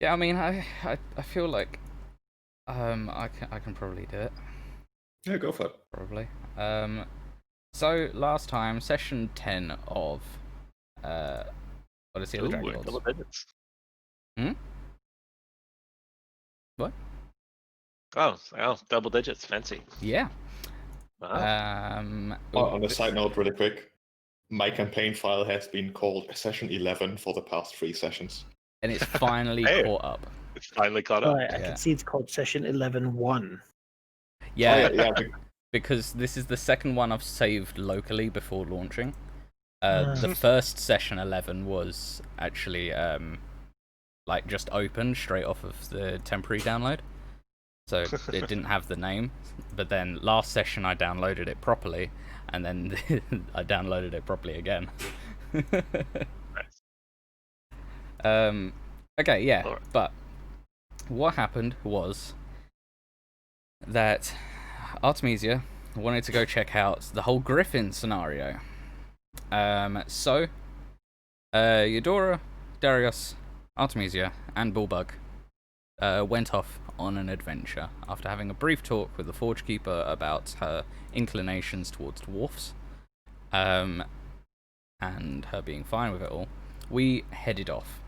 Yeah, I mean, I feel like I can probably do it. Yeah, go for it. Probably. Um, so last time, session 10 of uh, Odyssey of the Ooh, we're Dragonlords. double digits. Hmm? What? Oh, double digits, fancy. Yeah. Wow. On a side note, really quick, my campaign file has been called Session 11 for the past 3 sessions. And it's finally Hey. caught up. It's finally caught Oh, up. I can see it's called session 11-1. Yeah, yeah, because this is the second one I've saved locally before launching. The Ah. first session 11 was actually like just opened straight off of the temporary download, so it didn't have the name. But then last session I downloaded it properly, and then I downloaded it properly again. Okay, yeah, Lord. but what happened was that Artemisia wanted to go check out the whole Griffin scenario. So Eudora, Darius, Artemisia, and Bullbug went off on an adventure after having a brief talk with the Forge Keeper about her inclinations towards dwarfs, and her being fine with it all. We headed off.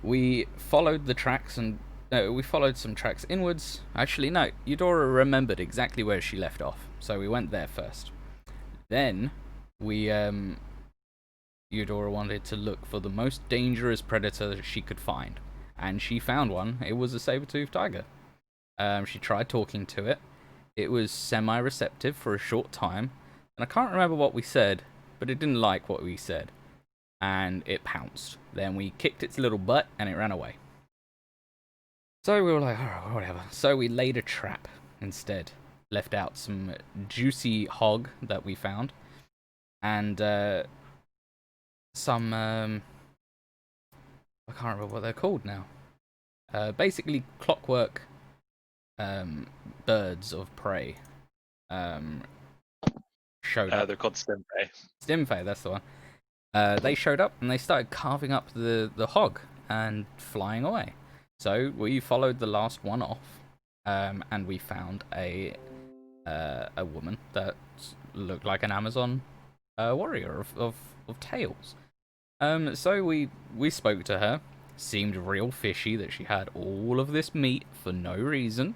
We followed the tracks and we followed some tracks inwards. Actually, no, Eudora remembered exactly where she left off, so we went there first. Then we Eudora wanted to look for the most dangerous predator she could find, and she found one. It was a saber-toothed tiger. She tried talking to it. It was semi-receptive for a short time, and I can't remember what we said, but it didn't like what we said, and it pounced. Then we kicked its little butt, and it ran away. So we were like, alright, whatever. So we laid a trap instead. Left out some juicy hog that we found, and some I can't remember what they're called now. Basically clockwork birds of prey showed up. They're called Stimfay. Stimfay, that's the one. They showed up and they started carving up the hog and flying away. So we followed the last one off, and we found a woman that looked like an Amazon warrior of tales. So we spoke to her. Seemed real fishy that she had all of this meat for no reason.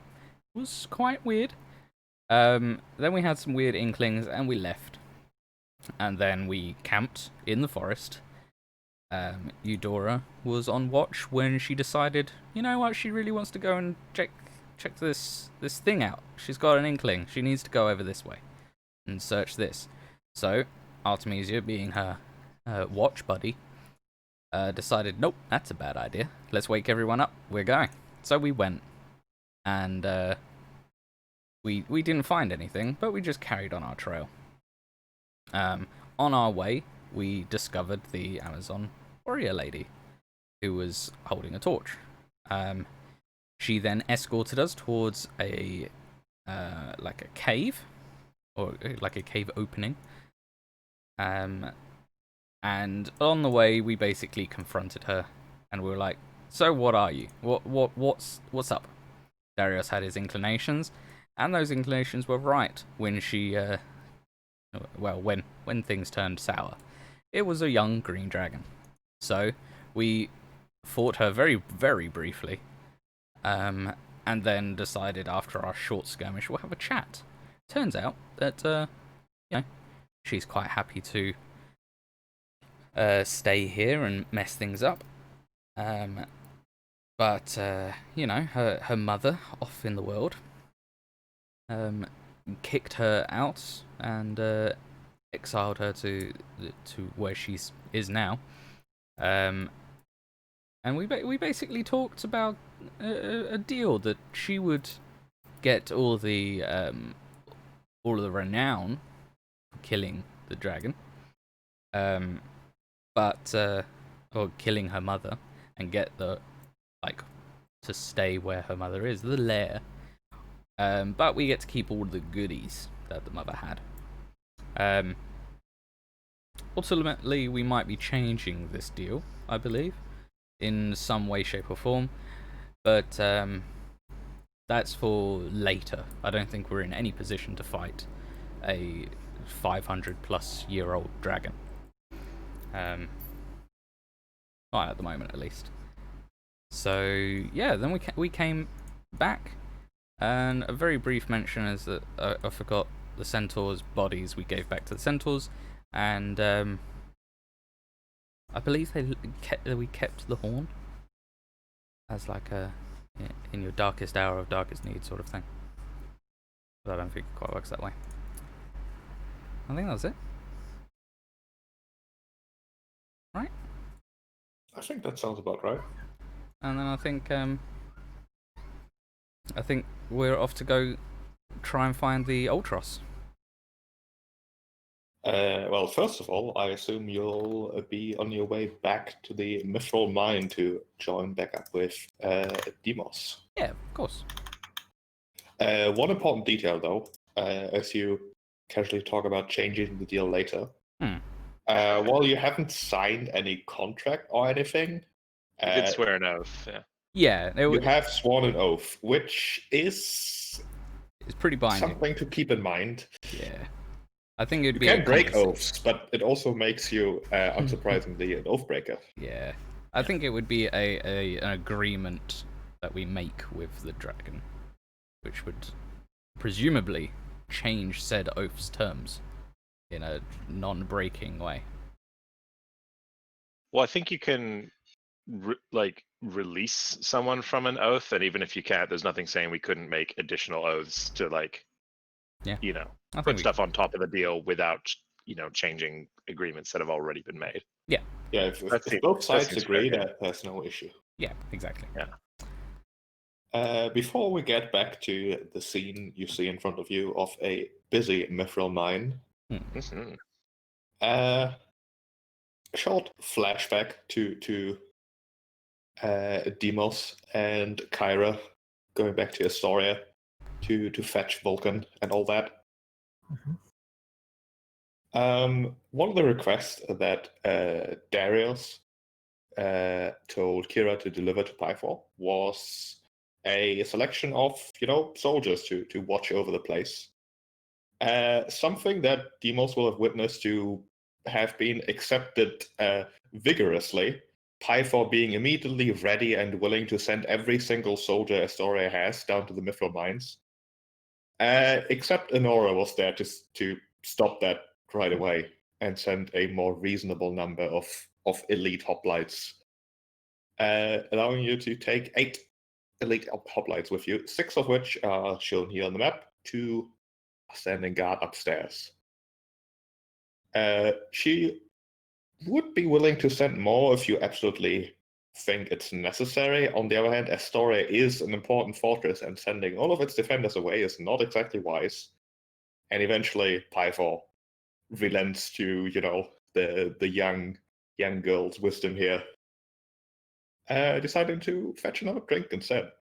It was quite weird. Then we had some weird inklings and we left. And then we camped in the forest. Eudora was on watch when she decided, you know what, she really wants to go and check this thing out. She's got an inkling. She needs to go over this way and search this. So Artemisia, being her watch buddy, decided, nope, that's a bad idea. Let's wake everyone up. We're going. So we went, and we didn't find anything, but we just carried on our trail. On our way, we discovered the Amazon warrior lady, who was holding a torch. She then escorted us towards a like a cave, or like a cave opening. And on the way, we basically confronted her, and we were like, "So, what are you? What's up?" Darius had his inclinations, and those inclinations were right when she, when things turned sour. It was a young green dragon. So we fought her very, very briefly, and then decided after our short skirmish we'll have a chat. Turns out that, she's quite happy to stay here and mess things up. But her mother off in the world kicked her out and exiled her to where she is now. And we basically talked about a deal that she would get all the renown for killing the dragon, or killing her mother, and get to stay where her mother is, the lair. But we get to keep all the goodies that the mother had. Ultimately, we might be changing this deal, I believe. in some way, shape, or form. But that's for later. I don't think we're in any position to fight a 500-plus-year-old dragon. Not at the moment, at least. So yeah, then we came back, and a very brief mention is that I forgot the centaurs' bodies we gave back to the centaurs, and I believe we kept the horn as like a in your darkest hour of darkest need sort of thing. But I don't think it quite works that way. I think that's it. Right? I think that sounds about right. And then I think we're off to go try and find the Ultros. Well, first of all, I assume you'll be on your way back to the Mithril Mine to join back up with Demos. Yeah, of course. One important detail, though, as you casually talk about changing the deal later. While you haven't signed any contract or anything, You did swear an oath, yeah. Yeah, you have sworn an oath, which is it's pretty binding. something to keep in mind. Yeah. I think it'd You be can a break compens- oaths, but it also makes you, unsurprisingly, an oath breaker. Yeah. I think it would be an agreement that we make with the dragon, which would presumably change said oath's terms in a non-breaking way. Well, I think you can release someone from an oath, and even if you can't, there's nothing saying we couldn't make additional oaths to put stuff on top of the deal without changing agreements that have already been made. Yeah, if both sides agree, there's no issue. Yeah, exactly. Yeah. Before we get back to the scene you see in front of you of a busy Mithril mine, Mm-hmm. a short flashback to Demos and Kyra going back to Astoria to fetch Vulcan and all that. One of the requests that Darius told Kira to deliver to Pythor was a selection of, soldiers to watch over the place. Something that Demos will have witnessed to have been accepted vigorously, Pythor being immediately ready and willing to send every single soldier Astoria has down to the Mithril mines. Except Honora was there to stop that right away and send a more reasonable number of elite hoplites, allowing you to take 8 elite hoplites with you, 6 of which are shown here on the map, 2 are standing guard upstairs. She would be willing to send more if you absolutely think it's necessary. On the other hand, Astoria is an important fortress, and sending all of its defenders away is not exactly wise. And eventually, Pythor relents to, the young girl's wisdom here, deciding to fetch another drink instead.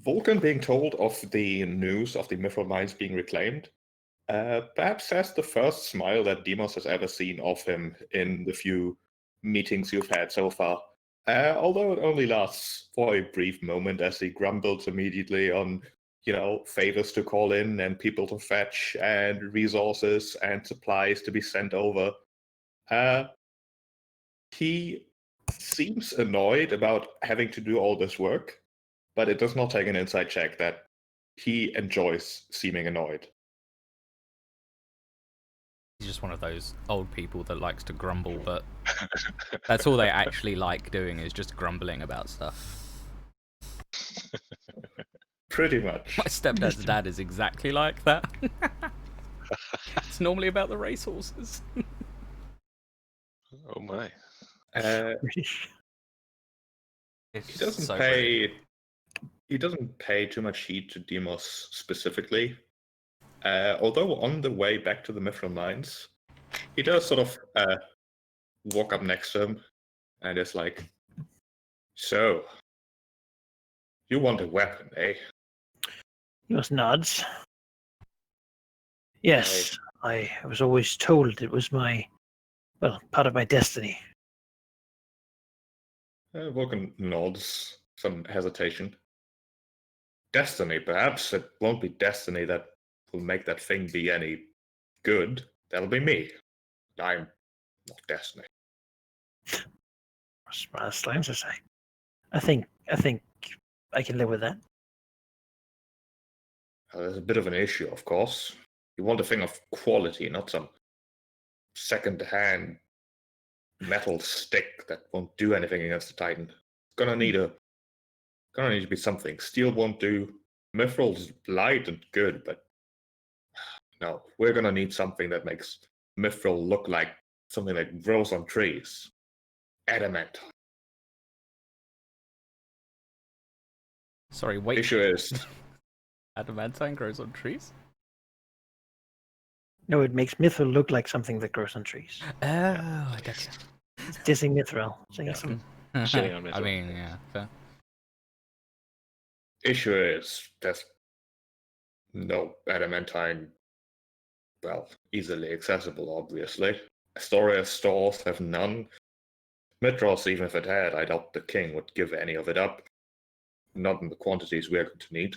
Vulcan being told of the news of the Mithril mines being reclaimed, perhaps has the first smile that Demos has ever seen of him in the few meetings you've had so far. Although it only lasts for a brief moment as he grumbles immediately on, favors to call in and people to fetch and resources and supplies to be sent over. He seems annoyed about having to do all this work, but it does not take an inside check that he enjoys seeming annoyed. He's just one of those old people that likes to grumble, but that's all they actually like doing is just grumbling about stuff. Pretty much. My stepdad's dad is exactly like that. It's normally about the racehorses. Oh my. He doesn't pay too much heed to Demos specifically. Although on the way back to the Mithril mines, he does sort of walk up next to him and is like, "So, you want a weapon, eh?" He just nods. Yes, I was always told it was my Well, part of my destiny. Vulcan nods, some hesitation. Destiny, perhaps. It won't be destiny that will make that thing be any good. That'll be me. I'm not destiny. Smart slimes, I say. I think I can live with that. There's a bit of an issue, of course. You want a thing of quality, not some second-hand metal stick that won't do anything against the Titan. It's gonna need to be something. Steel won't do. Mithril's light and good, but no, we're gonna need something that makes Mithril look like something that grows on trees. Adamant. Sorry, wait. Issue is Adamantine grows on trees? No, it makes mithril look like something that grows on trees. Oh, I gotcha. It's dissing mithril. Saying Yeah. some Shitting on I Mithril. mean, yeah, fair. issue is there's no adamantine, well, easily accessible, obviously. Astoria stores have none. Mitros, even if it had, I doubt the king would give any of it up. Not in the quantities we're going to need.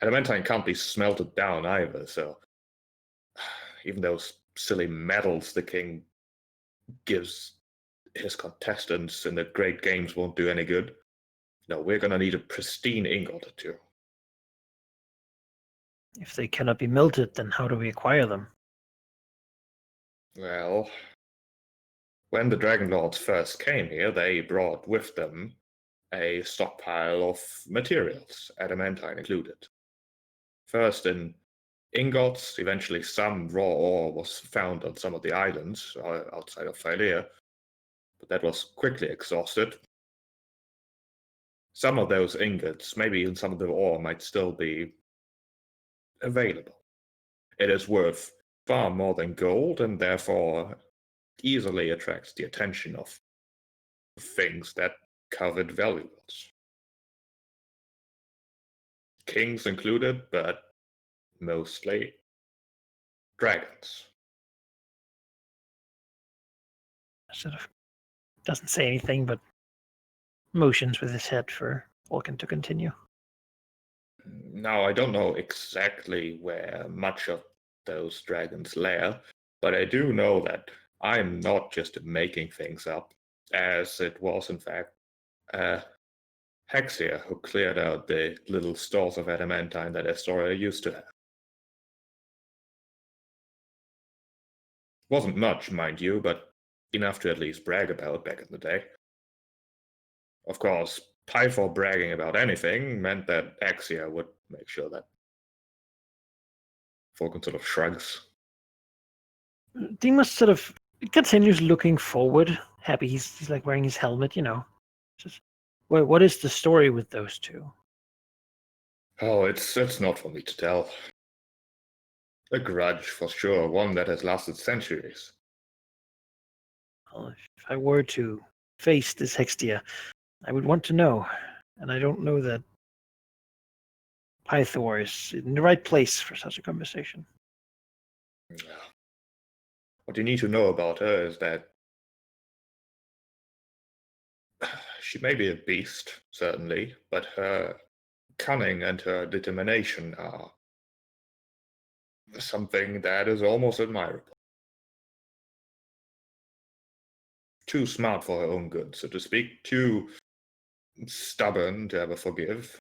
Adamantine can't be smelted down either, so even those silly medals the king gives his contestants in the great games won't do any good. No, we're gonna need a pristine ingot or two. If they cannot be melted, then how do we acquire them? Well, when the Dragonlords first came here, they brought with them a stockpile of materials, adamantine included. First in ingots, eventually some raw ore was found on some of the islands outside of Phylea, but that was quickly exhausted. Some of those ingots, maybe even some of the ore, might still be available. It is worth far more than gold, and therefore easily attracts the attention of things that covet valuables. Kings included, but mostly dragons. Sort of doesn't say anything, but motions with his head for Vulcan to continue. Now, I don't know exactly where much of those dragons lair, but I do know that I'm not just making things up, as it was, in fact, Hexia who cleared out the little stores of adamantine that Astoria used to have. Wasn't much, mind you, but enough to at least brag about back in the day. Of course, Typhor bragging about anything meant that Axia would make sure that Vulcan sort of shrugs. Demas sort of continues looking forward, happy he's like wearing his helmet, you know. Just, what is the story with those two? Oh, it's not for me to tell. A grudge, for sure, one that has lasted centuries. Well, if I were to face this Hextia, I would want to know, and I don't know that Pythor is in the right place for such a conversation. What you need to know about her is that she may be a beast, certainly, but her cunning and her determination are something that is almost admirable. Too smart for her own good, so to speak, too stubborn to ever forgive.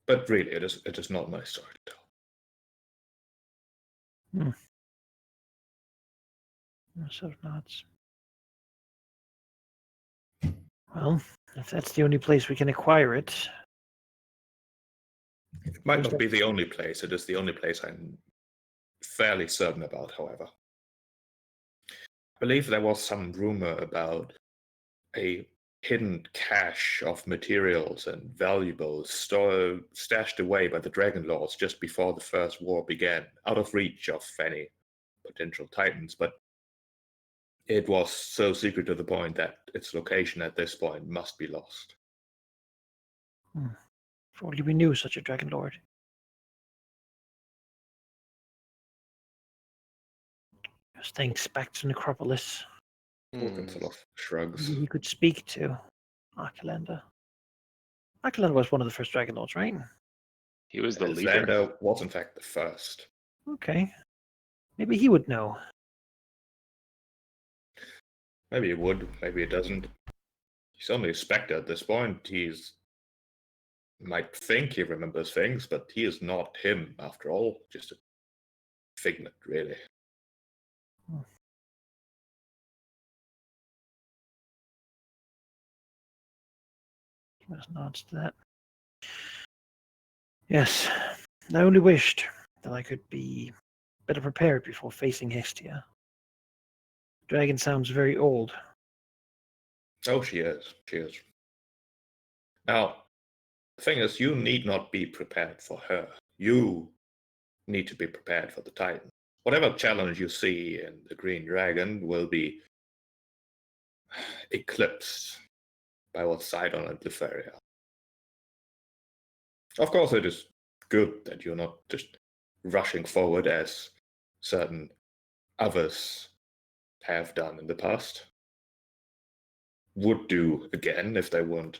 But really, it is not my story to tell. Sort of nods. Well, if that's the only place we can acquire it. It might not be the only place. It is the only place I'm fairly certain about, however. I believe there was some rumor about a hidden cache of materials and valuables stashed away by the Dragonlords just before the First War began, out of reach of any potential Titans, but it was so secret to the point that its location at this point must be lost. If only we knew such a Dragonlord. Just thinks back to Necropolis. Vulcan sort of shrugs. Maybe he could speak to Archelander. Archelander was one of the first Dragonlords, right? He was the leader. Xander was in fact the first. Okay. Maybe he would know. Maybe he would, maybe he doesn't. He's only a spectre at this point. He's might think he remembers things, but he is not him after all. Just a figment, really. Just nods to that. Yes, I only wished that I could be better prepared before facing Hestia. Dragon sounds very old. Oh, she is. She is. Now, the thing is, you need not be prepared for her. You need to be prepared for the Titan. Whatever challenge you see in the Green Dragon will be eclipsed by what's side on Liferia. Of course, it is good that you're not just rushing forward as certain others have done in the past. Would do again if they weren't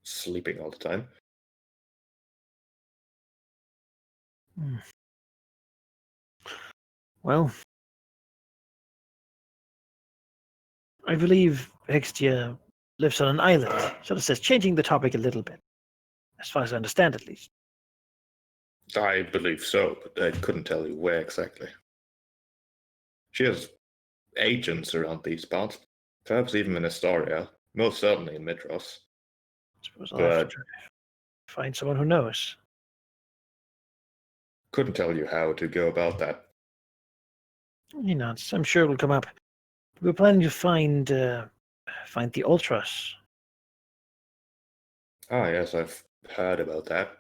sleeping all the time. Well, I believe Hextia lives on an island. Sort of says, changing the topic a little bit, as far as I understand, at least. I believe so, but I couldn't tell you where exactly. She has agents around these parts, perhaps even in Astoria, most certainly in Midros. Suppose I'll have to find someone who knows. Couldn't tell you how to go about that. He nods. I'm sure it will come up. We're planning to find the Ultras. Ah, yes, I've heard about that.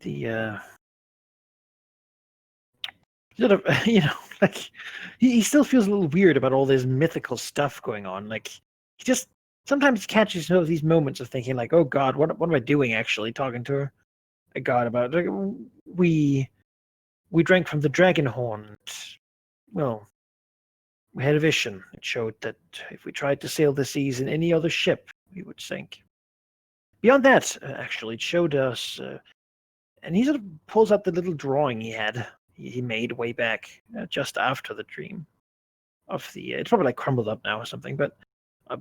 The sort of, like he still feels a little weird about all this mythical stuff going on. Like he just sometimes catches these moments of thinking, like, "Oh God, what am I doing? Actually, talking to a god about like, we drank from the dragon horn. And, well, we had a vision. It showed that if we tried to sail the seas in any other ship, we would sink. Beyond that, actually, it showed us." And he sort of pulls out the little drawing he made way back just after the dream of the. It's probably like crumbled up now or something, but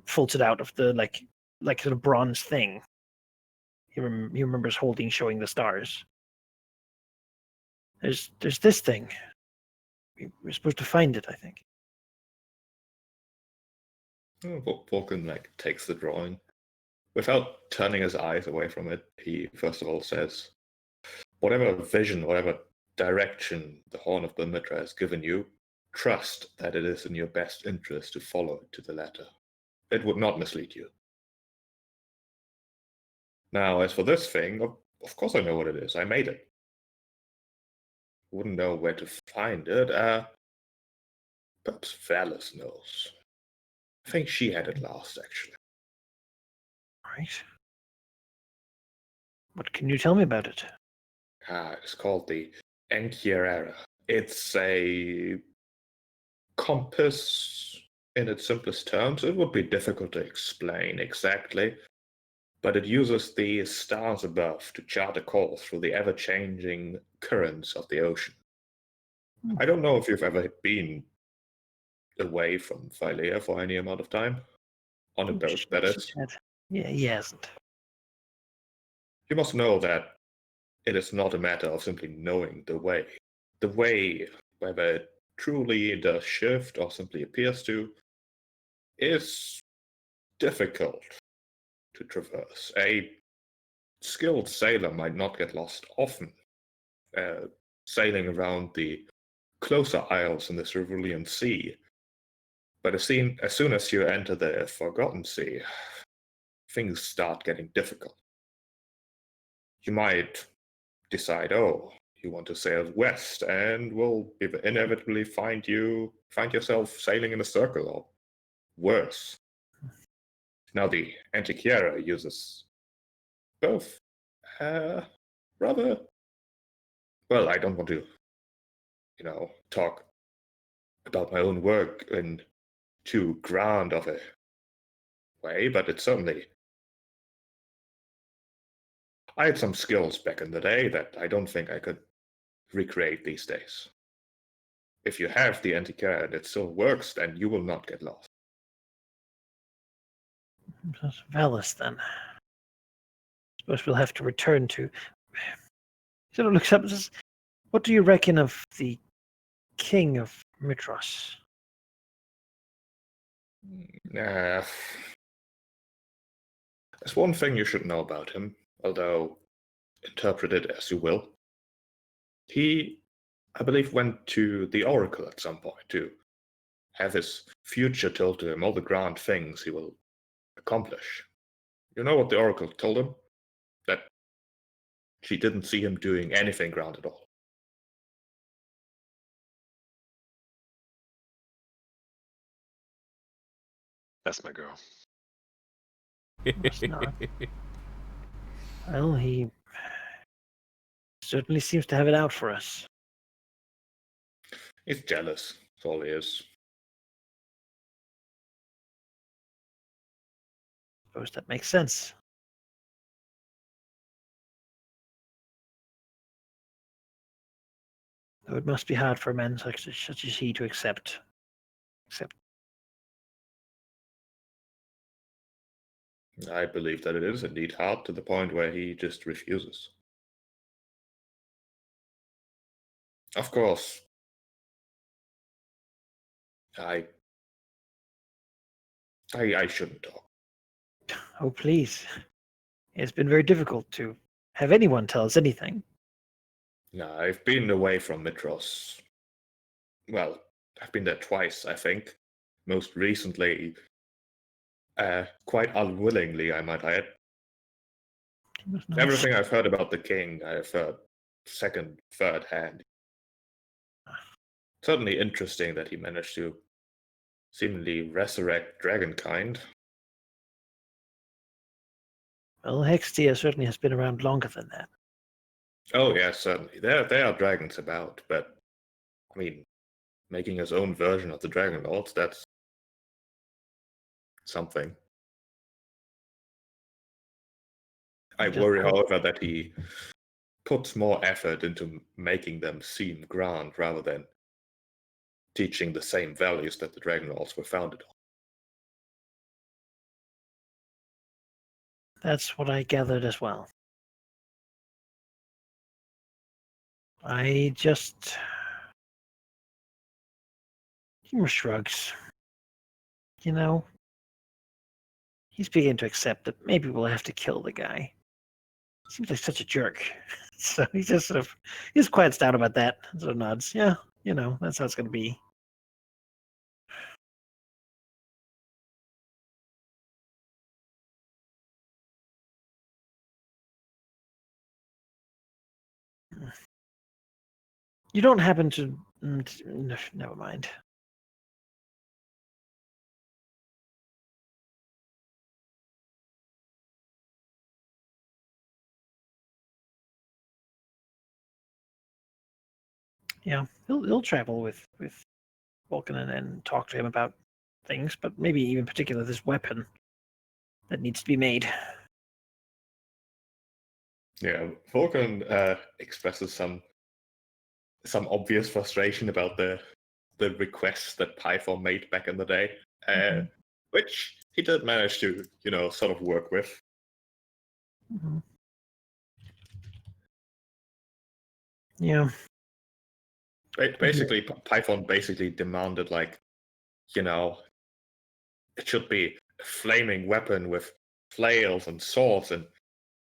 folds it out of the like sort of bronze thing. He remembers showing the stars. There's this thing. We're supposed to find it, I think. Vulcan takes the drawing. Without turning his eyes away from it, he first of all says, whatever vision, whatever direction the Horn of Bermitra has given you, trust that it is in your best interest to follow it to the letter. It would not mislead you. Now, as for this thing, of course I know what it is. I made it. Wouldn't know where to find it. Perhaps Valis knows. I think she had it last, actually. Right. What can you tell me about it? It's called the Enchirera. It's a compass in its simplest terms. It would be difficult to explain exactly, but it uses the stars above to chart a course through the ever-changing currents of the ocean. I don't know if you've ever been away from Philea for any amount of time. On a boat, that is. Yeah, he hasn't. You must know that it is not a matter of simply knowing the way. The way, whether it truly does shift or simply appears to, is difficult to traverse. A skilled sailor might not get lost often, sailing around the closer isles in the Cerulean Sea. But as soon as you enter the Forgotten Sea, things start getting difficult. You might decide, you want to sail west, and will inevitably find yourself sailing in a circle, or worse. Now the Antikythera uses both rather well. I don't want to, talk about my own work in too grand of a way, but it's certainly... I had some skills back in the day that I don't think I could recreate these days. If you have the anti-care and it still works, then you will not get lost. Velis, then. Suppose we'll have to return to... He sort of looks up and says, what do you reckon of the king of Mitros? There's one thing you should know about him, although interpret it as you will. He, I believe, went to the Oracle at some point to have his future told to him, all the grand things he will accomplish. You know what the Oracle told him? That she didn't see him doing anything grand at all. That's my girl. Must not. Well, he certainly seems to have it out for us. He's jealous, that's all he is. Suppose that makes sense. Though it must be hard for a man such as he to accept. I believe that it is indeed hard to the point where he just refuses. Of course, I shouldn't talk. Oh, please. It's been very difficult to have anyone tell us anything. No, I've been away from Mitros. Well, I've been there twice, I think. Most recently, quite unwillingly, I might add. Everything I've heard about the king, I've heard second, third hand. Certainly interesting that he managed to seemingly resurrect dragonkind. Well, Hextia certainly has been around longer than that. Oh, yes, certainly. There are dragons about, but, I mean, making his own version of the Dragonlords, that's something. I worry, however, that he puts more effort into making them seem grand rather than teaching the same values that the Dragonlords were founded on. That's what I gathered as well. I just... He shrugs. You know, he's beginning to accept that maybe we'll have to kill the guy. Seems like such a jerk. So he just sort of... He's quiets down about that. Sort of nods. Yeah, you know, that's how it's going to be. You don't happen to... Never mind. Yeah, he'll travel with Vulcan and talk to him about things, but maybe even particular this weapon that needs to be made. Yeah, Vulcan expresses some obvious frustration about the requests that Python made back in the day, which he did manage to, sort of work with. Mm-hmm. Yeah. Basically, Python basically demanded, like, it should be a flaming weapon with flails and swords, and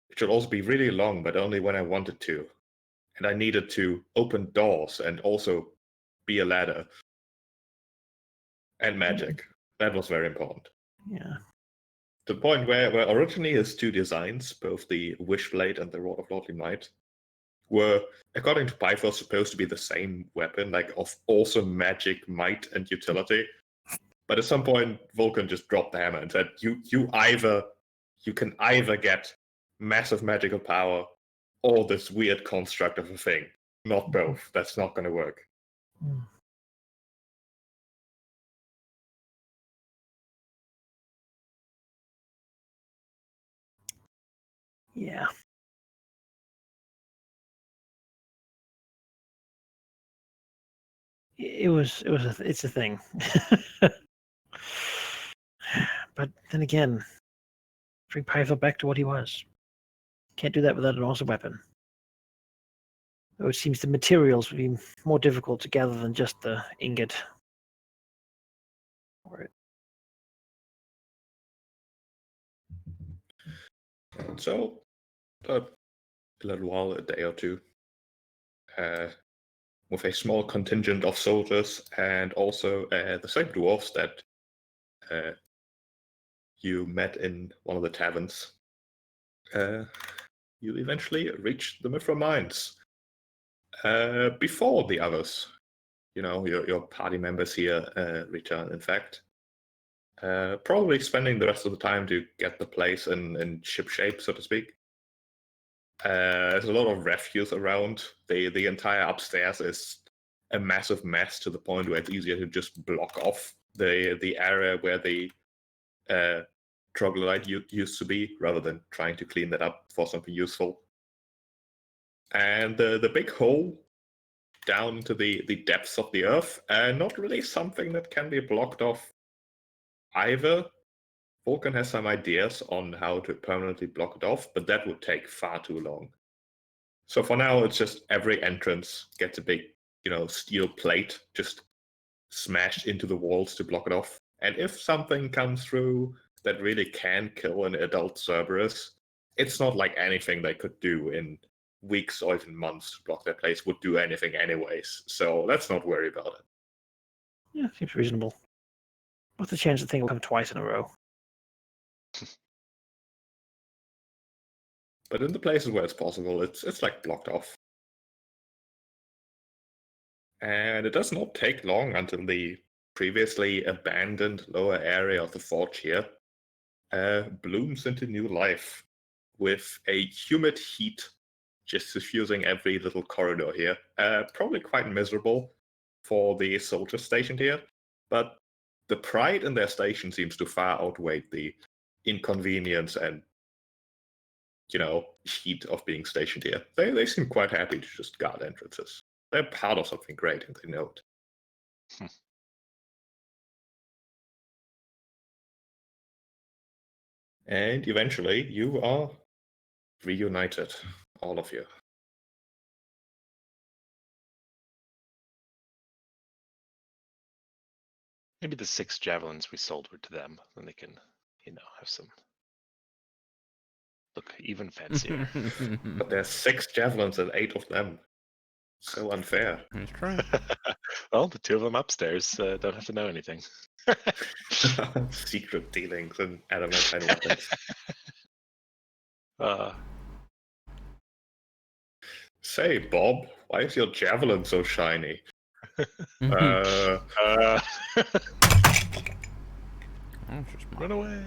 it should also be really long, but only when I wanted to. And I needed to open doors and also be a ladder. And magic. That was very important. Yeah. To the point where originally his two designs, both the Wishblade and the Rod of Lordly Might, were, according to Python, supposed to be the same weapon, like of awesome magic, might, and utility. But at some point, Vulcan just dropped the hammer and said, you can either get massive magical power or this weird construct of a thing. Not both. That's not going to work. Yeah. It's a thing. But then again, bring Python back to what he was. Can't do that without an awesome weapon. Though it seems the materials would be more difficult to gather than just the ingot. So, a little while, a day or two, with a small contingent of soldiers and also the same dwarves that you met in one of the taverns, you eventually reach the Mithra Mines. Before the others, your party members here return, in fact. Probably spending the rest of the time to get the place in ship shape, so to speak. There's a lot of refuse around. The entire upstairs is a massive mess to the point where it's easier to just block off the area where the troglodyte used to be, rather than trying to clean that up for something useful. And the big hole down into the depths of the earth, not really something that can be blocked off either. Vulcan has some ideas on how to permanently block it off, but that would take far too long. So for now, it's just every entrance gets a big, steel plate just smashed into the walls to block it off. And if something comes through that really can kill an adult Cerberus, it's not like anything they could do in weeks or even months to block their place would do anything anyways. So let's not worry about it. Yeah, seems reasonable. What's the chance the thing will come twice in a row? But in the places where it's possible, it's like blocked off. And it does not take long until the previously abandoned lower area of the forge here blooms into new life, with a humid heat just suffusing every little corridor here. Probably quite miserable for the soldiers stationed here, but the pride in their station seems to far outweigh the inconvenience and heat of being stationed here. They seem quite happy to just guard entrances. They're part of something great, and they know it. And eventually, you are reunited, all of you. Maybe the 6 javelins we sold were to them, then they can, have some look even fancier. But there's 6 javelins and 8 of them. So unfair. That's true. Well, the 2 of them upstairs don't have to know anything. Secret dealings and adamantine weapons. Say, Bob, why is your javelin so shiny? Run away.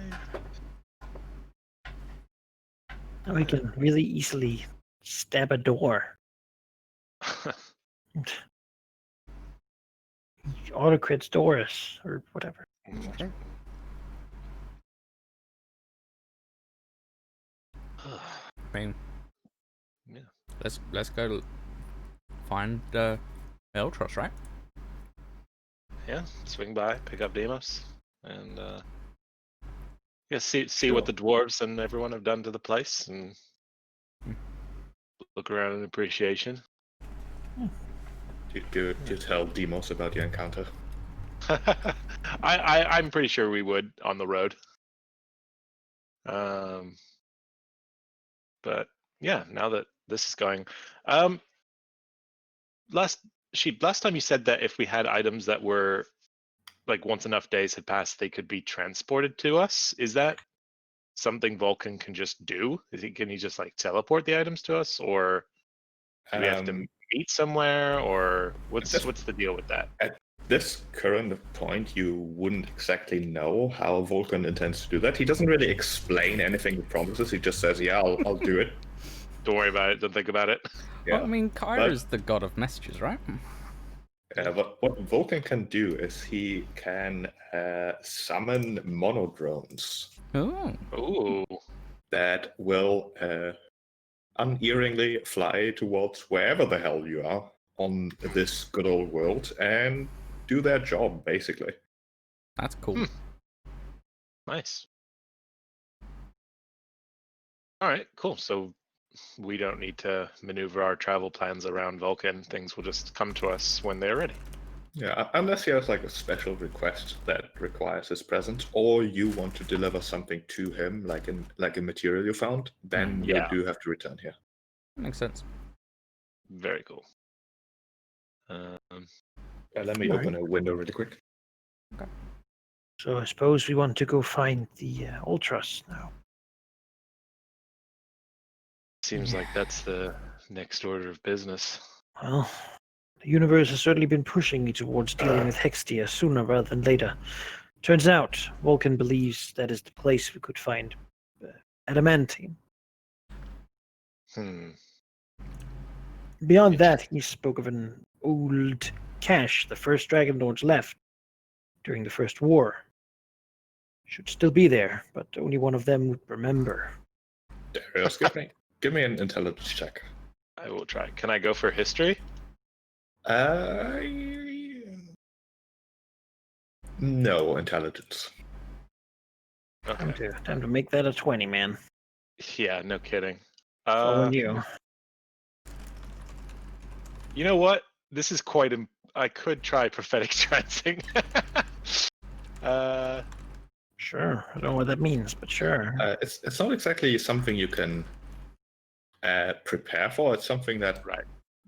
Now we can really easily stab a door. Autocrits Doris, or whatever. Okay. I mean, yeah. Let's go find Eltros, right? Yeah, swing by, pick up Deimos, and see Sure. what the dwarves and everyone have done to the place, and look around in appreciation. Do you tell Deimos about your encounter? I'm pretty sure we would on the road. But yeah, now that this is going, last time you said that if we had items that were like once enough days had passed, they could be transported to us. Is that something Vulcan can just do? Can he just like teleport the items to us, or do we have to meet somewhere, or what's the deal with that? At this current point, you wouldn't exactly know how Vulcan intends to do that. He doesn't really explain anything he promises. He just says, "Yeah, I'll do it." Don't worry about it. Don't think about it. Yeah. Well, I mean, Kyra's the god of messages, right? But what Vulcan can do is he can summon monodrones. Oh. Ooh. That will unerringly fly towards wherever the hell you are on this good old world and do their job, basically. That's cool. Nice. All right, cool. So we don't need to maneuver our travel plans around Vulcan. Things will just come to us when they're ready. Yeah, unless he has like a special request that requires his presence, or you want to deliver something to him, like a material you found, then Yeah. you do have to return here. Makes sense. Very cool. Let me open a window really quick. So I suppose we want to go find the Ultras now. Seems like that's the next order of business. Well, the universe has certainly been pushing me towards dealing with Hextia sooner rather than later. Turns out, Vulcan believes that is the place we could find adamantine. Beyond that, he spoke of an old cache the first Dragonlords left during the First War. Should still be there, but only one of them would remember. Darius, give me an intelligence check. I will try. Can I go for history? No intelligence. Okay. Time to make that a 20, man. Yeah, no kidding. Following you. You know what? This is quite. I could try prophetic trancing. Sure. I don't know what that means, but sure. It's not exactly something you can prepare for. It's something that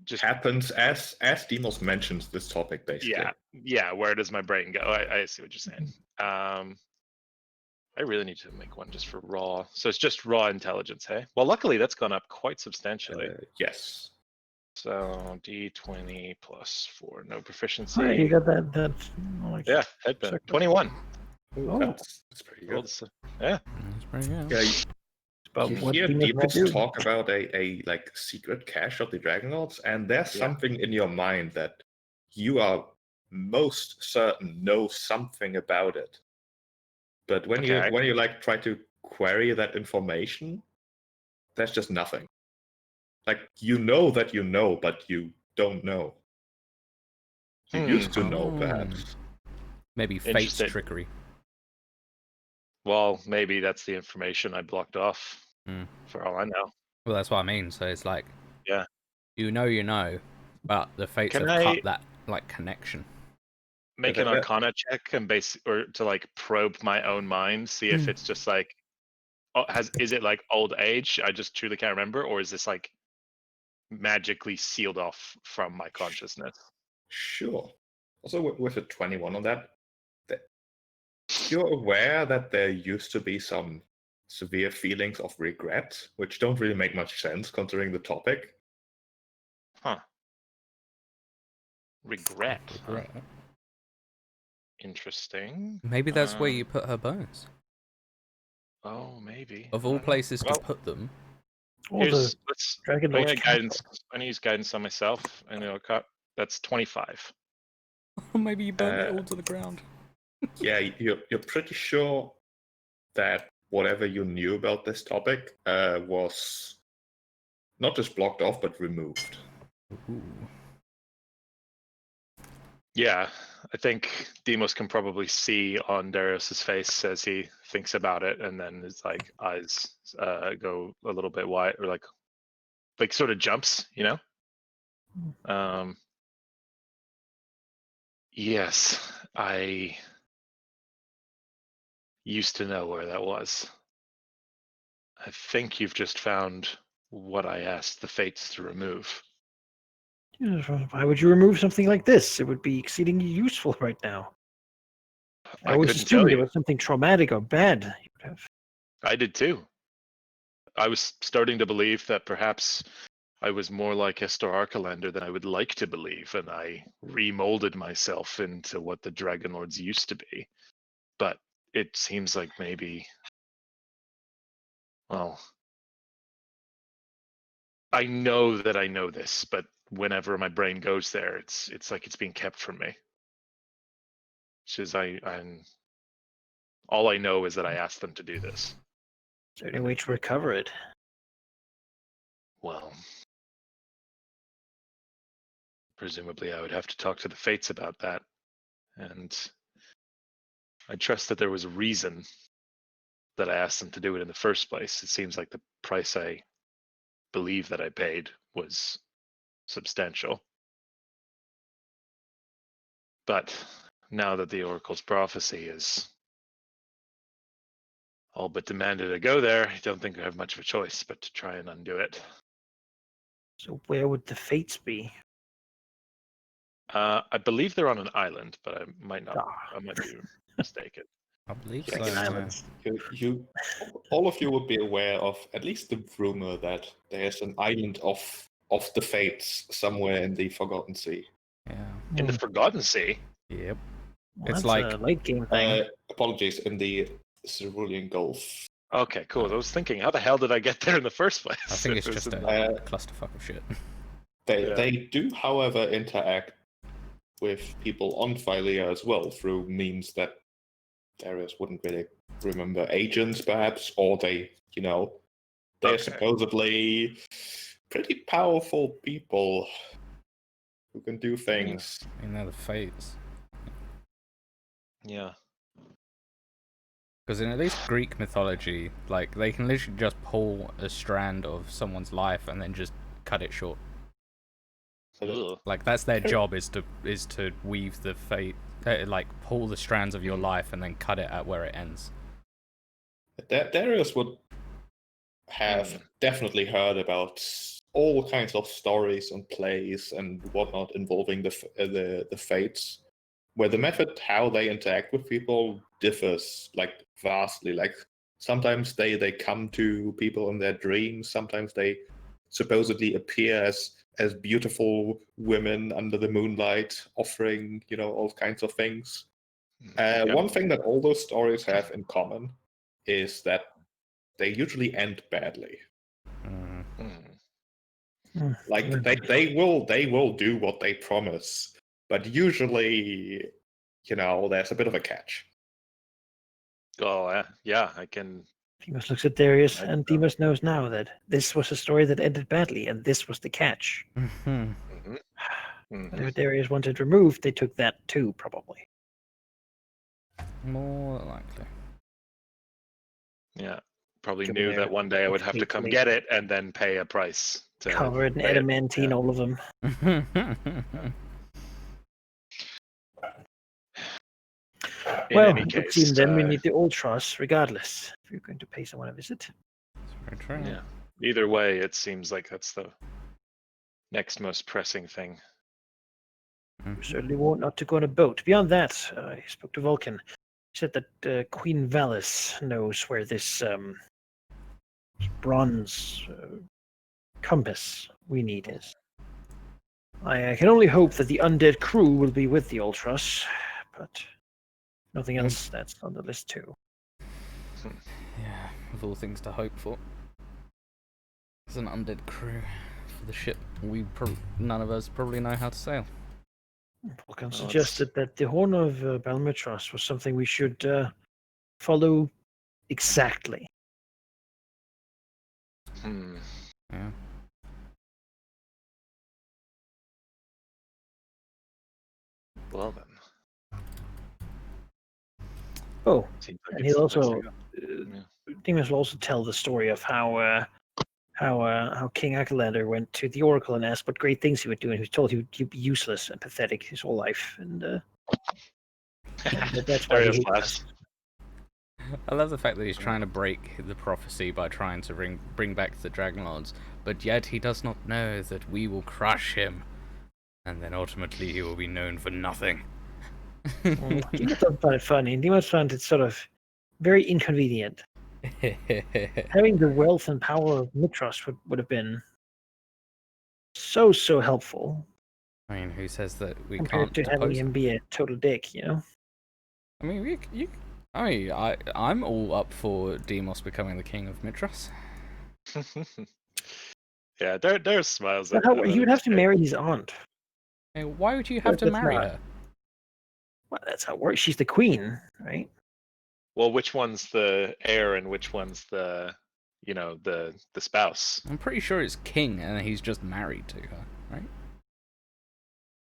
just happens as Demos mentions this topic, basically. Yeah. Where does my brain go? I see what you're saying. I really need to make one just for raw. So it's just raw intelligence, hey? Well, luckily that's gone up quite substantially. Yes. So D20 plus 4, no proficiency. Hey, you got that Yeah, headband. Circle. 21. Ooh, that's pretty good. Yeah. That's pretty good. Yeah, About you what hear Demos could Demos do. talk about a like secret cache of the Dragonlords, and there's something in your mind that you are most certain know something about it. But when you like try to query that information, there's just nothing. Like you know that you know, but you don't know. You used to know, perhaps. Maybe fate's trickery. Well, maybe that's the information I blocked off. For all I know. Well, that's what I mean. So it's like, yeah, you know, but the fates have cut that like connection. Make an Arcana check and or to like probe my own mind, see if it's just like, is it like old age? I just truly can't remember, or is this like magically sealed off from my consciousness? Sure. Also, with a 21 on that, you're aware that there used to be some severe feelings of regret, which don't really make much sense considering the topic. Huh. Regret. Huh? Interesting. Maybe that's where you put her bones. Oh, maybe. Of all places to put them. I need to use guidance on myself, and it'll cut. That's 25. Maybe you burned it all to the ground. Yeah, you're pretty sure that whatever you knew about this topic was not just blocked off, but removed. Ooh. Yeah, I think Demos can probably see on Darius's face as he thinks about it, and then his like eyes go a little bit wide, or like sort of jumps, you know. Yes, I used to know where that was. I think you've just found what I asked the fates to remove. Why would you remove something like this? It would be exceedingly useful right now. I always assumed it was something traumatic or bad. I did too. I was starting to believe that perhaps I was more like Esther Archelander than I would like to believe, and I remolded myself into what the Dragonlords used to be. But it seems like maybe, well, I know that I know this, but whenever my brain goes there, it's like it's being kept from me. Which is I'm all I know is that I asked them to do this. Is there any way to recover it? Well, presumably I would have to talk to the Fates about that. And I trust that there was a reason that I asked them to do it in the first place. It seems like the price I believe that I paid was substantial. But now that the Oracle's prophecy is all but demanded to go there, I don't think I have much of a choice but to try and undo it. So where would the Fates be? I believe they're on an island, but I might not. Ah. I might be mistaken. I believe Yes. so. Second Yeah. Islands. All of you would be aware of at least the rumor that there's an island of the Fates somewhere in the Forgotten Sea. Yeah. In the Forgotten Sea. Yep. Well, it's that's like- a late game thing. Apologies, in the Cerulean Gulf. Okay, cool. I was thinking, how the hell did I get there in the first place? I think it's If just in a clusterfuck of shit. They do, however, interact with people on Phylea as well through means that Darius wouldn't really remember. Agents, perhaps, or they're Okay. supposedly pretty powerful people who can do things. I mean, they're the Fates. Yeah. Because in at least Greek mythology, like, they can literally just pull a strand of someone's life and then just cut it short. So that- Ugh. Like, that's their job, is to weave the fate, like, pull the strands of your life and then cut it at where it ends. Darius would have definitely heard about all kinds of stories and plays and whatnot involving the Fates, where the method how they interact with people differs like vastly. Like sometimes they come to people in their dreams, sometimes they supposedly appear as beautiful women under the moonlight, offering all kinds of things. Yep. One thing that all those stories have in common is that they usually end badly. Mm. Mm. Like they will do what they promise, but usually, there's a bit of a catch. Oh, yeah, I can. Demas looks at Darius, I and don't know. Demas knows now that this was a story that ended badly, and this was the catch. Mhm. Mhm. Whatever Darius wanted removed, they took that too, probably. More likely. Yeah, probably Go knew there, that one day I would have to come hastily. get it and then pay a price to Covered in pay it. adamantine, Yeah. all of them. In Well, any it would case, seem then we need the old trust, regardless, if you're going to pay someone a visit. Very true. Yeah. Either way, it seems like that's the next most pressing thing. Mhm. We certainly won't not to go on a boat. Beyond that, I spoke to Vulcan. He said that Queen Valis knows where this bronze compass we need is. I can only hope that the undead crew will be with the Ultras, but nothing else that's on the list too. Yeah, of all things to hope for. It's an undead crew for the ship none of us probably know how to sail. Vulcan Well, suggested that the Horn of Balmitros was something we should follow exactly. Hmm. Yeah. Well then, Oh, seems like and it's he'll the place to also go. Yeah. Demas will also tell the story of how King Akalander went to the Oracle and asked what great things he would do, and he was told he'd be useless and pathetic his whole life, and that's why he Darius hates laughs. us. I love the fact that he's trying to break the prophecy by trying to bring back the Dragonlords, but yet he does not know that we will crush him, and then ultimately he will be known for nothing. Demas doesn't find it funny, and Demas found it sort of very inconvenient. Having the wealth and power of Mitros would have been so helpful I mean, who says that we compared can't to having depose him him? be a total dick, you know? I mean, I'm all up for Demos becoming the king of Mitros. Yeah, Darius smiles But at how, that. he would have to marry his aunt. I mean, why would you have But to that's marry not- her? Well, that's how it works. She's the queen, right? Well, which one's the heir and which one's the, the spouse. I'm pretty sure it's king, and he's just married to her, right?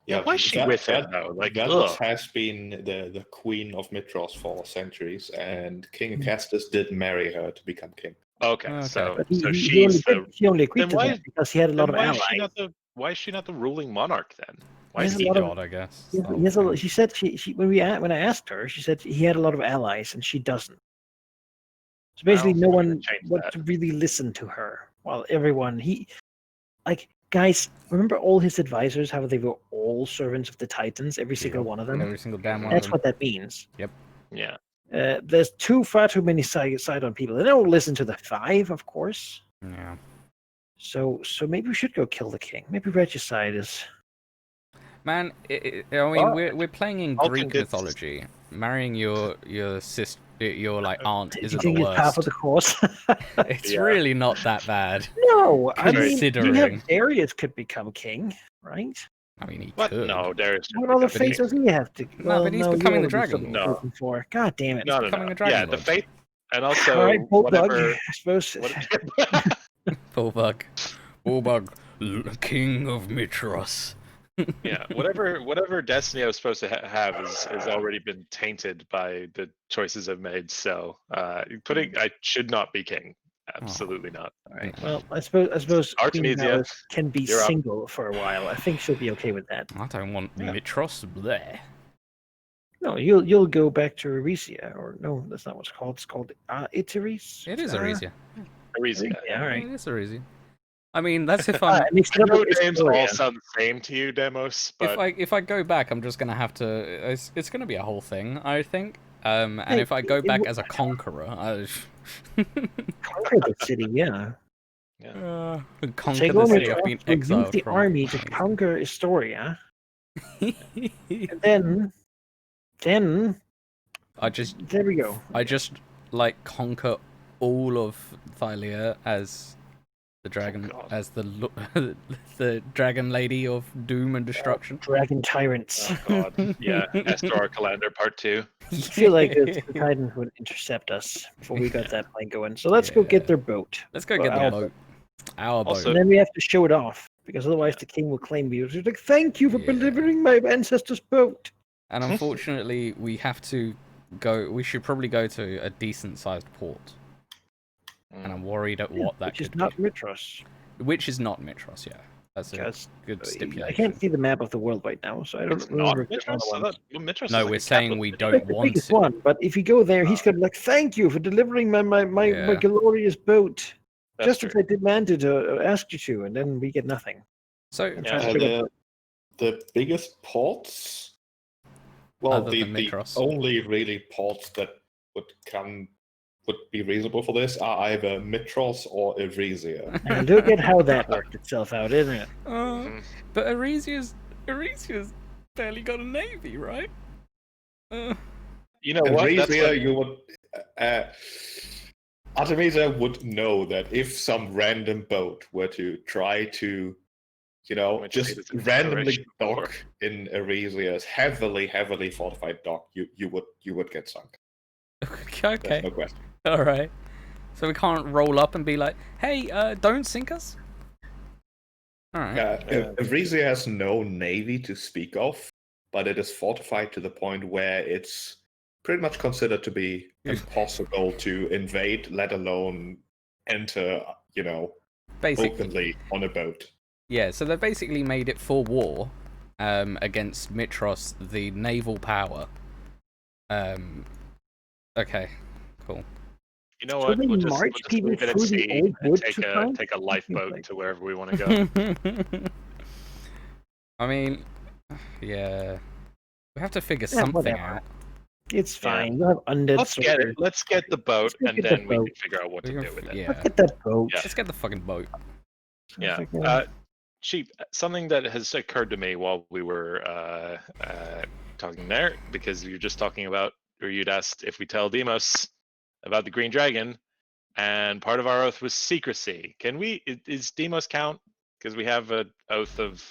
Yeah, why is she with him though? Like, Velos has been the queen of Mitros for centuries, and King Acastus did marry her to become king. Okay, Okay. so But she's he only agreed then to why- that because he had a lot of why allies. is she not the ruling monarch then? Why He is has a he lot of- God, I guess. He the has whole a, thing. she said she when I asked her, she said he had a lot of allies and she doesn't. So basically, Well, no we're gonna one change wants that. to really listen to her. While everyone, guys, remember all his advisors, how they were all servants of the Titans, every single Yep. one of them? Every single damn one That's of them. what that means. Yeah. There's far too many Sidon people. They don't listen to the 5, of course. Yeah. So maybe we should go kill the king. Maybe Regicide is. Man, I mean, Well, we're playing in I'll Greek think it's- mythology. Marrying your sister, your like aunt, Do you isn't think the it's half worst. of the course? It's Yeah. really not that bad. No, I mean, you Considering. have Darius could become king, right? I mean, he What? could. No, Darius. What other become fate king. does he have to? No, but he's becoming the you're already Dragon Lord. looking for. God damn it! No, becoming a Yeah, the Dragonlord. fate, and also All right, Bulldog. whatever. I suppose. What, Bullbug. Bullbug, king of Mitros. yeah, whatever destiny I was supposed to have has already been tainted by the choices I've made. So I should not be king. Absolutely not. All right. Well, I suppose Queen Artemisia, Valis can be you're up. single for a while. I think she'll be okay with that. I don't want Yeah. Mitros there. No, you'll go back to Arisia, or no, that's not what it's called. It's called Iteris. It is Arisia. Arisia. Yeah, all right. It is Arisia. I mean, that's if I'm. Mixed I up know with names all Historia. sound the same to you, Demos, but If I go back, I'm just gonna have to. It's gonna be a whole thing, I think. And Hey, if I go it back w- as a conqueror, Conquer the city, yeah. conquer Take the over city I've been to use exiled the from. army to conquer Historia, and then I just there we go. like conquer all of Thylia as the dragon, God. as the dragon lady of doom and destruction. Dragon tyrants. oh god, yeah, Estor Calander Part 2. I feel like the Titans would intercept us before we got that plane going. So let's go get Yeah. their boat. Let's go Well, get the our boat. Our boat. Also- And then we have to show it off, because otherwise the king will claim we. He's like, "Thank you for Yeah. delivering my ancestors' boat." And unfortunately, we have to go. We should probably go to a decent-sized port. And I'm worried at what that Which is could not be. Mitros, Which is not Mitros, yeah. That's a because good I stipulation. can't see the map of the world right now, so I don't It's remember. not if there's Mitros. another I one. thought Mitros is No, like we're a saying capital we city. don't Like the want biggest it. one, but if you go there, he's gonna be like, "Thank you for delivering my Yeah. glorious boat, That's just true. as I demanded or asked you to," and then we get nothing. So, And Yeah. try to figure- The biggest ports, well, Other the than Mitros. only really ports that would be reasonable for this are either Mitros or Evrisia. And look at how that worked itself out, isn't it? Mhm. But Arisia's barely got a navy, right? You know what? That's Evrisia, like- you would. Artemisia would know that if some random boat were to try to, Which just is a randomly declaration of war. dock in Eresia's heavily fortified dock, you would get sunk. There's Okay, no question. all right. So we can't roll up and be like, "Hey, don't sink us." All right. Evrisia has no navy to speak of, but it is fortified to the point where it's pretty much considered to be impossible to invade, let alone enter, Basically, openly on a boat. yeah. So they basically made it for war, against Mitros, the naval power. Okay, cool. You know So what? they We'll just march people leave it at through the sea old and wood take to a find? take a lifeboat Like- to wherever we want to go. I mean, yeah. We have to figure Yeah, something whatever. out. It's Yeah. fine. We'll have undead Let's get it. soldiers. Let's get the boat, Let's and get the then we boat. can figure out what We to can do with f- it. yeah. Let's get that boat. Yeah. Let's get the fucking boat. Yeah. It's like, Sheep. Something that has occurred to me while we were talking there, because you're just talking about, or you'd asked if we tell Demos about the Green Dragon, and part of our oath was secrecy. Can we? Is Demos count? Because we have an oath of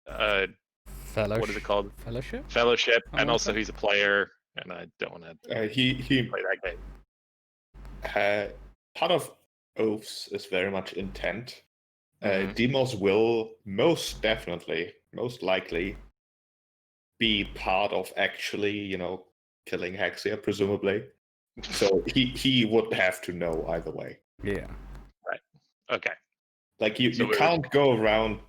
Fellowship. what is it called? Fellowship? Fellowship, Oh, and also okay. he's a player, and I don't want to He play that game. part of oaths is very much intent. Mhm. Demos will most likely be part of actually, killing Hexia, presumably. So he would have to know either way. Yeah. Okay. Like you So we would- can't go around,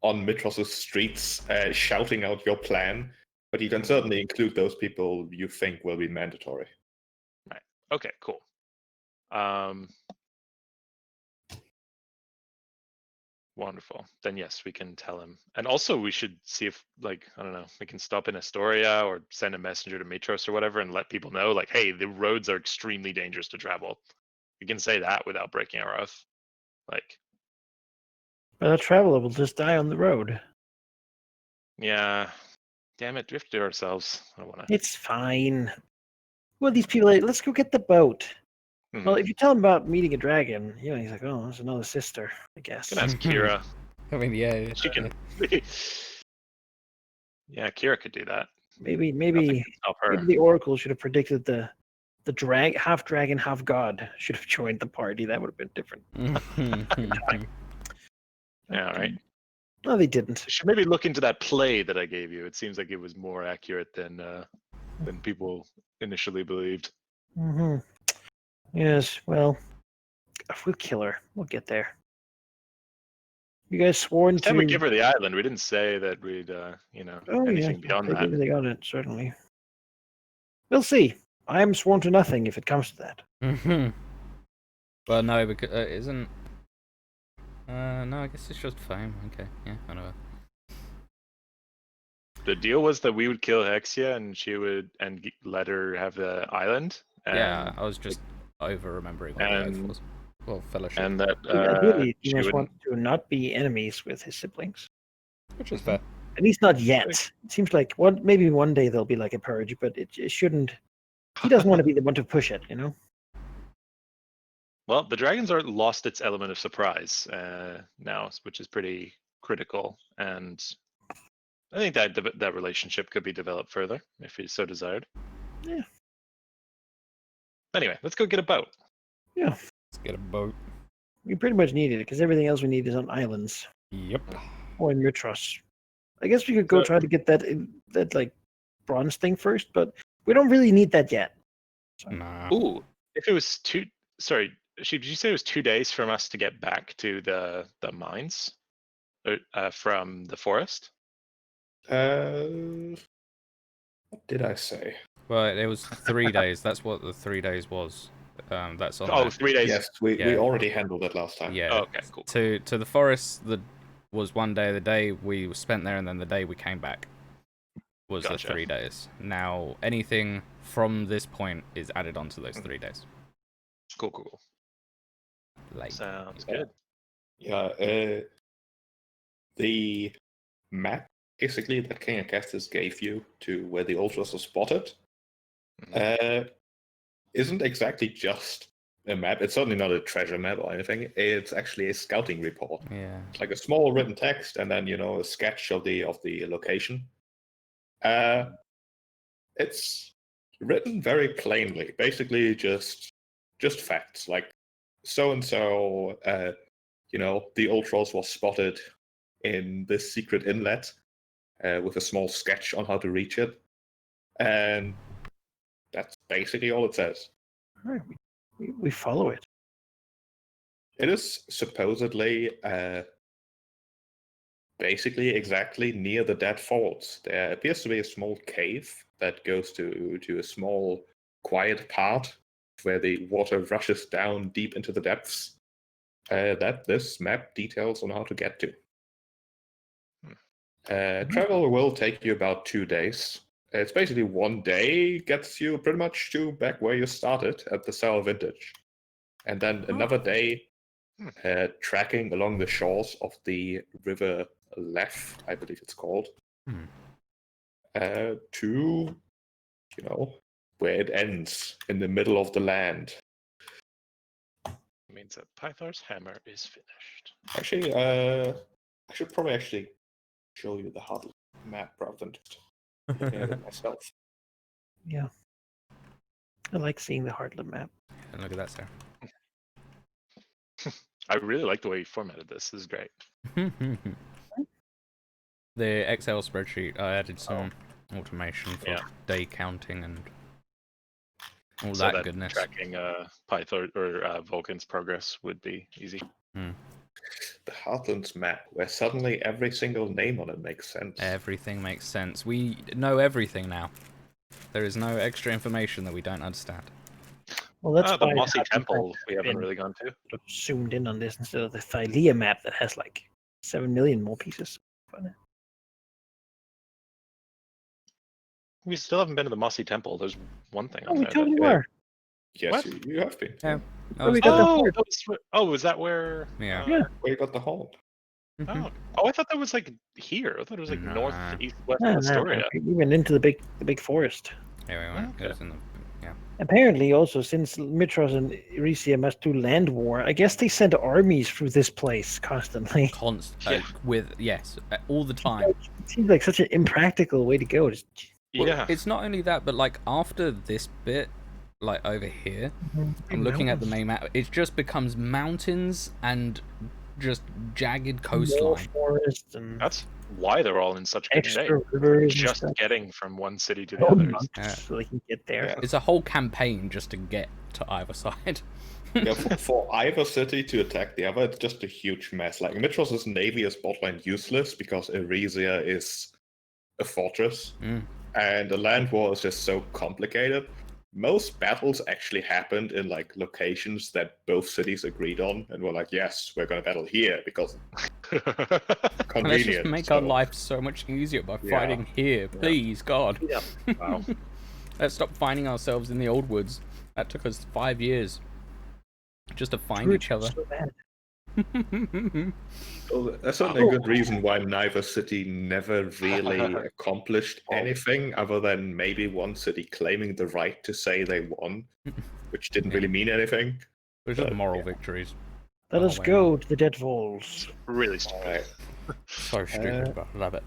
on Mitros's streets shouting out your plan, but you can certainly include those people you think will be mandatory. Okay, cool. Wonderful. Then yes, we can tell him. And also we should see if, like, I don't know, we can stop in Astoria or send a messenger to Mitros or whatever and let people know, like, hey, the roads are extremely dangerous to travel. We can say that without breaking our oath. Like, But a traveler will just die on the road. yeah, damn it, drifted ourselves. I don't want to. It's fine. Well, these people, like, let's go get the boat. Well, if you tell him about meeting a dragon, he's like, oh, there's another sister, I guess. Can ask Kira. I mean, yeah. She can. Yeah, Kira could do that. Maybe Nothing can stop her. maybe the Oracle should have predicted the half dragon, half god should have joined the party. That would have been different. Yeah, right. No, they didn't. You should maybe look into that play that I gave you. It seems like it was more accurate than people initially believed. Mm-hmm. Yes, well, we'll kill her. We'll get there. You guys sworn Time we to... give her the island, we didn't say that we'd, anything beyond take that. everything on it, certainly. We'll see. I am sworn to nothing if it comes to that. Well, no, because isn't. No, I guess it's just fame. Okay, yeah, I know. The deal was that we would kill Hexia and she would let her have the island. And, Yeah, I was just over remembering what the oath and- was. Well, fellowship. And that Ideally, she he must wouldn't. want to not be enemies with his siblings. Which is fair. At least not yet. It seems like maybe one day there'll be like a purge, but it shouldn't. He doesn't want to be the one to push it, Well, the Dragons are lost its element of surprise now, which is pretty critical, and I think that relationship could be developed further if he so desired. Yeah. Anyway, let's go get a boat. Yeah, Let's get a boat. we pretty much need it because everything else we need is on islands Yep. or in Mitros. I guess we could go So- try to get that like bronze thing first, but we don't really need that yet. Nah. Ooh, if it was sorry, did you say it was 2 days from us to get back to the mines, from the forest? What did I say? Well, it was 3 days. That's what the 3 days was. That's on. Oh, there. 3 days. Yes, we Yeah. already handled it last time. Yeah. Oh, okay, cool. To the forest, was 1 day. The day we spent there, and then the day we came back was Gotcha. the 3 days. Now, anything from this point is added onto those 3 days. Cool. Like, Sounds Yeah. good. Yeah, the map basically that King Augustus gave you to where the ultras are spotted isn't exactly just a map. It's certainly not a treasure map or anything. It's actually a scouting report. yeah. It's like a small written text and then a sketch of the location. It's written very plainly, basically just facts like so and so. The ultras was spotted in this secret inlet with a small sketch on how to reach it, and that's basically all it says. All right, we follow it. It is supposedly basically exactly near the Dead Falls. There appears to be a small cave that goes to a small quiet part where the water rushes down deep into the depths that this map details on how to get to. Travel will take you about 2 days. It's basically 1 day gets you pretty much to back where you started at the Sour Vintage. And then another day tracking along the shores of the River Lef, I believe it's called, to, where it ends in the middle of the land. It means that Pythar's hammer is finished. Actually, I should probably actually show you the hard map rather than just looking at it myself. Yeah. I like seeing the Heartland map. And look at that, sir. I really like the way you formatted this. This is great. The Excel spreadsheet, I added some automation for Yeah. day counting and all So that that goodness. tracking Python or Vulcan's progress would be easy. The Heartlands map, where suddenly every single name on it makes sense. Everything makes sense. We know everything now. There is no extra information that we don't understand. Well, that's The why Mossy I've Temple we haven't been really gone to. sort of zoomed in on this instead of the Thylea map that has like 7 million more pieces. We still haven't been to the Mossy Temple. There's one thing Oh, on we there. totally yeah. were. Yes, What? you have been. Yeah. Oh, we got the horn. Was that where? Yeah. Yeah. Where you got the horn? I thought that was like here. I thought it was like Nah. north, east, west No, of Astoria. we went into the big forest. Here we went. Okay. It was in the, yeah. Apparently, also since Mitros and Eresia must do land war, I guess they send armies through this place constantly. Yeah. All the time. It seems like such an impractical way to go. Just, Well, Yeah. it's not only that, but like after this bit, like over here, I'm looking at the main map. It just becomes mountains and just jagged coastline. Forest and That's why they're all in such good shape. extra rivers. and Just stuff. getting from one city to the Oh, other. months so they can get there. Yeah. It's a whole campaign just to get to either side. Yeah, for either city to attack the other, it's just a huge mess. Like, Mitros' navy is borderline useless because Eresia is a fortress, and the land war is just so complicated. Most battles actually happened in like locations that both cities agreed on, and were like, "Yes, we're going to battle here because Let's convenient." just make so- our life so much easier by Yeah. fighting here, please, God. Yeah. Wow. Let's stop finding ourselves in the old woods. That took us 5 years just to find each other. So bad. Well, that's certainly a good reason why neither city never really accomplished anything other than maybe one city claiming the right to say they won, which didn't really mean anything. It's just But, moral yeah. victories. Let Oh, us wait, go to the Dead Falls. Really stupid. Alright, So stupid, but I love it.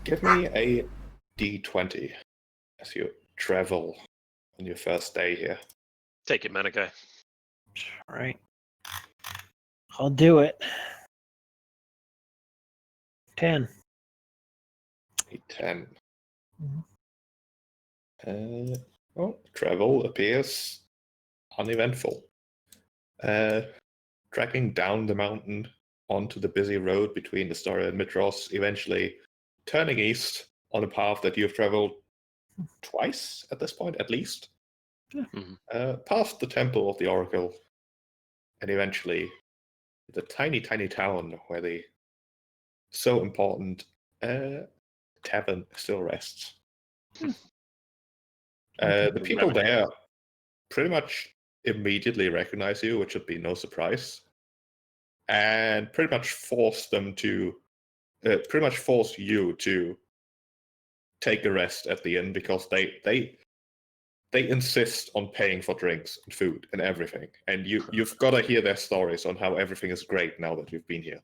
give me a D20 as you travel on your first day here. Take it, Menike. All right. I'll do it. 10. A10. Mhm. Well, travel appears uneventful. Tracking down the mountain onto the busy road between Astoria and Mitros, eventually turning east on a path that you've traveled twice at this point, at least. Past the Temple of the Oracle, and eventually the tiny, tiny town where the so important tavern still rests. The people there pretty much immediately recognize you, which should be no surprise, and pretty much force you to take a rest at the inn because they insist on paying for drinks and food and everything, and you've got to hear their stories on how everything is great now that you've been here.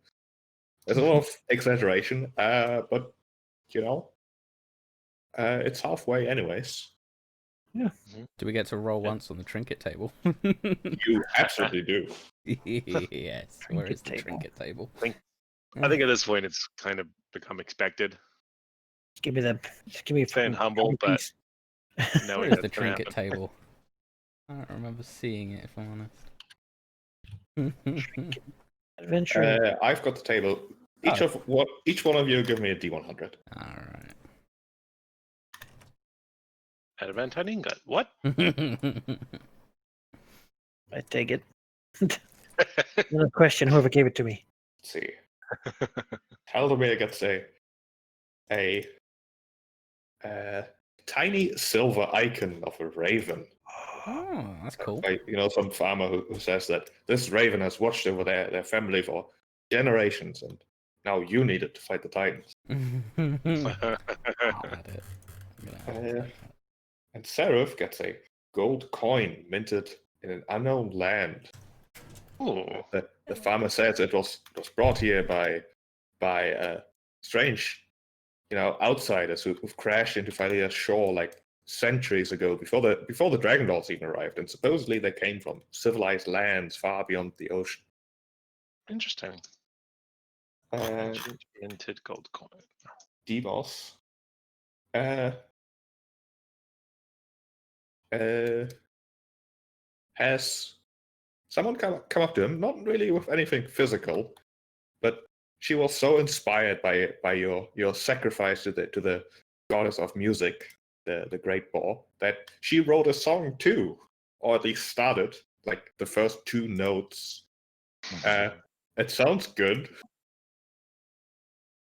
There's a lot of exaggeration, but you know, it's halfway anyways. Do we get to roll once on the trinket table? You absolutely do. Yes. Where is the trinket table? I think at this point it's kind of become expected. Just give me a Staying fucking humble, but piece. knowing Where is that's the gonna trinket happen. table? I don't remember seeing it, if I'm honest. Adventure. I've got the table. Each one of you give me a D100. Alright. Advent ingot. What? I take it. Another question. Whoever gave it to me. Let's see. Halldamir gets a tiny silver icon of a raven. Oh, that's cool. By, some farmer who says that this raven has watched over their family for generations, and now you need it to fight the Titans. I'll add it. I'm gonna add it. And Seraph gets a gold coin minted in an unknown land. Ooh. The farmer says it was brought here by strange, outsiders who've crashed into Phalia's shore like centuries ago, before the Dragonlords even arrived, and supposedly they came from civilized lands far beyond the ocean. Interesting. And Ancient minted gold coin. Demos has someone come up to him, not really with anything physical, but she was so inspired by your sacrifice to the goddess of music, the Great Boar, that she wrote a song too, or at least started like the first two notes. It sounds good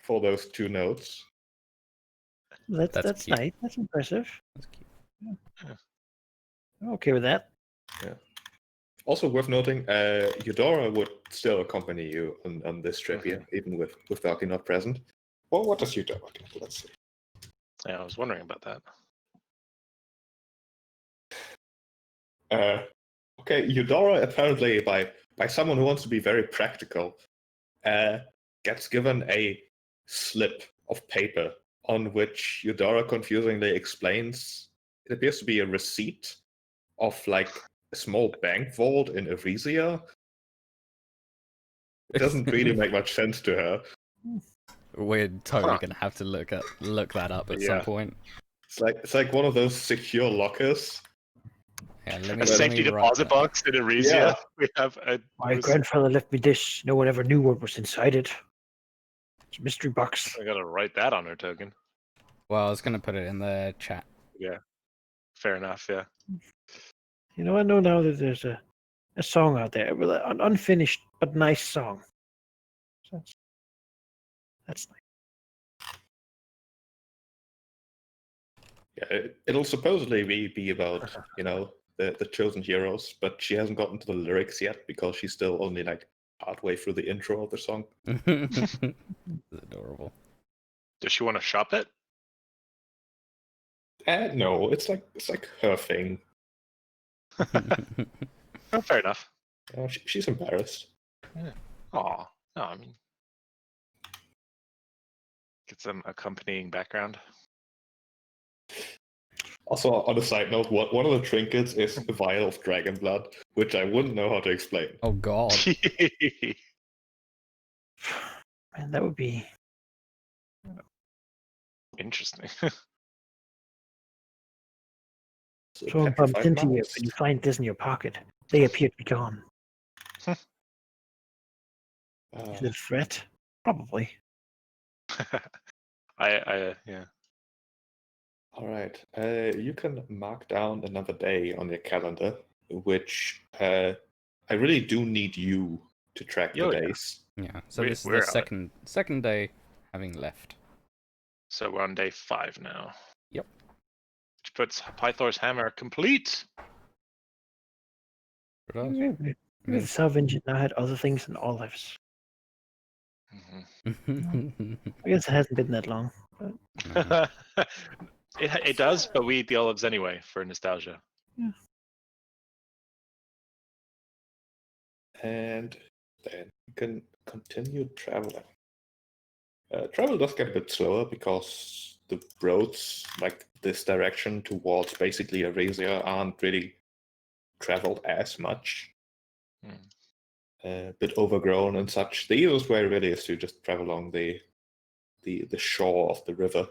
for those two notes. That's cute. nice. That's impressive. That's cute. I'm okay with that. Also worth noting, Eudora would still accompany you on this trip here, even with Valky not present. Well, what does Eudora do? Let's see. Yeah, I was wondering about that. Okay, Eudora apparently by someone who wants to be very practical, gets given a slip of paper on which Eudora confusingly explains it appears to be a receipt of like a small bank vault in Eresia. It doesn't really make much sense to her. We're totally gonna have to look that up at some Yeah. point. It's like one of those secure lockers. Yeah, A safety deposit box in Eresia. Yeah. We have a My grandfather left me this. No one ever knew what was inside it. It's a mystery box. I gotta write that on her token. Well, I was gonna put it in the chat. Yeah. Fair enough, yeah. You know, I know now that there's a song out there, an unfinished but nice song. So that's nice. Yeah, it'll supposedly be about, you know, the chosen heroes, but she hasn't gotten to the lyrics yet because she's still only like partway through the intro of the song. It's adorable. Does she want to shop it? No, it's like her thing. Oh, fair enough. She's embarrassed. Aw. No, I mean, get some accompanying background. Also, on a side note, one of the trinkets is a vial of dragon blood, which I wouldn't know how to explain. Oh god. Man, that would be. Interesting. Someone bumps into you and you find this in your pocket. They appear to be gone. Is it a threat? Probably. Yeah. All right. You can mark down another day on your calendar, which I really do need you to track the days. Yeah. So this is We're the second day having left. So we're on day 5 now. Yep. Which puts Pythor's hammer complete. Maybe the South Engine now had other things than olives. I guess it hasn't been that long. But... it does, but we eat the olives anyway for nostalgia. Yeah. And then you can continue traveling. Travel does get a bit slower because the roads, like this direction towards basically Eresia, aren't really traveled as much. A bit overgrown and such. The easiest way really is to just travel along the shore of the river.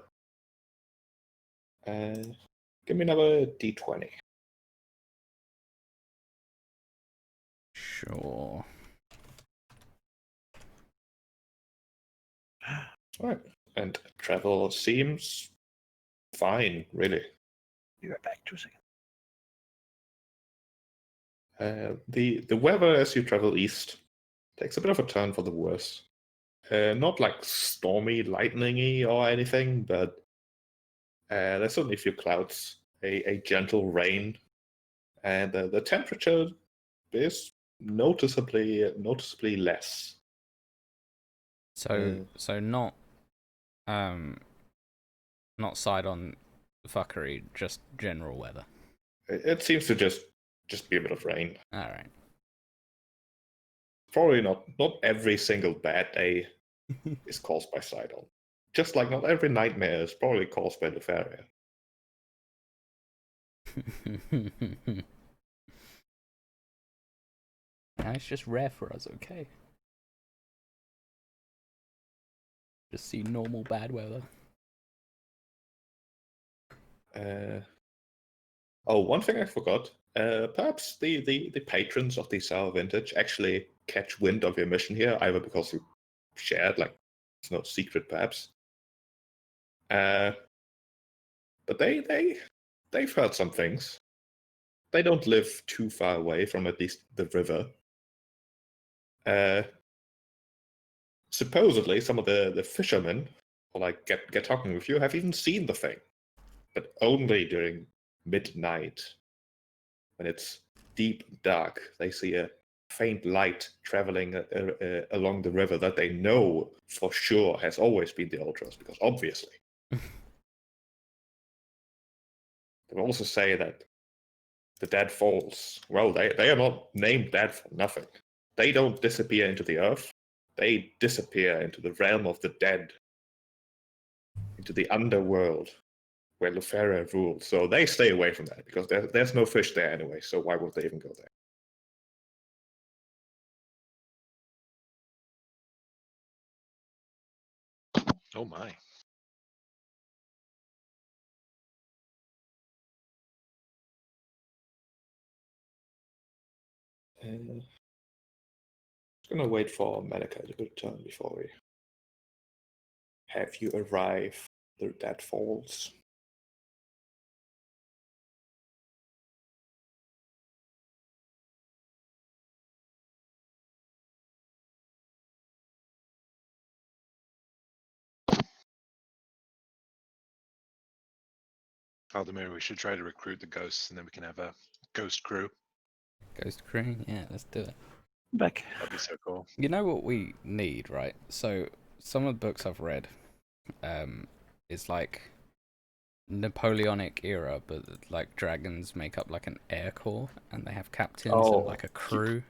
Give me another d20. Sure. All right. And travel seems fine, really. Be right back. 2 seconds. The weather as you travel east takes a bit of a turn for the worse. Not like stormy, lightningy or anything, but there's certainly a few clouds, a gentle rain, and the temperature is noticeably less. So not side on fuckery, just general weather. It seems to just be a bit of rain. All right. Probably not every single bad day is caused by Sidon. Just like not every nightmare is probably caused by Nefaria. Now it's just rare for us, okay? Just see normal bad weather. Oh, one thing I forgot. Perhaps the patrons of the Sour Vintage actually catch wind of your mission here, either because you shared, like, it's no secret, perhaps. But they've heard some things. They don't live too far away from at least the river. Supposedly, some of the fishermen who like get talking with you have even seen the thing, but only during midnight, when it's deep dark. They see a faint light traveling along the river that they know for sure has always been the Ultras, because obviously. They also say that the Dead Falls, well, they are not named dead for nothing. They don't disappear into the earth. They disappear into the realm of the dead, into the underworld, where Luferia rules. So they stay away from that, because there's no fish there anyway, so why would they even go there? Oh my. Just gonna wait for Malika to return before we have you arrive the Dead Falls. Halldamir, we should try to recruit the ghosts and then we can have a ghost crew. Ghost crew? Yeah, let's do it. Back. That'd be so cool. You know what we need, right? So, some of the books I've read is like Napoleonic era, but like dragons make up like an air corps and they have captains Oh. and like a crew.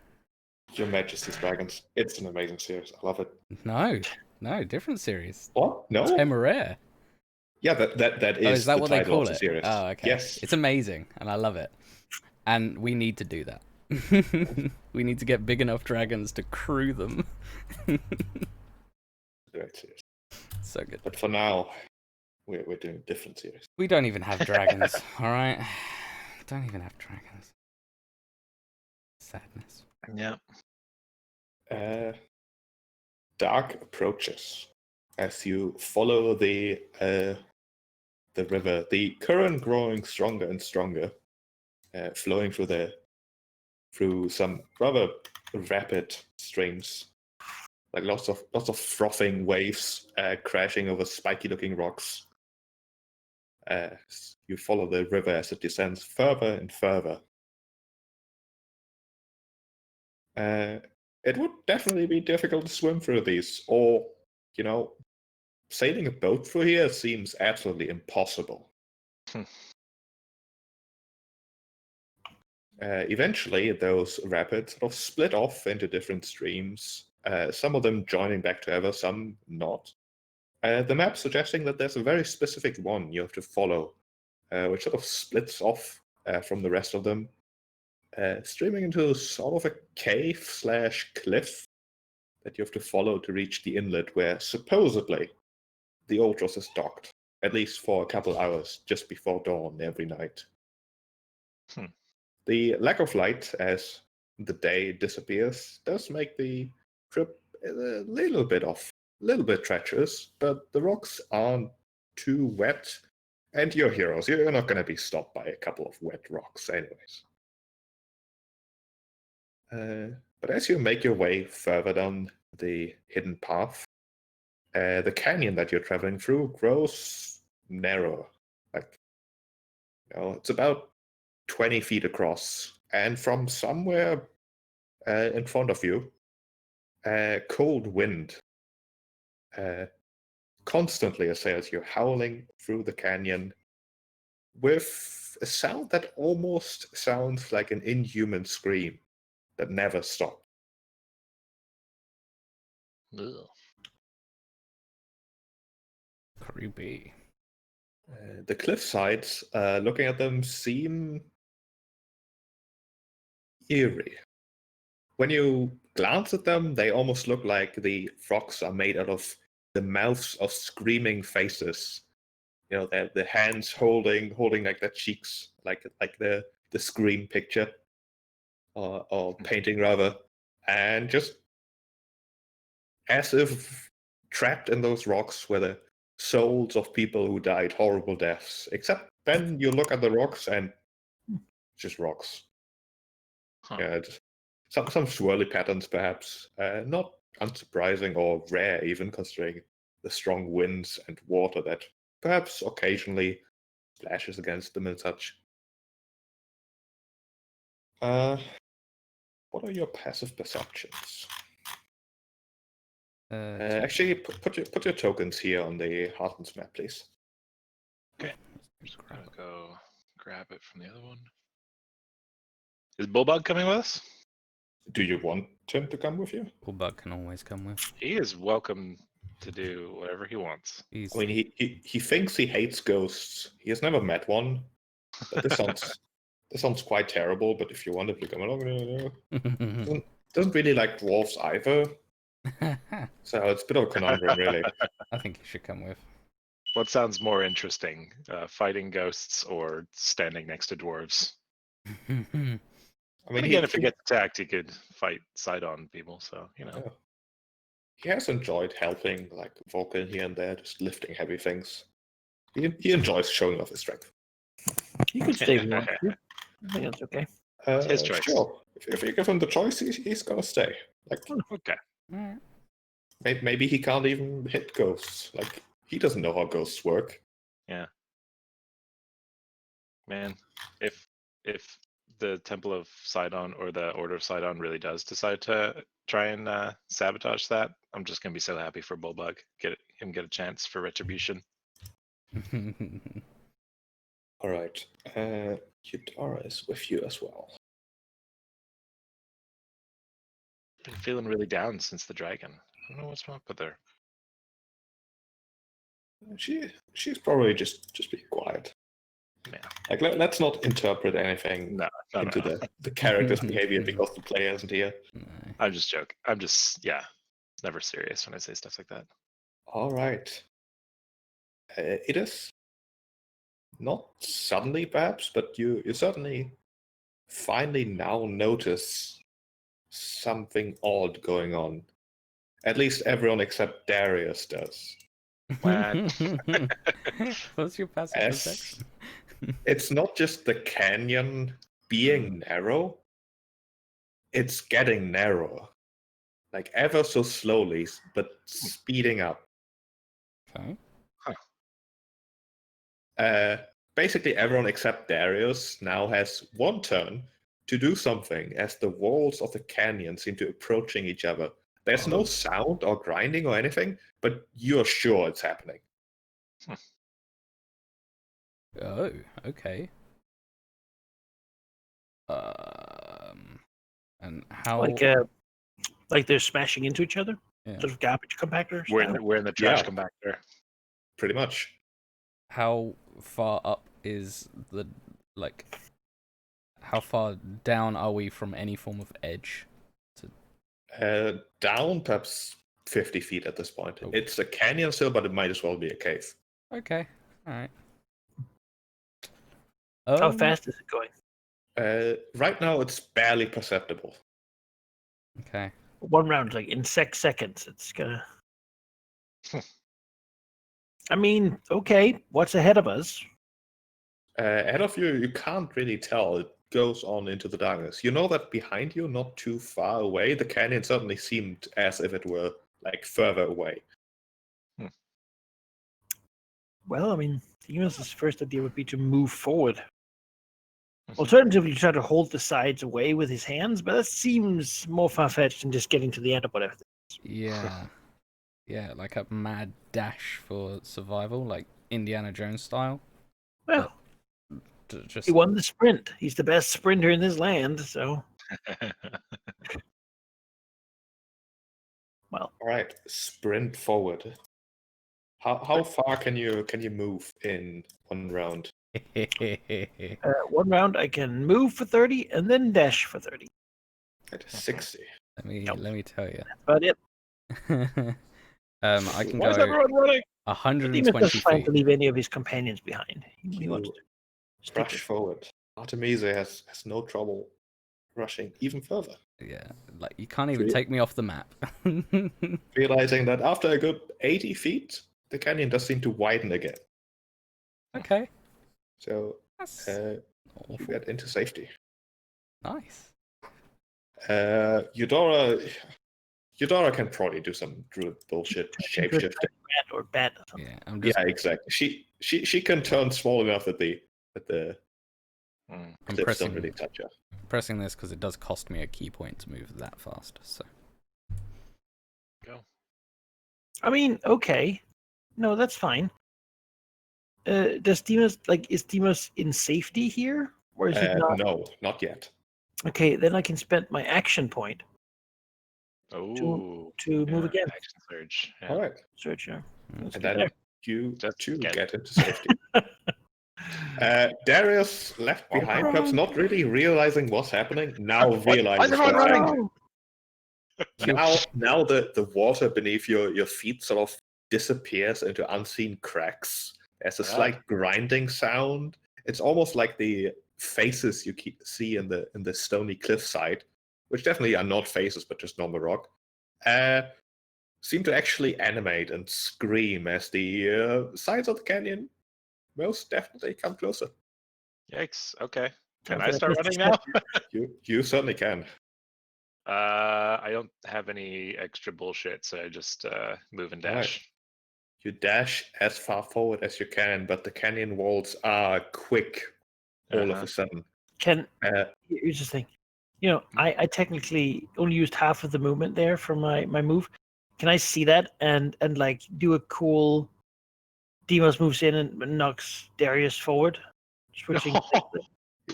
Your Majesty's Dragons. It's an amazing series. I love it. No, different series. What? No? Temeraire. Yeah, that is Oh, is that the what they title call of the it? series. Oh, okay. Yes. It's amazing, and I love it. And we need to do that. We need to get big enough dragons to crew them. Great series. So good. But for now, we're doing a different series. We don't even have dragons, alright? Don't even have dragons. Sadness. Yeah. Dark approaches as you follow the river. The current growing stronger and stronger, flowing through some rather rapid streams, like lots of frothing waves crashing over spiky-looking rocks. You follow the river as it descends further and further. It would definitely be difficult to swim through these, or, sailing a boat through here seems absolutely impossible. Eventually, those rapids sort of split off into different streams, some of them joining back together, some not. The map suggesting that there's a very specific one you have to follow, which sort of splits off from the rest of them, streaming into sort of a cave/cliff that you have to follow to reach the inlet where supposedly the Ultros is docked, at least for a couple hours just before dawn every night. The lack of light as the day disappears does make the trip a little bit treacherous, but the rocks aren't too wet, and you're heroes. You're not going to be stopped by a couple of wet rocks anyways. But as you make your way further down the hidden path, the canyon that you're traveling through grows narrower. It's about 20 feet across, and from somewhere in front of you, a cold wind constantly assails you, howling through the canyon with a sound that almost sounds like an inhuman scream that never stops. Ugh. Creepy. The cliff sides, looking at them, seem eerie. When you glance at them, they almost look like the rocks are made out of the mouths of screaming faces. You know, the hands holding like their cheeks, like the scream picture, or painting rather, and just as if trapped in those rocks were the souls of people who died horrible deaths. Except then you look at the rocks and just rocks. Huh. Yeah, some swirly patterns perhaps. Not unsurprising or rare even, considering the strong winds and water that perhaps occasionally splashes against them and such. What are your passive perceptions? Actually, put your tokens here on the Heartlands map, please. Okay. Just gonna go grab it from the other one. Is Bulldog coming with us? Do you want him to come with you? Bullbug can always come with. He is welcome to do whatever he wants. He's I mean, he thinks he hates ghosts. He has never met one. But this sounds quite terrible. But if you want him to come along, doesn't really like dwarves either. So it's a bit of a conundrum, really. I think he should come with. What sounds more interesting, fighting ghosts or standing next to dwarves? I mean, But again, if he gets attacked, he could fight side-on people. So you know. Yeah. He has enjoyed helping, like Vulcan here and there, just lifting heavy things. He enjoys showing off his strength. You could stay if you want to. I think that's okay. His choice. Sure. If you give him the choice, he's gonna stay. Like, Okay. Alright. maybe he can't even hit ghosts. Like, he doesn't know how ghosts work. Man, if the Temple of Sidon or the Order of Sidon really does decide to try and sabotage that, I'm just gonna be so happy for Bulldog. Get a chance for retribution. All right. Yudara is with you as well. Been feeling really down since the dragon. I don't know what's wrong with her. She's probably just being quiet. Yeah. Like, let's not interpret anything No. into the character's behavior because the player isn't here. No. I'm just joking. I'm just never serious when I say stuff like that. All right. It is not suddenly, perhaps, but you certainly finally now notice something odd going on. At least everyone except Darius does. What's your passive As perception? it's not just the canyon being narrow, it's getting narrower. Like ever so slowly, but speeding up. Okay. Basically, everyone except Darius now has one turn to do something as the walls of the canyon seem to approaching each other. There's no sound or grinding or anything, but you're sure it's happening. Oh, okay. And how? Like they're smashing into each other, Yeah. sort of garbage compactors. We're in the trash Yeah. compactor. Pretty much. How far up is the How far down are we from any form of edge? Down perhaps 50 feet at this point. Oh. It's a canyon still, but it might as well be a cave. Okay. All right. How fast is it going? Right now, it's barely perceptible. Okay. One round, like in 6 seconds, it's gonna. I mean, okay, what's ahead of us? Ahead of you, you can't really tell. It goes on into the darkness. You know that behind you, not too far away, the canyon certainly seemed as if it were like further away. Well, I mean, Enos's first idea would be to move forward. Alternatively, try to hold the sides away with his hands, but that seems more far-fetched than just getting to the end of whatever. Yeah. Yeah, like a mad dash for survival, like Indiana Jones style. Well, Just he won the sprint. He's the best sprinter in this land, so. Well, All right, sprint forward. How far can you move in one round? 1 round, I can move for 30 and then dash for 30. At 60. let me tell you. But it. I can Why is go everyone running? Demon's 120 just trying feet. to leave any of his companions behind. He wants You to stick rush with. forward. Artemisia has no trouble rushing even further. Yeah, like you can't even Sweet. take me off the map. Realizing that after a good 80 feet, the canyon does seem to widen again. Okay, So that's you awful. get into safety. Nice. Eudora can probably do some druid bullshit shapeshifting. Bad or bad or something. Yeah, I'm just Yeah, exactly. She can turn small enough that the Hmm. I'm cliffs don't really touch her. pressing this because it does cost me a key point to move that fast. So Go. I mean, okay. No, that's fine. Does Demos is Demos in safety here? Or is he not? No, not yet. Okay, then I can spend my action point Oh, to move again. action surge. Yeah. All right. Search here. Let's And get then there. you Just too get- get into safety. Darius left behind, perhaps not really realizing what's happening. Now realizes everyone what's running? happening. Now the water beneath your feet sort of disappears into unseen cracks. There's a slight grinding sound. It's almost like the faces you see in the stony cliffside, which definitely are not faces but just normal rock, seem to actually animate and scream as the sides of the canyon most definitely come closer. Yikes. Okay. Can Sounds I like start Mr. running now? You certainly can. I don't have any extra bullshit, so I just move and All right. dash. You dash as far forward as you can, but the canyon walls are quick all of a sudden. Can Uh, here's the thing. I technically only used half of the movement there for my move. Can I see that and like do a cool Demos moves in and knocks Darius forward? Switching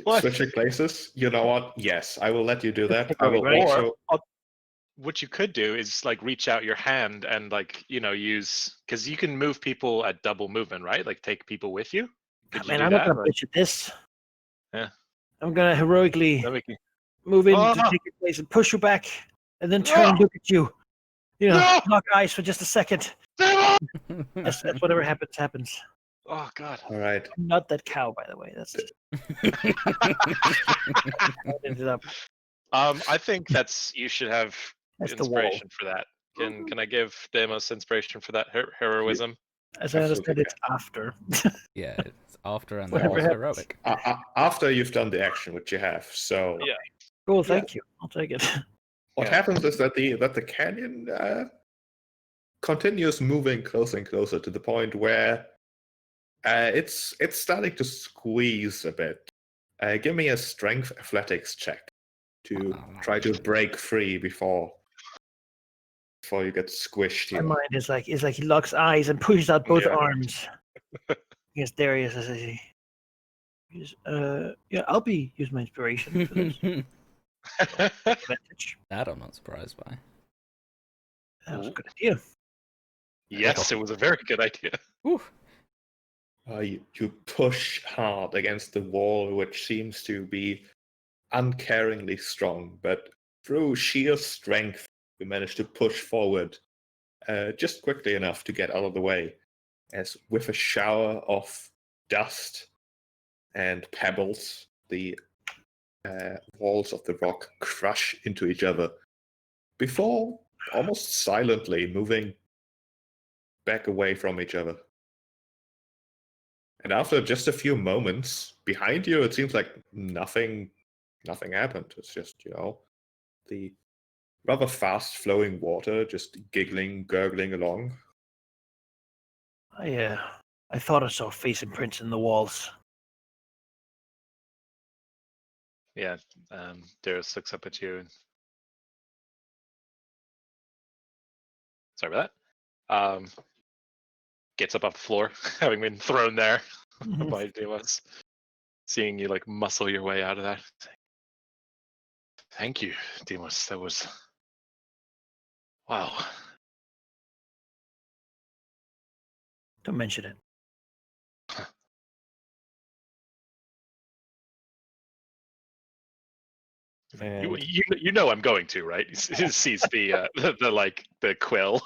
What? Switching places? You know what? Yes, I will let you do that. Pick I up, will right? also. What you could do is like reach out your hand and like use because you can move people at double movement, right? Like take people with you. Could you Man, do I'm that? not gonna Like, bitch at this. Yeah. I'm gonna heroically that make you- move in to Ah! take your place and push you back, and then turn and look at you. No! Lock eyes for just a second. That's whatever happens, happens. Oh God. All right. I'm not that cow, by the way. That's just how it ended up. I think you should have That's the wall. inspiration for that. Can I give Demos inspiration for that heroism? As I understand, Absolutely it's after. yeah, it's after and Whatever then it's happens. heroic. After you've done the action, which you have. So Yeah. Cool, thank you. I'll take it. what happens is that the canyon continues moving closer and closer to the point where it's starting to squeeze a bit. Give me a strength athletics check to try to break free before you get squished My here. mind is like he locks eyes and pushes out both Yeah. arms against Darius as he. I'll use my inspiration for this. Advantage. That I'm not surprised by. That was a good idea. Yes, it was a very good idea. You push hard against the wall, which seems to be uncaringly strong, but through sheer strength, you manage to push forward just quickly enough to get out of the way, as with a shower of dust and pebbles, the walls of the rock crush into each other before almost silently moving back away from each other. And after just a few moments, behind you, it seems like nothing happened. It's just, the rather fast-flowing water just giggling, gurgling along. I thought I saw face imprints in the walls. Yeah, Darius looks up at you. And... Sorry about that. Gets up off the floor, having been thrown there by Demos. Seeing you like muscle your way out of that. Thank you, Demos. That was wow. Don't mention it. And You know I'm going to, right? He sees the quill.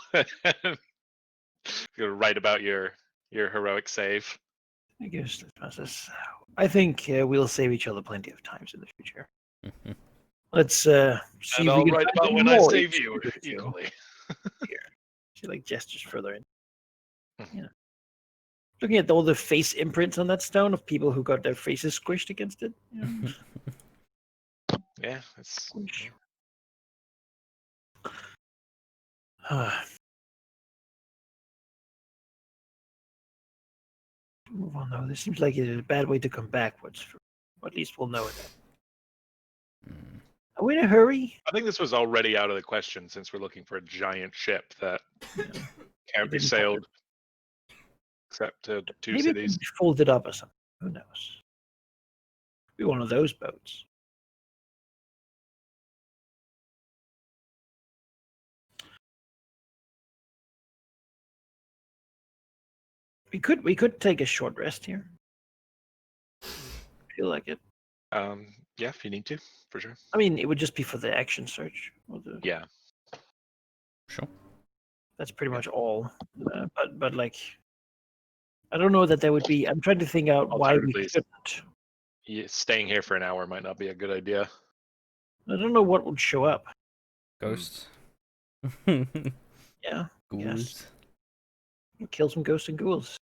You're right about your heroic save. I guess the process. I think we'll save each other plenty of times in the future. Let's see And if we I'll can write find about any when I more save each you week or two. equally. Here. She like gestures further in. Hmm. Yeah. Looking at all the face imprints on that stone of people who got their faces squished against it. You know, Yeah, it's squish. Move on though. This seems like it's a bad way to come backwards. At least we'll know it. Mm. Are we in a hurry? I think this was already out of the question since we're looking for a giant ship that can't be didn't sailed except to two Maybe it can cities. be folded up or something. Who knows? Be one of those boats. We could take a short rest here. Feel like it. Yeah, if you need to, for sure. I mean, it would just be for the action search. Yeah. Sure. That's pretty much all. But like, I don't know that there would be. I'm trying to think out why we Alternatively, couldn't. Yeah, staying here for an hour might not be a good idea. I don't know what would show up. Ghosts. Yeah, Ghouls. kill some ghosts and ghouls.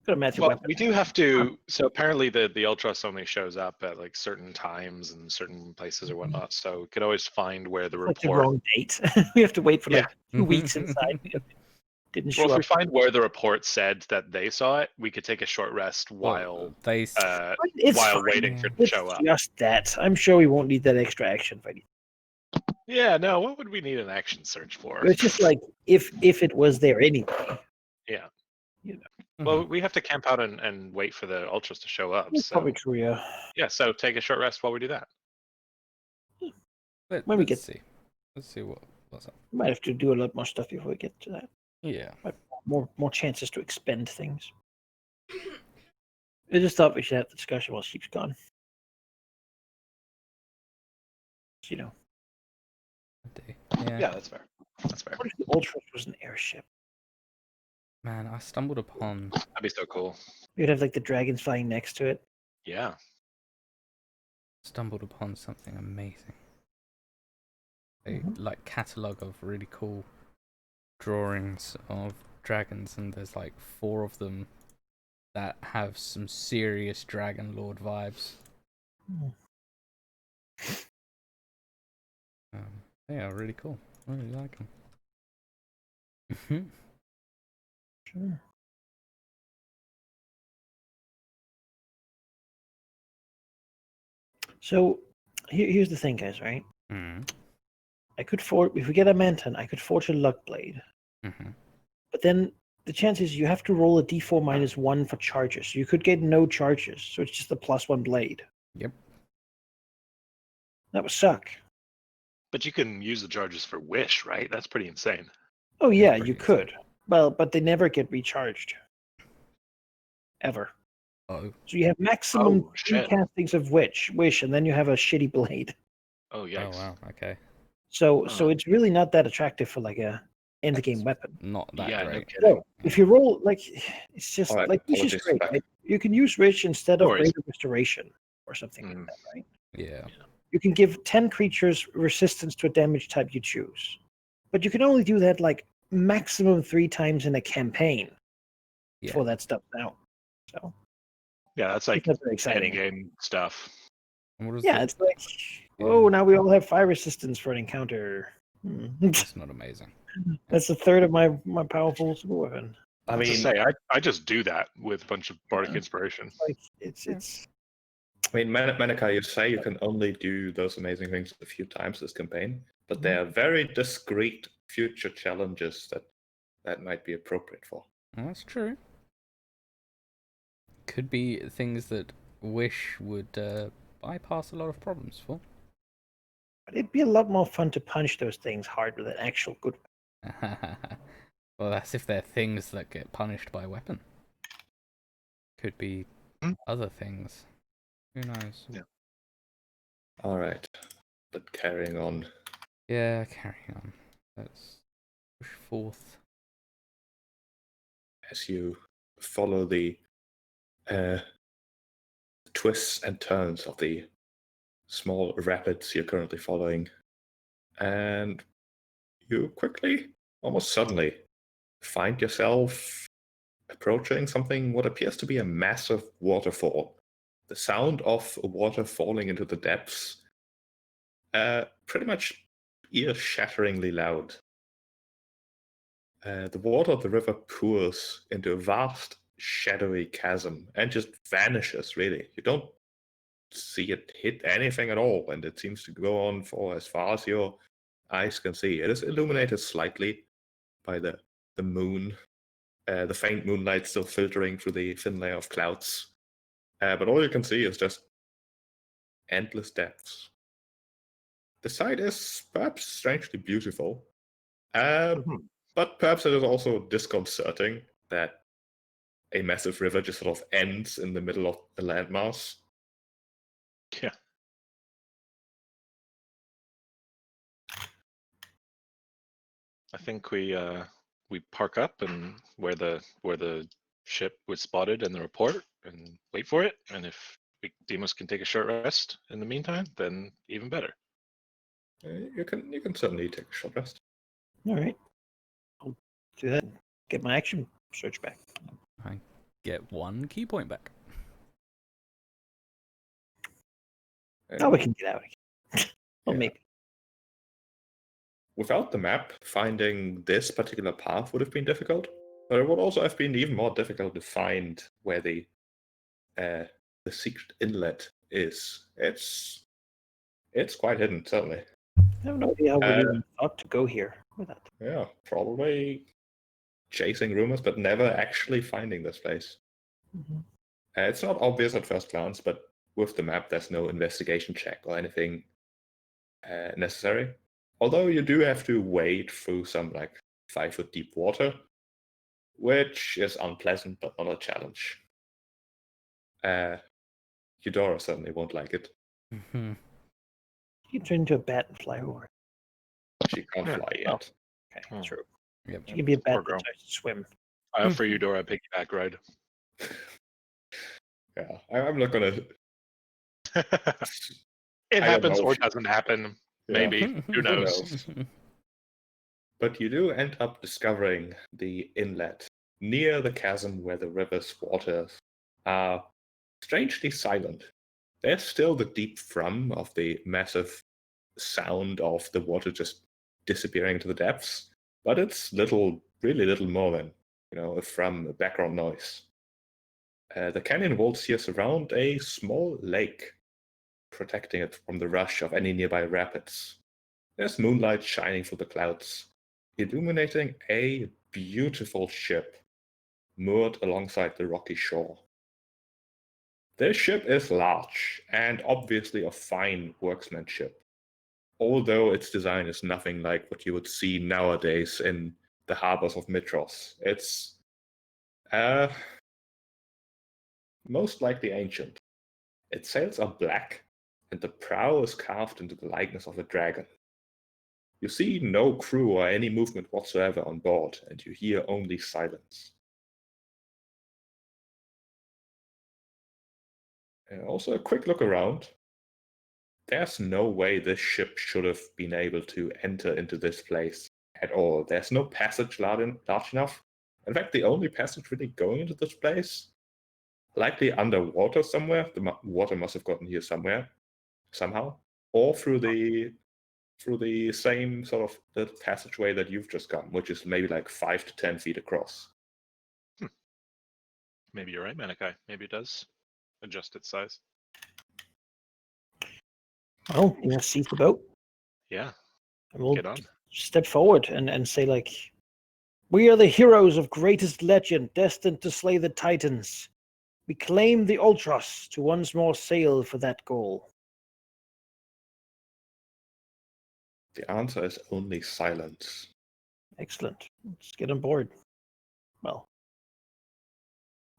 Got a magic Well, weapon. we do have to. So apparently, the Ultros only shows up at like certain times and certain places or whatnot. So we could always find where the It's like the report. wrong date. We have to wait for Yeah. like 2 weeks inside. Didn't Well, show if we up. find where the report said that they saw it, we could take a short rest while they It's while fine. waiting for it to It's show up. just that. I'm sure we won't need that extra action fight. Yeah, no. What would we need an action search for? It's just like if it was there anyway. Yeah. You know. Well, we have to camp out and wait for the Ultras to show up. That's So probably true, yeah. yeah, so take a short rest while we do that. Let, When we us get- see. Let's see what's up. We might have to do a lot more stuff before we get to that. Yeah. More chances to expend things. I just thought we should have the discussion while she's gone. You know, Yeah. Yeah, that's fair. That's fair. what if the Ultras was an airship? Man, I stumbled upon. That'd be so cool. You'd have like the dragons flying next to it. Yeah. Something amazing. A Mhm. like catalog of really cool drawings of dragons, and there's like 4 of them that have some serious Dragonlord vibes. They are really cool. I really like them. Sure. So here's the thing, guys. Right? I could if we get a Manton, I could forge a luck blade. But then the chance is you have to roll a d4 -1 for charges. So you could get no charges, so it's just a +1 blade. Yep. That would suck. But you can use the charges for wish, right? That's pretty insane. Oh yeah, pretty you insane. could. Well, but they never get recharged. Ever. Oh. So you have maximum Oh, 3 shit. castings of wish, and then you have a shitty blade. Oh, Oh yikes. wow. Okay. So Huh. it's really not that attractive for like a end game That's weapon. Not that Yeah, no great. kidding. So if you roll like it's just Alright, like wish is apologies, great, back. right? You can use wish instead of No worries. greater restoration or something like Mm. that, right? Yeah. You can give 10 creatures resistance to a damage type you choose. But you can only do that like maximum 3 times in a campaign Yeah. before that stuff's out. So Yeah, that's like it's not very any exciting. game stuff. And what is Yeah, it? it's like, oh, now we all have fire resistance for an encounter. That's not amazing. That's a third of my powerful super weapon. I I mean, mean, say I just do that with a bunch of bardic Yeah. inspiration. Like it's Manaka, you say you can only do those amazing things a few times this campaign, but there are very discrete future challenges that might be appropriate for. Well, that's true. Could be things that Wish would bypass a lot of problems for. But it'd be a lot more fun to punch those things hard with an actual good weapon. Well, that's if they're things that get punished by weapon. Could be other things. Who knows? Yeah. All right, but carrying on. Yeah, carry on. Let's push forth. As you follow the twists and turns of the small rapids you're currently following, and you quickly, almost suddenly, find yourself approaching something what appears to be a massive waterfall. The sound of water falling into the depths, pretty much ear-shatteringly loud. The water of the river pours into a vast, shadowy chasm and just vanishes, really. You don't see it hit anything at all, and it seems to go on for as far as your eyes can see. It is illuminated slightly by the moon, the faint moonlight still filtering through the thin layer of clouds. But all you can see is just endless depths. The sight is perhaps strangely beautiful, but perhaps it is also disconcerting that a massive river just sort of ends in the middle of the landmass. Yeah. I think we park up and where the ship was spotted in the report and wait for it. And if Demos can take a short rest in the meantime, then even better. You can certainly take a short rest. All right. I'll do that. Get my action search back. I get 1 key point back. Oh, we can get out again. Well, Yeah. maybe. Without the map, finding this particular path would have been difficult, but it would also have been even more difficult to find where the secret inlet is. It's quite hidden, certainly. I have no idea how we even thought to go here with that. Yeah, probably chasing rumors, but never actually finding this place. Mm-hmm. It's not obvious at first glance, but with the map, there's no investigation check or anything necessary. Although you do have to wade through some 5-foot deep water, which is unpleasant but not a challenge. Eudora certainly won't like it. Mm-hmm. You can turn into a bat and fly over. She can't Yeah. fly Oh. yet. Okay, true. Yep. You can be a bat Poor that girl. tries to swim. I offer Eudora a piggyback ride. Yeah, I'm not gonna. It I don't happens know or if- doesn't happen. Yeah. Maybe. Who knows? knows? But you do end up discovering the inlet near the chasm where the river's waters are strangely silent. There's still the deep thrum of the massive sound of the water just disappearing into the depths, but it's really little more than, a thrum, a background noise. The canyon walls here surround a small lake, protecting it from the rush of any nearby rapids. There's moonlight shining through the clouds, illuminating a beautiful ship moored alongside the rocky shore. This ship is large and obviously of fine workmanship, although its design is nothing like what you would see nowadays in the harbors of Mitros. It's most likely ancient. Its sails are black, and the prow is carved into the likeness of a dragon. You see no crew or any movement whatsoever on board, and you hear only silence. Also, a quick look around. There's no way this ship should have been able to enter into this place at all. There's no passage large enough. In fact, the only passage really going into this place, likely underwater somewhere. The water must have gotten here somehow, or through the same sort of the passageway that you've just come, which is maybe 5 to 10 feet across. Maybe you're right, Manikai. Maybe it does adjust its size. Oh, you want to seize the boat? Yeah. And we'll Get on. step forward and say, we are the heroes of greatest legend, destined to slay the Titans. We claim the Ultros to once more sail for that goal. The answer is only silence. Excellent. Let's get on board. Well,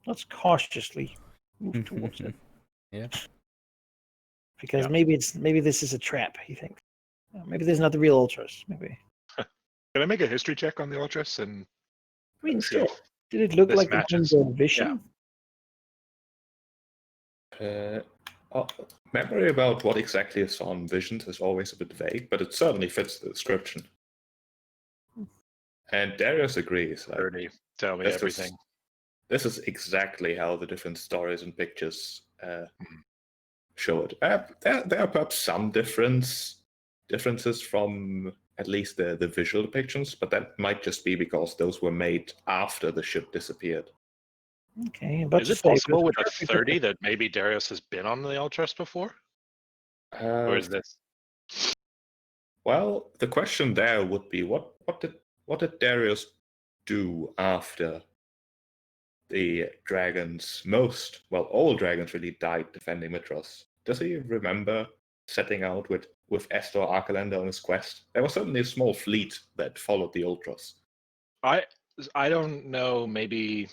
let's cautiously move towards it. Yeah. Because Yeah. maybe this is a trap, he thinks. Maybe this is not the real Ultras. Maybe. Can I make a history check on the Ultras and I mean, see sure. if Did it look this like it matches? was a vision? Memory about what exactly is on visions is always a bit vague, but it certainly fits the description. And Darius agrees. Like, 30. Tell me everything. This is exactly how the different stories and pictures show it. There are perhaps some differences from at least the visual depictions, but that might just be because those were made after the ship disappeared. Okay, but Is it possible with a 30 that maybe Darius has been on the Ultras before? Or is this? Well, the question there would be what did Darius do after the dragons all dragons really died defending Mitros? Does he remember setting out with Estor Arcalander on his quest? There was certainly a small fleet that followed the Ultras. I don't know, maybe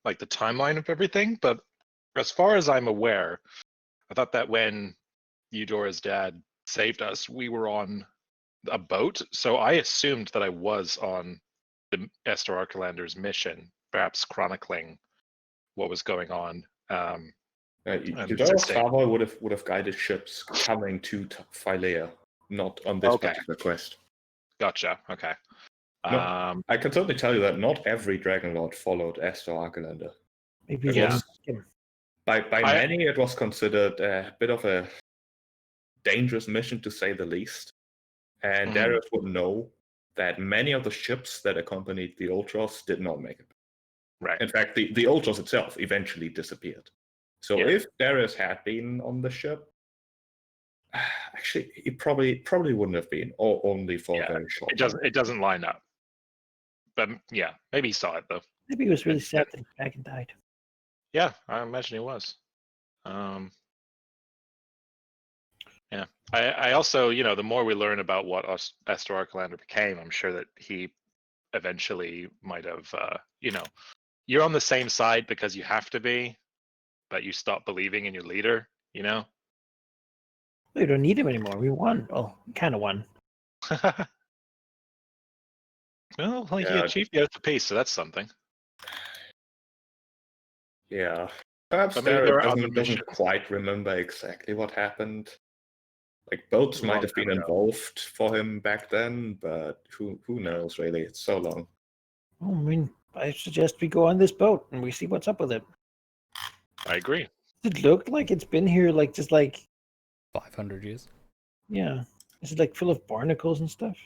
like the timeline of everything, but as far as I'm aware, I thought that when Eudora's dad saved us, we were on a boat. So I assumed that I was on the Estor Arcalander's mission, perhaps chronicling what was going on. Eudora's father would have guided ships coming to Philea, not on this particular quest. Gotcha. Okay. No, I can certainly tell you that not every Dragonlord followed Estor Arcalander. Maybe By many, it was considered a bit of a dangerous mission, to say the least. And Darius would know that many of the ships that accompanied the Ultras did not make it. Right. In fact, the Ultras itself eventually disappeared. So if Darius had been on the ship, actually, he probably wouldn't have been, or only for a very short time. It doesn't line up. But yeah, maybe he saw it though. Maybe he was really sad that his dragon died. Yeah, I imagine he was. Yeah. I also, the more we learn about what Estor Arcalander became, I'm sure that he eventually might have, you're on the same side because you have to be, but you stop believing in your leader, We don't need him anymore. We won. Well, we kind of won. Well, he achieved the Oath of Peace, so that's something. Yeah. Perhaps Darius doesn't quite remember exactly what happened. Like, boats might have been involved for him back then, but who knows, really? It's so long. I mean, I suggest we go on this boat and we see what's up with it. I agree. Does it look like it's been here, just 500 years? Yeah. Is it, full of barnacles and stuff?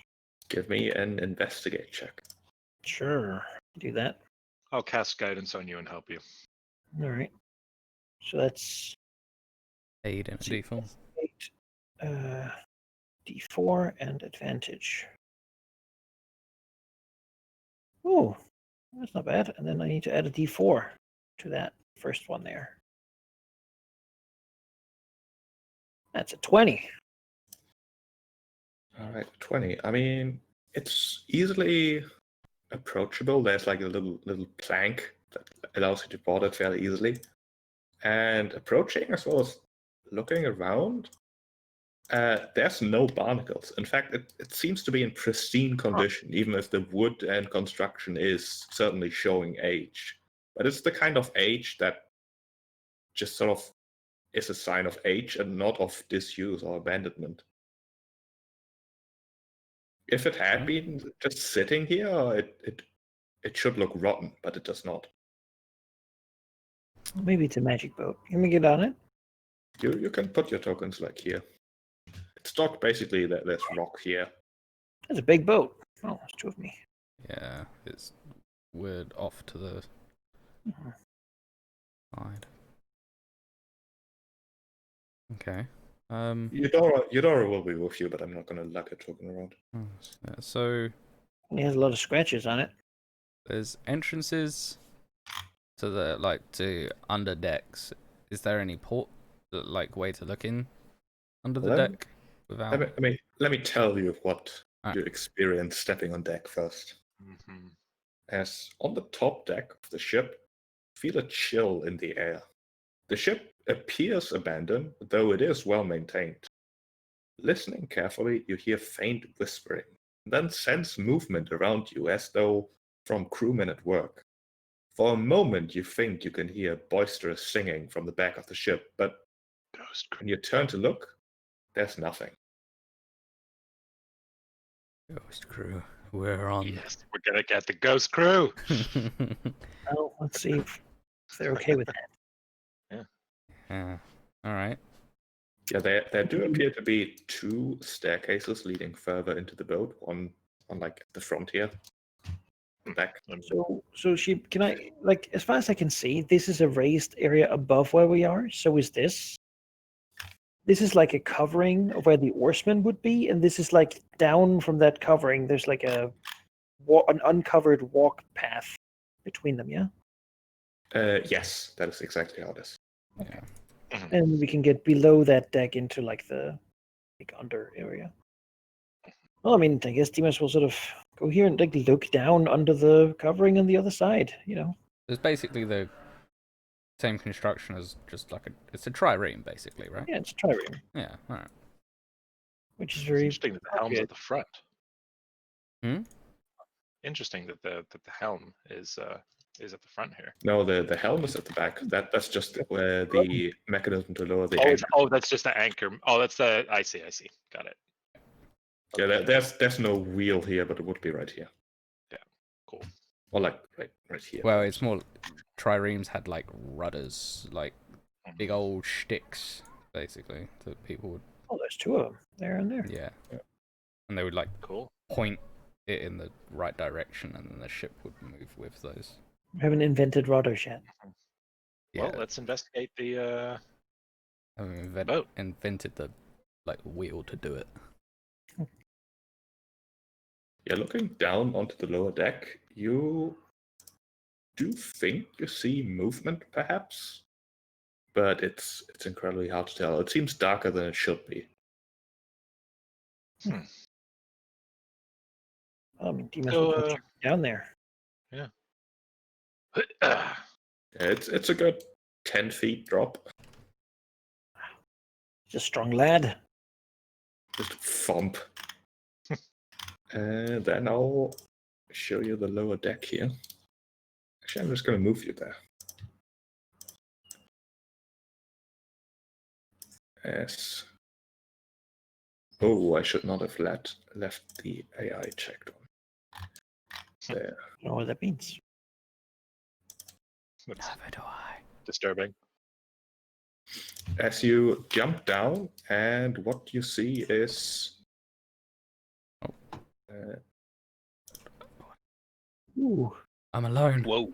Give me an investigate check. Sure. Do that. I'll cast guidance on you and help you. All right. So that's 8 and a D4. 8. D4 and advantage. Oh, that's not bad. And then I need to add a D4 to that first one there. That's a 20. All right, 20. I mean, it's easily approachable. There's like a little plank that allows you to board it fairly easily. And approaching as well as looking around, there's no barnacles. In fact, it seems to be in pristine condition, even if the wood and construction is certainly showing age. But it's the kind of age that just sort of is a sign of age and not of disuse or abandonment. If it had been just sitting here, it should look rotten, but it does not. Maybe it's a magic boat. Can we get on it? You can put your tokens like here. It's docked basically. There's rock here. That's a big boat. Oh, it's 2 of me. Yeah, it's weird off to the side. Okay. Eudora will be with you, but I'm not going to lug a token around. So It has a lot of scratches on it. there's entrances to to under decks. Is there any way to look in under the deck without? Let me tell you what You experience stepping on deck first. Mhm. As on the top deck of the ship, feel a chill in the air. The ship appears abandoned, though it is well maintained. Listening carefully, you hear faint whispering, then sense movement around you as though from crewmen at work. For a moment, you think you can hear boisterous singing from the back of the ship, but Ghost when you turn to look, there's nothing. Ghost crew, we're on. Yes, we're gonna get the ghost crew. Well, let's see if they're okay with that. Yeah. All right. Yeah, there do appear to be two staircases leading further into the boat, one on like the front here, the back. So she can I like as far as I can see, this is a raised area above where we are. So is this? This is like a covering of where the oarsmen would be, and this is like down from that covering. There's like an uncovered walk path between them. Yeah. Yes, that is exactly how it is. Yeah. And we can get below that deck into like the under area. Well, I mean, I guess Dimas will sort of go here and like look down under the covering on the other side. It's basically the same construction as just like it's a trireme, basically, right? Yeah, it's a trireme, Yeah. All right. which is It's very interesting that the helm's at the front. Hmm? Interesting that the helm is at the front here. No, the helm is at the back. That's just where the mechanism to lower the anchor. That's just the anchor. Oh, that's the. I see. Got it. Yeah, there's no wheel here, but it would be right here. Yeah, cool. Or like right here. Well, it's more triremes had like rudders, like big old sticks, basically, that people would. Oh, there's two of them there and there. Yeah. And they would like Cool. point it in the right direction, and then the ship would move with those. We haven't invented rudders yet. Yeah. Well, let's investigate the. I mean, boat. invented the like wheel to do it. Yeah, looking down onto the lower deck, you do think you see movement, perhaps, but it's incredibly hard to tell. It seems darker than it should be. Dimas So, will go check down there. Yeah. Yeah, it's a good 10 feet drop. He's a strong lad. Just thump. And then I'll show you the lower deck here. Actually, I'm just going to move you there. Yes. Oh, I should not have left the AI checked on. There. I don't know what that means. That's Never do I. disturbing. As you jump down, and what you see is Ooh. I'm alone. Whoa.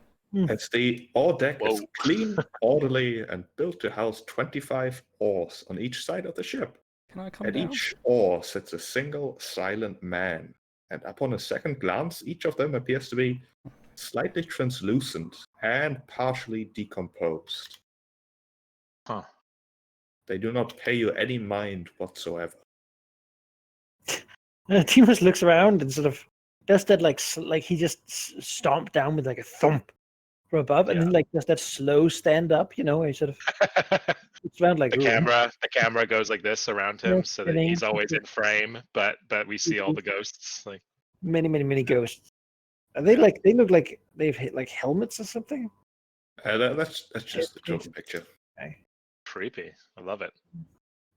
as the ore deck is Whoa. clean, orderly, and built to house 25 oars on each side of the ship. Can I come At down? each oar sits a single silent man, and upon a second glance, each of them appears to be slightly translucent and partially decomposed. Huh. They do not pay you any mind whatsoever. Dimas looks around and sort of does that like he just stomped down with like a thump from above, and then like does that slow stand up. Where he sort of looks around like the "Ooh." camera goes like this around him, Yes, so that spinning. he's always in frame, but we see all the ghosts. Like Many ghosts. Are they like they look like they've hit like helmets or something? That's just a total picture. Okay. creepy. I love it.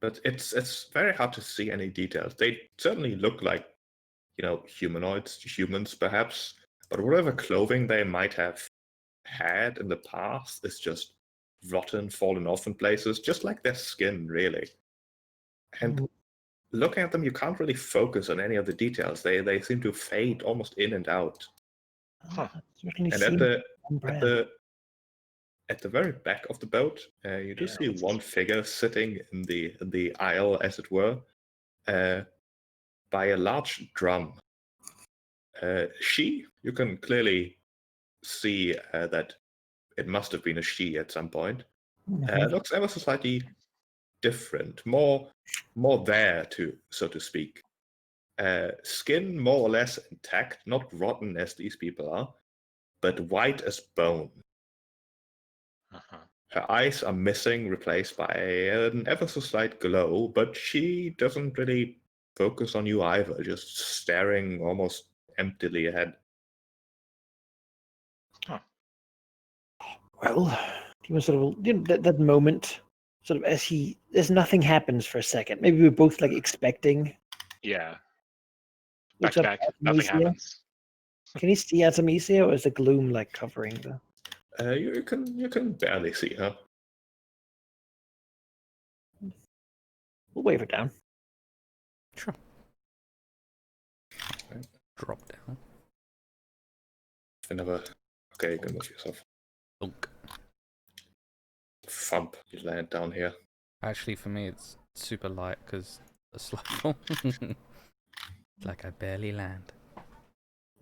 But it's very hard to see any details. They certainly look like, humanoids, humans perhaps, but whatever clothing they might have had in the past is just rotten, fallen off in places, just like their skin, really. And looking at them, you can't really focus on any of the details. They seem to fade almost in and out. Huh. Certainly And seems on at brand. the very back of the boat, you do see one figure sitting in the aisle, as it were, by a large drum. You can clearly see that it must have been a she at some point. Looks ever so slightly different, more there, so to speak. Skin more or less intact, not rotten as these people are, but white as bone. Uh-huh. Her eyes are missing, replaced by an ever so slight glow, but she doesn't really focus on you either, just staring almost emptily ahead. Well, he was sort of that moment, sort of as nothing happens for a second. Maybe we're both like expecting. Yeah. Looks Back. up at Nothing Artemisia. happens. Can you see Artemisia, or is the gloom like covering the? You can barely see her. We'll wave it down. Sure. Drop down. Whenever. Okay, you can move yourself. Thunk. Thump. You land down here. Actually, for me, it's super light because the slide fall. It's like I barely land.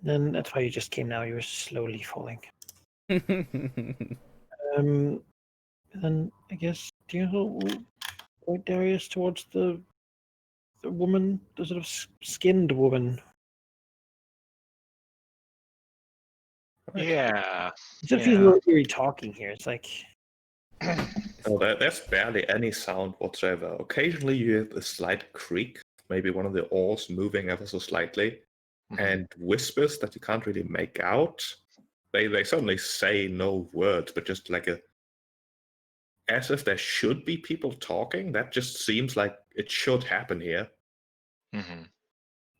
Then that's why you just came now. You were slowly falling. Then I guess do you point Darius towards the woman, the sort of skinned woman. Yeah. It sort of feels a little eerie talking here. It's like Oh, there's barely any sound whatsoever. Occasionally you hear a slight creak, maybe one of the oars moving ever so slightly, and whispers that you can't really make out. They suddenly say no words, but just like as if there should be people talking. That just seems like it should happen here,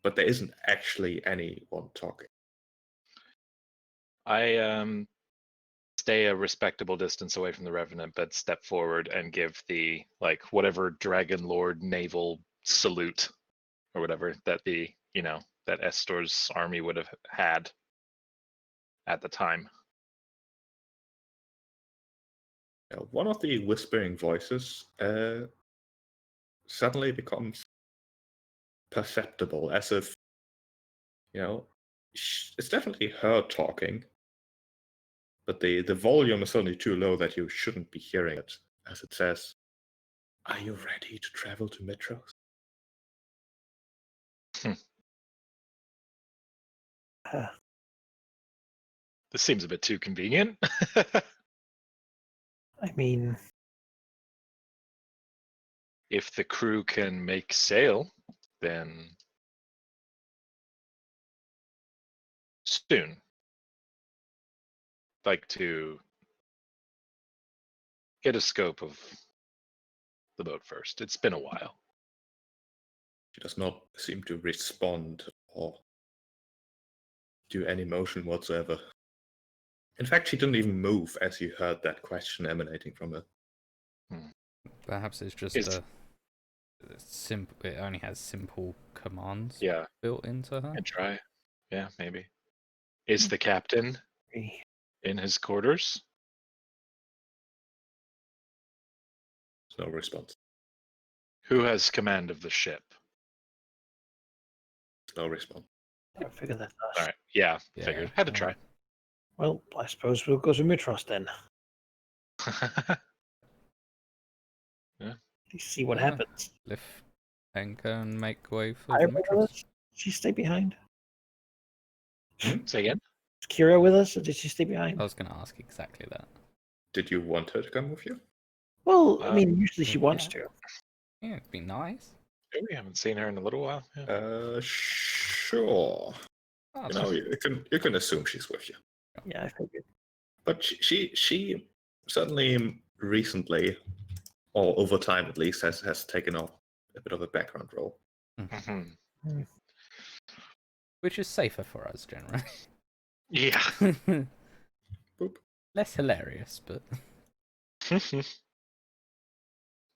but there isn't actually anyone talking. I stay a respectable distance away from the Revenant, but step forward and give the whatever Dragonlord naval salute or whatever that that Estor's army would have had at the time. One of the whispering voices suddenly becomes perceptible, as if it's definitely her talking, but the volume is suddenly too low that you shouldn't be hearing it, as it says, "Are you ready to travel to Mitros?" This seems a bit too convenient. I mean, if the crew can make sail, then soon. Like to get a scope of the boat first. It's been a while. She does not seem to respond or do any motion whatsoever. In fact, she didn't even move as you heard that question emanating from her. Perhaps it's just It's- a simple. It only has simple commands Yeah, built into her. and try. Yeah, maybe. Is the captain in his quarters? No response. Who has command of the ship? No response. I figured that's us. All right. Yeah, Yeah, figured. Had to try. Well, I suppose we'll go to Mitros then. See what Yeah. happens. Lift anchor and make way for Kira the with Mitros. us? Did she stay behind? Say again? Is Kira with us, or did she stay behind? I was going to ask exactly that. Did you want her to come with you? Well, I mean, usually she wants yeah. to. Yeah, it'd be nice. We haven't seen her in a little while. Yeah. Sure. Oh, You can assume she's with you. Yeah, I figured. But she suddenly recently, or over time at least, has taken on a bit of a background role. Which is safer for us, generally. Yeah. Boop. Less hilarious, but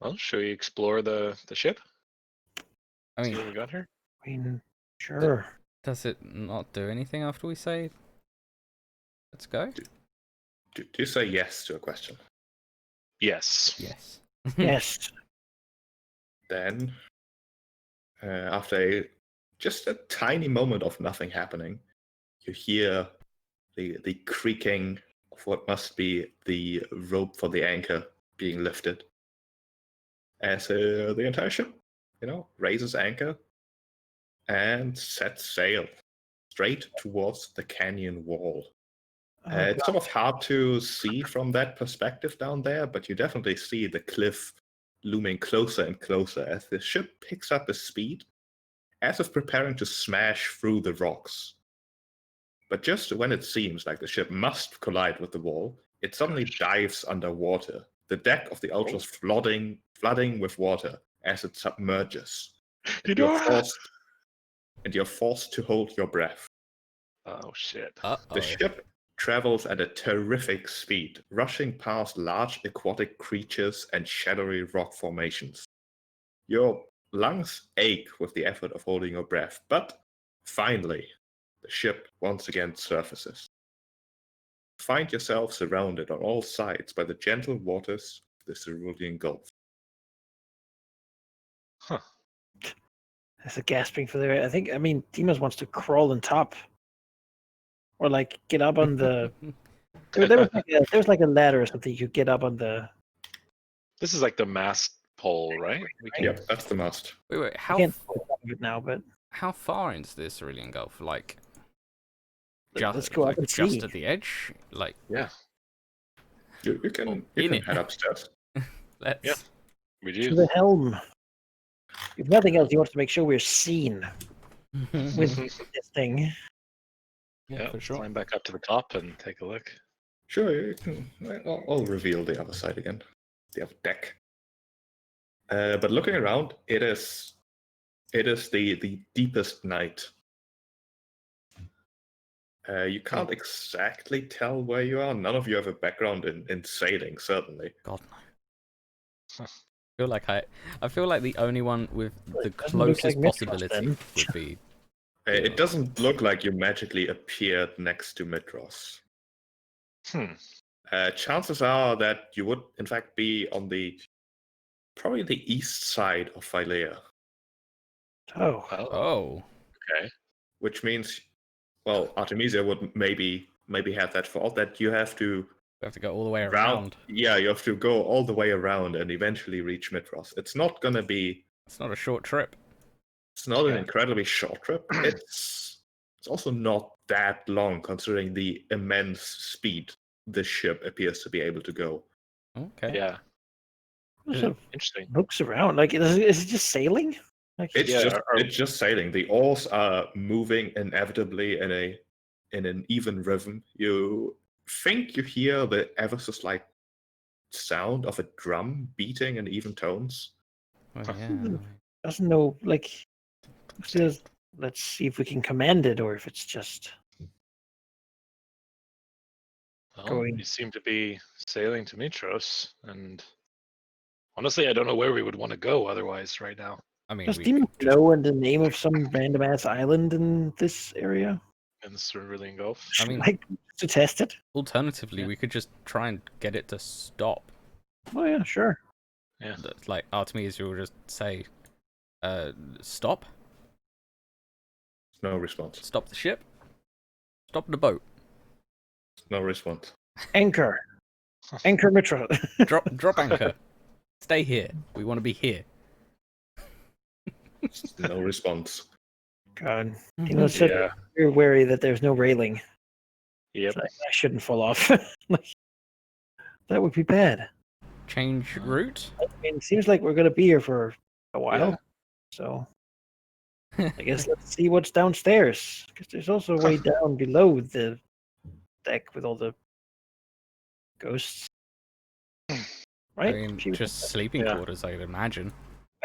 Well, should we explore the ship? I See what mean, we got here? I mean, sure. does it not do anything after we say, let's go? Do you say yes to a question? Yes. Yes. Yes. Then, after just a tiny moment of nothing happening, you hear the creaking of what must be the rope for the anchor being lifted. As the entire ship, raises anchor and set sail straight towards the canyon wall. Oh, It's sort of hard to see from that perspective down there, but you definitely see the cliff looming closer and closer as the ship picks up the speed, as if preparing to smash through the rocks. But just when it seems like the ship must collide with the wall, it suddenly dives underwater, the deck of the Ultras flooding with water as it submerges. And you're forced to hold your breath. Oh shit. The ship travels at a terrific speed, rushing past large aquatic creatures and shadowy rock formations. Your lungs ache with the effort of holding your breath, but finally, the ship once again surfaces. Find yourself surrounded on all sides by the gentle waters of the Cerulean Gulf. Huh. That's a gasping for the. I mean, Dimas wants to crawl on top, or like get up on the. There was like a ladder or something you could get up on the. This is like the mast pole, right? We can... Yep, that's the mast. Wait, I can't pull it now, but how far into the Cerulean Gulf? Like, let's go up and just see. at the edge? Like, Yeah, You can head upstairs. let's. Yeah. we To do. the helm. If nothing else, he wants to make sure we're seen with this thing. Yeah, for sure. climb back up to the top and take a look. Sure, you can. I'll reveal the other side again. The other deck. But looking around, it is the deepest night. You can't exactly tell where you are. None of you have a background in sailing, certainly. God no. I feel like the only one with the Doesn't look like closest Mitros, possibility then. would be. It doesn't look like you magically appeared next to Mitros. Chances are that you would, in fact, be on probably the east side of Philea, Oh, Oh. Okay. which means, well, Artemisia would maybe have that fault that you have to We have to go all the way around. Yeah, you have to go all the way around and eventually reach Mitros. It's not gonna be. It's not a short trip. It's not an Yeah. incredibly short trip. It's also not that long considering the immense speed the ship appears to be able to go. Okay. Yeah. so Interesting. looks around. Like, is it just sailing? Like, It's Yeah, it's just sailing. The oars are moving inevitably in an even rhythm. You think you hear the ever so slight sound of a drum beating in even tones. Oh, Huh. yeah. doesn't know. Like, let's see if we can command it, or if it's just Well, going. we seem to be sailing to Mitros, and honestly, I don't know where we would want to go otherwise right now. I mean, Does we Demon could just know in the name of some random ass island in this area? In the Cerulean Gulf. I mean- like to test it. alternatively Yeah. we could just try and get it to stop. Oh yeah, sure. Like Artemisia will just say, stop, No response. stop the ship, stop the boat, No response. Anchor, anchor Mitro. drop anchor, stay here. We want to be here. No response. God, you know, so Yeah. you're wary that there's no railing. Yep. So I shouldn't fall off. Like, that would be bad. Change route. I mean, it seems like we're gonna be here for a while, Yeah. so I guess let's see what's downstairs. Because there's also a way down below the deck with all the ghosts. Right? I mean, She was just sleeping Yeah. quarters, I'd imagine.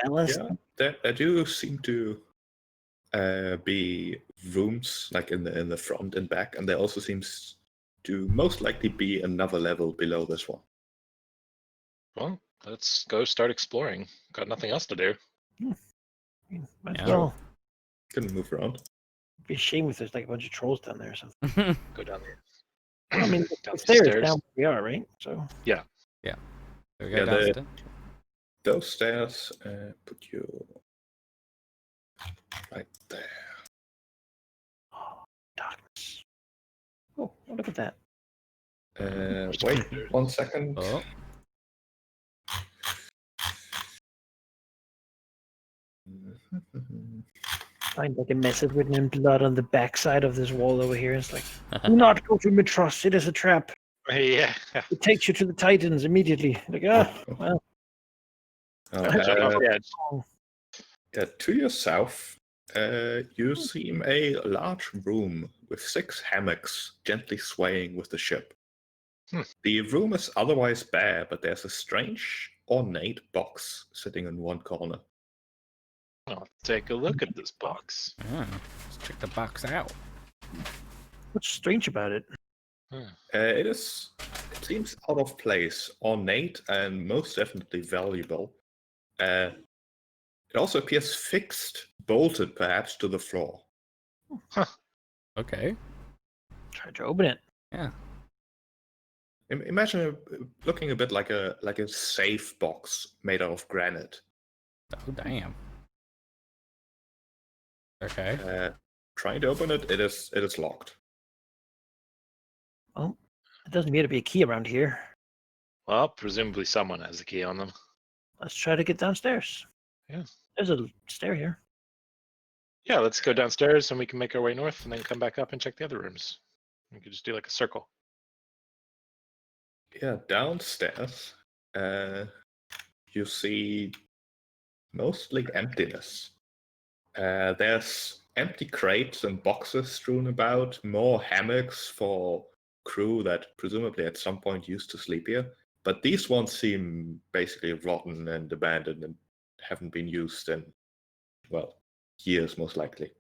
ballast. Yeah, there do seem to be rooms like in the front and back, and there also seems to most likely be another level below this one. Well, let's go start exploring. Got nothing else to do. Might Yeah. as well. Can move around. It'd be a shame if there's like a bunch of trolls down there or something. Go down there. I mean, Down the stairs the stairs. down where we are, right? So We go Yeah, downstairs. Those stairs put you right there. darkness. Oh, look at that. Wait 1 second. Oh, Find like a message written in blood on the backside of this wall over here. It's like, do not go to Mitros. It is a trap. Yeah. It takes you to the Titans immediately. Like, well, Jump off the edge. To your south, you see a large room with 6 hammocks gently swaying with the ship. The room is otherwise bare, but there's a strange, ornate box sitting in one corner. I'll take a look at this box. Yeah, let's check the box out. what's strange about it? It seems out of place, ornate, and most definitely valuable. It also appears fixed, bolted perhaps to the floor. Okay. Try to open it. Yeah. Imagine it looking a bit like a safe box made out of granite. Oh damn. Okay. Trying to open it, it is locked. Well, it doesn't appear to be a key around here. Well, presumably someone has the key on them. Let's try to get downstairs. Yeah. There's a stair here. Yeah, let's go downstairs and we can make our way north and then come back up and check the other rooms. We could just do like a circle. Yeah, downstairs, you see mostly emptiness. There's empty crates and boxes strewn about, more hammocks for crew that presumably at some point used to sleep here. But these ones seem basically rotten and abandoned and haven't been used in, well, years most likely.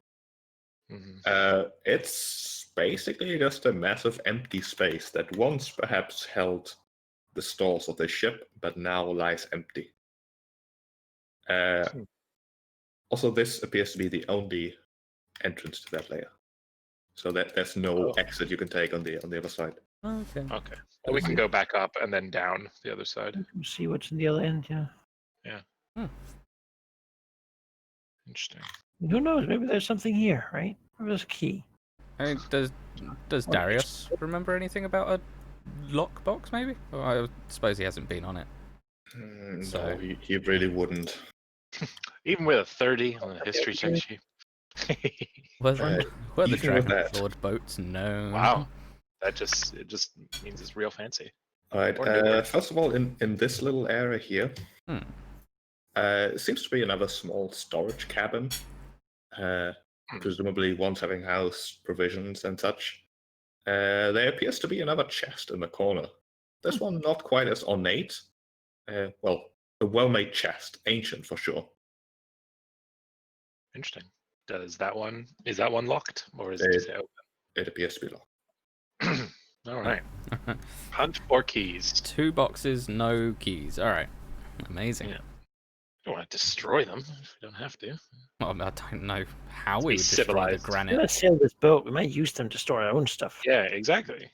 It's basically just a massive empty space that once perhaps held the stores of the ship, but now lies empty. Also, this appears to be the only entrance to that layer, so that there's no exit you can take on the other side. Okay. Okay. Well, we can go back up and then down the other side. See what's in the other end. Yeah. Interesting. Who knows? Maybe there's something here, right? Maybe there's a key. I mean, does Darius remember anything about a lockbox? Maybe. Well, I suppose he hasn't been on it. No, he really wouldn't. Even with a 30 on a history check sheet. Were the even with that. Dragonlord boats known? Wow. It just means it's real fancy. All right. Or newer. First of all, in this little area here, seems to be another small storage cabin. Presumably once having housed provisions and such. There appears to be another chest in the corner. This one not quite as ornate. Well, a well-made chest, ancient for sure. Interesting. Is that one locked or is it just open? It appears to be locked. All right. Hunt for keys. 2 boxes, no keys. All right. Amazing. Yeah. You don't want to destroy them if you don't have to. Well, I don't know how we would Be destroy the civilized. granite. Let's sail this boat. We might use them to store our own stuff. Yeah, exactly.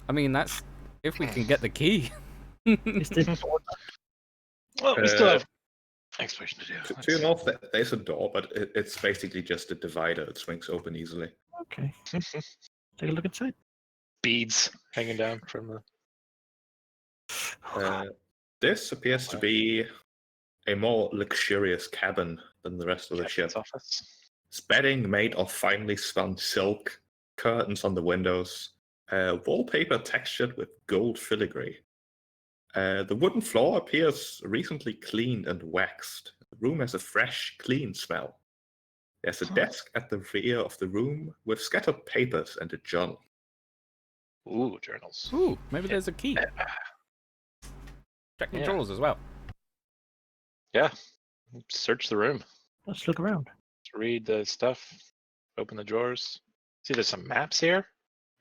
I mean, that's if we can get the key. Is this door- Well, we still have exploration to do. To your north, there's a door, but it's basically just a divider. It swings open easily. Okay. Take a look inside. Beads hanging down from the. This appears to be a more luxurious cabin than the rest of the ship. captain's office. It's bedding made of finely spun silk, curtains on the windows, wallpaper textured with gold filigree. The wooden floor appears recently cleaned and waxed. The room has a fresh, clean smell. There's a desk at the rear of the room with scattered papers and a journal. Ooh, journals. Ooh, maybe there's a key. Check the drawers as well. Yeah. Search the room. Let's look around. Let's read the stuff. Open the drawers. See, there's some maps here.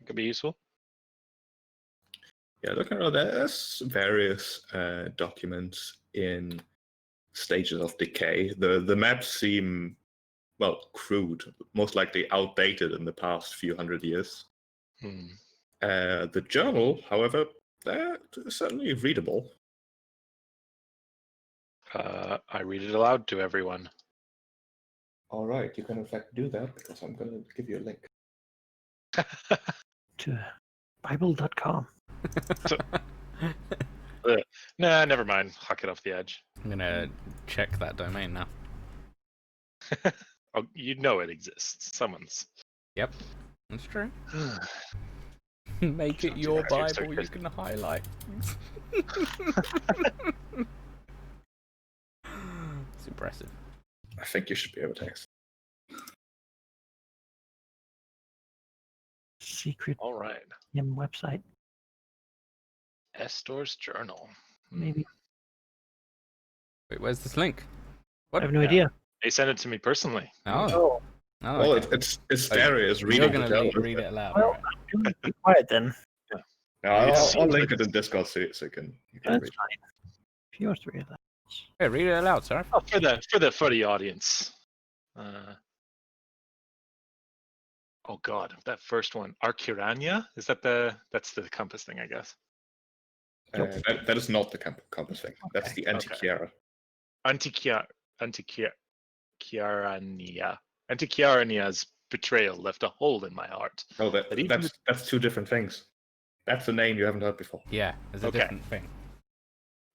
It could be useful. Yeah, looking around, there's various documents in stages of decay. The maps seem, well, crude, most likely outdated in the past few hundred years. The journal, however, certainly readable. I read it aloud to everyone. All right, you can in fact do that because I'm going to give you a link. To Bible.com. Nah, never mind. Huck it off the edge. I'm gonna check that domain now. Oh, you know it exists. Someone's. Yep, that's true. Make it your Bible you can highlight. It's impressive. I think you should be able to access. Secret All right. website, Estor's journal. maybe. Wait, where's this link? What? I have no Yeah. idea. They sent it to me personally. Oh, oh Well, okay. it's Darius You're reading gonna the journal. read it aloud, Well, right? be quiet then. No, It I'll seems link like it in Discord so you can That's read. fine. If you want to read that. Yeah, read it aloud, sorry. Oh, for the audience. Oh God, that first one, Arcurania. Is that that's the compass thing, I guess. That is not the compass thing. That's the Okay. Antikythera. Antikyarania. Antikyarania's betrayal left a hole in my heart. Oh, But even that's two different things. That's a name you haven't heard before. Yeah, it's a Okay. different thing.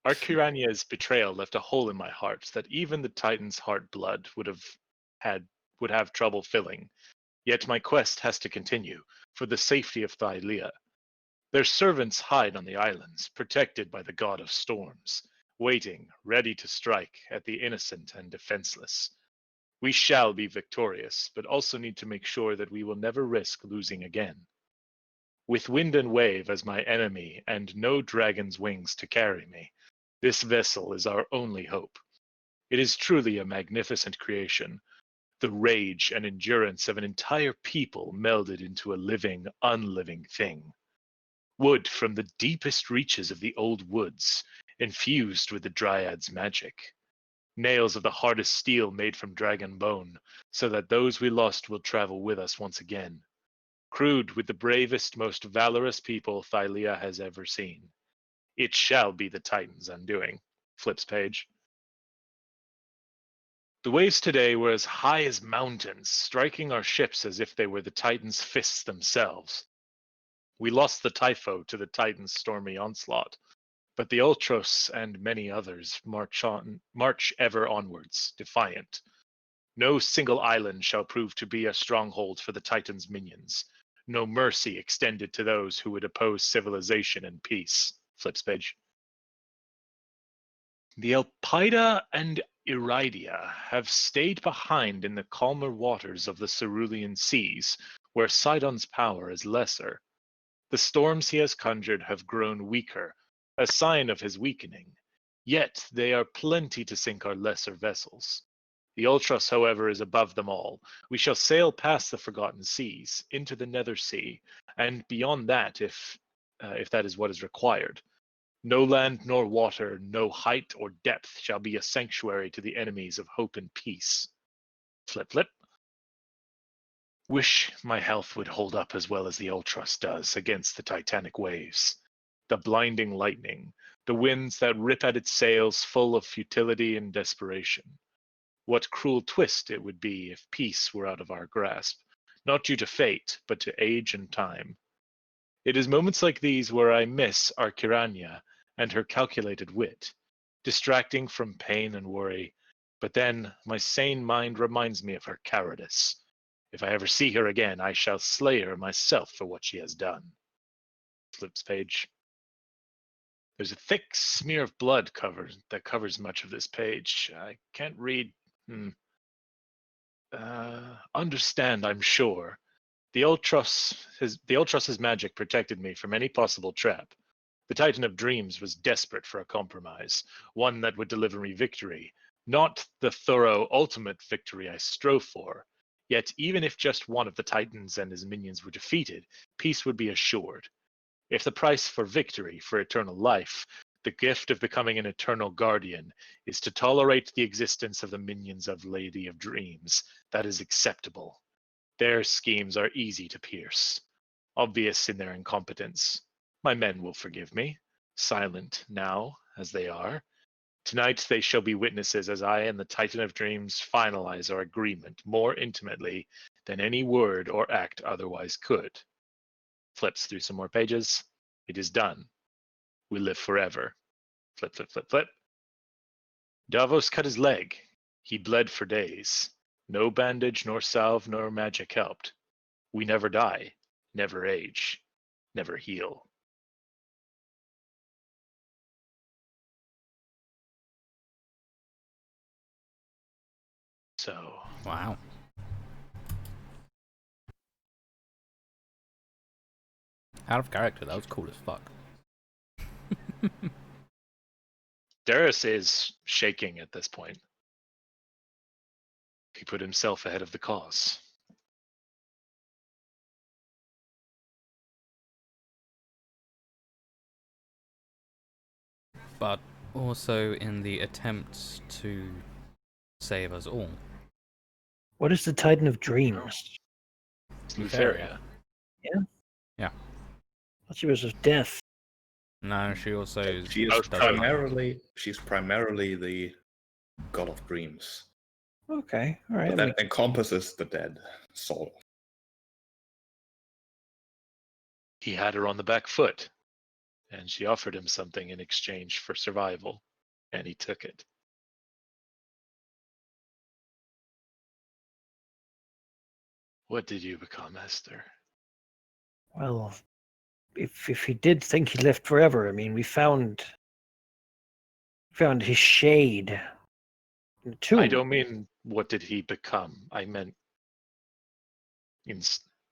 Arcurania's betrayal left a hole in my heart that even the Titan's heart blood would have trouble filling. Yet my quest has to continue for the safety of Thylia. Their servants hide on the islands, protected by the god of storms, waiting, ready to strike at the innocent and defenseless. We shall be victorious, but also need to make sure that we will never risk losing again. With wind and wave as my enemy and no dragon's wings to carry me, this vessel is our only hope. It is truly a magnificent creation, the rage and endurance of an entire people melded into a living, unliving thing. Wood from the deepest reaches of the old woods, infused with the Dryad's magic. Nails of the hardest steel made from dragon bone, so that those we lost will travel with us once again. Crewed with the bravest, most valorous people Thylia has ever seen. It shall be the Titan's undoing. Flips page. The waves today were as high as mountains, striking our ships as if they were the Titan's fists themselves. We lost the Typho to the Titan's stormy onslaught, but the Ultros and many others march ever onwards, defiant. No single island shall prove to be a stronghold for the Titan's minions. No mercy extended to those who would oppose civilization and peace. Flips page. The Elpida and Iridia have stayed behind in the calmer waters of the Cerulean seas, where Sidon's power is lesser. The storms he has conjured have grown weaker, a sign of his weakening. Yet they are plenty to sink our lesser vessels. The Ultros, however, is above them all. We shall sail past the Forgotten Seas, into the Nether Sea, and beyond that if that is what is required. No land nor water, no height or depth shall be a sanctuary to the enemies of hope and peace. Flip, flip. Wish my health would hold up as well as the Ultros does against the titanic waves. The blinding lightning, the winds that rip at its sails full of futility and desperation. What cruel twist it would be if peace were out of our grasp, not due to fate, but to age and time. It is moments like these where I miss Arcurania and her calculated wit, distracting from pain and worry, but then my sane mind reminds me of her cowardice. If I ever see her again, I shall slay her myself for what she has done. Flips page. There's a thick smear of blood that covers much of this page. I can't read. Understand, I'm sure. The Ultros's magic protected me from any possible trap. The Titan of Dreams was desperate for a compromise, one that would deliver me victory, not the thorough ultimate victory I strove for. Yet even if just one of the Titans and his minions were defeated, peace would be assured. If the price for victory, for eternal life, the gift of becoming an eternal guardian, is to tolerate the existence of the minions of Lady of Dreams, that is acceptable. Their schemes are easy to pierce, obvious in their incompetence. My men will forgive me, silent now as they are. Tonight they shall be witnesses as I and the Titan of Dreams finalize our agreement more intimately than any word or act otherwise could. Flips through some more pages. It is done. We live forever. Flip, flip, flip, flip. Davos cut his leg. He bled for days. No bandage, nor salve, nor magic helped. We never die, never age, never heal. So, Wow. Out of character, that was cool as fuck. Darius is shaking at this point. He put himself ahead of the cause. But also in the attempt to save us all. What is the Titan of Dreams? Lutheria. Yeah. Thought she was of death. No, she also She is Both she's primarily the god of dreams. Okay, all right. But that encompasses the dead, sort of. He had her on the back foot, and she offered him something in exchange for survival, and he took it. What did you become, Esther? Well, if he did think he left forever, I mean, we found his shade in the tomb. I don't mean what did he become. I meant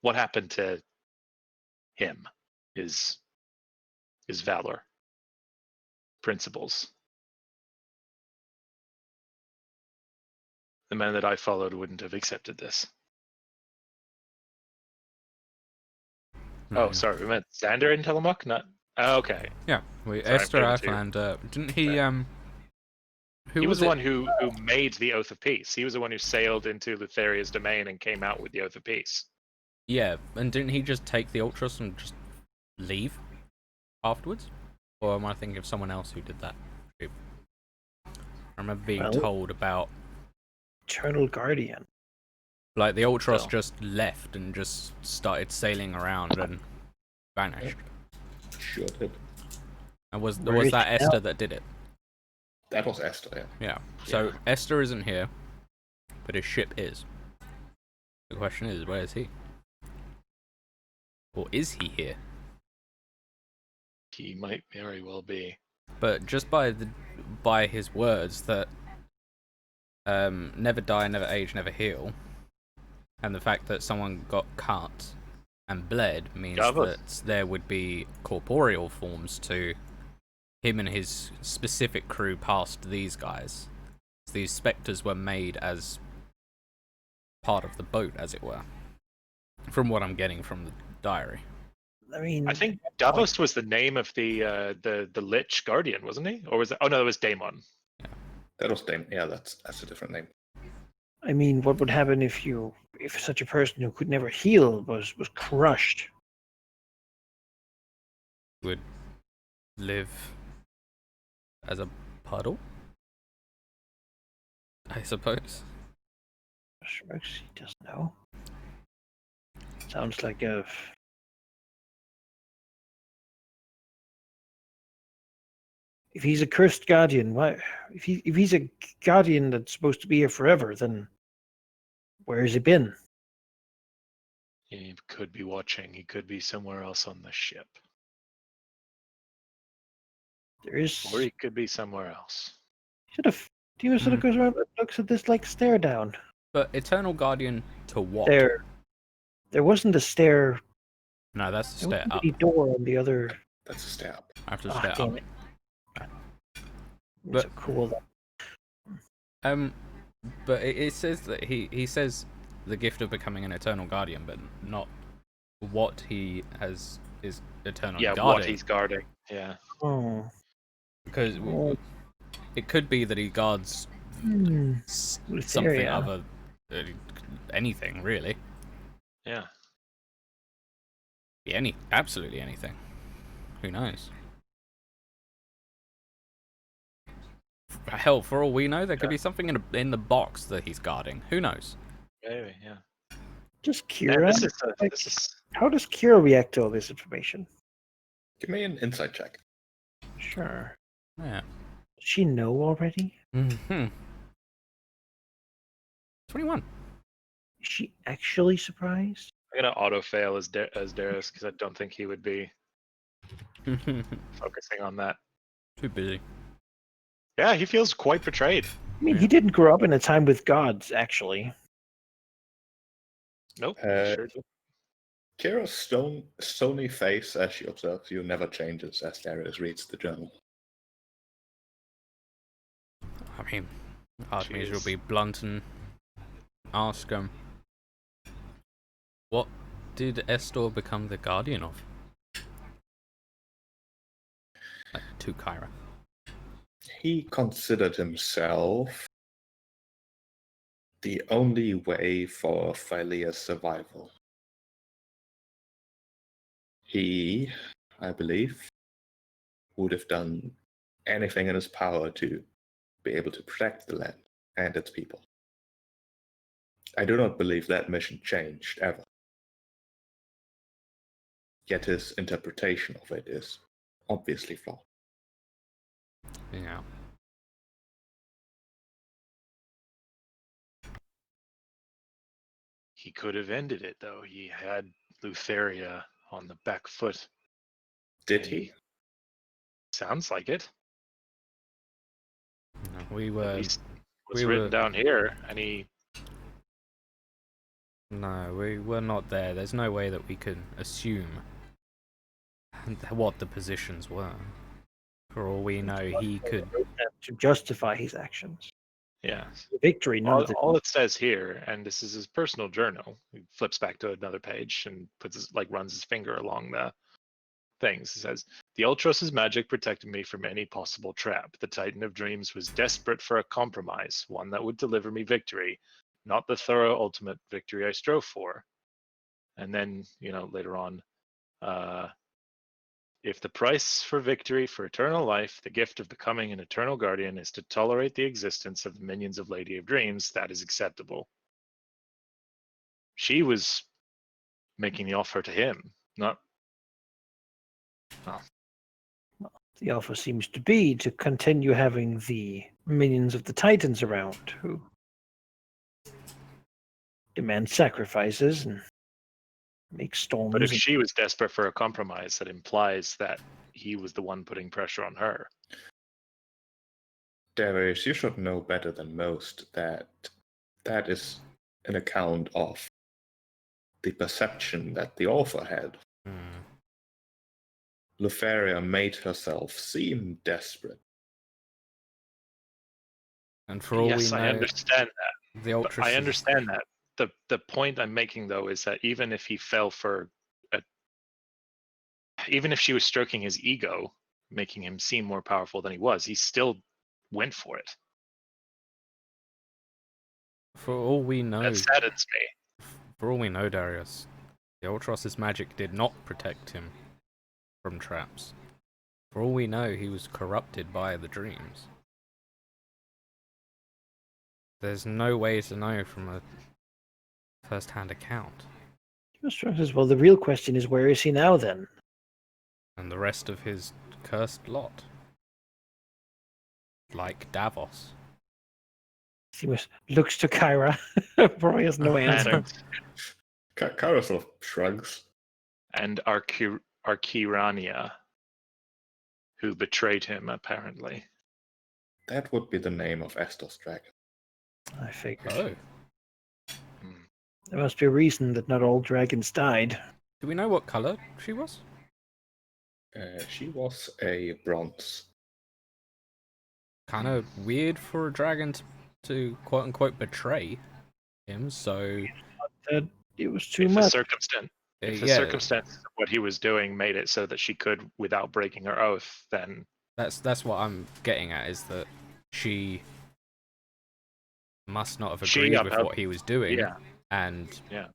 what happened to him, his valor, principles. The man that I followed wouldn't have accepted this. No. Oh, sorry, we meant Xander and Tillamook, not. Oh, okay. Yeah, Sorry, Esther I'm getting Athland, didn't he who He was was the it? one who made the Oath of Peace. He was the one who sailed into Lutheria's domain and came out with the Oath of Peace. Yeah, and didn't he just take the Ultras and just leave afterwards? Or am I thinking of someone else who did that? I remember being Well- told about, Eternal Guardian. like, the Ultras Well. just left and just started sailing around and vanished. Sure did. And was Where is that she now? Esther that did it? That was Esther, yeah. Yeah. So Yeah. Esther isn't here, but his ship is. The question is, where is he? Or is he here? He might very well be. But just by his words that never die, never age, never heal, and the fact that someone got cut and bled means Gavin. that there would be corporeal forms to him and his specific crew past these guys. These spectres were made as part of the boat, as it were. From what I'm getting from the diary. I mean, I think Davos was the name of the Lich Guardian, wasn't he? Or was it? Oh no, it was Daemon. That was Dame. Yeah, that's a different name. I mean, what would happen if such a person who could never heal was crushed? Would live as a puddle, I suppose. Shrugs, he doesn't know. Sounds like a. If he's a cursed guardian, why? If he's a guardian that's supposed to be here forever, then where has he been? He could be watching. He could be somewhere else on the ship, There is. or he could be somewhere else. Sort of. He sort of goes around and looks at this like stare down. But Eternal Guardian to what? There wasn't a stair. No, that's the There step wasn't up. any door on the other. That's a step up. I have to Ah, step damn up. it. But- So cool. But it says that he says the gift of becoming an Eternal Guardian, but not what he is eternally Yeah, guarding. what he's guarding. Yeah. Oh. Because Oh. it could be that he guards something Lutheria. other, anything really. Yeah. Be absolutely anything. Who knows? Hell, for all we know, there could be something in the box that he's guarding. Who knows? Maybe. Yeah. Just Man, Kira. this is How does Kira react to all this information? Give me an insight check. Sure. Yeah. Does she know already? Mm-hmm. 21. Is she actually surprised? I'm gonna auto fail as Darius because I don't think he would be focusing on that. Too busy. Yeah, he feels quite betrayed. I mean, Yeah. he didn't grow up in a time with gods, actually. Nope. Uh, Sure did. Kira's stony face as she observes you never changes as Darius reads the journal. I mean, Artemis will Jeez. be blunt and ask what did Estor become the guardian of? Like, to Kyra. He considered himself the only way for Thylia's survival. He, I believe, would have done anything in his power to be able to protect the land and its people. I do not believe that mission changed ever. Yet his interpretation of it is obviously flawed. Yeah. He could have ended it though. He had Lutheria on the back foot. Did he? Sounds like it. No, we At were. least what's we written were- down here, and he No, we were not there. There's no way that we could assume what the positions were. For all we know, he could. To justify his actions. yeah. The victory, none All, of the all it says here, and this is his personal journal. He flips back to another page and puts his runs his finger along the things. It says, "The Ultros' magic protected me from any possible trap. The Titan of Dreams was desperate for a compromise, one that would deliver me victory, not the thorough ultimate victory I strove for." And then, later on, if the price for victory for eternal life, the gift of becoming an eternal guardian, is to tolerate the existence of the minions of Lady of Dreams, that is acceptable. She was making the offer to him, not. The offer seems to be to continue having the minions of the Titans around who demand sacrifices and make storms. But if she was desperate for a compromise, that implies that he was the one putting pressure on her. Darius, you should know better than most that that is an account of the perception that the author had. Hmm. Lutheria made herself seem desperate. And for all Yes, we know, I understand that. the Ultras. I understand that. The point I'm making though is that even if he fell for even if she was stroking his ego, making him seem more powerful than he was, he still went for it. For all we know, That saddens me. For all we know, Darius, the Ultros' magic did not protect him from traps. For all we know, he was corrupted by the dreams. There's no way to know from a first-hand account. Well, the real question is, where is he now then? And the rest of his cursed lot. Like Davos. He looks to Kyra, probably has no answer. And, Kara sort of shrugs. and Arkirania, who betrayed him, apparently. That would be the name of Estor's dragon. I figured. Oh. There must be a reason that not all dragons died. Do we know what colour she was? She was a bronze. Kind of weird for a dragon to quote-unquote betray him, so... That it was too If much. the circumstances of what he was doing made it so that she could, without breaking her oath, then That's what I'm getting at, is that she must not have She agreed with upheld- what he was doing, yeah. and Yeah.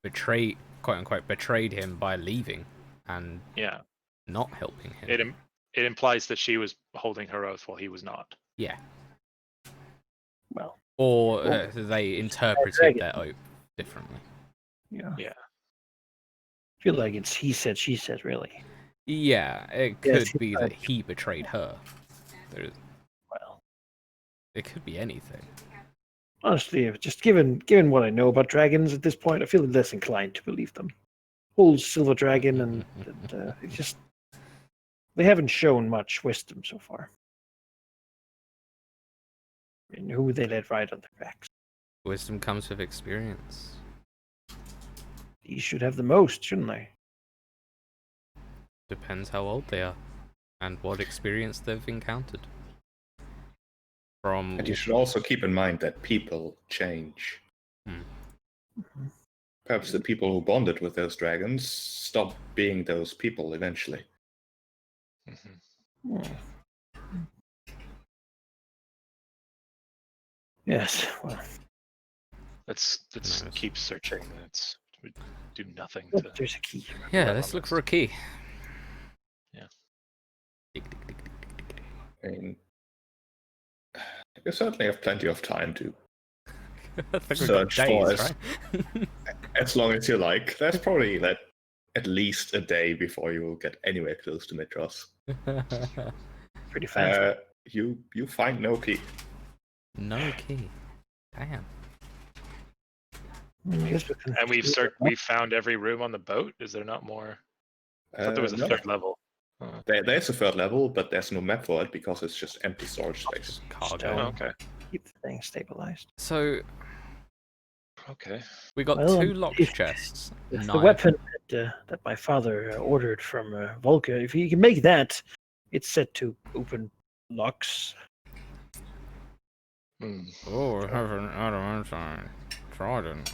quote-unquote betrayed him by leaving and yeah, not helping him. it implies that she was holding her oath while he was not. Yeah. Well, Or they interpreted dragon. their oath differently. yeah. Yeah. I feel like it's he said, she said, really. Yeah, it Yes, could be that he betrayed her. Well, It could be anything. Honestly, just given what I know about dragons at this point, I feel less inclined to believe them. Whole silver dragon and it just they haven't shown much wisdom so far. And who they let ride on their backs. Wisdom comes with experience. These should have the most, shouldn't they? Depends how old they are and what experience they've encountered. From And you should also keep in mind that people change. Mhm. Perhaps the people who bonded with those dragons stop being those people eventually. Mhm. Hmm. Yes, well, Let's Nice. keep searching. We do nothing oh, to. there's a key. yeah, Well, let's look honest. for a key. Yeah. I mean, you certainly have plenty of time to I think we've got search for days, us. right? As long as you like. There's probably at least a day before you will get anywhere close to Mitros. Pretty fast. You find no key. No key. Damn. I guess we can And we've found every room on the boat. Is there not more? I thought there was a No. third level. There's a third level, but there's no map for it because it's just empty storage space. Cargo. Oh, okay. keep the thing stabilized. So Okay. we got Well, two locked if- chests. It's No. the weapon that my father ordered from Volca. If you can make that, it's set to open locks. Hmm. Oh, I have an adamantine trident.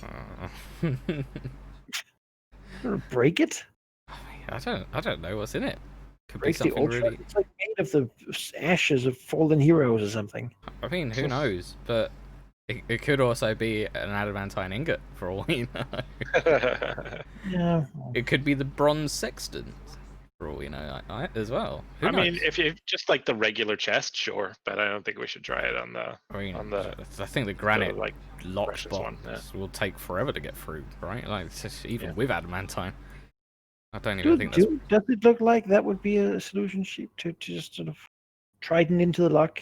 Break it? I don't know what's in it. Could be Break the something ultra? really. It's like made of the ashes of fallen heroes or something. I mean, who knows? But it could also be an adamantine ingot, for all we know. Yeah. It could be the bronze sextant, for all we know, as well. Who I mean, knows? if just like the regular chest, sure, but I don't think we should try it on the. I mean, on the- I think the granite like locked precious box one, yeah. will take forever to get through, right? Like it's just, even Yeah. with adamantine, I don't even think that's. Does it look like that would be a solution sheet to just sort of trident into the lock,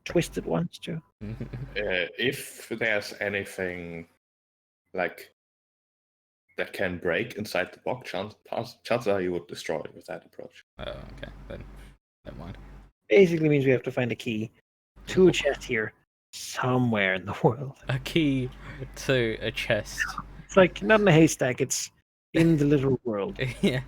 twist it once too? If there's anything like that can break inside the box, chances are you would destroy it with that approach. Oh, okay, then never mind. Basically means we have to find a key to a chest here somewhere in the world. A key to a chest. It's like not in a haystack, it's in the literal world. Yeah.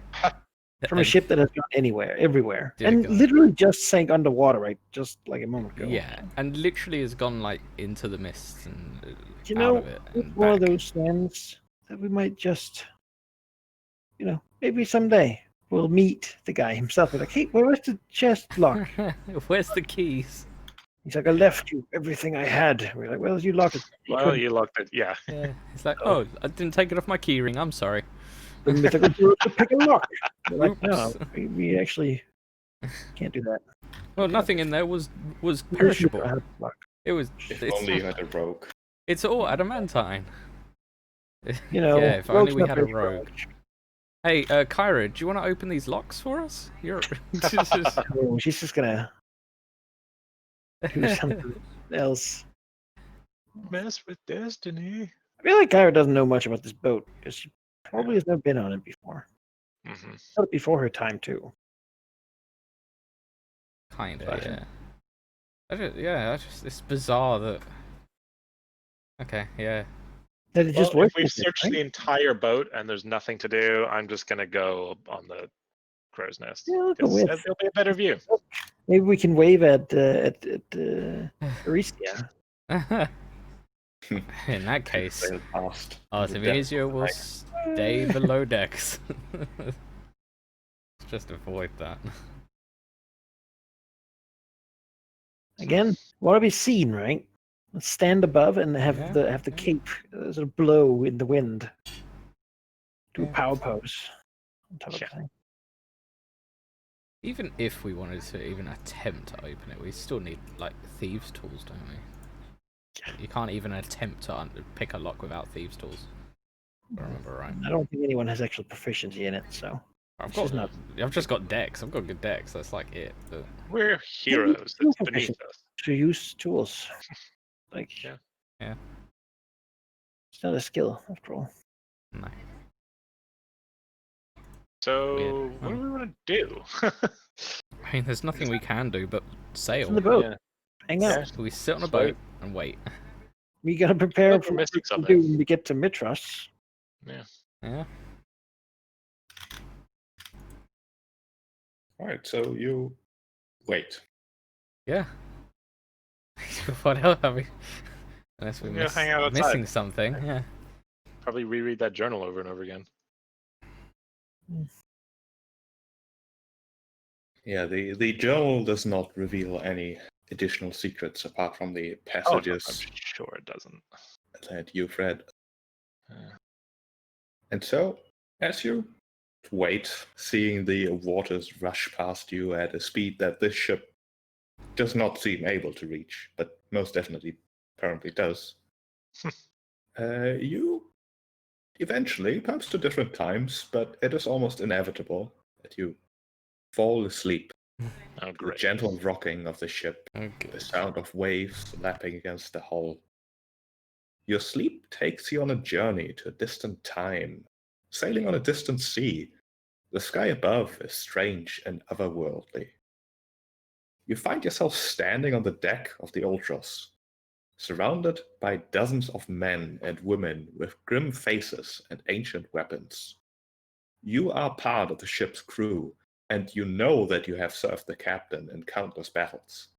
From a ship that has gone everywhere. Dear And God. literally just sank underwater, right? Just like a moment ago. Yeah, and literally has gone like into the mist and You out know, of it it's and one of back. those things that we might just, maybe someday we'll meet the guy himself. We're like, hey, where's the chest lock? Where's the keys? He's like, I left you everything I had. We're like, well, you locked it. Well, you locked it. Yeah. Yeah, it's like, oh, I didn't take it off my keyring. I'm sorry. The mythical to pick a lock. We're like, no, Oops. we actually can't do that. Well, nothing in there was We just perishable. don't have a lock. It was. If only you had a rogue. It's all adamantine. You know, yeah, if only rogue's we not had a very rogue. strong. Hey, Kyra, do you want to open these locks for us? You're. Oh, she's just gonna do something else. Mess with destiny. I feel like Kyra doesn't know much about this boat because she probably has never been on it before. Hmm. Not before her time too. Kinda, Fashion. yeah. It's bizarre that. Okay, yeah. That it Well, just if works. we've with it, searched right? the entire boat and there's nothing to do, I'm just gonna go on the crow's nest. Yeah, I'll go 'Cause with. there'll be a better view. Maybe we can wave at Aricia. In that case, Sail past. Artemisia will stay below decks. Just avoid that. Again, want to be seen, right? Let's stand above and have Yeah, the cape sort of blow in the wind. Do a Yeah. power pose on top of Yeah. the thing. Even if we wanted to even attempt to open it, we still need like thieves' tools, don't we? You can't even attempt to pick a lock without thieves' tools. If I remember right. I don't think anyone has actual proficiency in it, so I've It's got. just not- I've just got decks. I've got good decks. That's like it. But We're heroes. you It's have beneath vision. us. to use tools. Like Yeah. Yeah. It's not a skill, after all. No. So Weird. what do Oh. we want to do? I mean, there's nothing we can do but sail. On the boat. Yeah. Hang out. Yeah. We sit on a Float. boat and wait. We gotta prepare like for we're what missing we can something. do when we get to Mitras. Yeah. Yeah. All right, so you wait. Yeah. What else have we? Unless we We're gonna hang out outside. missing something. Yeah. Probably reread that journal over and over again. Yeah, the journal does not reveal any additional secrets apart from the Oh, no, passages I'm sure it doesn't. that you've read. Yeah. And so, as you wait, seeing the waters rush past you at a speed that this ship does not seem able to reach, but most definitely apparently does, you eventually, perhaps to different times, but it is almost inevitable that you fall asleep. Oh, The great. gentle rocking of the ship, Okay. the sound of waves lapping against the hull. Your sleep takes you on a journey to a distant time, sailing on a distant sea. The sky above is strange and otherworldly. You find yourself standing on the deck of the Ultros, surrounded by dozens of men and women with grim faces and ancient weapons. You are part of the ship's crew, and you know that you have served the captain in countless battles.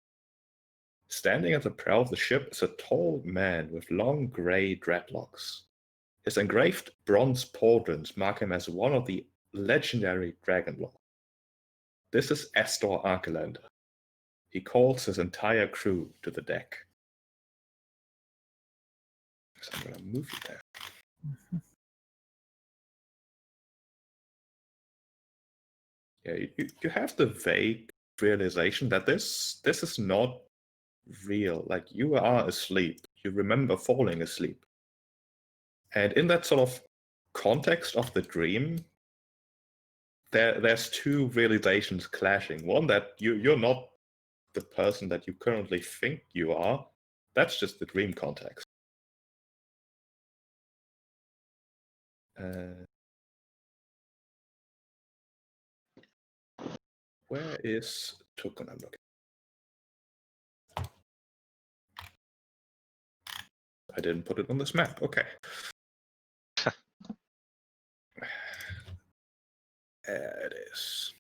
Standing at the prow of the ship is a tall man with long grey dreadlocks. His engraved bronze pauldrons mark him as one of the legendary Dragonlords. This is Astor Arkelander. He calls his entire crew to the deck. So I'm going to move you there. Yeah, you have the vague realization that this is not real. Like, you are asleep. You remember falling asleep. And in that sort of context of the dream, there's two realizations clashing. One, that you're not the person that you currently think you are. That's just the dream context. Where is Tukun? I'm looking. I didn't put it on this map. Okay. There it is.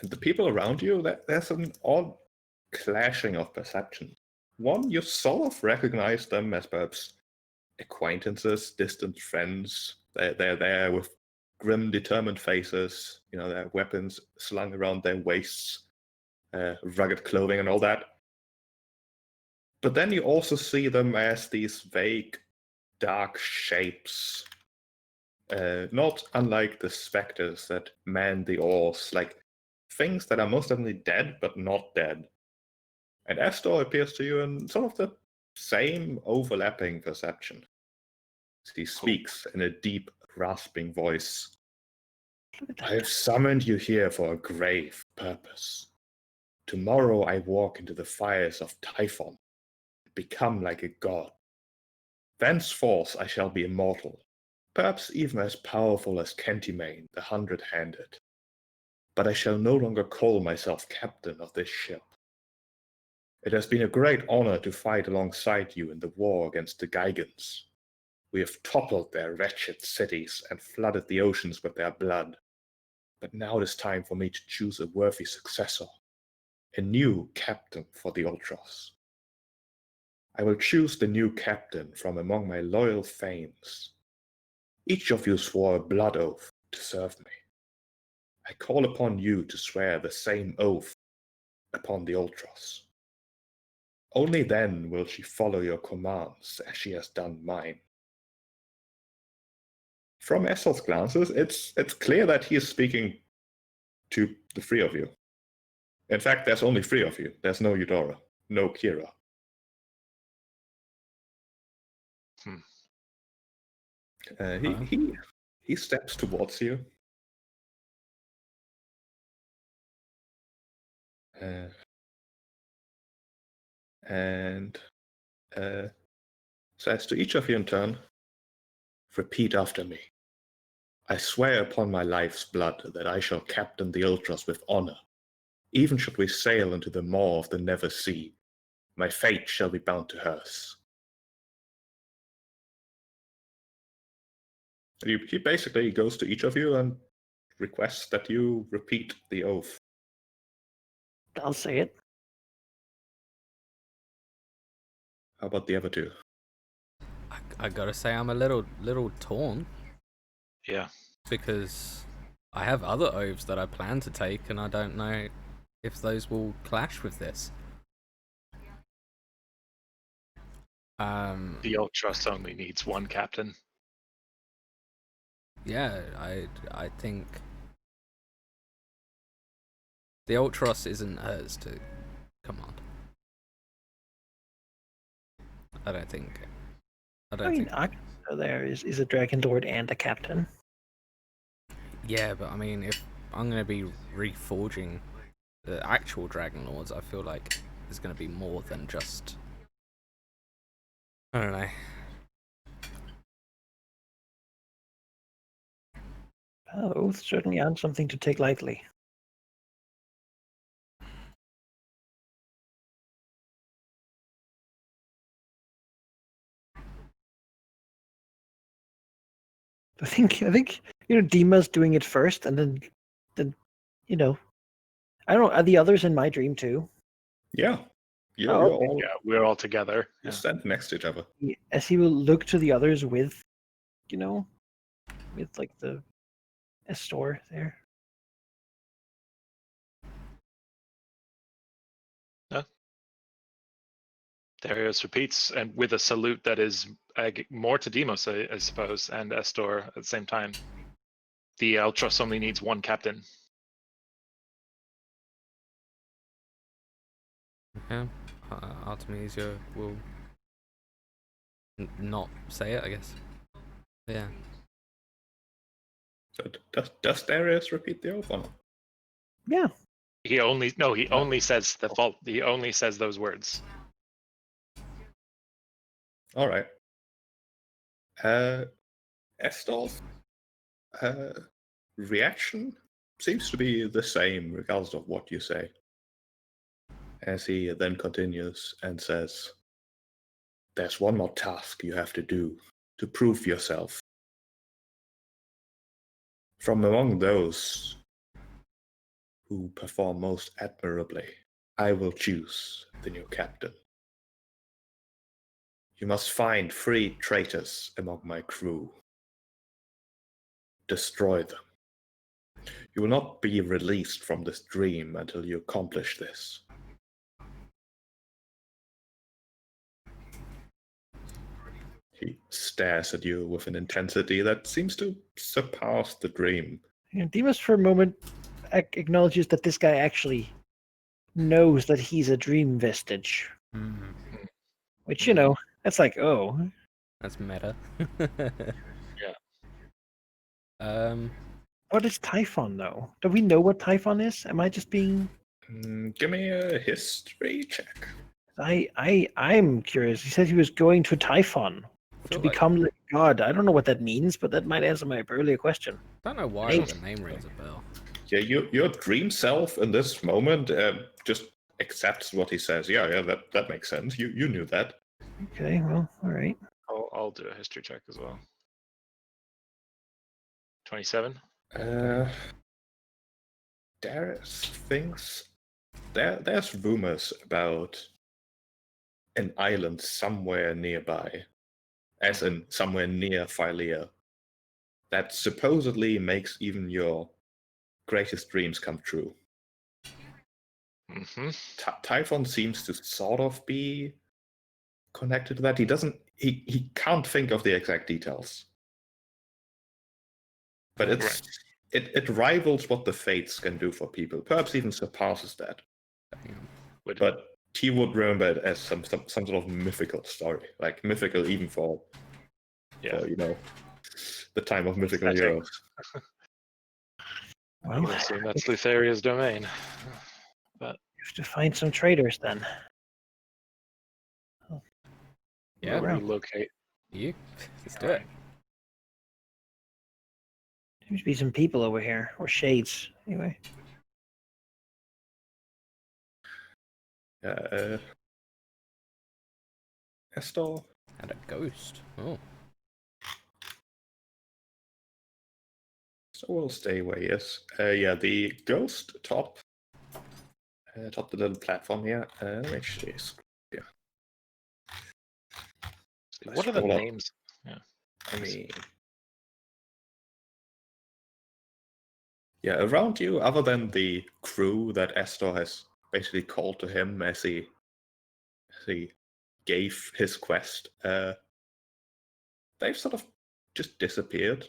And the people around you, there's an odd clashing of perceptions. One, you sort of recognize them as perhaps acquaintances, distant friends. They're there with grim, determined faces, their weapons slung around their waists, rugged clothing and all that. But then you also see them as these vague, dark shapes, not unlike the specters that man the oars, like things that are most definitely dead, but not dead. And Astor appears to you in sort of the same overlapping perception. He speaks in a deep, rasping voice. I have summoned you here for a grave purpose. Tomorrow I walk into the fires of Typhon, become like a god. Thenceforth I shall be immortal, perhaps even as powerful as Kentimane, the Hundred-Handed. But I shall no longer call myself captain of this ship. It has been a great honor to fight alongside you in the war against the Gigans. We have toppled their wretched cities and flooded the oceans with their blood. But now it is time for me to choose a worthy successor, a new captain for the Ultros. I will choose the new captain from among my loyal thanes. Each of you swore a blood oath to serve me. I call upon you to swear the same oath upon the Ultros. Only then will she follow your commands as she has done mine. From Essel's glances, it's clear that he is speaking to the three of you. In fact, there's only three of you. There's no Eudora, no Kira. He steps towards you. And says to each of you in turn, repeat after me. I swear upon my life's blood that I shall captain the Ultras with honor. Even should we sail into the maw of the Never Sea, my fate shall be bound to hers. He basically goes to each of you and requests that you repeat the oath. I'll say it. How about the other two? I gotta say, I'm a little torn Yeah. because I have other oaths that I plan to take, and I don't know if those will clash with this. The Ultras only needs one captain. Yeah, I think the Ultros isn't hers to command. I don't think. I mean, there is a Dragonlord and a captain. Yeah, but I mean, if I'm gonna be reforging the actual Dragonlords, I feel like there's gonna be more than just. I don't know. Oaths certainly aren't something to take lightly. I think Dima's doing it first, and then I don't know. Are the others in my dream too? Yeah. You're Oh, all Yeah, we're all together. you're Yeah. standing next to each other. As he will look to the others with, with like the Estor there. Darius repeats, and with a salute that is more to Demos, I suppose, and Estor at the same time. The Ultros only needs one captain. Yeah, Artemisia will not say it, I guess. Yeah. So does Darius repeat the oath or not? Yeah. He only says the fault. He only says those words. All right. Estor's reaction seems to be the same regardless of what you say. As he then continues and says, there's one more task you have to do to prove yourself. From among those who perform most admirably, I will choose the new captain. You must find 3 traitors among my crew. Destroy them. You will not be released from this dream until you accomplish this. He stares at you with an intensity that seems to surpass the dream. Dimas for a moment acknowledges that this guy actually knows that he's a dream vestige. Mm, Which, that's like, oh. that's meta. Yeah. What is Typhon, though? Do we know what Typhon is? Am I just being... Give me a history check. I'm curious. He said he was going to Typhon to Feel like- become like God. I don't know what that means, but that might answer my earlier question. Don't know why Hey. the name rings a bell. Yeah, your dream self in this moment just accepts what he says. Yeah, that makes sense. You knew that. Okay, well, all right. I'll do a history check as well. 27. Darius thinks there's rumors about an island somewhere nearby, as in somewhere near Philea, that supposedly makes even your greatest dreams come true. Mm-hmm. Typhon seems to sort of be connected to that. He can't think of the exact details. But it rivals what the Fates can do for people, perhaps even surpasses that. But he would remember it as some sort of mythical story, like mythical even for the the time of mythical Setting. heroes. I'm Well, gonna assume that's Lutheria's domain. But you have to find some traders then. Yeah, where do we around. locate? you. Let's do it. Seems to be some people over here, or shades. Anyway, Estor. And a ghost. Oh. So we'll stay where he is. Yeah, the ghost top the little platform here. Actually, yeah. What are the Scroll up. names? I mean, yeah, around you, other than the crew that Estor has basically called to him as he gave his quest, they've sort of just disappeared,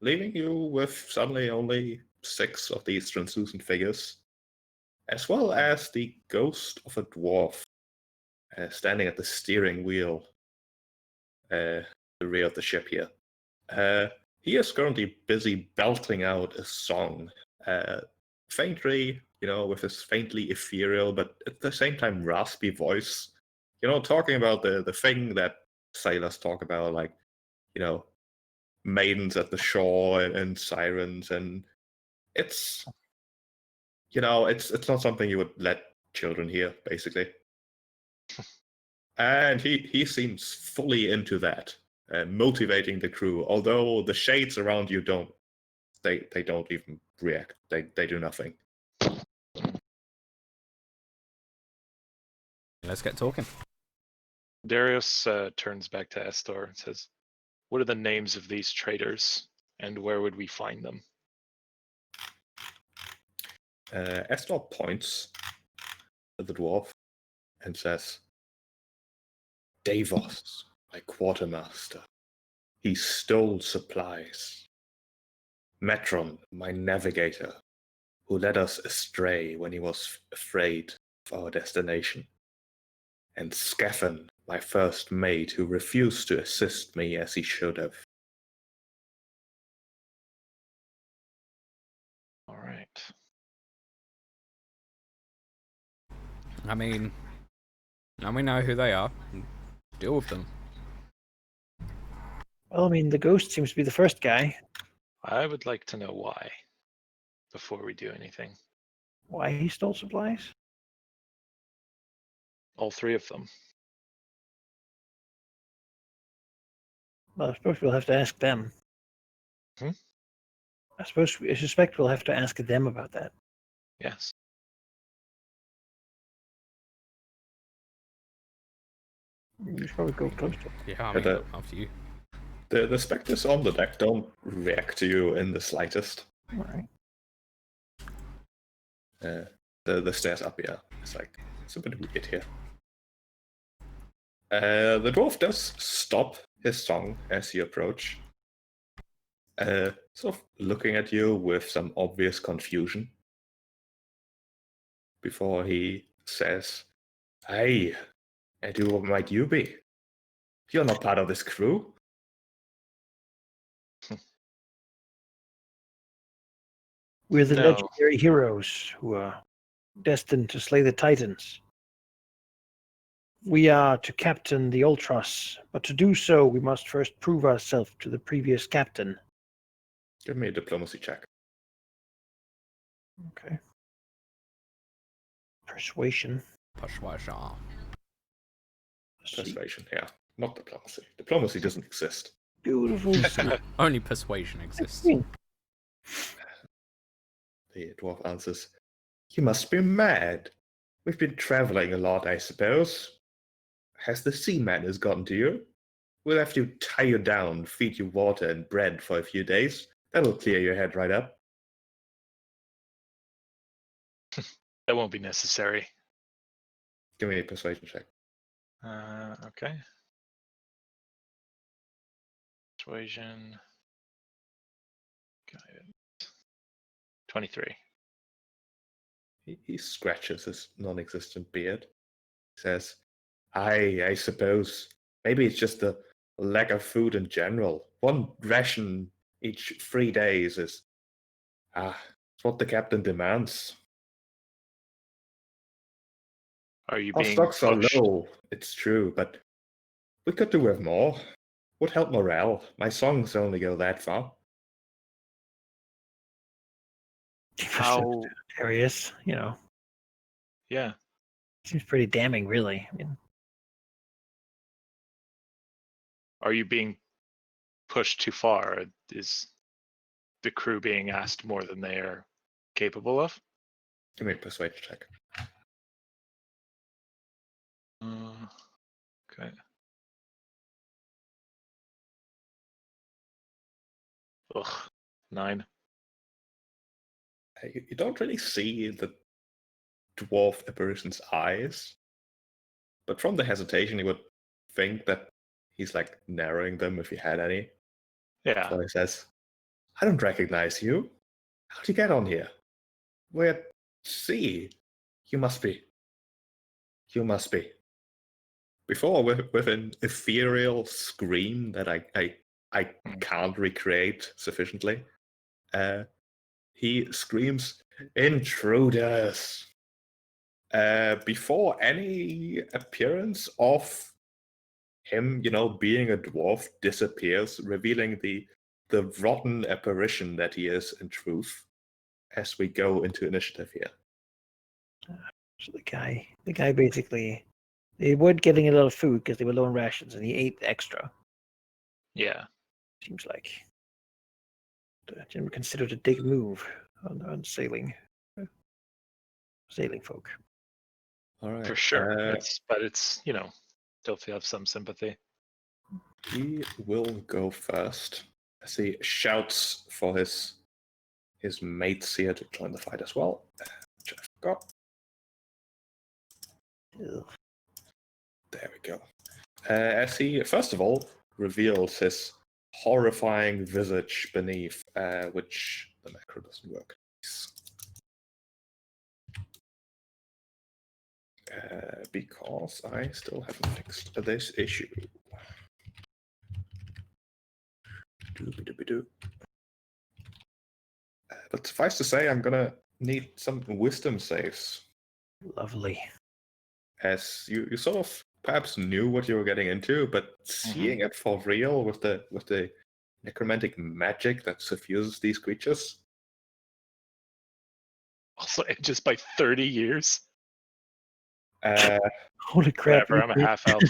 leaving you with suddenly only 6 of these translucent figures, as well as the ghost of a dwarf standing at the steering wheel, the rear of the ship here. He is currently busy belting out a song, faintly, with his faintly ethereal, but at the same time raspy voice. Talking about the thing that sailors talk about, like, maidens at the shore and sirens, and it's not something you would let children hear, basically. And he seems fully into that, motivating the crew. Although the shades around you don't even react. They do nothing. Let's get talking. Darius turns back to Estor and says, "What are the names of these traders, and where would we find them?" Estor points at the dwarf and says, "Davos, my quartermaster. He stole supplies. Metron, my navigator, who led us astray when he was afraid of our destination. And Scaffan, my first mate, who refused to assist me as he should have." All right. I mean, now we know who they are. Deal with them. well, I mean, the ghost seems to be the first guy. I would like to know why before we do anything. Why he stole supplies? All 3 of them. Well, I suppose we'll have to ask them. Hmm? I suspect we'll have to ask them about that. Yes. You should probably go close to him. Yeah, I But, mean, after you. The specters on the deck don't react to you in the slightest. All right. The stairs up here. It's a bit weird here. The dwarf does stop his song as you approach, sort of looking at you with some obvious confusion, before he says, "Hey, and who might you be? You're not part of this crew." We're the No. legendary heroes who are destined to slay the Titans. We are to captain the Ultras, but to do so, we must first prove ourselves to the previous captain. Give me a diplomacy check. Okay. Persuasion. Persuasion. Let's see. Persuasion, yeah. Not diplomacy. Diplomacy doesn't exist. Beautiful. Only persuasion exists. The dwarf answers, "You must be mad. We've been traveling a lot, I suppose. Has the sea madness gotten to you? We'll have to tie you down, feed you water and bread for a few days. That'll clear your head right up." That won't be necessary. Give me a persuasion check. Okay. Persuasion. Guidance. 23. He scratches his non-existent beard. He says, I suppose. Maybe it's just the lack of food in general. One ration each 3 days is it's what the captain demands. Are you Our being stocks are pushed? low, it's true, but we could do with more. Would help morale. My songs only go that far. How? Darius, Yeah. seems pretty damning, really. I mean, Are you being pushed too far? Is the crew being asked more than they are capable of? Give me a persuasion check. Okay. Ugh. 9. You don't really see the dwarf apparition's eyes, but from the hesitation, you would think that he's like narrowing them if he had any. Yeah. So he says, I don't recognize you. How'd you get on here? We're at sea. You must be. You must be. Before, with an ethereal scream that I can't recreate sufficiently, he screams, intruders! Before any appearance of him, being a dwarf disappears, revealing the rotten apparition that he is in truth, as we go into initiative here. so the guy basically, they were getting a lot of food because they were low on rations, and he ate extra. Yeah. Seems like Jim considered a big move on sailing folk. All right. For sure. But it's still feel have some sympathy. He will go first as he shouts for his mates here to join the fight as well, which I forgot. Ugh. There we go. As he, first of all, reveals his horrifying visage beneath, which the macro doesn't work. Because I still haven't fixed this issue. Doobie-doobie-doo. But suffice to say, I'm gonna need some wisdom saves. Lovely. As you sort of perhaps knew what you were getting into, but seeing it for real with the necromantic magic that suffuses these creatures. Also, just by 30 years. Holy crap! Whatever, I'm a half elf.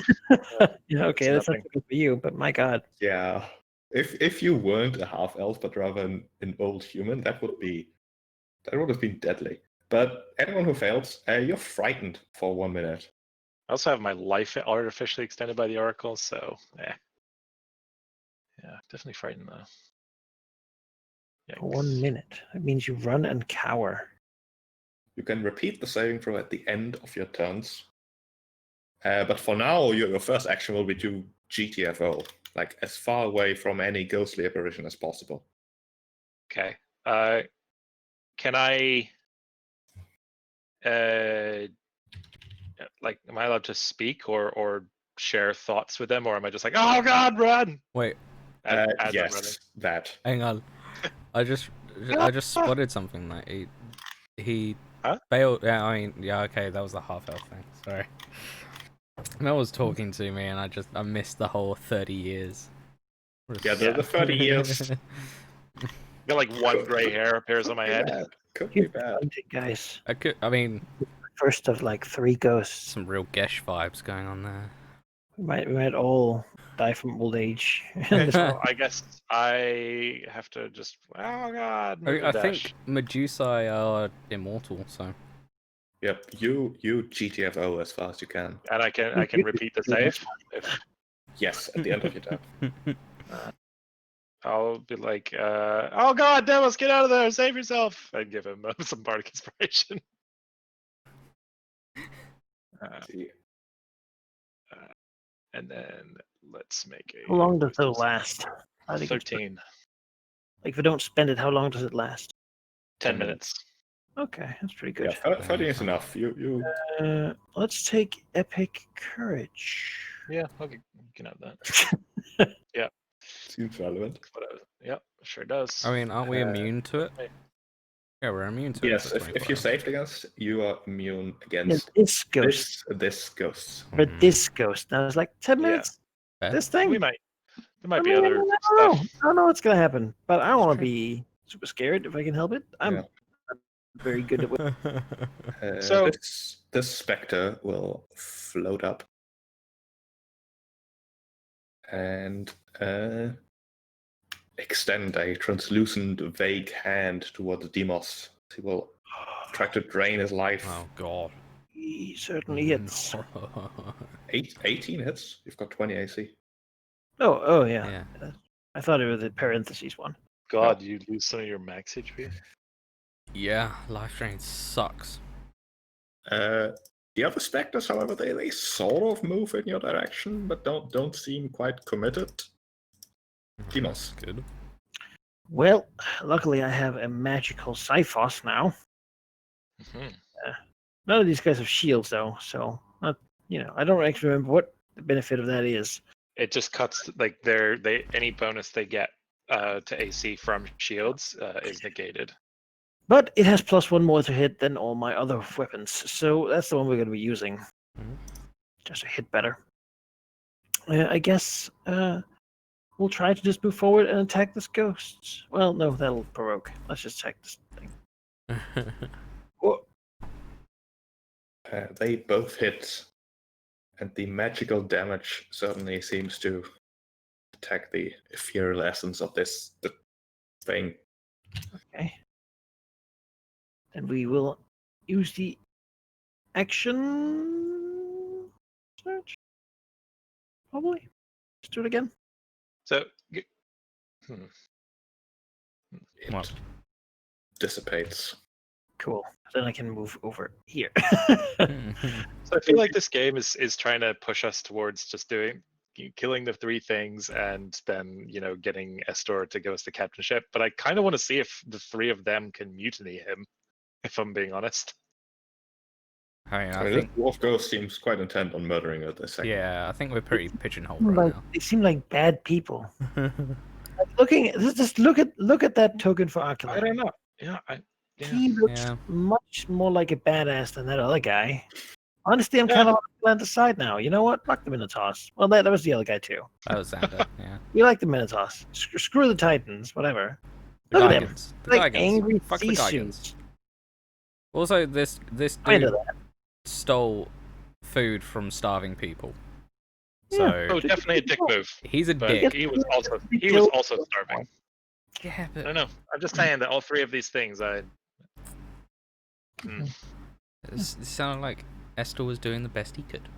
Yeah, okay, that's not good for you, but my god. Yeah. If you weren't a half elf but rather an old human, that would have been deadly. But anyone who fails, you're frightened for 1 minute. I also have my life artificially extended by the oracle, so yeah, definitely frightened though. Yikes. 1 minute. That means you run and cower. You can repeat the saving throw at the end of your turns. But for now, your first action will be to GTFO, like as far away from any ghostly apparition as possible. Okay. Can I am I allowed to speak or share thoughts with them, or am I just like, oh god, run? Wait, As I'm running? Yes, that. hang on. I just spotted something that he Huh? bailed. Yeah, I mean, yeah, okay, that was the half elf thing. Sorry. Mel was talking to me, and I missed the whole 30 years. Yeah, the 30 years. Got like one gray hair appears on my head. Could be bad. Guys. I mean, First of like 3 ghosts. some real Gesh vibes going on there. We might all die from old age. So I guess I have to just oh god. Move I and think dash. Medusae are immortal, so. Yep, you GTFO as far as you can. And I can repeat the save. Yes, at the end of your turn. I'll be like, oh god, Demos, get out of there, save yourself. I'd give him some bardic inspiration. And then let's make a. How long does it last? I think 13. Like if I don't spend it, how long does it last? 10 minutes. Okay, that's pretty good. Yeah, 30 is enough. You. Let's take epic courage. Yeah, okay, you can have that. Seems relevant. Yep, sure does. I mean, aren't we immune to it? okay. Yeah, we're immune to Yes, it. For if 24 you're hours. saved against, you are immune Yeah, against this ghost. this ghost. For Mhm. this ghost. And I was like, 10 Yeah. minutes? Fair. This thing? We might. There might I be mean, other I stuff. don't know what's gonna happen, but I don't It's want to true. be super scared if I can help it. I'm Yeah. very good at what. So- This specter will float up and extend a translucent, vague hand towards Demos. He will try to drain his life. Oh god. He certainly hits. 18 hits. You've got 20 AC. Oh yeah. Yeah. I thought it was the parentheses one. God, you lose some of your max HP. Yeah, life drain sucks. The other specters, however, they sort of move in your direction, but don't seem quite committed. Demos. That's good. Well, luckily I have a magical Cyphos now. Mhm. None of these guys have shields though, so not I don't actually remember what the benefit of that is. It just cuts like any bonus they get to AC from shields is negated. But it has +1 more to hit than all my other weapons, so that's the one we're going to be using. Mhm. Just to hit better. I guess we'll try to just move forward and attack this ghost. Well, no, that'll provoke. Let's just attack this thing. Whoa. They both hit, and the magical damage certainly seems to attack the ethereal essence of this thing. Okay. And we will use the action search. Probably. Let's do it again. So It What? dissipates. Cool. Then I can move over here. So I feel like this game is trying to push us towards just killing the 3 things and then getting Estor to give us the captainship. But I kind of want to see if the 3 of them can mutiny him. If I'm being honest. I mean, I I mean, think. this dwarf ghost seems quite intent on murdering her this second. Yeah, I think we're pretty pigeonholed right They seem like bad people. now. Just look at that token for I Arculate. don't know. Yeah, He looks Yeah. much more like a badass than that other guy. Honestly, I'm Yeah. kind of on Atlanta's side now. You know what? Fuck the Minotaurs. Well, that was the other guy too. That was Xander, yeah. We like the Minotaurs. Screw the Titans, whatever. The Look at him. Gigans. The Like Gigans. angry Fuck the sea Gigans. suits. Also, this Kind dude of that. stole food from starving people. Yeah. So Oh, definitely a dick move. he's a But dick. he was also starving. Yeah, I but don't know. I'm just saying that all 3 of these things, it sounded like Esther was doing the best he could.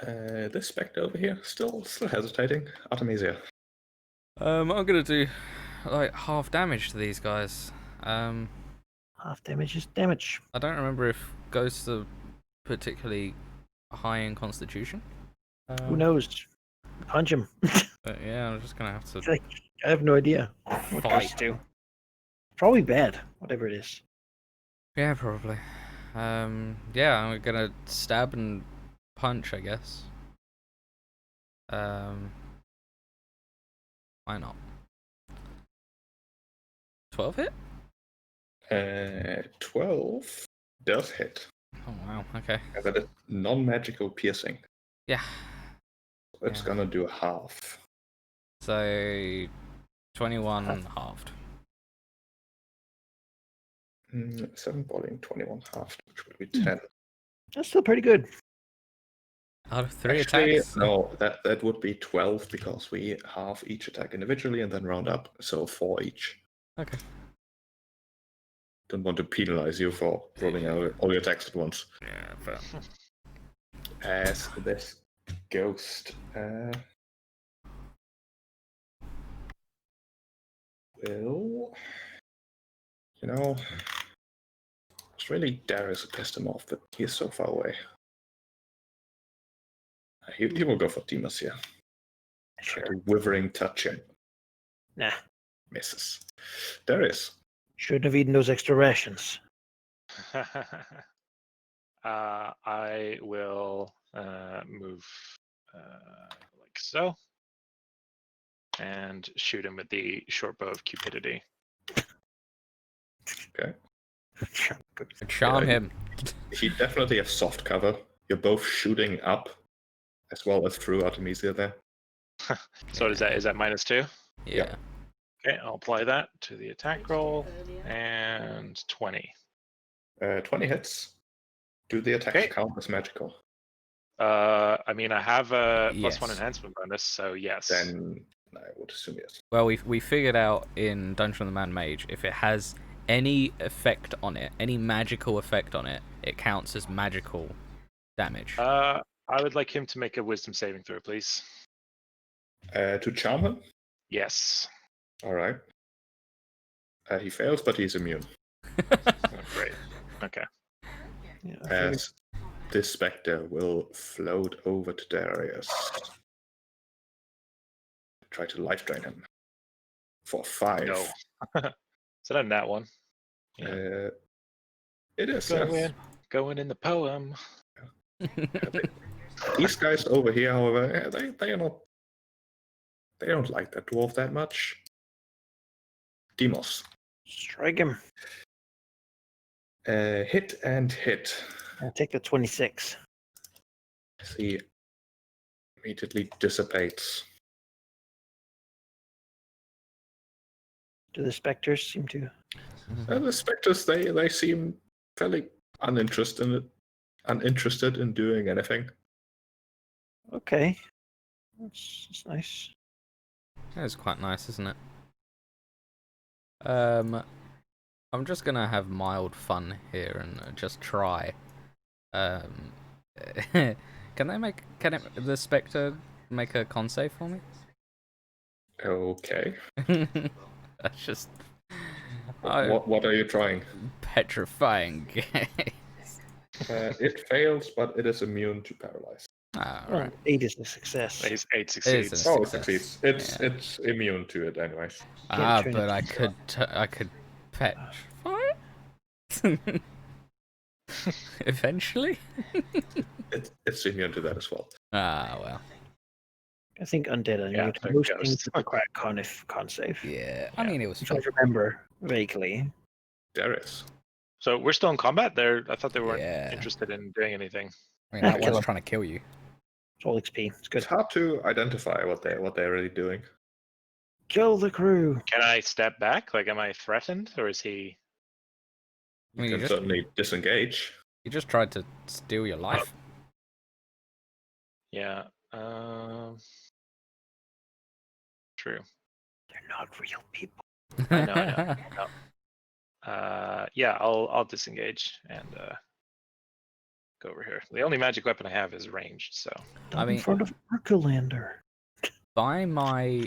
This spectre over here still hesitating. Artemisia. I'm gonna do like half damage to these guys. Half damage is damage. I don't remember if ghosts are particularly high in constitution. Who knows? Punch him. But yeah, I'm just gonna have to Like, I have no idea what ghosts fight. do. Probably bad, whatever it is. Yeah, probably. Yeah, I'm gonna stab and punch, I guess. Why not? 12 hit? 12 does hit. Oh wow, okay. As it is non-magical piercing. Yeah. It's Yeah. gonna do a half. So 21 halved. 7 boiling, 21 half, which would be 10. That's still pretty good. Out of 3 Actually, attacks. no, that would be 12 because we halve each attack individually and then round up, so 4 each. Okay. Don't want to penalize you for rolling out all your attacks at once. Yeah, fair. As this ghost will, it's really Darius who pissed him off, but he is so far away. He will go for Demas here. Try Sure. to withering touch him. Nah. Misses. Darius. Shouldn't have eaten those extra rations. I will move like so. and shoot him with the short bow of cupidity. Charm Yeah, him. He definitely has soft cover. You're both shooting up, as well as through Artemisia there. So is that -2? Yeah. Okay, I'll apply that to the attack roll, and 20. 20 hits. Do the attacks Okay. count as magical? I mean, I have a +1 Yes. enhancement bonus, so yes. Then I would assume yes. Well, we figured out in Dungeon of the Man Mage, if it has any effect on it, any magical effect on it, it counts as magical damage. I would like him to make a wisdom saving throw, please. To charm him? Yes. All right. He fails, but he's immune. Oh, great. Okay. Yeah, I figured- As this specter will float over to Darius. Try to life drain him. For 5. No. Is that a nat one? Yeah. It is. Going in the poem. These guys over here, however, they are not. They don't like that dwarf that much. Demos. Strike him. Hit and hit. I'll take the 26. He immediately dissipates. Do the specters seem to? The specters, they seem fairly uninterested in doing anything. Okay. That's nice. That's quite nice, isn't it? I'm just gonna have mild fun here and just try. Can the Spectre make a con save for me? Okay. That's just What are you trying? petrifying. It fails, but it is immune to paralyze. Ah, Well, right. 8 is a success. 8 It is succeeds. a Oh, it success. succeeds. Yeah. It's immune to it, anyways. Ah, turn but it I to could petrify it eventually. It's immune to that as well. Ah, well. I think undead are Yeah, immune to they're most ghosts. things that require con save. Yeah. I Yeah. mean, it was If I fun. remember vaguely. Darius. So we're still in combat. I thought they weren't Yeah. interested in doing anything. I mean, that Kill one's him. trying to kill you. It's all XP. It's It's good. hard to identify what they're really doing. Kill the crew. Can I step back? Like, am I threatened, or is he? I mean, You you can just certainly disengage. tried to steal your life. Yeah. True. They're not real people. I know. Yeah, I'll disengage and go over here. The only magic weapon I have is ranged, so Not mean- in front of Urkelander. By my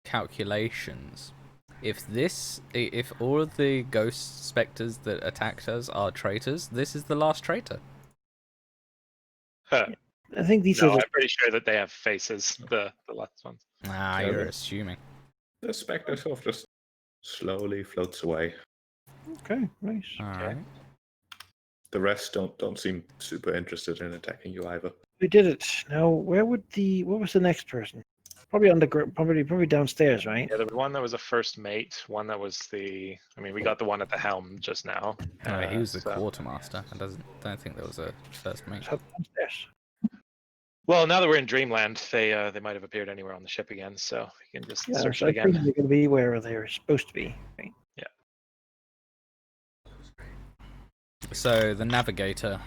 calculations, if all of the ghost specters that attacked us are traitors, this is the last traitor. Huh. I think these No, are the I'm pretty sure that they have faces. The last ones. Ah, Yeah, you're but- assuming. The spectre sort of just slowly floats away. Okay, nice. Alright. The rest don't seem super interested in attacking you either. We did it. Now, what was the next person? Probably on the probably downstairs, right? Yeah, there was one that was a first mate. One that was we got the one at the helm just now. No, he was the so- quartermaster. I don't think there was a first mate. So downstairs. Well, now that we're in Dreamland, they might have appeared anywhere on the ship again, so we can just Yeah, search so it I think again. they're going to be where they're supposed to be. Right? So the navigator.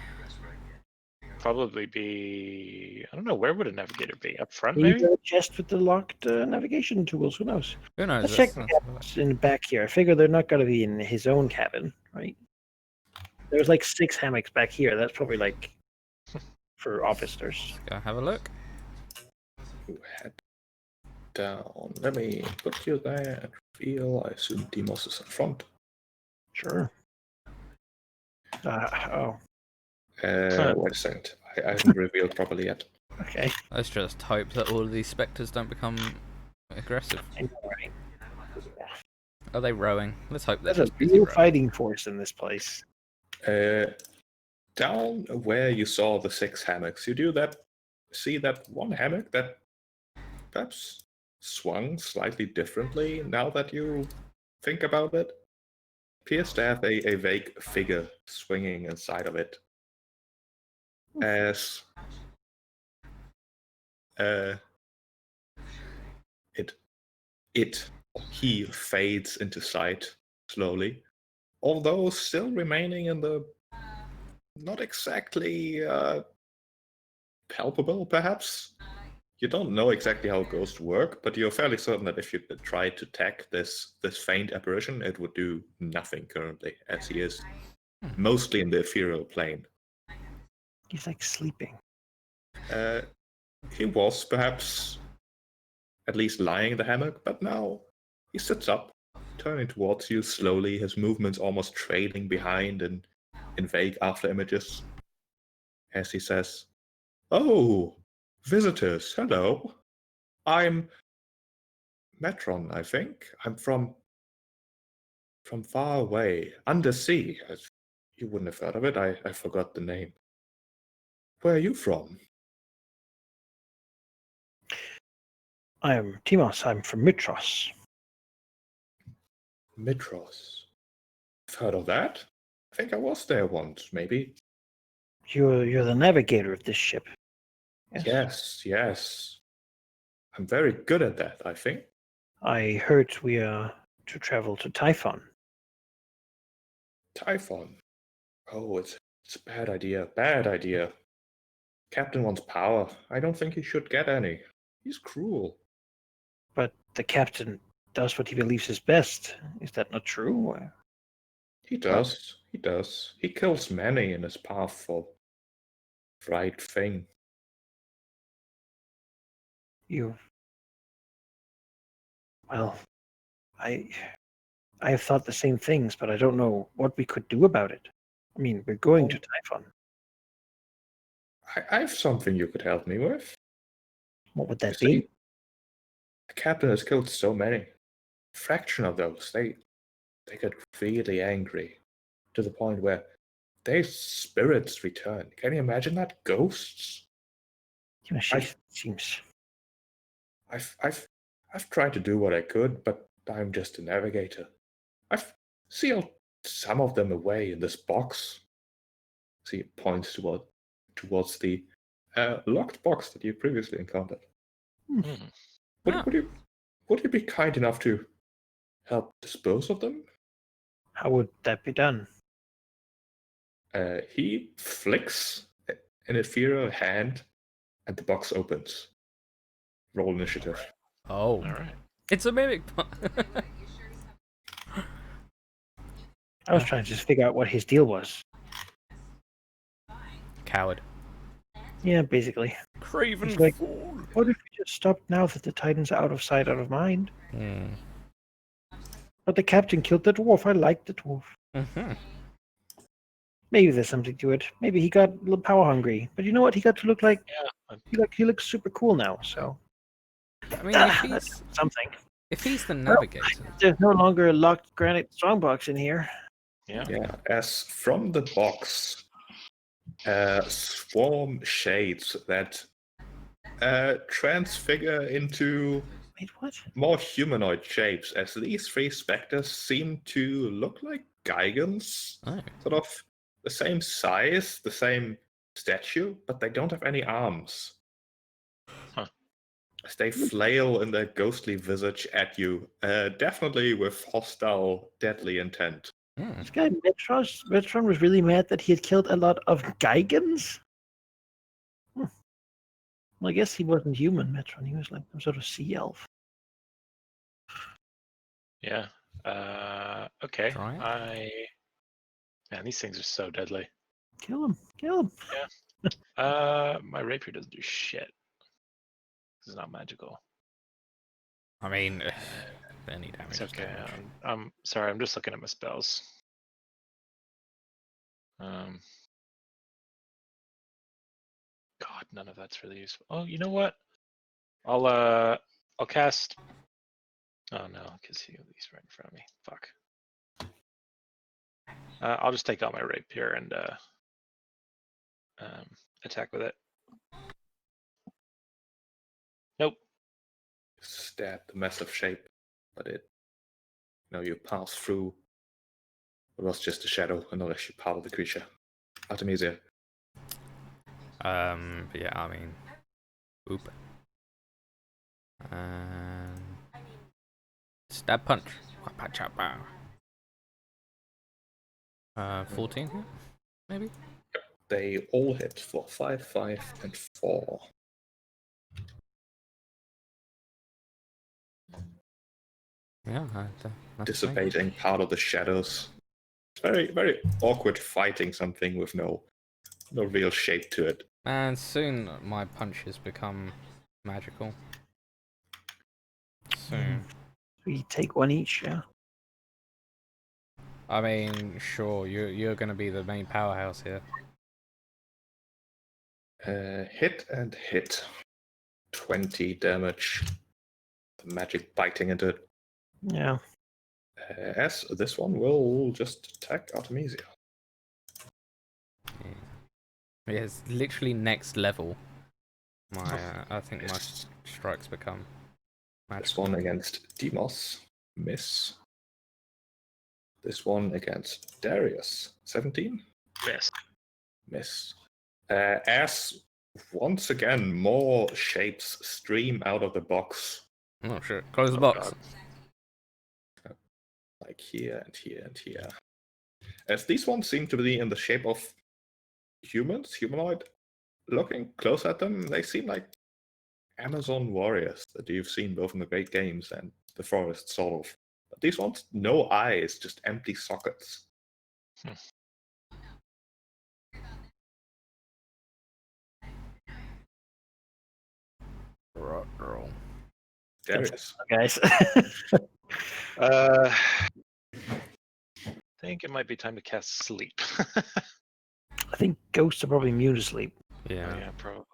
Probably be. I don't know. Where would a navigator be? Up front, Maybe maybe. a chest with the locked navigation tools. Who knows? Who knows? Let's check That's- the cabins in the back here. I figure they're not going to be in his own cabin, right? There's like 6 hammocks back here. That's probably like for officers. Go have a look. You head down. Let me put you there and reveal. I assume Demos is in front. Sure. Oh, Wait a second. I haven't revealed properly yet. okay. Let's just hope that all of these specters don't become aggressive. I know, right? Are they rowing? Let's hope they're There's just a busy real rowing. fighting force in this place. Down where you saw the 6 hammocks, you do see that one hammock that perhaps swung slightly differently now that you think about it. Appears to have a vague figure swinging inside of it. As he fades into sight slowly, although still remaining in the not exactly palpable, perhaps. You don't know exactly how ghosts work, but you're fairly certain that if you tried to tag this faint apparition, it would do nothing currently, as he is mostly in the ethereal plane. He's like sleeping. He was perhaps at least lying in the hammock, but now he sits up, turning towards you slowly, his movements almost trailing behind in vague after images, as he says, "Oh, visitors, hello. I'm Metron, I think. I'm from far away, undersea. You wouldn't have heard of it. I forgot the name. Where are you from?" I am Timos. I'm from Mitros. Mitros. I've heard of that. I think I was there once, maybe. You're the navigator of this ship. Yes. I'm very good at that, I think. I heard we are to travel to Typhon. Typhon. Oh, it's a bad idea. Bad idea. Captain wants power. I don't think he should get any. He's cruel. But the captain does what he believes is best. Is that not true? He does. He does. He kills many in his path for right thing. Well, I have thought the same things, but I don't know what we could do about it. I mean, we're going to Typhon. I have something you could help me with. What would that You be? see, the captain has killed so many. A fraction of those, they get really angry to the point where their spirits return. Can you imagine that? Ghosts? She seems. I've tried to do what I could, but I'm just a navigator. I've sealed some of them away in this box. See, it points towards the locked box that you previously encountered. Would you be kind enough to help dispose of them? How would that be done? He flicks an ethereal hand, and the box opens. Roll initiative. Oh, All right. it's a mimic. I was trying to just figure out what his deal was. Coward. Yeah, basically. Craven It's like, fool. what if we just stopped now that the Titans are out of sight, out of mind? But the captain killed the dwarf. I like the dwarf. Mm-hmm. Maybe there's something to it. Maybe he got a little power hungry. But you know what? He got to look like he looks super cool now. So I mean, if he's that's something. If he's the navigator, There's no longer a locked granite strongbox in here. Yeah. As from the box swarm shades that transfigure into Wait, what? more humanoid shapes, as these three specters seem to look like Gigans. Sort of the same size, the same stature, but they don't have any arms. As they flail in their ghostly visage at you, definitely with hostile, deadly intent. This guy Metron was really mad that he had killed a lot of Gigans? Well, I guess he wasn't human, Metron. He was like some sort of sea elf. Yeah. Okay. Try it. Man, these things are so deadly. Kill him. Kill him. My rapier doesn't do shit. It's not magical. I mean, any damage. It's okay. I'm sorry. I'm just looking at my spells. God, none of that's really useful. Oh, you know what? I'll cast. Oh no, because he's right in front of me. Fuck. I'll just take out my rapier and attack with it. Nope. stab the massive shape, but it, you pass through. It was just a shadow and not actually part of the creature. Artemisia. Yeah, I mean, oop. Stab punch. 14 here, maybe? They all hit for 5, 5, and 4. Yeah, that's Dissipating part of the shadows. It's very, very awkward fighting something with no real shape to it. And soon my punches become magical. Soon. We take one each, yeah. I mean, sure, you're gonna be the main powerhouse here. Hit and hit. 20 damage. The magic biting into it. Yeah. As this one will just attack Artemisia. Yeah, it's literally next level. I think my strikes become magical. This one against Demos. Miss. This one against Darius. 17? Miss. Miss. As once again more shapes stream out of the box. Oh shit! Close the box. God. Like here and here and here. As these ones seem to be in the shape of humanoid. Looking close at them, they seem like Amazon warriors that you've seen both in the Great Games and the Forest, sort of. But these ones, no eyes, just empty sockets. Roll. Darius. Guys. I think it might be time to cast sleep. I think ghosts are probably immune to sleep. Yeah. Yeah, probably.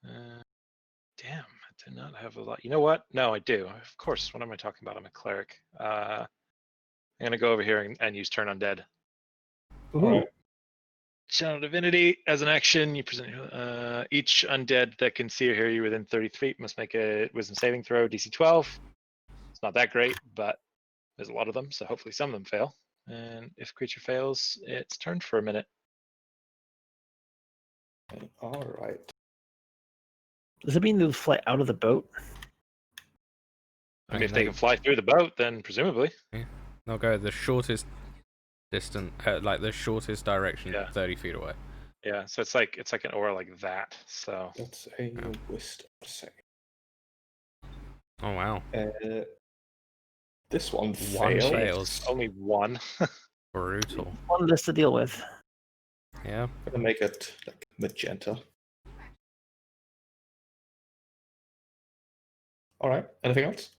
Damn, I do not have a lot. You know what? No, I do. Of course. What am I talking about? I'm a cleric. I'm gonna go over here and use Turn Undead. Ooh. Channel Divinity, as an action, you present each undead that can see or hear you within 30 feet must make a wisdom saving throw, DC 12. It's not that great, but there's a lot of them, so hopefully some of them fail. And if creature fails, it's turned for a minute. All right. Does it mean they'll fly out of the boat? I mean, if they can fly through the boat, then presumably. They'll go the shortest distance, like the shortest direction, Yeah. 30 feet away. Yeah, so it's like an aura like that. So That's a wisdom save. Oh wow. This one One fails. fails. only one. Brutal. One less to deal with. Yeah. I'm gonna make it like magenta. All right. Anything else?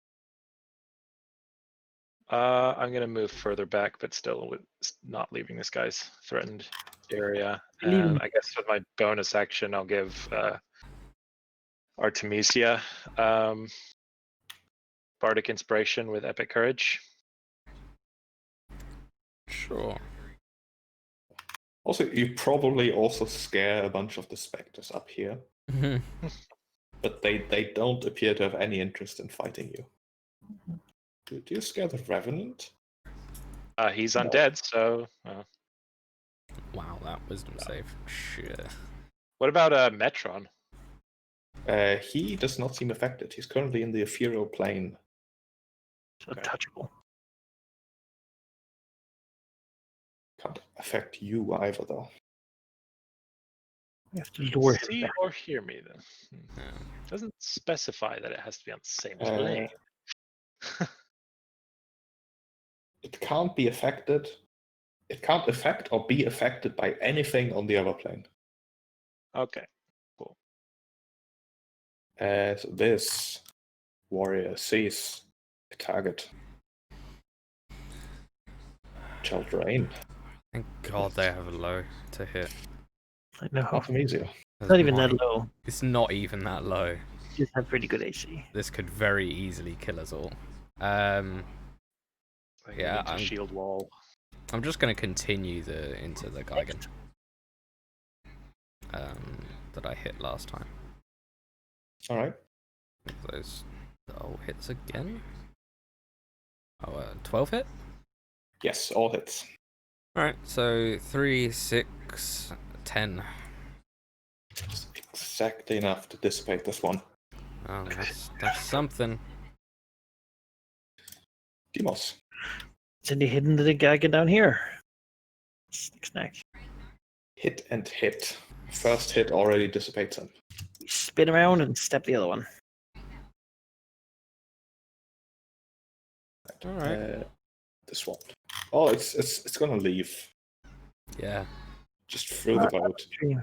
I'm gonna move further back, but still with not leaving this guy's threatened area. And I guess with my bonus action, I'll give Artemisia Bardic Inspiration with Epic Courage. Sure. Also, you probably also scare a bunch of the specters up here, but they don't appear to have any interest in fighting you. Do you scare the Revenant? He's undead, so. Wow, that wisdom save. Shit. What about Metron? He does not seem affected. He's currently in the ethereal plane. Untouchable. Can't affect you either, though. We have to lure him See back. or hear me then. Yeah. Doesn't specify that it has to be on the same Uh, plane. It can't be affected. It can't affect or be affected by anything on the other plane. Okay. As this warrior sees a target. Shall drain. Thank God they have a low to hit. I know. Artemisia. It's not even that low. It's not even that low. Just have pretty good AC. This could very easily kill us all. Yeah, Into shield wall. I'm just gonna continue into the Gigan that I hit last time. All right. Those all hits again. Oh, 12 hit? Yes, all hits. Alright, so 3, 6, 10. Just exactly enough to dissipate this one. Oh, that's something. Demos. It's in the hidden the Gaga down here. Snack. Hit and hit. First hit already dissipates him. Spin around and step the other one. Alright. This one. Oh, it's gonna leave. Yeah. Just through the boat. Dream.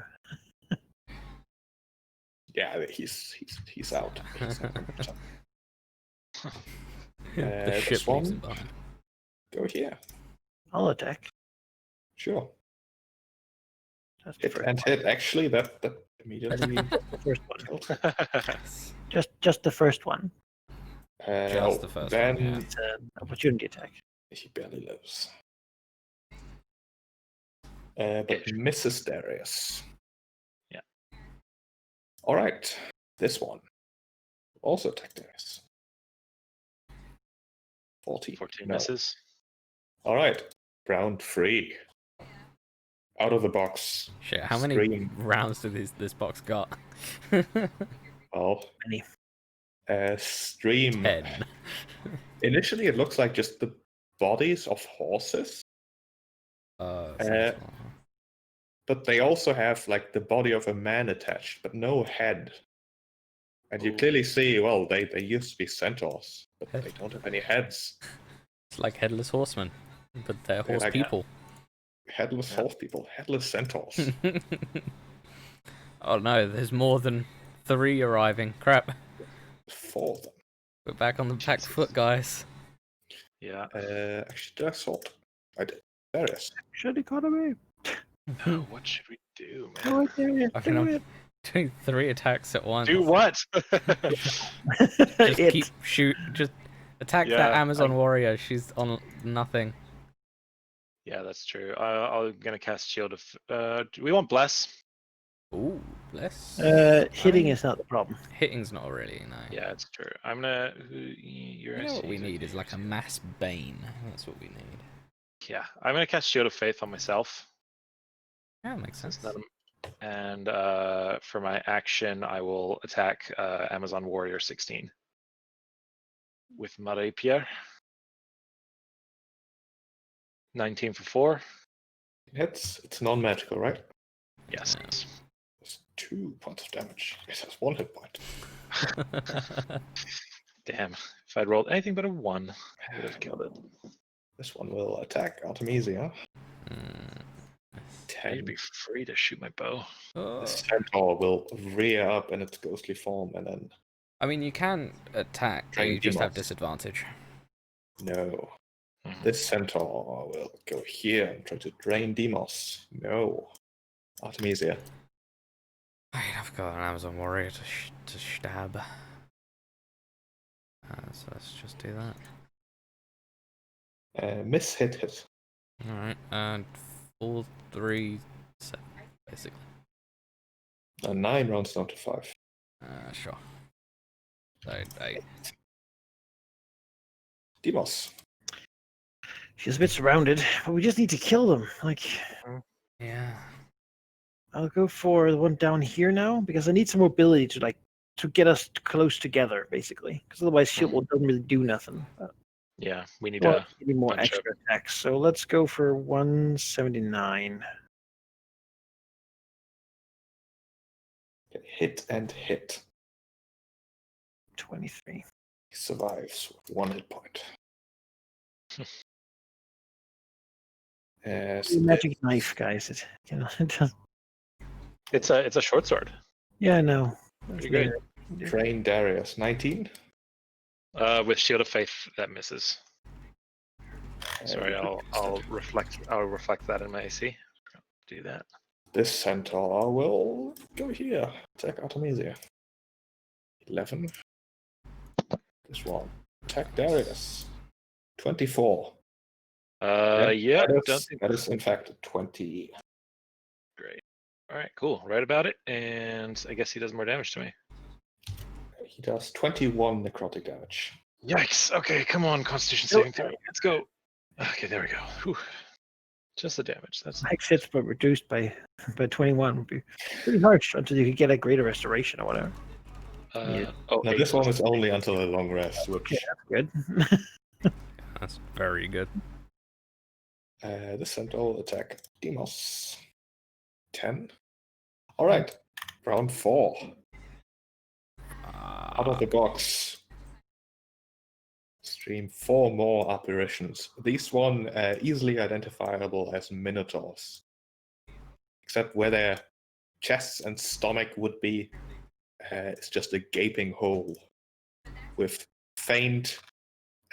Yeah, he's out. He's not gonna return. The this ship one. leaves him behind. Go here. I'll attack. Sure. That's the Hit first and one. hit. Actually, that immediately. The first one. killed. Just the first one. Just the first then one, yeah. It's an opportunity attack. he barely lives. But misses Darius. Yeah. All right. This one. Also attack Darius. 14. 14 No. misses. All right. Round 3. Out of the box. Shit, how many Scream. rounds did this box got? Oh. Many. Stream. 10. Initially, it looks like just the bodies of horses, but they also have like the body of a man attached, but no head. And you Ooh. clearly see, well, they used to be centaurs, but they don't have any heads. It's like headless horsemen, but they're horse like- people. Headless horse people, headless centaurs. Oh no, there's more than 3 arriving. Crap. 4 of them. We're back on the back Jesus. foot, guys. Yeah. Actually, did I sort? I did. Darius. Should have got away. Oh, what should we do, Do man? it, Darius. Okay, Do no. it. Doing 3 attacks at once. Do what? Just It. keep shoot. Just attack Yeah, that Amazon warrior. She's on nothing. Yeah, that's true. I'm gonna cast Shield of. Do we want Bless? Ooh, bless. Hitting is not the problem. Hitting's not really, no. Yeah, it's true. I'm gonna. You're You know what we need is like a mass bane. That's what we need. Yeah, I'm gonna cast Shield of Faith on myself. Yeah, makes sense. Since none of- And for my action, I will attack Amazon Warrior 16 with my rapier. 19 for 4. It's non-magical, right? Yes. It's 2 points of damage. It has 1 hit point. Damn. If I'd rolled anything but a 1, I would have killed it. This one will attack Artemisia. I 10. need to be free to shoot my bow. Oh. The centaur will rear up in its ghostly form and then I mean, you can attack, but Drain you just have demons. disadvantage. no. Mhm. This centaur will go here and try to drain Demos. No. Artemisia. Right, I've got an Amazon warrior to stab. So let's just do that. Miss hit. Alright, and 4, 3, 7, basically. 9 rounds down to 5. Sure. So, 8. Demos. She's a bit surrounded, but we just need to kill them. Like, Yeah. I'll go for the one down here now because I need some mobility to get us close together, basically. Because otherwise, shield wall doesn't really do nothing. Yeah, we need Well, a. we need more bunch of- extra attacks. So let's go for 179. Hit and hit. 23. He survives with 1 hit point. Magic knife, guys. It does. It's a short sword. Yeah, I know. Pretty good. Drain Darius. 19. With Shield of Faith, that misses. Sorry, I'll reflect that in my AC. Do that. This centaur will go here. Attack Artemisia. 11. This one. Attack Darius. 24. Yeah, that is in fact 20. great. All right, cool. Right about it, and I guess he does more damage to me. He does 21 necrotic damage. Yikes. Okay, come on, Constitution Nope. saving throw. Let's go. Okay, there we go. Whew. Just the damage. That's Max hits but reduced by 21 would be pretty harsh until you could get a greater restoration or whatever. Yeah. Now 8 this one plus- is only until a long rest, which Okay, that's good. That's very good. the centaur attack Demos. 10. Alright. Round 4. Out of the box. Stream 4 more apparitions. These one easily identifiable as minotaurs. Except where their chests and stomach would be, it's just a gaping hole with faint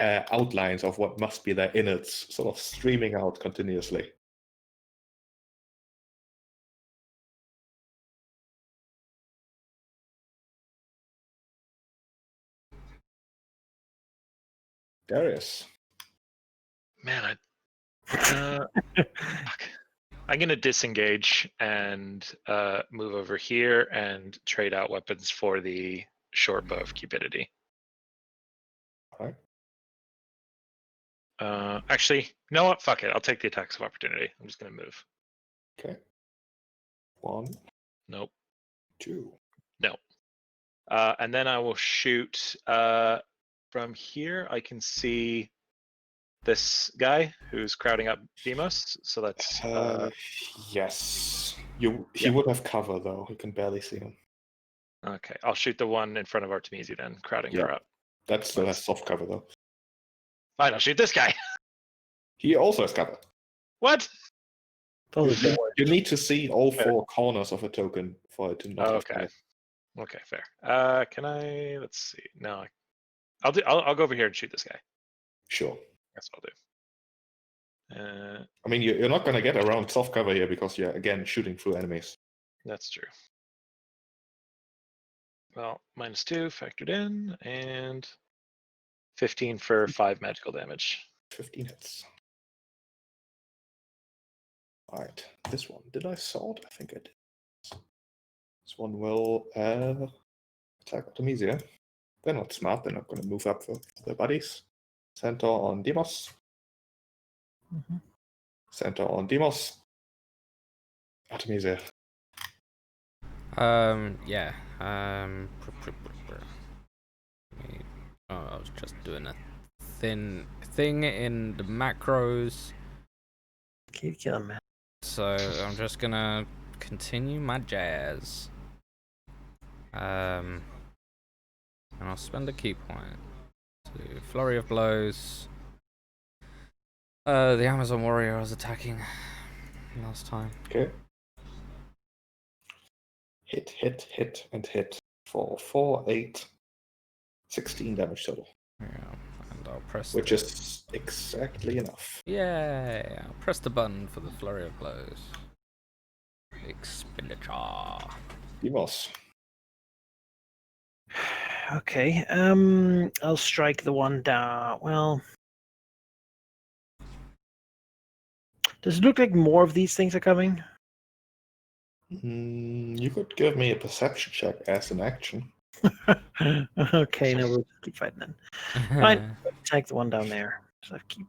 outlines of what must be their innards sort of streaming out continuously. Darius. Man, fuck. I'm gonna disengage and move over here and trade out weapons for the short bow of cupidity. Alright. Actually, you know what? Fuck it. I'll take the attacks of opportunity. I'm just gonna move. Okay. 1, Nope. 2. No. And then I will shoot from here. I can see this guy who's crowding up Demos. So that's Yes. He Yeah. would have cover though. You can barely see him. okay. I'll shoot the one in front of Artemisia then, crowding Yeah. her up. That still has soft cover though. Fine, I'll shoot this guy. He also has cover. What? Those are You need to see all 4 corners of a token for it to not have Okay. cover. Okay, fair. Can I? Let's see. No, I'll go over here and shoot this guy. Sure. That's what I'll do. I mean, you're not going to get around soft cover here because you're, again, shooting through enemies. That's true. Well, -2 factored in, and 15 for 5 magical damage. 15 hits. Alright, this one. Did I sword? I think I did. This one will attack Artemisia. They're not smart, they're not going to move up for their buddies. Centaur on Demos. Mhm. Centaur on Demos. Artemisia. Yeah. I was just doing a thin thing in the macros, Keep killing, man. so I'm just gonna continue my jazz. And I'll spend a key point to flurry of blows. The Amazon warrior I was attacking last time. Okay. Hit, hit, hit, and hit for 4, 8, 16 damage total. Yeah, and I'll press. Which is exactly enough. Yeah, I'll press the button for the flurry of blows. Expenditure. Demos. Okay. I'll strike the one down. Well, does it look like more of these things are coming? You could give me a perception check as an action. Okay, no, we'll keep fighting then. Fine. Attack the one down there. So I keep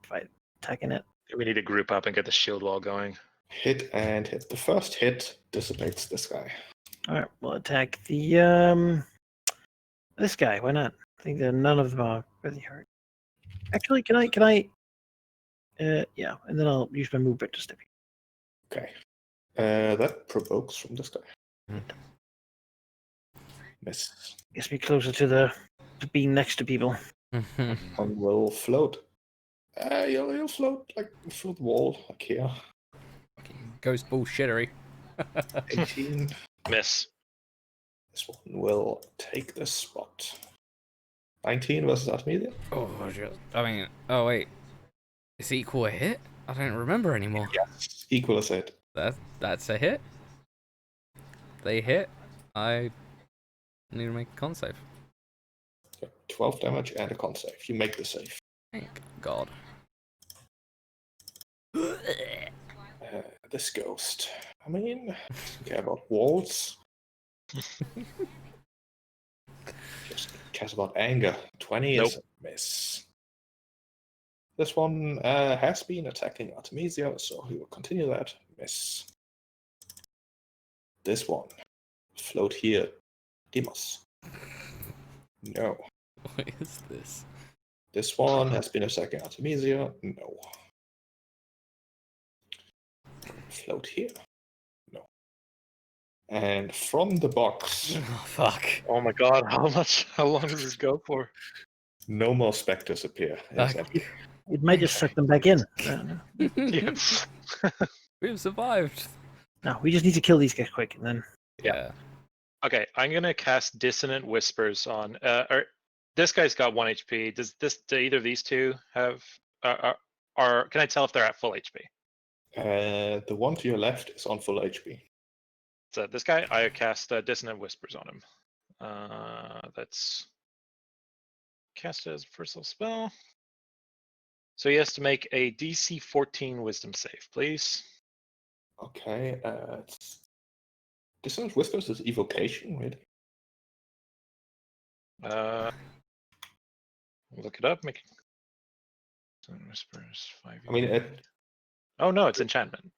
attacking it. We need to group up and get the shield wall going. Hit and hit. The first hit dissipates this guy. All right, we'll attack the this guy. Why not? I think that none of them are really hurt. Actually, can I? Yeah, and then I'll use my movement to step in. Okay. That provokes from this guy. Miss. Gets me closer to being next to people. One will float. You'll float like through the wall, like here. Ghost bullshittery. 18. Miss. This one will take this spot. 19 versus Artemisia. Oh wait. Is equal a hit? I don't remember anymore. Yes. Equal as it. That's a hit. They hit. I need to make a con save. 12 damage and a con save. You make the save. Thank God. This ghost. I mean, doesn't care about walls. Just cast about anger. 20 Nope. is a miss. This one has been attacking Artemisia, so he will continue that. Miss. This one. Float here. Demos. No. What is this? This one has been attacking Artemisia. No. Float here. No. And from the box, Oh, fuck. Oh my god, how long does this go for? no more specters appear. It's Fuck. empty. It might just suck them back in. Yeah. We've survived. No, we just need to kill these guys quick, and then Yeah. Okay, I'm gonna cast Dissonant Whispers on. This guy's got 1 HP. Do either of these two have? Can I tell if they're at full HP? The one to your left is on full HP. So this guy, I cast Dissonant Whispers on him. That's cast as a first level spell. So he has to make a DC 14 Wisdom save, please. Okay. Dissonant Whispers is evocation, right? Look it up. Make Dissonant Whispers 5. I mean, Oh no, it's enchantment.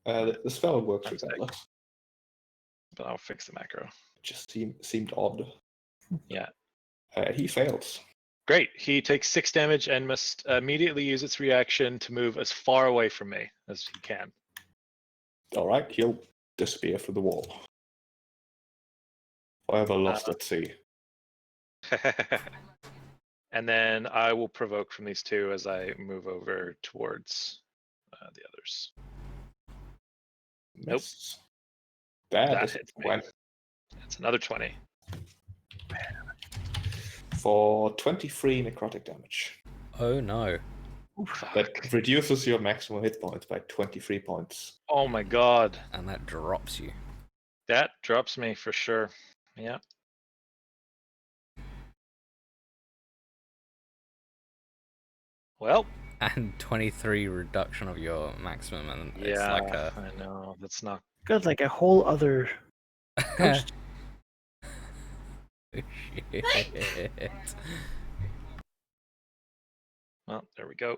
the spell works I'm sick. regardless. But I'll fix the macro. It just seemed odd. Yeah. He fails. Great. He takes 6 damage and must immediately use its reaction to move as far away from me as he can. All right, he'll disappear through the wall. Forever lost at sea. And then I will provoke from these two as I move over towards the others. Nope. Miss. That That is hits me. 20 That's another 20. for 23 necrotic damage. Oh no. That reduces your maximum hit points by 23 points. Oh my god. And that drops you. That drops me for sure. Yeah. Well, And 23 reduction of your maximum, and it's yeah, like a. I know. That's not. got like a whole other. Ghost. Shit. Well, there we go.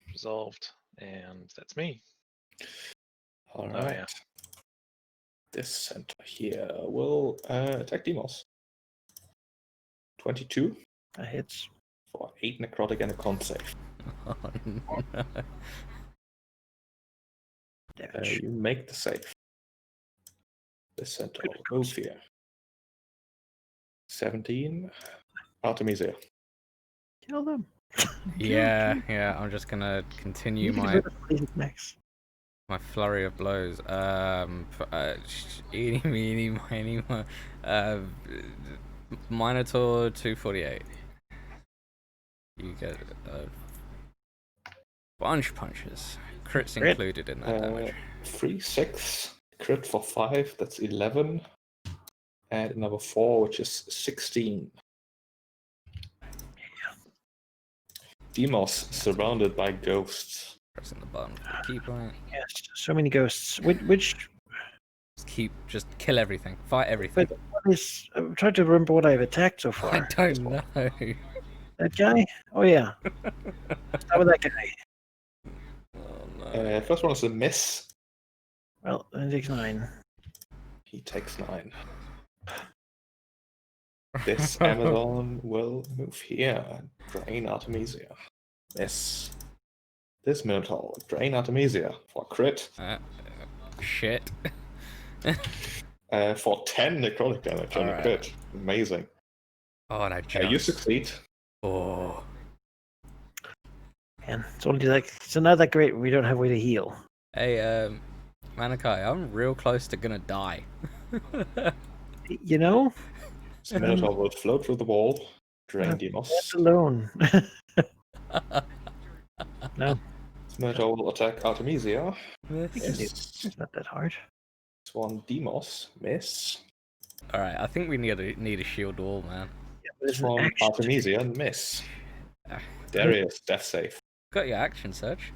Resolved. And that's me. All Oh, right. yeah. This center here will attack Demos. 22 That hits. for 8 necrotic and a con save. Oh, no. Damage. You make the save. This center Good will move here. 17. Artemisia. Kill them. Yeah, yeah. I'm just gonna continue You can my get rid of these next. flurry of blows. Eeny, meeny, miny, mo. Minotaur 248. You get bunch punches. Crits Crit. included in that damage. 3, 6. Crit for 5. That's 11. And another 4, which is 16. Demos surrounded by ghosts. Pressing the button for the key point. Yes, so many ghosts. Which Just kill everything. Fight everything. but what is? I'm trying to remember what I've attacked so I far. don't know. That guy? Oh yeah. How about that guy? Oh, no. First one is a miss. Well, that takes 9. He takes 9. This Amazon will move here and drain Artemisia. Miss. This Minotaur will drain Artemisia for a crit. Shit. For 10 necrotic damage and a Alright. crit. Amazing. Oh, that You jumps. succeed. Oh. Man, it's only like it's not that great. We don't have a way to heal. Hey, Manakai, I'm real close to gonna die. You know, This Minotaur will float through the wall, drain left Demos. alone. No, This Minotaur will attack Artemisia. Miss. Miss. it's not that hard. This one Demos. Miss. Alright, I think we need a shield wall, man. Yeah, but This it's an one action. Artemisia. Miss. Ah. Darius, death save. Got your action search.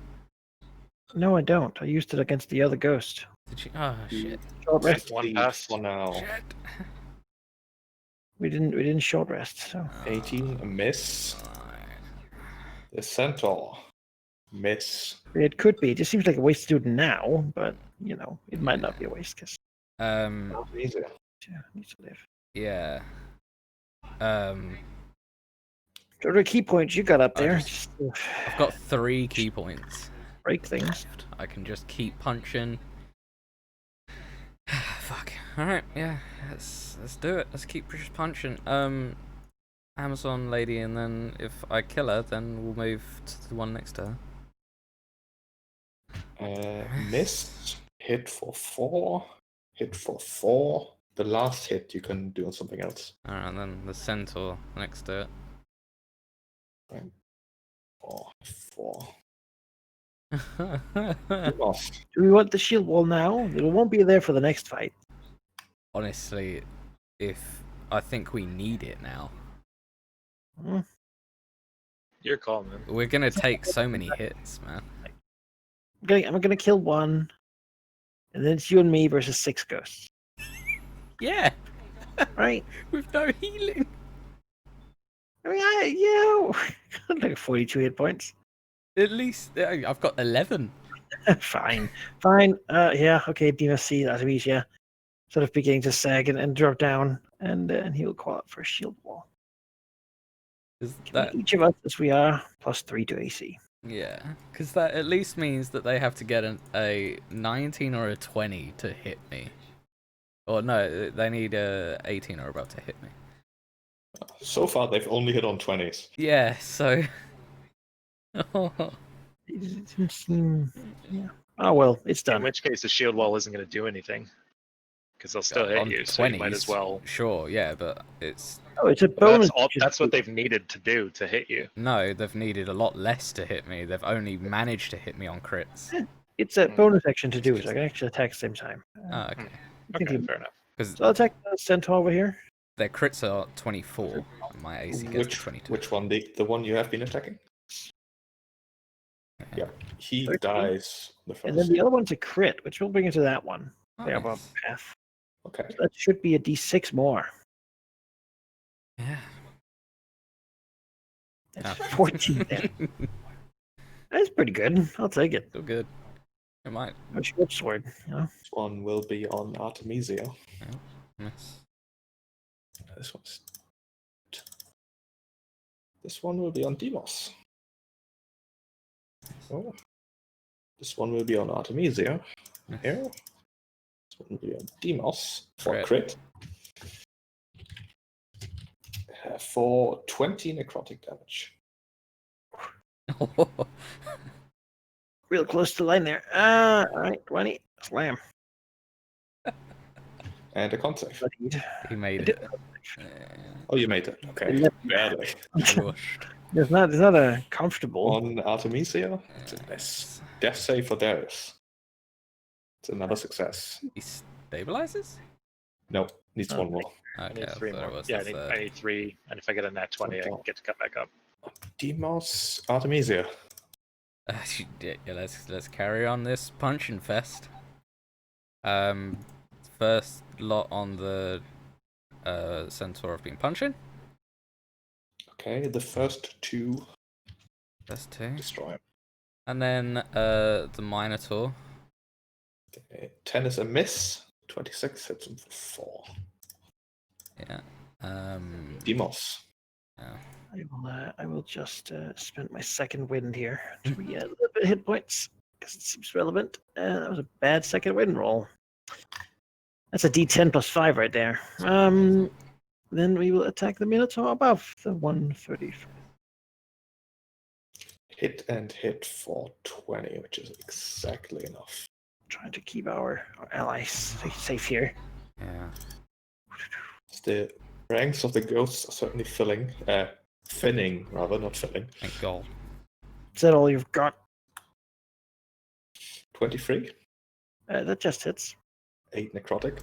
No, I don't. I used it against the other ghost. Did you? Oh, shit. Short rest. One Succeed pass. for now. Shit. We didn't short rest, so 18, a miss. The centaur, miss. it could be. It just seems like a waste to do it now, but it might not be a waste because Easy. needs to live. Yeah. So the key points you got up there, just- just I've got 3 key points. break things. I can just keep punching. Fuck. Alright, yeah. Let's do it. Let's keep just punching. Amazon lady, and then if I kill her, then we'll move to the one next to her. Miss. Hit for 4. Hit for 4. The last hit you can do on something else. Alright, and then the centaur next to it. 4. Off. Do we want the shield wall now? It won't be there for the next fight. Honestly, I think we need it now. Hmm. Your call, man. We're gonna take so many hits, man. I'm gonna kill one, and then it's you and me versus 6 ghosts. Yeah, Right? with no healing. I mean, like 42 hit points. At least I've got 11. Fine. Yeah, okay, DMSC, that's easier. Sort of beginning to sag and drop down, and he'll call up for a shield wall. Is that Each of us, as we are, +3 to AC. yeah? Because that at least means that they have to get a 19 or a 20 to hit me. Or no, they need a 18 or above to hit me. So far, they've only hit on 20s. Yeah, so. It didn't seem. Yeah. Oh well, it's In done. which case, the shield wall isn't going to do anything because they'll still hit on you. So you might as well. Sure, yeah, but it's Oh, it's a But bonus. that's what they've needed to do to hit you. no, they've needed a lot less to hit me. They've only managed to hit me on crits. It's a bonus action to do it. So I can actually attack at the same time. Oh, okay. I think Okay, fair enough. Because So I'll attack the centaur over here. their crits are 24. And my AC goes to 22. Which one? The one you have been attacking? Yeah. He 13. dies the first. And then the other one's a crit, which will bring it to that one. There above Nice. path. Okay. So that should be a D6 more. Yeah. That's Ah. 14 then. That's pretty good. I'll take it. Still good. It might A short sword, This one will be on Artemisia. miss. This one will be on Demos. Oh. This one will be on Artemisia. Here. This one will be on Demos for Crit. for 20 necrotic damage. Real close to the line there. Alright, 20. Slam. And a con save. Bloodied. He made it. Oh, you made it. Okay. Yep. Barely. Crushed. There's not a comfortable. On Artemisia, it's a miss. Death save for Darius. It's another success. He stabilizes? No, needs Oh. one more. I Okay, need I 3 thought it more. was Yeah, the I third. need 3, and if I get a nat 20, I can get to come back up. Demos, Artemisia. Yeah, let's carry on this punching fest. First lot on the centaur have been punching. Okay, the first 2 That's 2. destroy him. And then the minotaur. Okay, 10 is a miss. 26 hits him for 4. Yeah. Demos. Yeah. I will just spend my second wind here to get a little bit of hit points because it seems relevant. That was a bad second wind roll. That's a D10 plus 5 right there. Then we will attack the Minotaur above the 130. Hit and hit for 20, which is exactly enough. Trying to keep our allies safe here. Yeah. The ranks of the ghosts are certainly thinning rather, not filling. Thank God. Is that all you've got? 23, That just hits. 8 necrotic.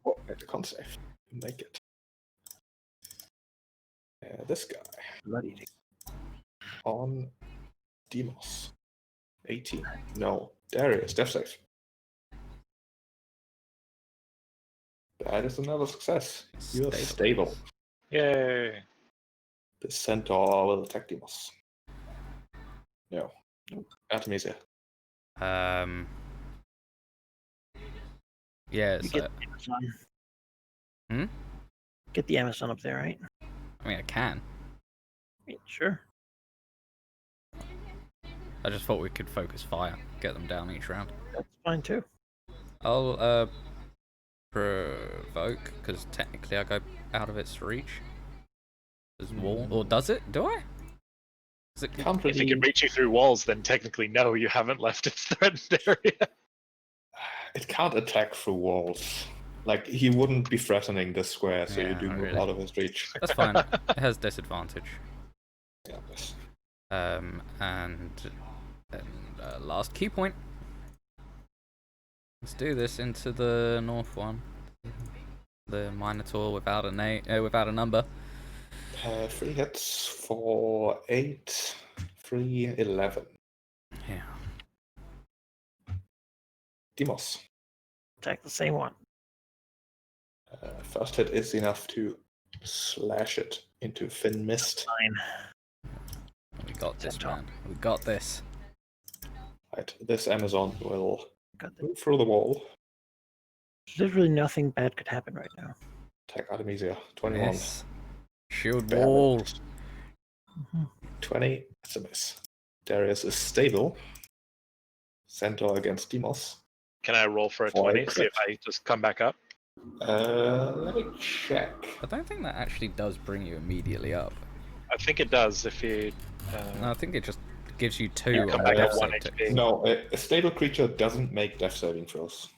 Oh, and a con save. Make it. This guy Bloody. on Demos. 18. No. Darius, death save. That is another success. You are Stable. stable. Yay. The centaur will attack Demos. No. Artemisia. Yeah, You so, get the Amazon. Hmm? Get the Amazon up there, right? I mean, I can. Yeah, sure. I just thought we could focus fire, get them down each round. That's fine too. I'll provoke, because technically I go out of its reach. Does wall, or does it? Do I? Does it? Can't If it really, can reach you through walls, then technically no, you haven't left its threatened area. it can't attack through walls. Like, he wouldn't be threatening this square, so Yeah, you do not move really. out of his reach. That's fine. It has disadvantage. Yeah, yes. And last key point. Let's do this into the north one. The Minotaur without a number. 3 hits for 8, 3, 11. Yeah. Demos. Attack the same one. First hit is enough to slash it into thin mist. Fine. We got this, Centaur. man. We got this. Right, this Amazon will Got the, move through the wall. literally nothing bad could happen right now. Attack Artemisia. 21. Miss. Shield Bad. wall. 20. That's a miss. Darius is stable. Centaur against Demos. Can I roll for a For a 20? See if I just come back up. Let me check. I don't think that actually does bring you immediately up. I think it does if you. No, I think it just gives you 2 You on come the back death at 1 save tick. HP. No, a stable creature doesn't make death saving throws.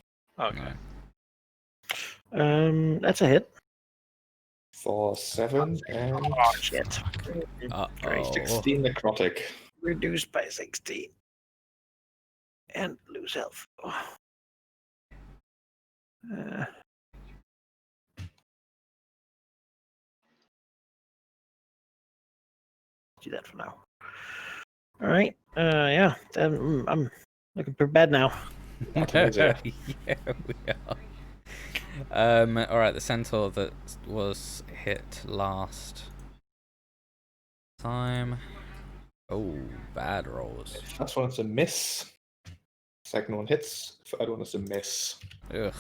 Okay. No. That's a hit. For 7 and Oh shit. Uh-oh. 16 necrotic. Reduced by 16. And lose health. Oh. Do that for now. All right. Yeah. I'm looking pretty bad now. Yeah, we are. Alright, the centaur that was hit last time. Oh, bad rolls. First one is a miss. Second one hits. Third one is a miss. Ugh.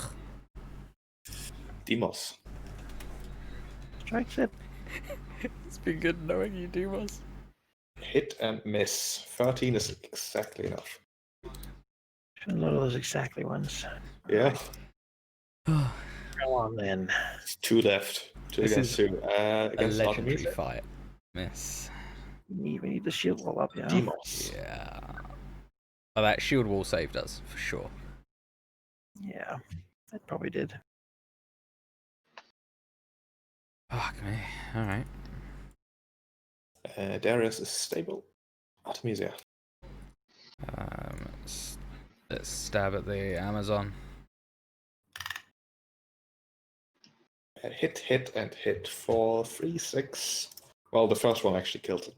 Demos. Strikes it. It's been good knowing you, Dumas. Hit and miss. 13 is exactly enough. A lot of those exactly ones. Yeah. Go on then. It's 2 left. 2 This against is 2. A Against legendary Artemisia. fight. Miss. We need the shield wall up, yeah. Demos. Yeah. Oh, that shield wall saved us, for sure. Yeah, that probably did. Fuck me. Alright. Darius is stable. Artemisia. Let's stab at the Amazon. Hit, hit, and hit for 3, 6. Well, the first one actually killed it.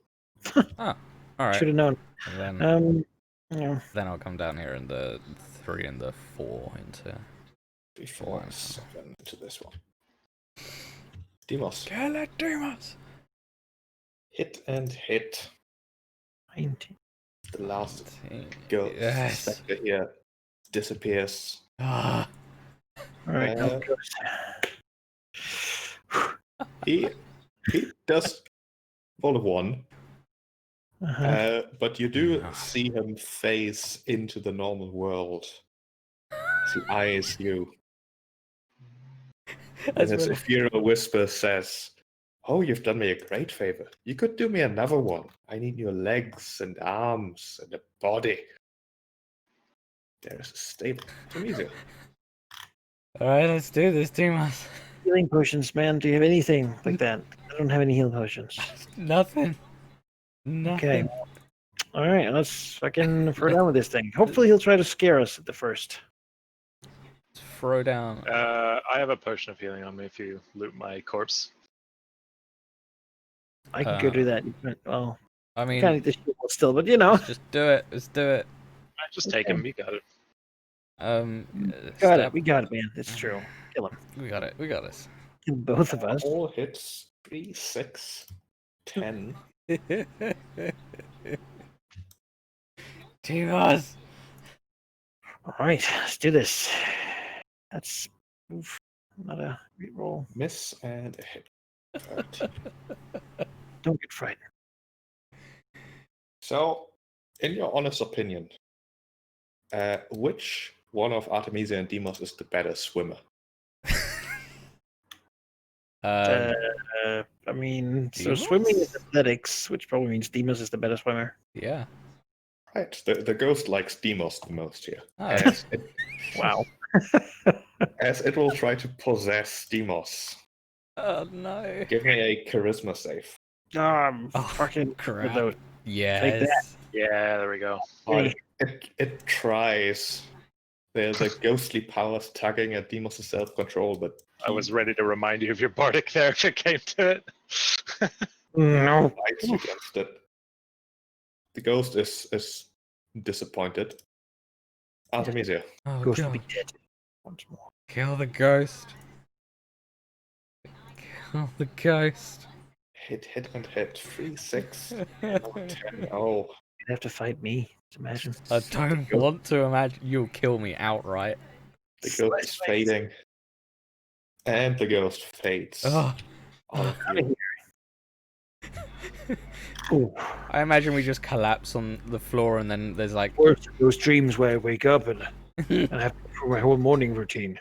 Oh, alright. Should have known. And then, Yeah. then I'll come down here in the 3 and the 4 into... 3, 4, and 7 into this one. Demos. Kill it, Dumas! Hit and hit. 19. The last girl Yes. spectre here disappears. Ah. All right. Uh, He does roll a 1, but you do see him phase into the normal world as he eyes you. And his ethereal whisper says, "Oh, you've done me a great favor. You could do me another one. I need your legs and arms and a body." There's a stable. Too easy. Alright, let's do this, Dumas. Healing potions, man. Do you have anything like that? I don't have any healing potions. Nothing. Nothing. Okay. All right. Let's fucking throw down with this thing. Hopefully, he'll try to scare us at the first. Throw down. I have a potion of healing on me if you loot my corpse. I can go do that. Well, I mean, kind of the shield still, but you know. just do it. Let's do it. Just take him. You got it. Got it. We got it, man. It's true. Kill him. We got it. We got this. Kill both of us. All hits 3, 6, 10. Jesus. All right, let's do this. That's not a reroll. Miss and a hit. 13. Don't get frightened. So, in your honest opinion, which one of Artemisia and Demos is the better swimmer? I mean, so Demos? swimming is athletics, which probably means Demos is the better swimmer. Yeah. Right. The ghost likes Demos the most here. Oh. Wow. As it will try to possess Demos. Oh no. Give me a charisma save. Fucking crap. those. Yes. Yeah, there we go. Hey. It tries. The ghostly powers tugging at Demos' self-control, but I was ready to remind you of your bardic there if it came to it. No. fights against it. The ghost is disappointed. Artemisia. Oh Ghost will be god. dead once more. Kill the ghost. Kill the ghost. Hit and hit. 3, 6, 10. Oh. You'd have to fight me. Imagine. I don't want to imagine you'll kill me outright. The ghost is fading. And the ghost fades. Oh, All of you. Ooh. I imagine we just collapse on the floor and then there's like Worse than those dreams where I wake up and I have to go through my whole morning routine.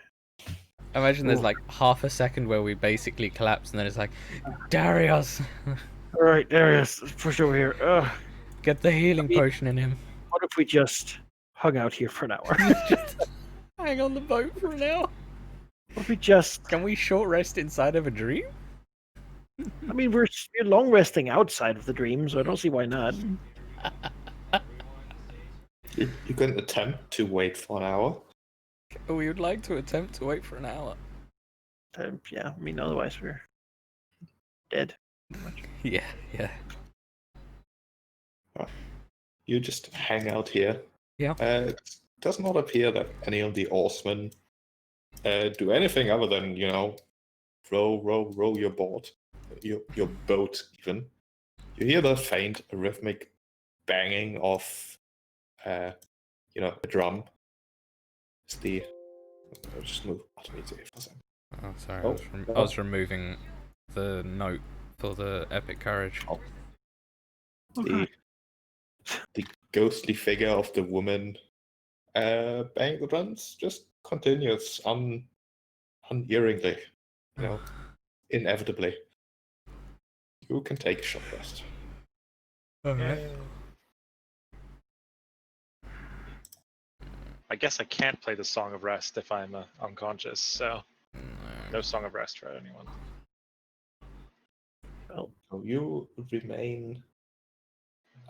I imagine there's Ooh. like half a second where we basically collapse and then it's like Darius, All right, Darius, let's push over here. get the healing potion in him. What if we just hung out here for an hour? Just hang on the boat for an hour. What if we just? Can we short rest inside of a dream? I mean, we're long resting outside of the dream, so I don't see why not. You can attempt to wait for an hour. We would like to attempt to wait for an hour. Yeah, I mean, otherwise we're dead. Yeah, yeah. You just hang out here. Yeah. It does not appear that any of the oarsmen do anything other than, row your boat, your boat even. You hear the faint rhythmic banging of, a drum. It's the. I'll just move Artemisia for a second. Oh, sorry. Oh, I was removing the note for the epic courage. Oh. The ghostly figure of the woman banging the drums just continues unerringly, inevitably. You can take a short rest. Alright. I guess I can't play the Song of Rest if I'm unconscious, so no Song of Rest for anyone. Well, so you remain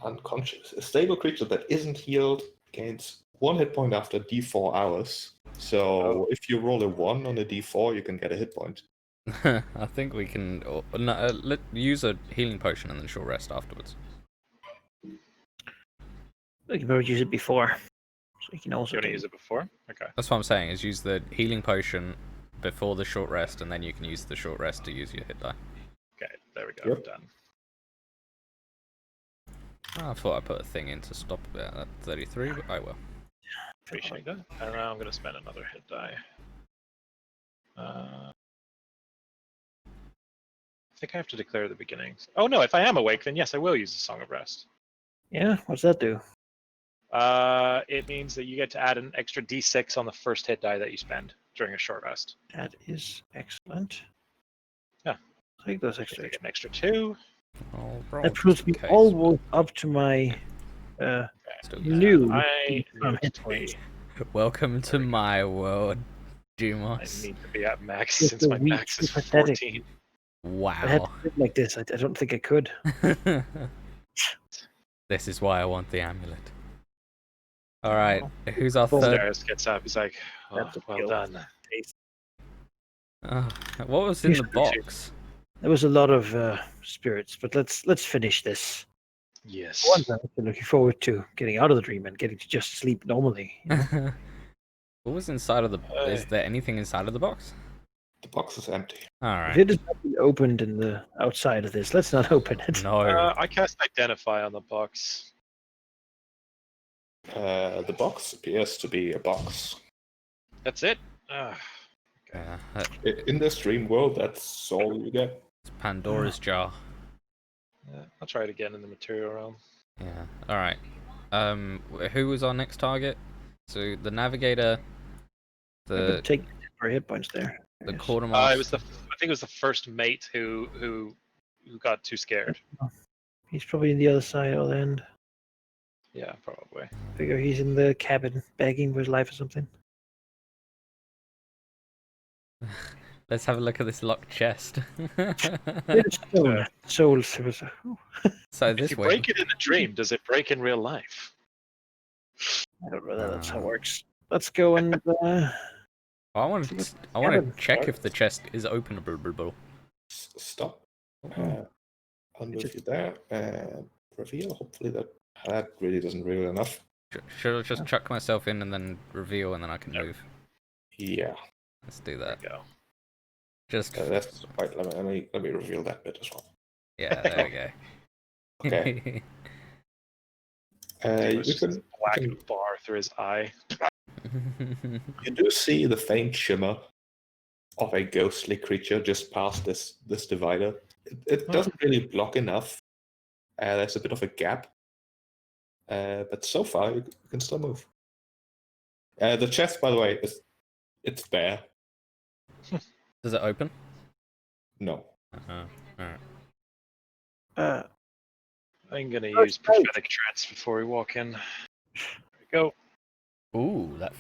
unconscious. A stable creature that isn't healed gains 1 hit point after D4 hours. So if you roll a 1 on a D4, you can get a hit point. I think we can use a healing potion and then short rest afterwards. We can probably use it before, so we can also You want to use it before? Okay. That's what I'm saying, is use the healing potion before the short rest, and then you can use the short rest to use your hit die. Okay, there we go. Yep. Done. I thought I put a thing in to stop it at 33, but I will. Appreciate that. And now I'm going to spend another hit die. I think I have to declare the beginning. Oh no, if I am awake, then yes, I will use the Song of Rest. Yeah, what's that do? It means that you get to add an extra d6 on the first hit die that you spend during a short rest. That is excellent. Yeah. Take those You extra. get an extra 2. Oh, roll That proves to be case. almost up to my Still good. new I um, need hit to points. be, Welcome to my world, I Dumos. need to be at max Just since a my weak max is pathetic. 14. I had Wow. to live like this. I don't think I could. This is why I want the amulet. Alright, who's our Well, third? Darius gets up. He's like, oh, That's a well kill. done. What was in the Usually box? There was a lot of spirits, but let's finish this. Yes. One thing I'm looking forward to getting out of the dream and getting to just sleep normally. You know? What was inside of the? Is there anything inside of the box? The box is empty. All If right. it has not been opened in the outside of this, let's not open it. No. I cast Identify on the box. The box appears to be a box. That's it? Ah, Yeah, In this dream world, that's all you get. it's Pandora's jar. yeah, I'll try it again in the material realm. Yeah. All right. Who was our next target? So the navigator, I could the take for hit points there. the Yes. quartermaster. I think it was the first mate who got too scared. He's probably in the other side of the end. Yeah, probably. Figure he's in the cabin begging for his life or something. Let's have a look at this locked chest. It's soul. So If this you way. break it in a dream, does it break in real life? I don't know that that's how it works. Let's go and I want to cabin. check if the chest is openable. Stop. Oh. I'll move you there and reveal. Hopefully that really doesn't reveal enough. Should I just chuck myself in and then reveal and then I can move? Yeah. Let's do There that. we go. Just That's right. Let me reveal that bit as well. yeah, there we go. Okay. It You was just a black can- bar through his eye. You do see the faint shimmer of a ghostly creature just past this divider. It doesn't really block enough. There's a bit of a gap. But so far, you can still move. The chest, by the way, it's there. Does it open? No. Alright. I'm gonna use prophetic trance before we walk in. There we go. Ooh, that.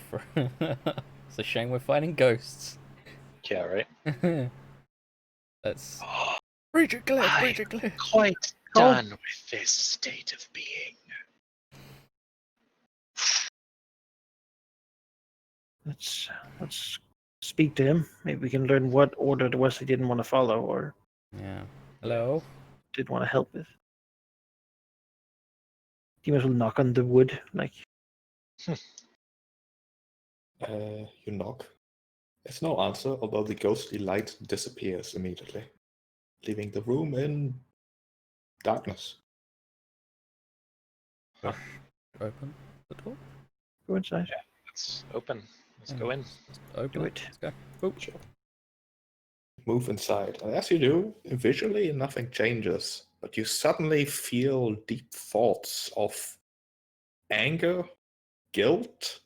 It's a shame we're fighting ghosts. Yeah, right. That's. Bridget Cliff, Bridget Cliff. Quite done with this state of being. let's speak to him. Maybe we can learn what order it was he didn't want to follow or Yeah. Hello. did want to help with. You might as well knock on the wood, like You knock. There's no answer, although the ghostly light disappears immediately, leaving the room in darkness. Open the door. go inside. It's open. Let's go in. Let's open Do it. it. Let's go. Oh, Sure. Move inside. And as you do, visually nothing changes, but you suddenly feel deep thoughts of anger, guilt.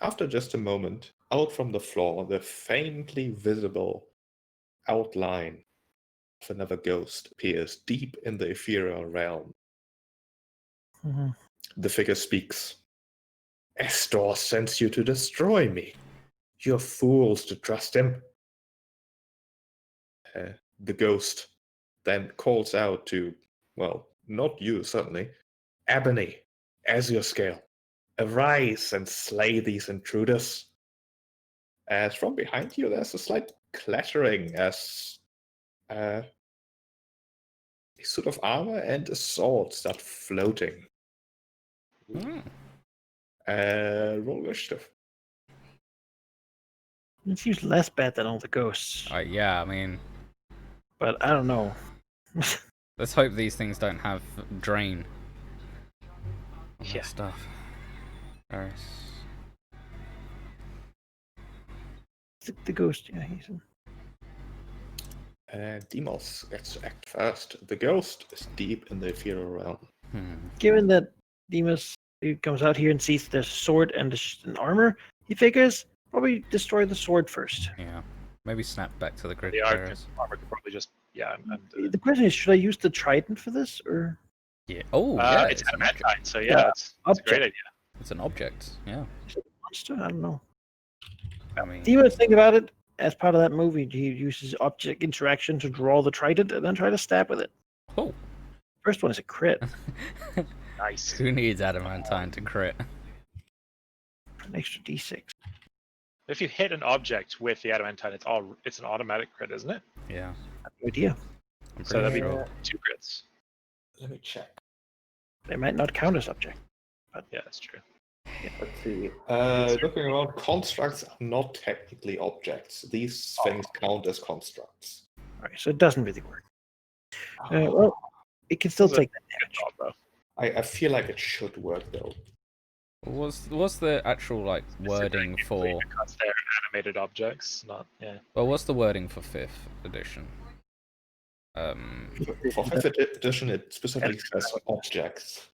After just a moment, out from the floor, the faintly visible outline of another ghost appears deep in the ethereal realm. Mhm. The figure speaks. Estor sends you to destroy me. You're fools to trust him. The ghost then calls out to, well, not you, certainly, Ebony, Azure Scale. Arise and slay these intruders. As from behind you, there's a slight clattering as a suit of armor and a sword start floating. Hmm. Roll initiative. It seems less bad than all the ghosts, yeah, I mean, but I don't know. let's hope these things don't have drain. On that Yeah. stuff. Paris. The ghost, yeah, he's in. Demos gets to act first. The ghost is deep in the ethereal realm. Given that Demas he comes out here and sees the sword and the armor, he figures probably destroy the sword first. Yeah. Maybe snap back to the grid The carriers. armor could probably just The question is, should I use the trident for this or Yeah. Oh, yeah. it's It's an object. adamantine, so Yeah, yeah, it's a great object. idea. It's an object. Yeah. is it a monster? I don't know. I mean, Demas think about it. As part of that movie, he uses object interaction to draw the trident and then try to stab with it. oh. First one is a crit. Nice. Who needs adamantine to crit? An extra d6. If you hit an object with the adamantine, it's an automatic crit, isn't it? Yeah. No idea. I'm So pretty that'd sure. be 2 crits. Let me check. They might not count as object. Yeah, that's true. Let's see. Looking around, constructs are not technically objects. These things count as constructs. All right, so it doesn't really work. Well, it can still Those are take that Good damage. job, bro. I feel like it should work though. What's the actual like wording for? Because they're animated objects, not Well, what's the wording for 5th edition? For 5th edition, it specifically says objects.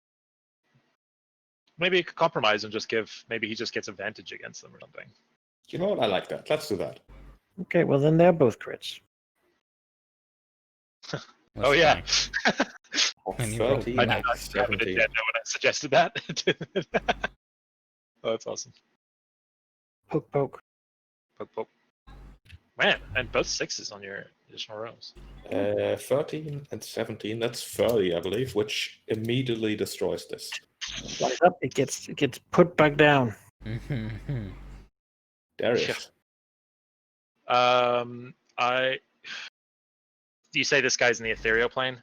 Maybe you could compromise and just give. Maybe he just gets advantage against them or something. You know what? I like that. Let's do that. Okay, well then they're both crits. That's Oh yeah. funny. When you roll 13 I and did not have an 17. agenda when I suggested that. Oh, that's awesome. Poke, poke. Poke, poke. Man, and both 6s on your additional rolls. 13 and 17. That's 30, I believe, which immediately destroys this. Flies up, it gets put back down. Darius. Do you say this guy's in the ethereal plane?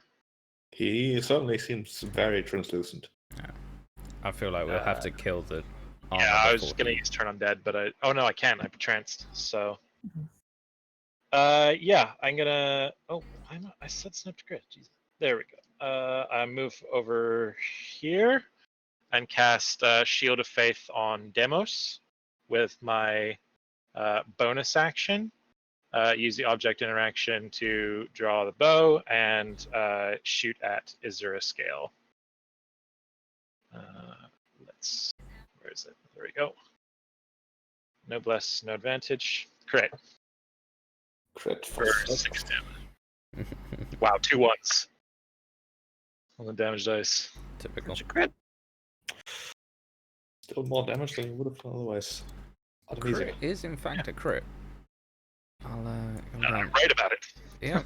He certainly seems very translucent. I feel like we'll have to kill the. Armor Yeah, I was before just gonna he- use turn undead, but oh no, I can't. I'm tranced. So, yeah, I'm gonna. Oh, I said snip to crit. Jesus. There we go. I move over here and cast Shield of Faith on Demos with my bonus action. Use the object interaction to draw the bow and shoot at Izura Scale. Where is it? There we go. No bless, no advantage. Crit Crit for for 6 damage. Wow, 2 1s on the damage dice. Typical. It's a crit. Still more damage than you would have done otherwise. Crit Amazing. is in fact a crit. I'll hold I'm on. right about it. Yeah.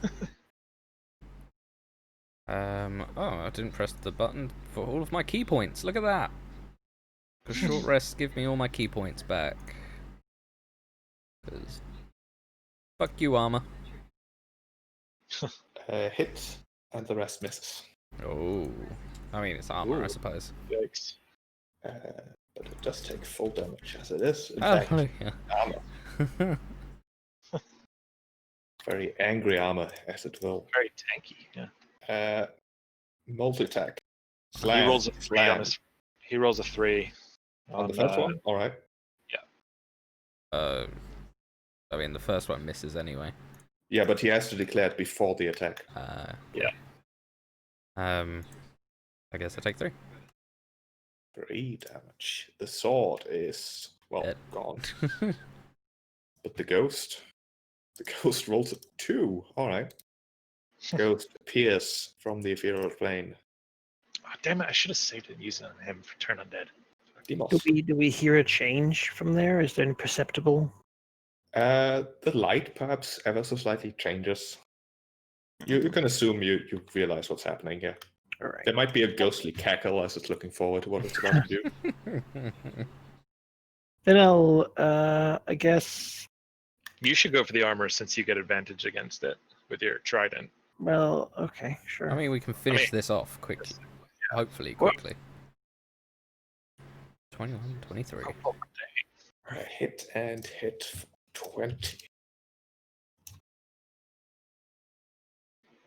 Oh, I didn't press the button for all of my key points. Look at that. Because short rests give me all my key points back. 'Cause fuck you, armor. Hit, and the rest misses. Oh, I mean it's armor, I Ooh. suppose. Yikes. But it does take full damage, as it is, in Oh, fact, yeah. armor. Very angry armor, as it will. Very tanky. Yeah. Multi-attack. He Slam. rolls a 3 on his. He rolls a 3 On the first one? Alright. I mean the first one misses anyway. Yeah, but he has to declare it before the attack. Yeah. I guess I take 3. 3 damage. The sword is, well, Dead. gone. But the ghost rolls a 2. Alright. Ghost appears from the ethereal plane. Oh, damn it! I should have saved it and used it on him for turn undead. Demos. Do we hear a change from there? Is there any perceptible? The light perhaps ever so slightly changes. You can assume you realize what's happening here. All right. There might be a ghostly cackle as it's looking forward to what it's about to do. Then I'll, I guess. You should go for the armor since you get advantage against it with your trident. Well, okay, sure. I mean we can finish this off quickly. Hopefully quickly. 21, 23. Hit and hit for 20.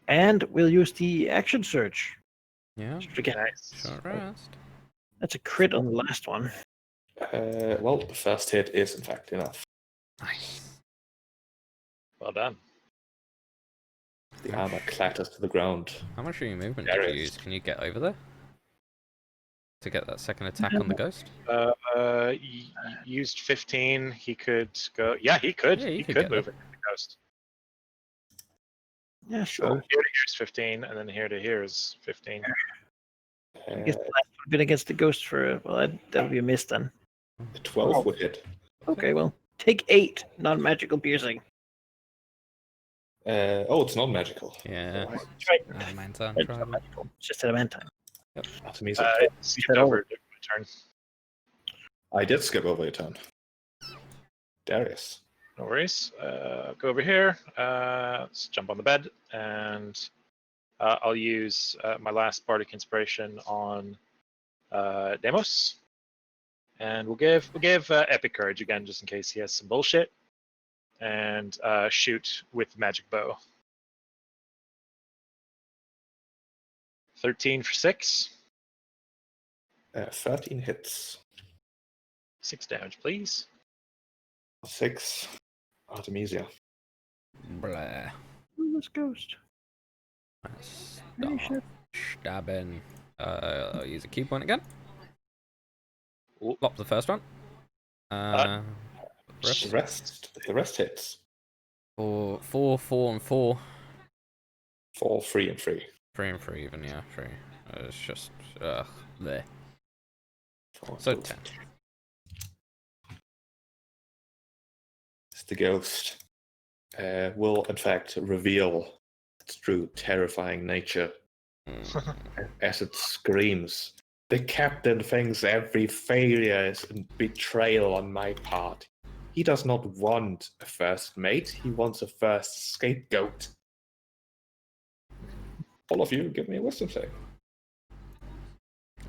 And we'll use the action surge. Yeah. Again, Nice. Short rest. that's a crit on the last one. Well, the first hit is in fact enough. Nice. Well done. The armor clatters to the ground. How much of your movement did you Darius. use? Can you get over there? To get that second attack on the ghost? Used 15. He could go. Yeah, he could. Yeah, he could could get move there. it to the ghost. Yeah, So sure. here to here is 15, and then here to here is 15. I guess the last would have been against the ghost for, well, that would be a miss then. 12 would hit. Okay, well, take 8 non-magical piercing. Oh, it's not magical. Yeah. Trident. Adamantine It's not trident. magical. It's just adamantine. Artemisia. Skip that over my turn. I did skip over your turn. Darius. No worries. Go over here. Let's jump on the bed, and I'll use my last bardic inspiration on Demos, And we'll give Epic Courage again, just in case he has some bullshit. And shoot with magic bow. 13 for 6. 13 hits. 6 damage, please. 6. Artemisia. Blah. Ooh, this ghost. Hey, Start stabbing. I'll use a key point again. Ooh. Flop the first one. The rest hits. 4, and 4. 4, 3, and 3. 3 and 3 even, yeah, 3. It's just, there. 4, So 2. 10. The ghost will, in fact, reveal its true terrifying nature as it screams. The captain thinks every failure is a betrayal on my part. He does not want a first mate, he wants a first scapegoat. All of you, give me a wisdom save.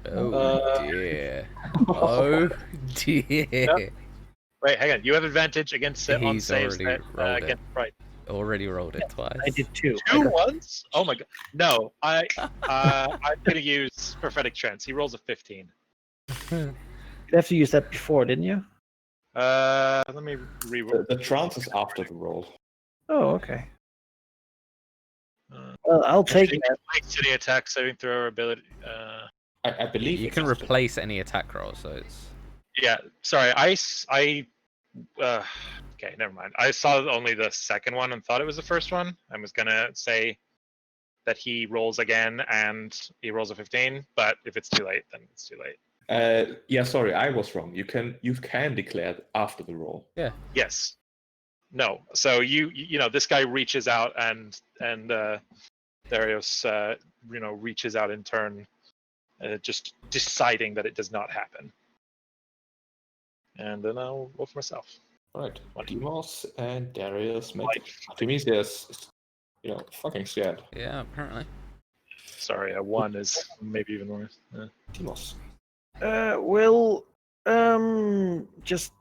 Oh dear. Oh dear. Wait, hang on. You have advantage against on He's saves already that, rolled it. against right. Already rolled it twice. I did 2. Two ones? Oh my god. No, I'm gonna use prophetic trance. He rolls a 15. You have to use that before, didn't you? Let me reroll. The trance is after the roll. Oh, okay. Well, I'll take that. City attack saving throw ability. I believe You it's can after- replace any attack roll, so it's. Yeah, sorry. Okay, never mind. I saw only the second one and thought it was the first one. I was gonna say that he rolls again and he rolls a 15, but if it's too late, then it's too late. Yeah, sorry, I was wrong. You can declare after the roll. Yeah. Yes. No. So you know this guy reaches out and Darius reaches out in turn, just deciding that it does not happen. And then I'll roll for myself. All right, Demos and Darius make it. Artemisia is, fucking scared. Yeah, apparently. Sorry, a 1 is maybe even worse. Yeah. Demos. We'll just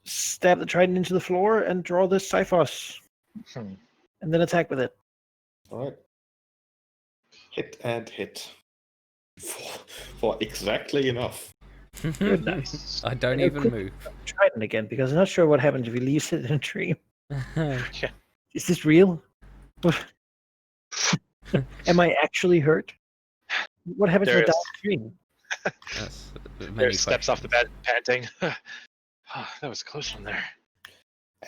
stab the trident into the floor and draw this Cyphos, Hmm. and then attack with it. All right. Hit and hit. For exactly enough. Nice. I don't Yeah, even quick- move. Trident again, because I'm not sure what happens if he leaves it in a dream. Is this real? Am I actually hurt? What happens in a Darius. dark dream? That's There many steps off the questions. bed, panting. That was close from there.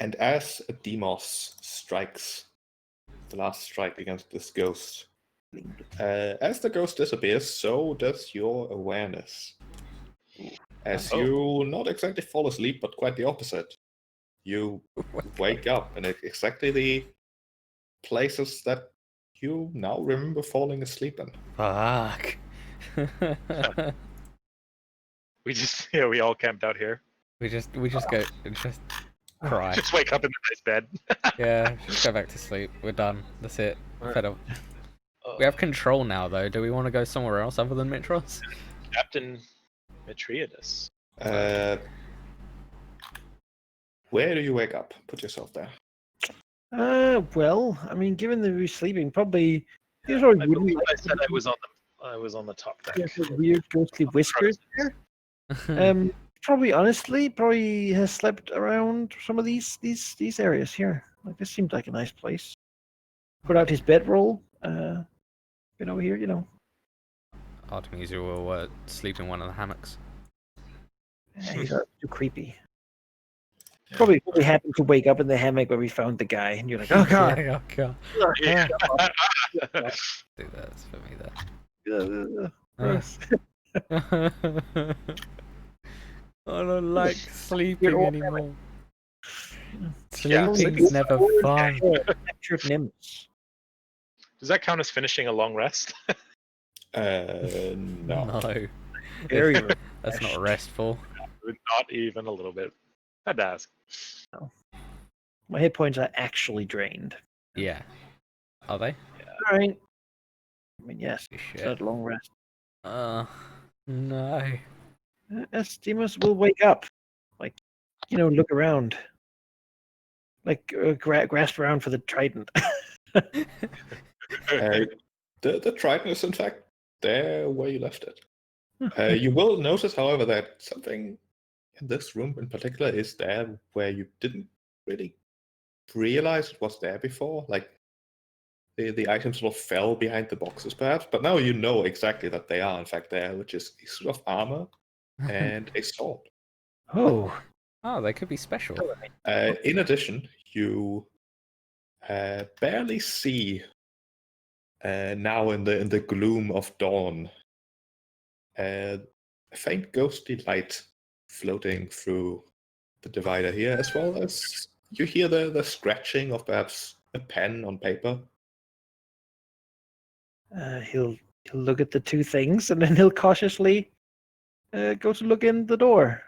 And as Demos strikes the last strike against this ghost, as the ghost disappears, so does your awareness. As Oh. you not exactly fall asleep, but quite the opposite. You wake up in exactly the places that you now remember falling asleep in. Fuck. We all camped out here. we just go and just cry. Just wake up in the nice bed. Yeah, just go back to sleep. We're done. That's it. Alright. Fed up. We have control now, though. Do we want to go somewhere else other than Mitros? Captain Mitriadus. Where do you wake up? Put yourself there. Well, I mean, given that we're sleeping, probably these are I believe I said I was on the top deck. weird ghostly whispers there. Probably has slept around some of these areas here. Like this seems like a nice place. Put out his bedroll. Been over here, Artemisia will sleep in one of the hammocks. He's not too creepy. Probably happened to wake up in the hammock where we found the guy, and you're like, oh god. Oh god. Yeah. Do that for me Gross. there. I don't like sleeping all anymore. Yeah, Sleeping's never fun. Lecture of nymphs. Does that count as finishing a long rest? No. No. Very That's not restful. Not even a little bit. Had to ask. My hit points are actually drained. Yeah. Are they? All right. I mean, yes. It's Shit. not a long rest. No. Deimos will wake up, like, look around, like grasp around for the trident. The trident is in fact there where you left it. You will notice, however, that something in this room in particular is there where you didn't really realize it was there before. Like the items sort of fell behind the boxes, perhaps, but now you know exactly that they are in fact there, which is a suit of armor and a sword. Oh, Oh, they could be special. In addition, you barely see now in the gloom of dawn a faint ghostly light floating through the divider here, as well as you hear the scratching of perhaps a pen on paper. he'll look at the two things, and then he'll cautiously go to look in the door.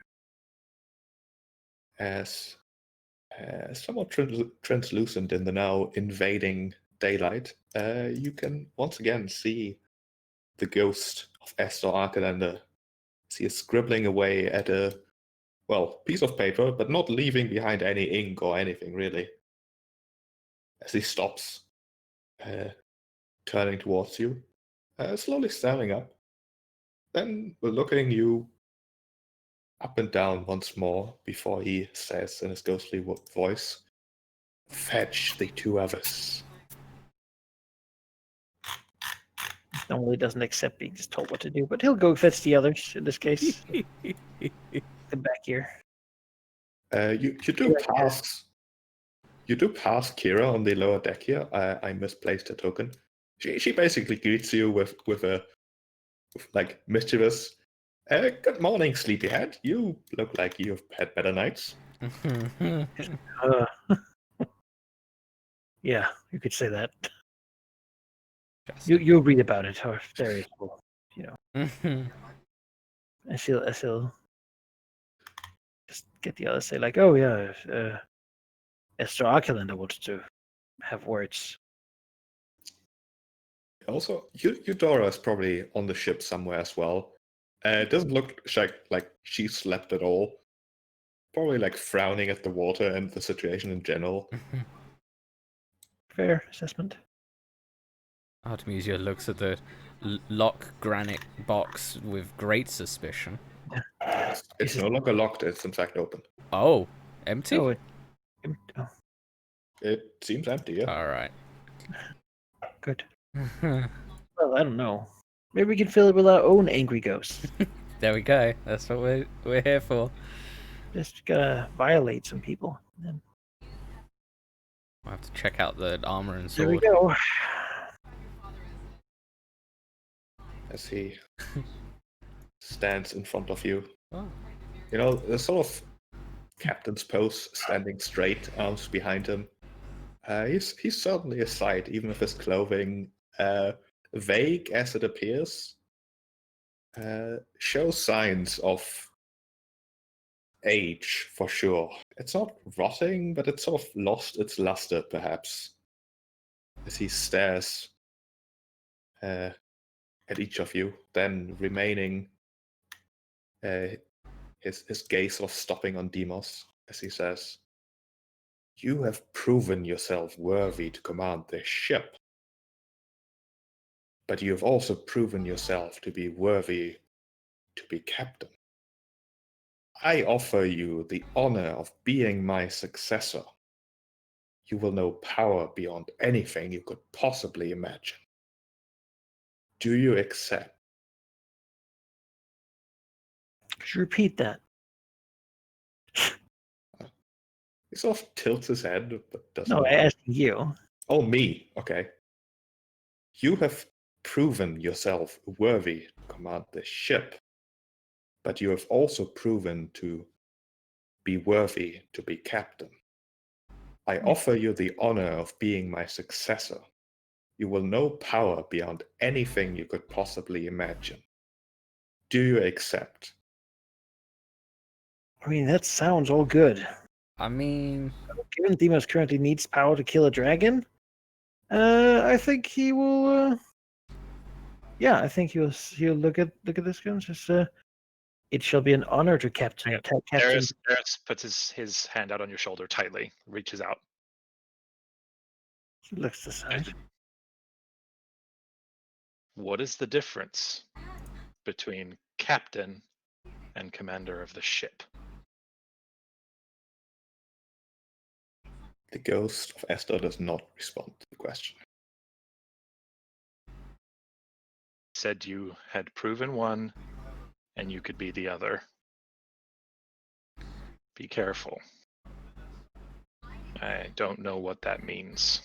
As somewhat translucent in the now invading daylight, you can once again see the ghost of Esther Arkelander. He is scribbling away at a piece of paper, but not leaving behind any ink or anything really. As he stops, turning towards you, slowly standing up, then looking you up and down once more before he says in his ghostly voice, "Fetch the two others." Normally doesn't accept being just told what to do, but he'll go fetch the others in this case. Come back here. You do pass. You do pass Kira on the lower deck here. I misplaced a token. She basically greets you with a like mischievous, "Good morning, sleepyhead. You look like you've had better nights." Yeah, you could say that. You'll read about it, or various people, I feel just get the others say like, "Oh yeah, Esther Arkelander wanted to have words." Also, Eudora is probably on the ship somewhere as well. It doesn't look like she slept at all. Probably like frowning at the water and the situation in general. Fair assessment. Artemisia looks at the lock granite box with great suspicion. It's no longer locked. It's in fact open. Oh, empty? Oh, It seems empty. Yeah. All right. good. Well, I don't know. Maybe we can fill it with our own angry ghosts. There we go. That's what we're here for. Just gotta violate some people. Then I'll have to check out the armor and there we sword. go. As he stands in front of you. Oh. You know, the sort of captain's pose, standing straight, arms behind him. He's certainly a sight, even if his clothing, vague as it appears, shows signs of age for sure. It's not rotting, but it's sort of lost its luster, perhaps, as he stares at each of you, then remaining his gaze sort of stopping on Deimos as he says, "You have proven yourself worthy to command this ship, but you have also proven yourself to be worthy to be captain. I offer you the honor of being my successor. You will know power beyond anything you could possibly imagine. Do you accept?" Could you repeat that? He sort of tilts his head, but doesn't. No, I asked you. Oh, me. Okay. You have proven yourself worthy to command this ship, but you have also proven to be worthy to be captain. I offer you the honor of being my successor. You will know power beyond anything you could possibly imagine. Do you accept? I mean, that sounds all good. I mean, Given Deimos currently needs power to kill a dragon, I think he will. Yeah, I think he'll look at this guy and just It shall be an honor to captain. Captain. Darius puts his hand out on your shoulder tightly, reaches out. He looks aside. What is the difference between captain and commander of the ship? The ghost of Esther does not respond to the question. Said you had proven one and you could be the other. Be careful. I don't know what that means.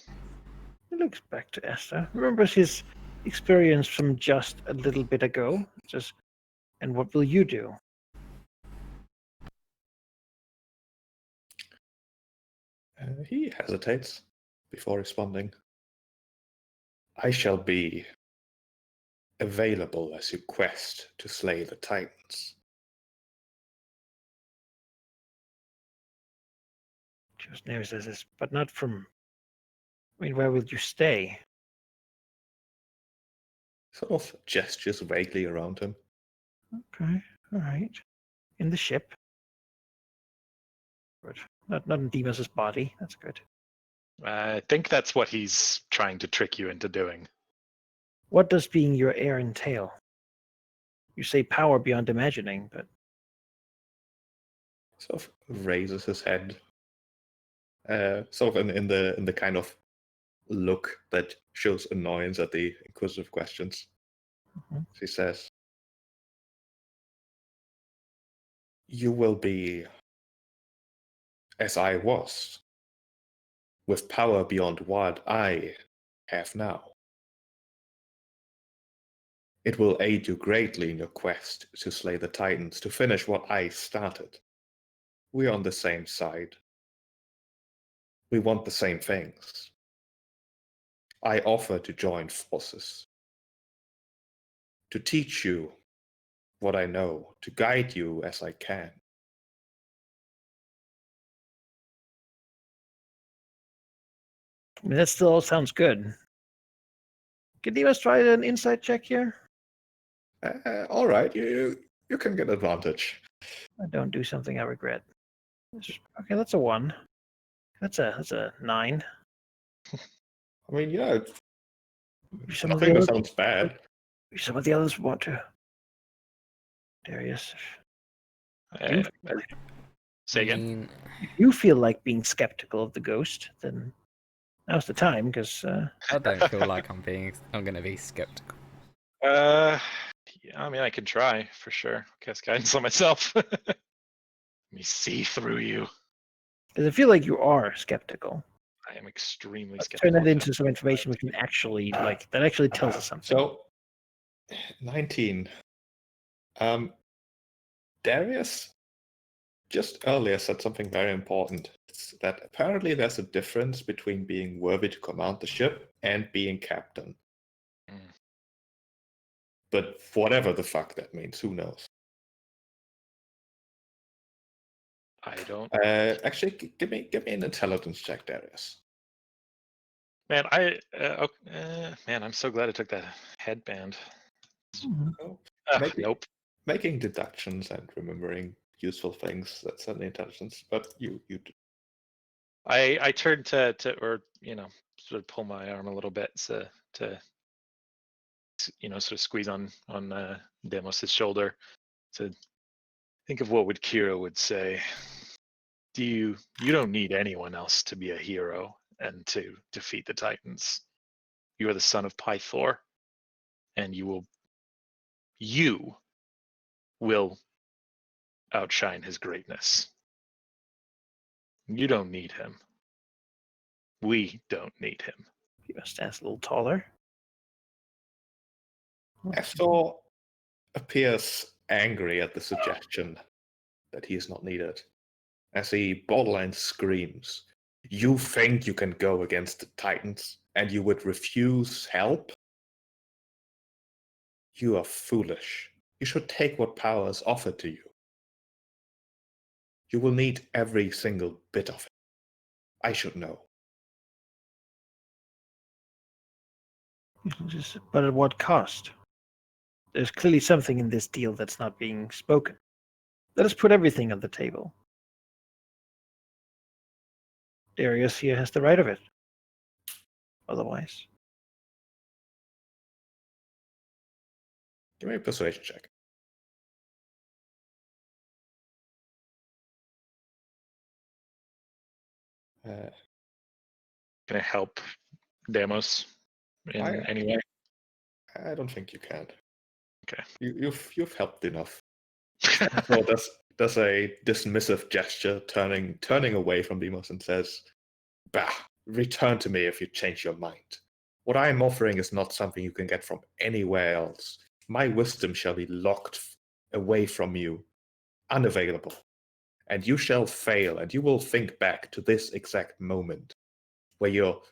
He looks back to Esther. Remembers his experience from just a little bit ago. Says, and what will you do? He hesitates before responding. I shall be available as you quest to slay the Titans. Just never says this, but not from. I mean, where will you stay? Sort of gestures vaguely around him. Okay, all right. In the ship. Good. Not in Demas's body. That's good. I think that's what he's trying to trick you into doing. What does being your heir entail? You say power beyond imagining, but Sort of raises his head. Sort of in the kind of look that shows annoyance at the inquisitive questions. Mhm. She says, you will be as I was, with power beyond what I have now. It will aid you greatly in your quest to slay the Titans, to finish what I started. We're on the same side. We want the same things. I offer to join forces, to teach you what I know, to guide you as I can. I mean, that still all sounds good. Can Demas try an insight check here? All right, you can get advantage. I don't do something I regret. Okay, that's a 1. That's a 9. I mean, yeah, Some of nothing the that others, sounds bad. some of the others want to. Darius, Uh, if say I again. mean, you feel like being skeptical of the ghost, then now's the time, because I don't feel like I'm gonna be skeptical. Yeah, I mean, I can try for sure. Cast guidance on myself. Let me see through you. I feel like you are skeptical. I am extremely Let's turn skeptical. that into some information we can actually that actually tells us something. So, 19. Darius just earlier said something very important. It's that apparently there's a difference between being worthy to command the ship and being captain. Mm. But whatever the fuck that means, who knows? I don't. Actually, give me an intelligence check, Darius. Man, man, I'm so glad I took that headband. Mhm. Oh, Ugh, nope. Making deductions and remembering useful things—that's certainly intelligence. But you I turned to or sort of pull my arm a little bit to sort of squeeze on Demos's shoulder to think of what Kira would say. You don't need anyone else to be a hero and to defeat the Titans. You are the son of Pythor, and you will outshine his greatness. You don't need him. We don't need him. You must stand a little taller. Estor appears angry at the suggestion that he is not needed, as he borderline screams, "You think you can go against the Titans, and you would refuse help? You are foolish. You should take what power is offered to you. You will need every single bit of it. I should know." But at what cost? There's clearly something in this deal that's not being spoken. Let us put everything on the table. Darius here has the right of it. Otherwise. Give me a persuasion check. Can I help Damos in any way? I don't think you can. Okay. You've helped enough. So does a dismissive gesture, turning away from Demos and says, "Bah, return to me if you change your mind. What I am offering is not something you can get from anywhere else. My wisdom shall be locked away from you, unavailable. And you shall fail, and you will think back to this exact moment, where your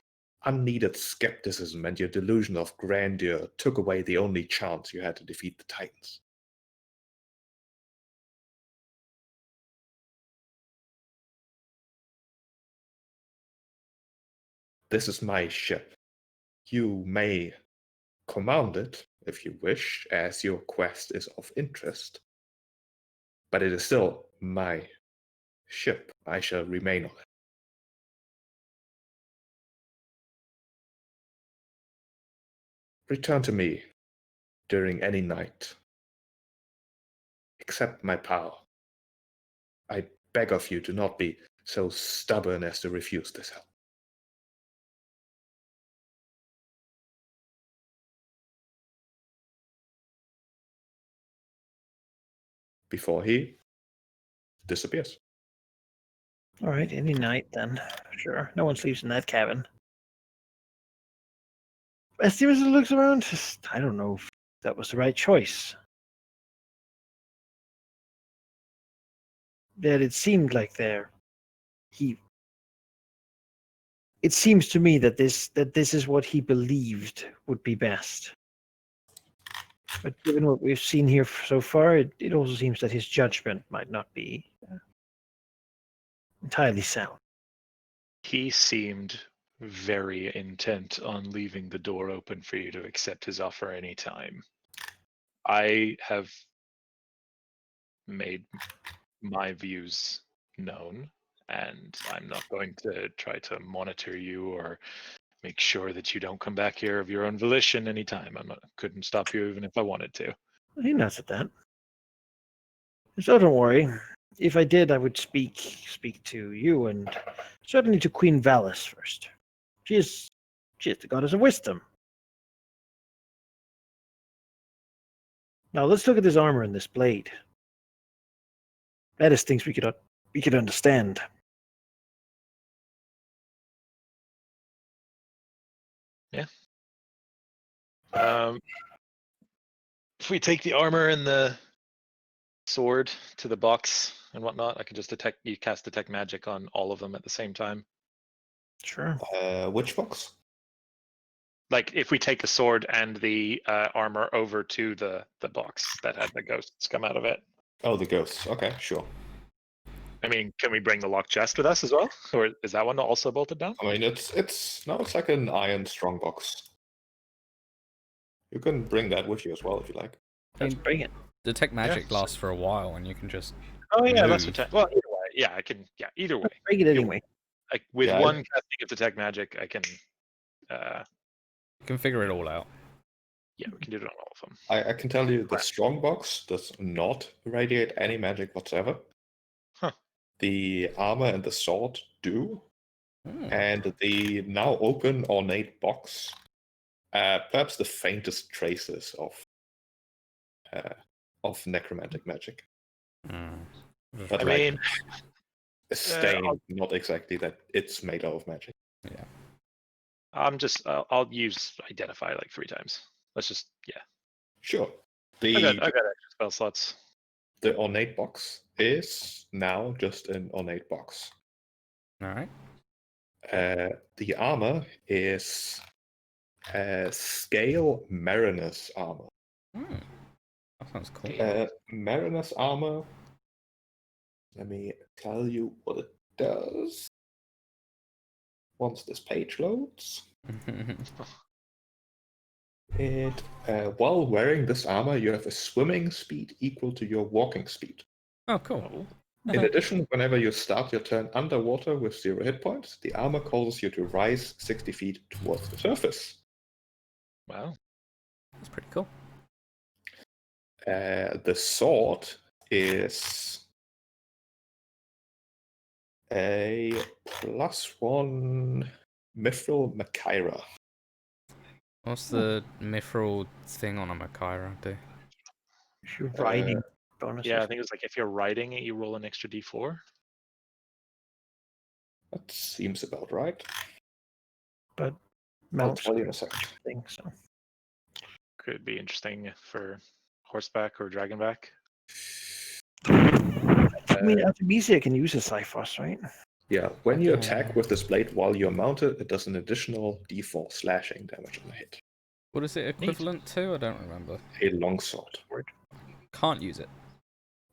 unneeded skepticism and your delusion of grandeur took away the only chance you had to defeat the Titans. This is my ship. You may command it, if you wish, as your quest is of interest. But it is still my ship. I shall remain on it. Return to me during any night. Accept my power. I beg of you, do not be so stubborn as to refuse this help. Before he disappears. All right, any night then. Sure. No one sleeps in that cabin. As Stevenson looks around, I don't know if that was the right choice. That it seemed like it seems to me that this is what he believed would be best. But given what we've seen here so far, it also seems that his judgment might not be entirely sound. He seemed very intent on leaving the door open for you to accept his offer anytime. I have made my views known, and I'm not going to try to monitor you or make sure that you don't come back here of your own volition anytime. Couldn't stop you even if I wanted to. He nods at that. So don't worry. If I did, I would speak to you and certainly to Queen Valis first. She is the goddess of wisdom. Now let's look at this armor and this blade. That is things we could understand. Yeah. If we take the armor and the sword to the box and whatnot, I can just cast detect magic on all of them at the same time. Sure. Which box? Like if we take the sword and the armor over to the box that had the ghosts come out of it. Oh, the ghosts. Okay, sure. I mean, can we bring the locked chest with us as well, or is that one also bolted down? I mean, it's like an iron strongbox. You can bring that with you as well if you like. Let's bring it. Detect magic lasts for a while, and you can just. Oh yeah, that's move. what. Well, either way, yeah, I can. Yeah, either way. Bring it anyway. Like with Yeah, one casting of detect magic, I can. You can figure it all out. Yeah, we can do it on all of them. I can tell you the strongbox does not radiate any magic whatsoever. Huh. The armor and the sword do. Hmm. And the now open ornate box, perhaps the faintest traces of necromantic magic. But I like mean, a stain, not exactly that it's made out of magic. Yeah. I'll use identify like 3 times. Let's just Sure. I got extra spell slots. The ornate box is now just an ornate box. All right. The armor is scale Marinus armor. That sounds cool. Marinus armor, let me tell you what it does. Once this page loads, while wearing this armor, you have a swimming speed equal to your walking speed. Oh, cool. Oh. In addition, whenever you start your turn underwater with 0 hit points, the armor causes you to rise 60 feet towards the surface. Wow. That's pretty cool. The sword is a +1 Mithril Machaira. What's the mithril thing on a Machaira do? If you're riding bonuses. Yeah, I think it's like if you're riding it, you roll an extra d4. That seems about right. But I'll mounts tell you in a second. thing, so Could be interesting for horseback or dragonback. I mean, Artemisia can use a Cyphos, right? Yeah, when you Okay. attack with this blade while you're mounted, it does an additional d4 slashing damage on a hit. What is it equivalent to? I don't remember. A longsword. Can't use it.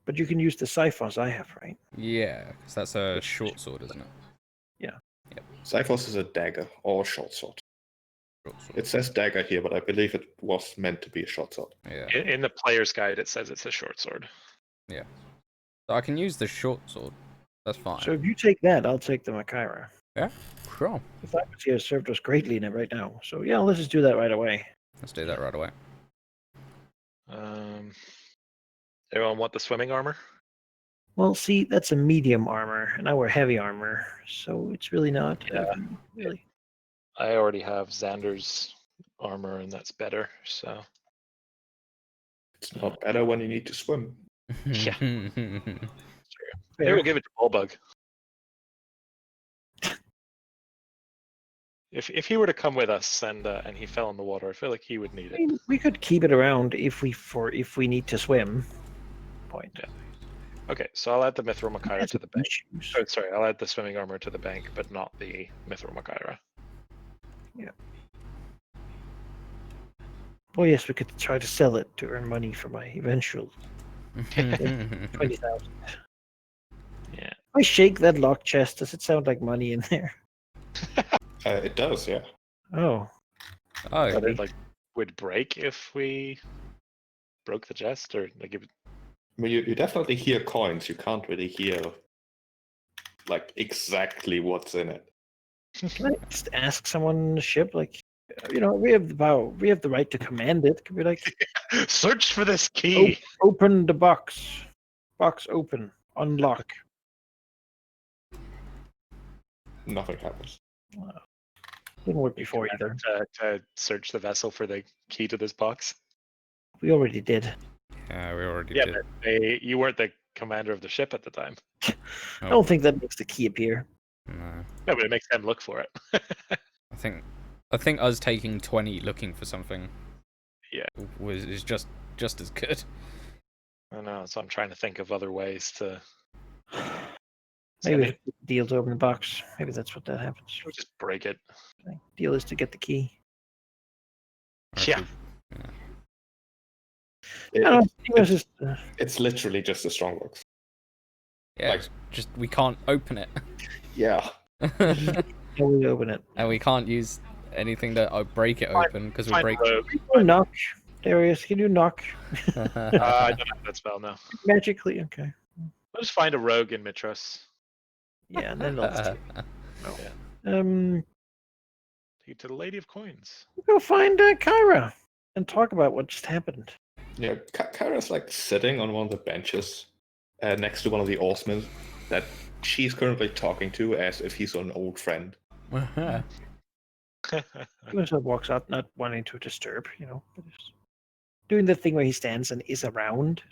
But you can use the Cyphos I have, right? Yeah, because that's a short sword, isn't it? Cyphos is a dagger or a short sword. Short sword. It says dagger here, but I believe it was meant to be a short sword. Yeah. In the player's guide, it says it's a short sword. So I can use the short sword. That's fine. So if you take that, I'll take the Machaira. Sure. The Cyphos here has served us greatly right now. So yeah, let's just do that right away. Let's do that right away. Everyone want the swimming armor? Well, see, that's a medium armor, and I wear heavy armor, so it's really not. Yeah. Really. I already have Xander's armor, and that's better. So It's not better when you need to swim. Yeah. Fair. maybe we'll give it to Bullbug. If he were to come with us and he fell in the water, I feel like he would need I it. mean, we could keep it around if we need to swim. Point. Yeah. Okay, so I'll add the Mithril Machaira That's to the bank. issues. Oh, sorry, I'll add the swimming armor to the bank, but not the Mithril Machaira. Oh yes, we could try to sell it to earn money for my eventual 20,000. Yeah. I shake that lock chest. Does it sound like money in there? It does, yeah. Oh, Oh, But it like would break if we broke the chest, or like if I mean, you definitely hear coins. You can't really hear like exactly what's in it. can I just ask someone on the ship, like, we have the power, we have the right to command it. Can we like search for this key. open the box open, unlock? Nothing happens. Didn't work before either. To search the vessel for the key to this box. We already did. yeah, we already Yeah, did. but you weren't the commander of the ship at the time. I Oh, don't think that makes the key appear. no. No, but it makes them look for it. I think us taking 20 looking for something Yeah. is just as good. I know, so I'm trying to think of other ways to Maybe send it. it's a deal to open the box. Maybe that's what that happens. Or just break it. Deal is to get the key. Or if Yeah. we- It- I don't it's, think it's it's, just, it's literally just a strongbox. yeah, Like- it's just we can't open it. Yeah. how we open it. And we can't use anything to break it open because we Find break. a rogue. Or knock. Darius, can you knock I don't have that spell now. magically? Okay. I'll just find a rogue in Mitros. Yeah, and then let's Yeah. um Take it to the Lady of Coins. go find Kyra and talk about what just happened. Yeah, Kyra's like sitting on one of the benches next to one of the oarsmen that she's currently talking to as if he's an old friend. He walks out, not wanting to disturb, but just doing the thing where he stands and is around.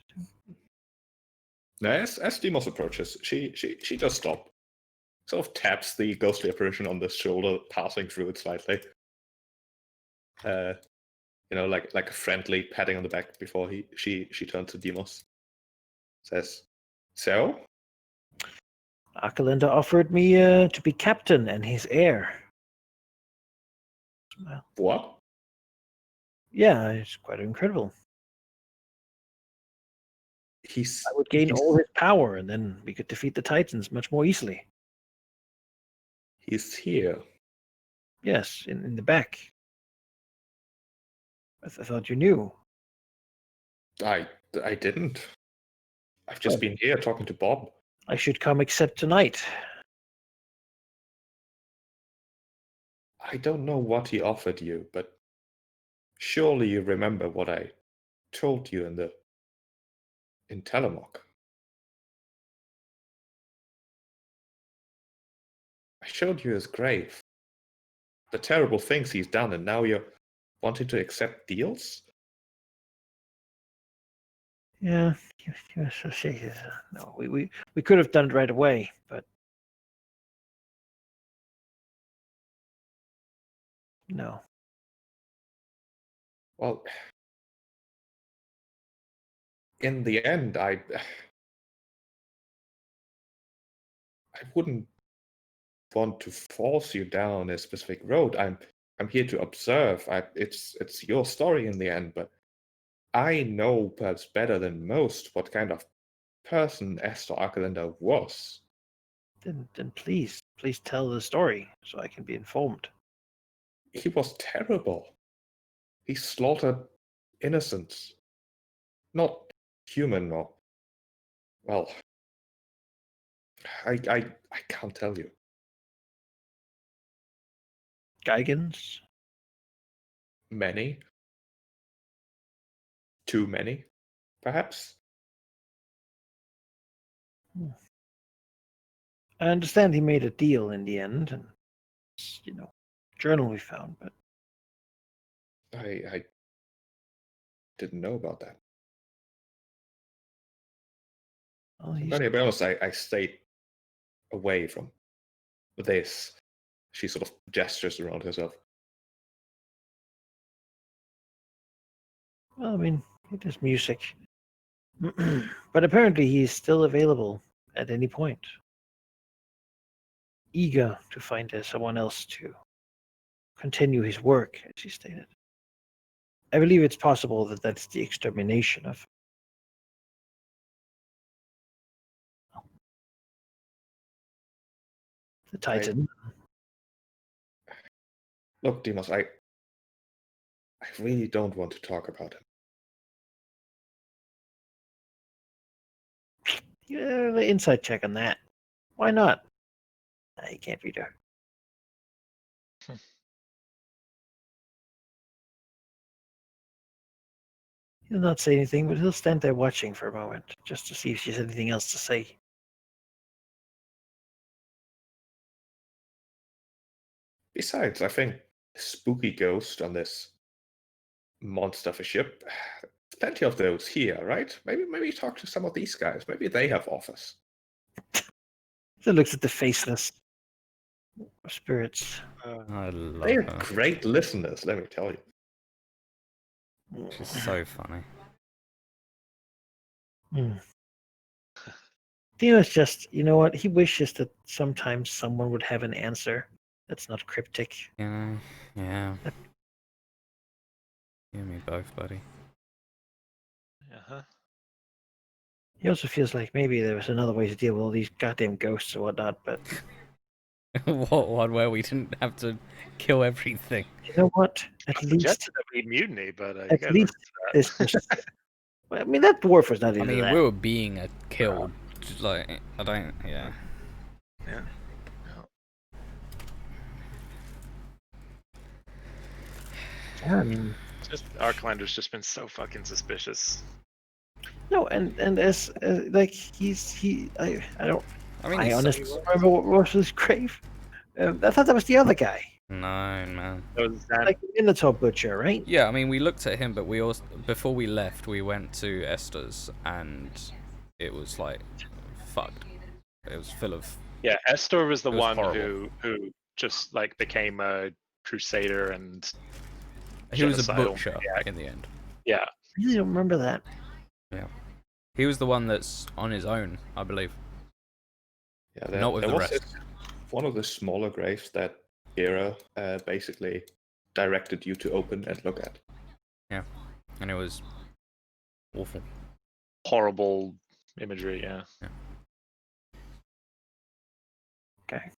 Now, as Demos approaches, she just stops. Sort of taps the ghostly apparition on the shoulder, passing through it slightly. Like a friendly patting on the back before she turns to Demos. Says, "So, Akalinda offered me to be captain and his heir. Well, what?" yeah, it's quite incredible. He's I would gain all his power, and then we could defeat the Titans much more easily. he's here. Yes, in the back. I thought you knew. I didn't. I've just been here talking to Bob. I should come except tonight. I don't know what he offered you, but surely you remember what I told you in Telemach. I showed you his grave, the terrible things he's done, and now you're wanting to accept deals? Yeah, no, we could have done it right away, but no. Well, in the end, I wouldn't want to force you down a specific road. I'm here to observe. It's your story in the end, but I know perhaps better than most what kind of person Esther Arkelander was. Then please tell the story so I can be informed. He was terrible. He slaughtered innocents. Not human or well, I can't tell you. Geigans? Many. Too many, perhaps. I understand he made a deal in the end, and journal we found, but I didn't know about that. well, I'm going to be honest, I stayed away from this. She sort of gestures around herself. well, I mean, it is music. But apparently he's still available at any point. Eager to find someone else to continue his work, as he stated. I believe it's possible that that's the extermination of the Titan. Look, Demos, I really don't want to talk about him. Yeah, the inside check on that. Why not? He can't read her. He'll not say anything, but he'll stand there watching for a moment, just to see if she has anything else to say. Besides, I think a spooky ghost on this monster of a ship. Plenty of those here, right? Maybe talk to some of these guys. Maybe they have offers. He looks at the faceless spirits. I love They're her. great listeners, let me tell you. She's so funny. Dino's just, you know what? He wishes that sometimes someone would have an answer that's not cryptic. Yeah. You and me both, buddy. Uh-huh. He also feels like maybe there was another way to deal with all these goddamn ghosts or whatnot, but What one where we didn't have to kill everything? you know what? At least, Suggested that we mutiny, but you at guys least were this was. I mean, that dwarf was not I into mean, that. we were being killed. Just like I don't. Yeah. Yeah. Yeah, I mean, Just Arkalander's just been so fucking suspicious. no, and as like I don't. I mean, I he's so- honestly don't remember what was his grave. I thought that was the other guy, No, man. That was that. like the Minotaur butcher, right? Yeah, I mean, we looked at him, but we also before we left, we went to Esther's, and it was like fucked. It was full of. Yeah, Estor was the It was one horrible. who just like became a crusader and He was a genocidal butcher maniac. in the end. Yeah. I really don't remember that. He was the one that's on his own, I believe. Yeah, Not with the was rest. one of the smaller graves that Hera basically directed you to open and look at. And it was awful. Horrible imagery, yeah. Okay.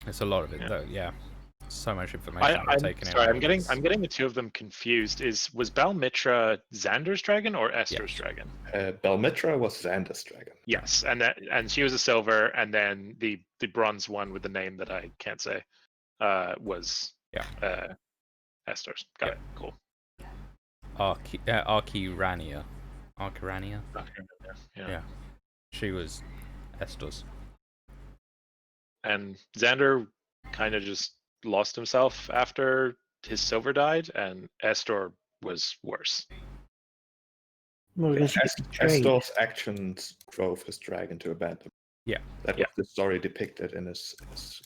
It's a lot of it, Yeah. though. Yeah. So much information I'm taken sorry. in. I'm getting the two of them confused. Was Balmitra Xander's dragon or Esther's Yes. dragon? Balmitra was Xander's dragon. Yes, and she was a silver, and then the bronze one with the name that I can't say was Esther's. Got it. Cool. Archirania. Yeah. She was Estos. And Xander kind of just lost himself after his silver died, and Estor was worse. Well, because he was betrayed. Astor's actions drove his dragon to abandon. Yeah. That was the story depicted in his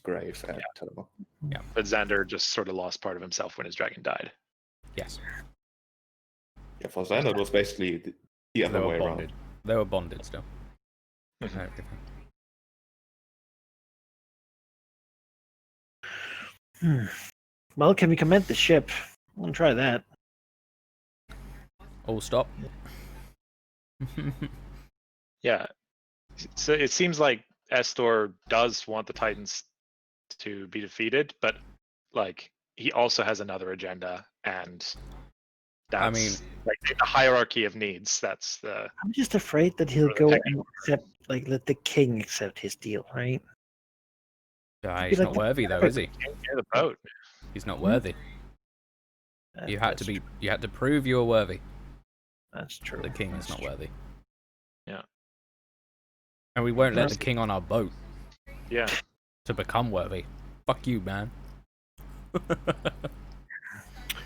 grave at Telemach. Yeah. But Xander just sort of lost part of himself when his dragon died. Yes. Yeah, for Xander it was basically the other way around. They were bonded still. Mhm. Everything. Well, can we command the ship? I'm gonna try that. All stop. Yeah. So it seems like Estor does want the Titans to be defeated, but like he also has another agenda, and that's like the hierarchy of needs. That's the. I'm just afraid that he'll go and accept, like, let the king accept his deal, right? He's not worthy though, is he? Yeah, the boat. He's not worthy. You had to prove you were worthy. That's true. The king is not worthy. Yeah. And we won't let the king on our boat Yeah. to become worthy. Fuck you, man.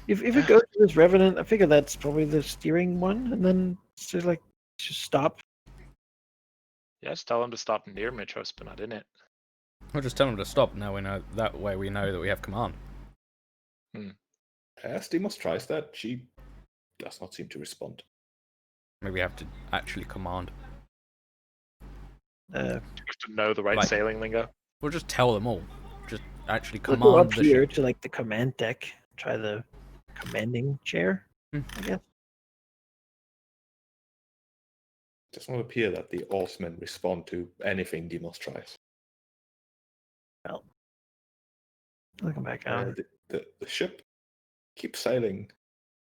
If it goes to this Revenant, I figure that's probably the steering one, and then just stop. Yeah, just tell him to stop near Mitros, but not in it. We'll just tell him to stop. Now we know that way. We know that we have command. As Demos tries that, she does not seem to respond. Maybe we have to actually command. You have to know the right sailing lingo. We'll just tell them all. Just actually We'll command go up the here ship. to the command deck. Try the commanding chair. I guess. It does not appear that the oarsmen respond to anything Demos tries. Well, I'll come back down. The ship keeps sailing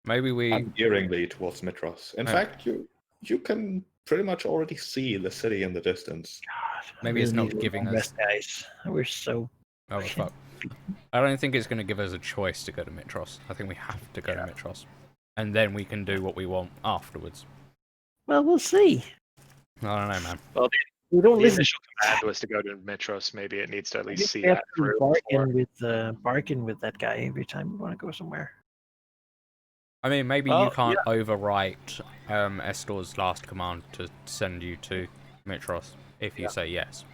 Maybe we. ungearingly towards Mitros. In fact, you can pretty much already see the city in the distance. God, Maybe it's not giving us. rest, guys. We're so. Oh fuck! I don't think it's going to give us a choice to go to Mitros. I think we have to go to Mitros, and then we can do what we want afterwards. Well, we'll see. I don't know, man. Well, We don't the listen. initial command was to go to Mitros. Maybe it needs to at I least guess see we have that to through. bargain with that guy every time we want to go somewhere. I mean, maybe Well, you can't overwrite Estor's last command to send you to Mitros if you say yes.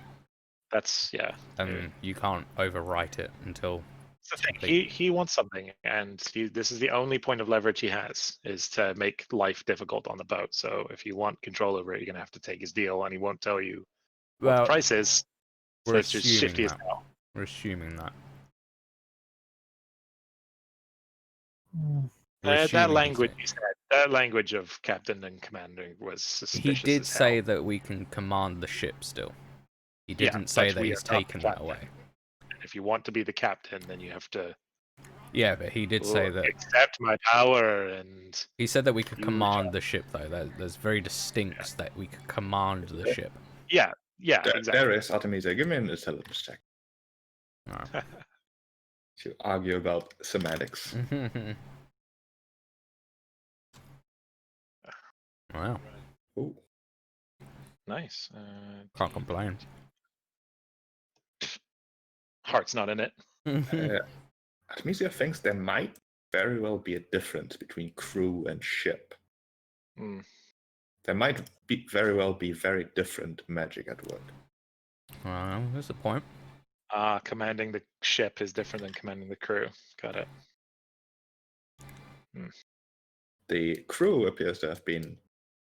That's And you can't overwrite it until. That's the thing. He wants something, and this is the only point of leverage he has, is to make life difficult on the boat. So if you want control over it, you're gonna have to take his deal, and he won't tell you what the price is. So We're it's just assuming shifty as that. hell. We're assuming that. We're That assuming language he said, that language of captain and commander was suspicious. He did as say hell. that we can command the ship still. He Yeah, didn't say but that we he's are not taken the that captain. away. If you want to be the captain, then you have to Yeah, but he did say that. accept my power, and He said that we could You command the ship, though. There's very distinct that we could command the ship. yeah, exactly. There is Artemisia. Give me an intelligence check Alright. to argue about semantics. Wow, Ooh. Nice. can't complain. Heart's not in it. Artemisia thinks there might very well be a difference between crew and ship. Mm. There might very well be very different magic at work. Well, that's the point. Commanding the ship is different than commanding the crew. Got it. The crew appears to have been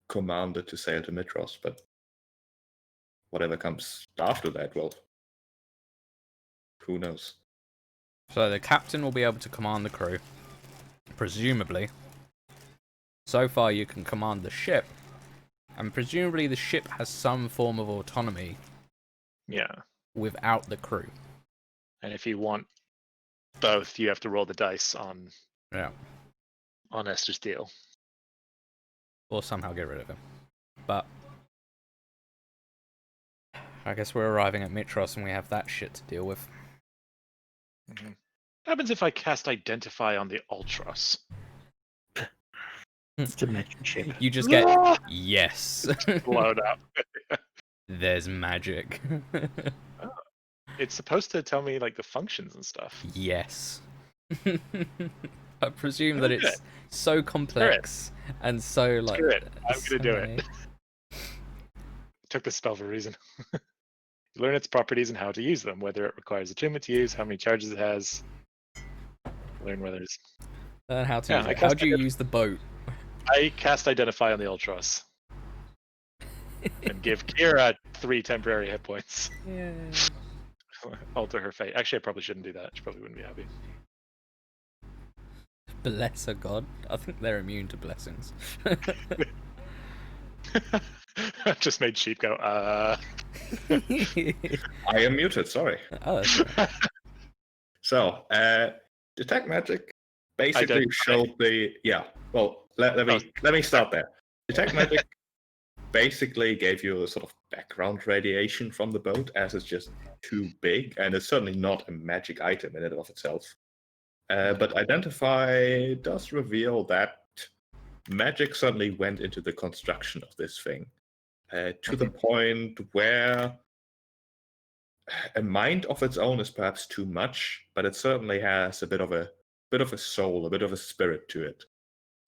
commanded to sail to Mitros, but whatever comes after that, well, who knows? So the captain will be able to command the crew, presumably. So far, you can command the ship, and presumably the ship has some form of autonomy Yeah. without the crew. And if you want both, you have to roll the dice on Yeah. Esther's deal. Or somehow get rid of him. But I guess we're arriving at Mitros and we have that shit to deal with. What happens if I cast Identify on the Ultros? It's a magic shape. You just get yes. Blown up. There's magic. It's supposed to tell me like the functions and stuff. Yes. I presume that Okay. it's so complex and so like. Screw it. I'm so gonna do many- it. Took the spell for a reason. You learn its properties and how to use them, whether it requires attunement to use, how many charges it has. Learn whether it's. Learn how to Yeah, use I it. How cast do you use the boat? I cast Identify on the Ultros and give Kira 3 temporary hit points. Yeah. Alter her fate. Actually, I probably shouldn't do that. She probably wouldn't be happy. Bless her, God. I think they're immune to blessings. Just made sheep go, I am muted, sorry. Oh, that's right. So, Detect Magic basically Identify. showed the... Yeah, well, let me start there. Detect Magic basically gave you a sort of background radiation from the boat, as it's just too big, and it's certainly not a magic item in and of itself. But Identify does reveal that magic certainly went into the construction of this thing, to the point where a mind of its own is perhaps too much, but it certainly has a bit of a soul, a bit of a spirit to it.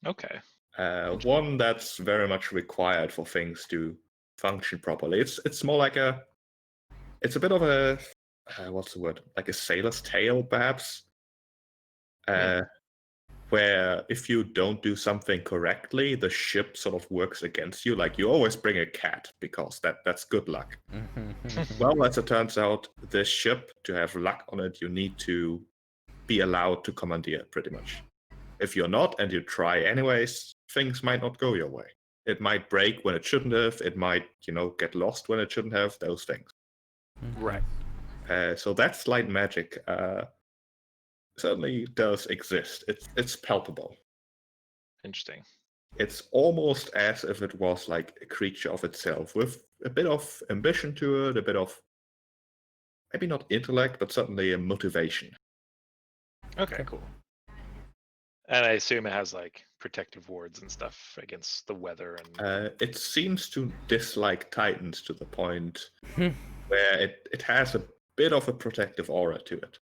okay. One that's very much required for things to function properly. It's more like it's a bit of a what's the word? Like a sailor's tale, perhaps. Where if you don't do something correctly, the ship sort of works against you. Like you always bring a cat because that's good luck. Well, as it turns out, this ship, to have luck on it, you need to be allowed to commandeer, pretty much. If you're not, and you try anyways, things might not go your way. It might break when it shouldn't have. It might, get lost when it shouldn't have. Those things. Right. So that slight magic certainly does exist. It's palpable. Interesting. It's almost as if it was like a creature of itself, with a bit of ambition to it, a bit of maybe not intellect, but certainly a motivation. Okay, cool. And I assume it has like protective wards and stuff against the weather and. It seems to dislike Titans to the point where it has a bit of a protective aura to it.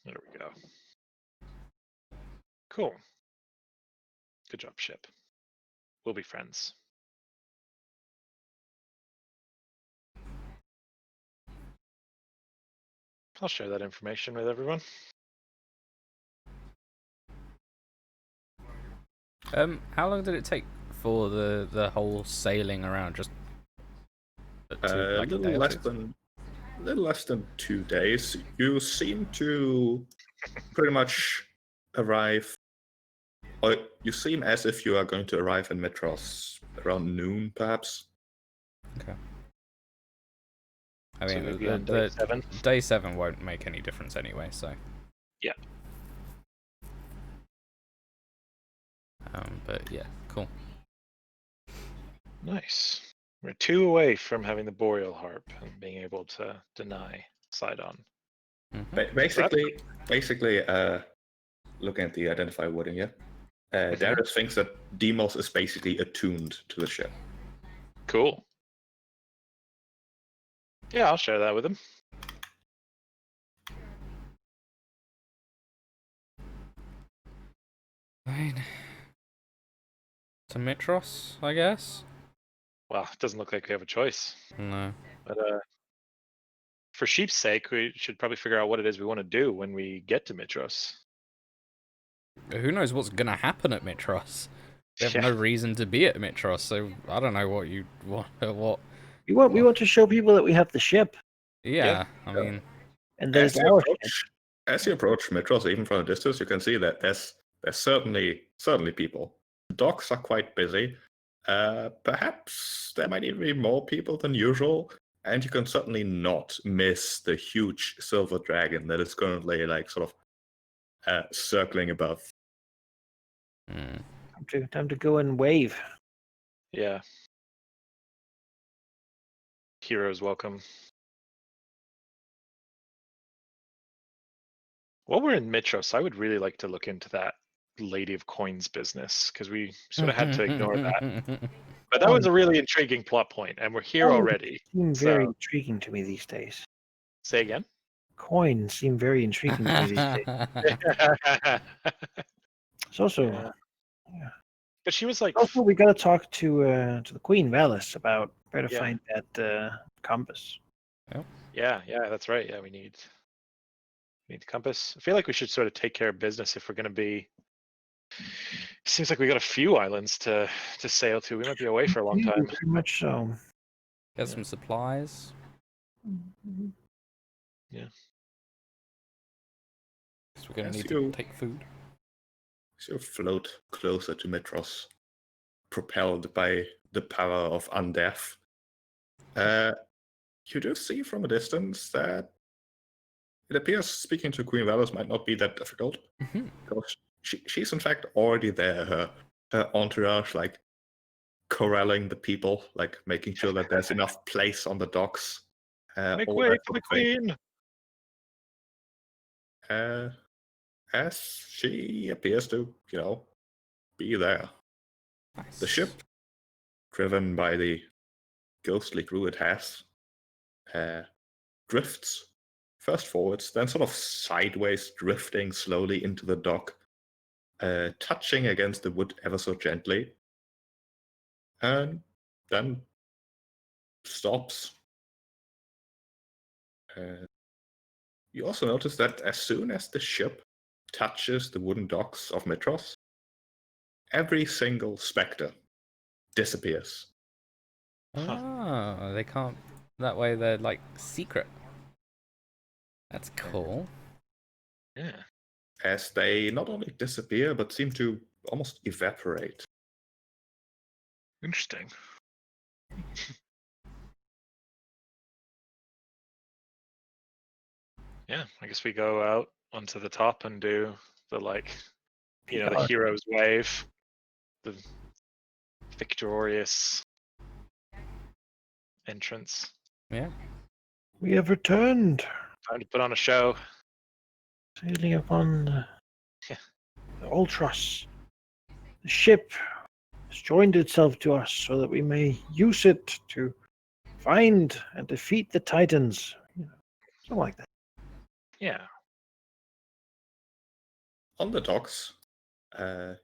There we go. Cool. Good job, ship. We'll be friends. I'll share that information with everyone. How long did it take for the whole sailing around? Just A little less than 2 days. You seem to pretty much arrive, or you seem as if you are going to arrive in Mitros around noon, perhaps. Okay. I So mean, maybe on day 7. Day 7 won't make any difference anyway, so. Yeah. But yeah, cool. Nice. We're 2 away from having the Boreal Harp and being able to deny Sidon. Mhm. Basically, looking at the identify wording here, Darius thinks that Demos is basically attuned to the ship. Cool. Yeah, I'll share that with him. Fine. To Mitros, I guess? Well, it doesn't look like we have a choice. No. But for sheep's sake, we should probably figure out what it is we want to do when we get to Mitros. Who knows what's gonna happen at Mitros? We have Yeah. no reason to be at Mitros, so I don't know what you want. What? We want to show people that we have the ship, Yeah, I mean, and that As it's you our approach, ship. as you approach Mitros, even from a distance, you can see that there's certainly people. The docks are quite busy. Perhaps there might even be more people than usual, and you can certainly not miss the huge silver dragon that is currently like sort of circling above. Mm. Time to go and wave. Yeah. Heroes welcome. While we're in Mitros, I would really like to look into that Lady of Coins business, because we sort of had to ignore that. But that was a really intriguing plot point, and we're here already. Seem very So, intriguing to me these days. say again? Coins seem very intriguing to me these days. It's also, Yeah. But she was like, also we got to talk to the Queen Valis about where to Yeah. find that compass. yeah, that's right. Yeah, we need the compass. I feel like we should sort of take care of business if we're going to be. Seems like we got a few islands to sail to. We might be away for a long Yeah, time. very much so. Get some supplies. Yeah. Because we're going to As need you- to take food. So you float closer to Mitros, propelled by the power of undeath. You do see from a distance that it appears speaking to Queen Valis might not be that difficult. Mhm. Because she's in fact already there. Her entourage, like corralling the people, like making sure that there's enough place on the docks. Make all way that for sort the of thing. queen. As she appears to, be there. Nice. The ship, driven by the ghostly crew it has, drifts first forwards, then sort of sideways, drifting slowly into the dock, touching against the wood ever so gently, and then stops. You also notice that as soon as the ship touches the wooden docks of Mitros, every single spectre disappears. Oh, they can't. That way they're like secret. That's cool. Yeah. As they not only disappear, but seem to almost evaporate. Interesting. Yeah, I guess we go out onto the top and do the the hero's wave, the victorious entrance. Yeah. We have returned, Time to put on a show. sailing upon Yeah. the Ultras. The ship has joined itself to us so that we may use it to find and defeat the Titans. Something like that. Yeah. On the docks,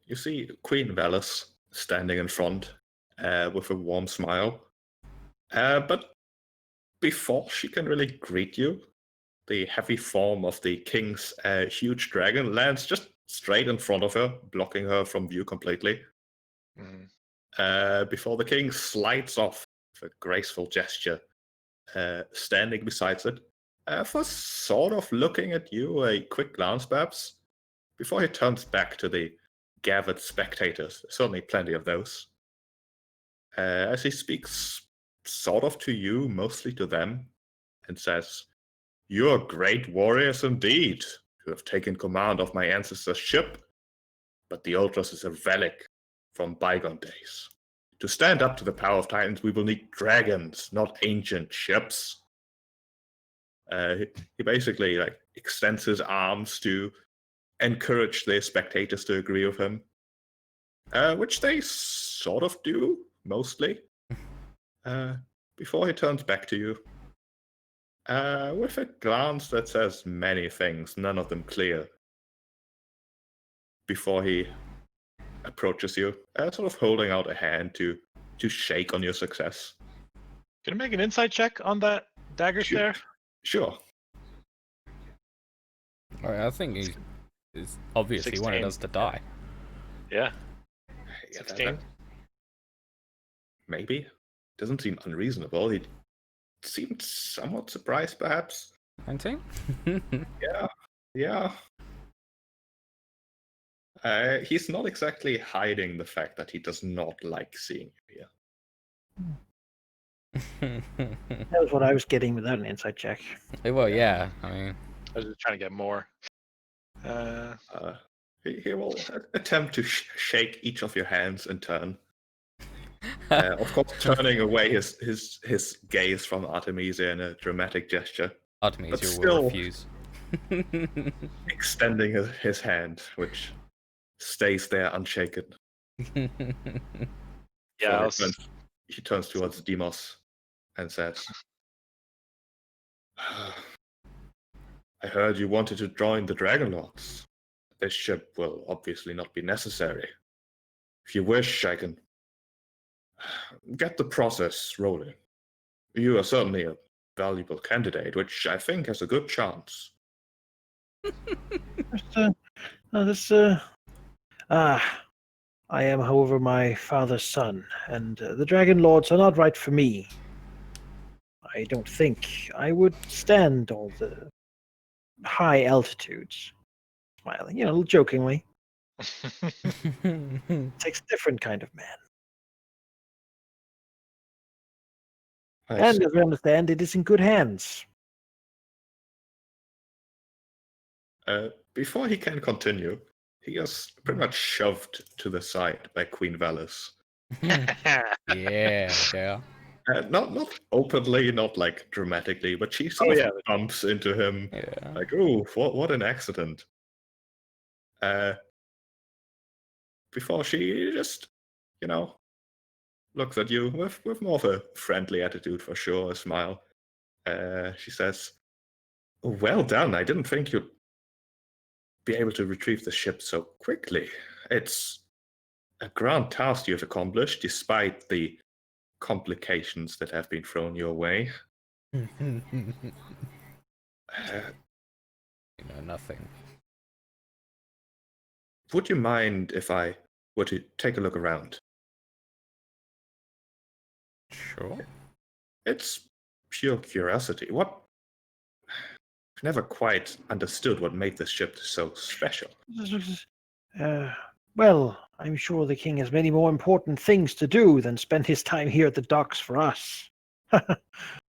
you see Queen Valis standing in front with a warm smile. But before she can really greet you, the heavy form of the king's huge dragon lands just straight in front of her, blocking her from view completely. Before the king slides off with a graceful gesture, standing beside it, for sort of looking at you, a quick glance perhaps, before he turns back to the gathered spectators. Certainly plenty of those. As he speaks sort of to you, mostly to them, and says, "You are great warriors indeed, who have taken command of my ancestors' ship, but the Ultras is a relic from bygone days. To stand up to the power of Titans, we will need dragons, not ancient ships." He basically extends his arms to encourage the spectators to agree with him, which they sort of do, mostly, before he turns back to you, with a glance that says many things, none of them clear, before he approaches you, sort of holding out a hand to shake on your success. Can I make an insight check on that dagger stare? Sure. Alright, I think he's obviously 16. wanted us to die. Yeah. Yeah, 16. Maybe. Doesn't seem unreasonable. He seemed somewhat surprised, perhaps. 19? Yeah. He's not exactly hiding the fact that he does not like seeing you here. That was what I was getting without an insight check. Well, yeah. I mean, I was just trying to get more. He will attempt to shake each of your hands in turn. Of course, turning away his gaze from Artemisia in a dramatic gesture, Artemisia will still- refuse. extending his hand, which stays there unshaken. Yeah, So he turns towards Demos and says, I heard you wanted to join the Dragonlords. This ship will obviously not be necessary. If you wish, I can get the process rolling. You are certainly a valuable candidate, which I think has a good chance. I am, however, my father's son, and the Dragonlords are not right for me. I don't think I would stand all the high altitudes. Smiling, a little jokingly. Takes a different kind of man. And as we understand, it is in good hands. Before he can continue, he is pretty much shoved to the side by Queen Valis. Yeah. Not openly, not like dramatically, but she sort of bumps into him, Yeah. like, "Oh, what an accident!" Before she just, looks at you with more of a friendly attitude for sure, a smile. She says, "Well done. I didn't think you'd be able to retrieve the ship so quickly. It's a grand task you've accomplished, despite the complications that have been thrown your way." Nothing. Would you mind if I were to take a look around? Sure. It's pure curiosity. I've never quite understood what made this ship so special. Well, I'm sure the king has many more important things to do than spend his time here at the docks for us.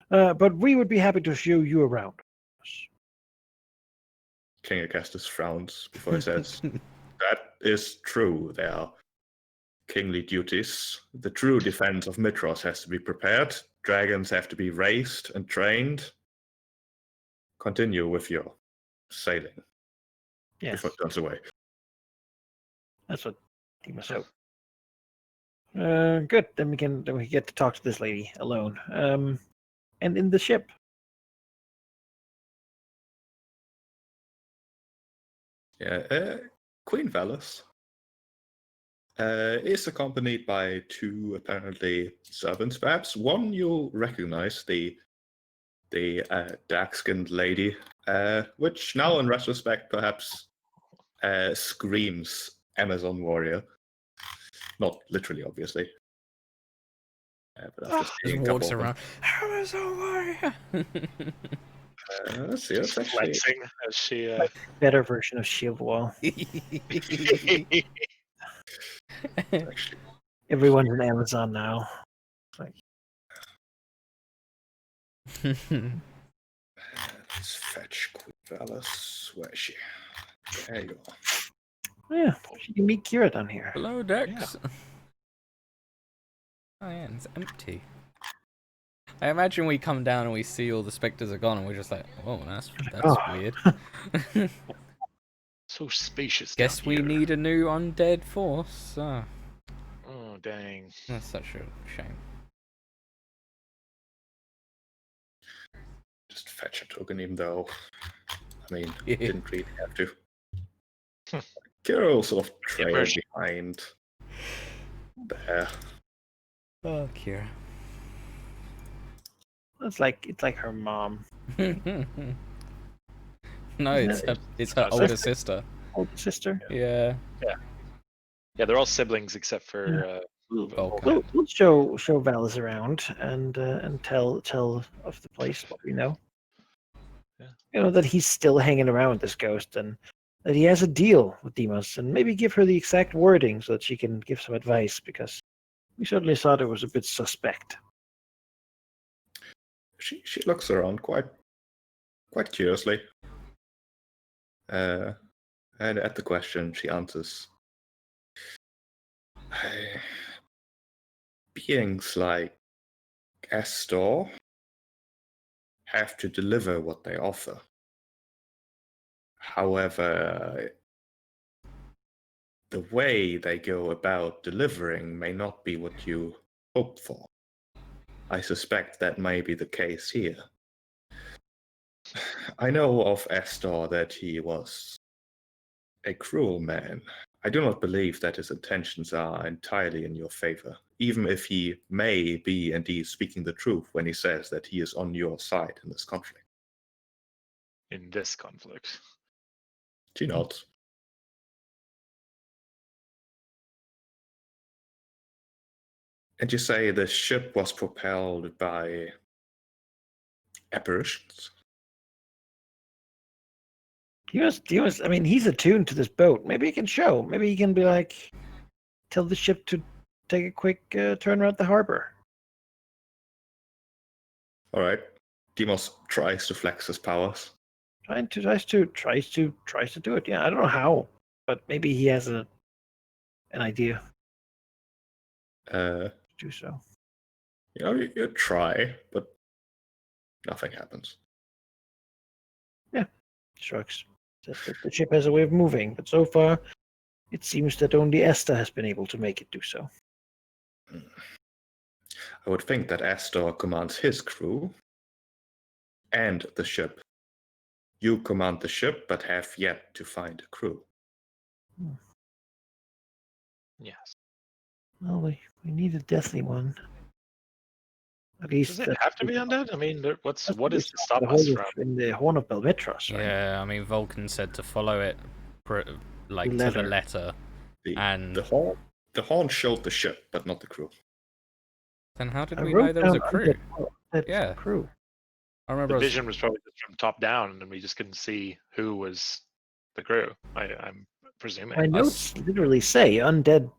But we would be happy to show you around. King Augustus frowns before he says, "That is true. There are kingly duties. The true defense of Mitros has to be prepared. Dragons have to be raised and trained. Continue with your sailing." Yes, Before it turns away. that's what he must hope. Good. Then we get to talk to this lady alone. And in the ship. Yeah, Queen Valis is accompanied by two apparently servants. Perhaps one you'll recognize, the dark-skinned lady, which now in retrospect perhaps screams Amazon warrior. Not literally, obviously. But after seeing Just a walks couple of around. Amazon warrior. let's see, that's actually Flexing as she. Better version of Shield Wall. actually Everyone's an Amazon now. It's like, let's fetch Queen Valis. Where is she? There you are. yeah, you can meet Kira down here. Below decks. Oh yeah, and it's empty. I imagine we come down and we see all the specters are gone, and we're just like, "Oh, that's weird." So spacious. Guess down we here. need a new undead force. Oh dang. That's such a shame. Just fetch a token, even though, I mean, Yeah. didn't really have to. Kira will sort of trail version. behind there. Oh, Kira. It's like her mom. No, it's her older sister. Older sister. Yeah. Yeah, they're all siblings except for Vulcan. We'll show Valis around and tell of the place what we know. Yeah. That he's still hanging around with this ghost and that he has a deal with Demos, and maybe give her the exact wording so that she can give some advice, because we certainly thought it was a bit suspect. She looks around quite curiously. And at the question, she answers, beings like Astor have to deliver what they offer. However, the way they go about delivering may not be what you hope for. I suspect that may be the case here. I know of Astor that he was a cruel man. I do not believe that his intentions are entirely in your favor, even if he may be indeed speaking the truth when he says that he is on your side in this conflict. In this conflict. She nods. And you say the ship was propelled by apparitions? I mean, he's attuned to this boat. Maybe he can show. Maybe he can be like, tell the ship to take a quick turn around the harbor. All right. Demos tries to flex his powers. Tries to do it. Yeah, I don't know how, but maybe he has an idea to do so. You try, but nothing happens. Shrugs. Says that the ship has a way of moving, but so far, it seems that only Esther has been able to make it do so. I would think that Astor commands his crew and the ship. You command the ship, but have yet to find a crew. Yes. Well, we need a deathly one. At least Does it have to be undead? I mean, what is to stop the us whole from? in the Horn of Belmitros, right? Yeah, I mean, Vulcan said to follow it, like to the Letter. letter. And The horn showed the ship, but not the crew. then how did I we wrote know there was a down crew? undead Yeah. crew. I remember The I was- vision was probably just from top down, and we just couldn't see who was the crew. I'm presuming. My notes literally say undead.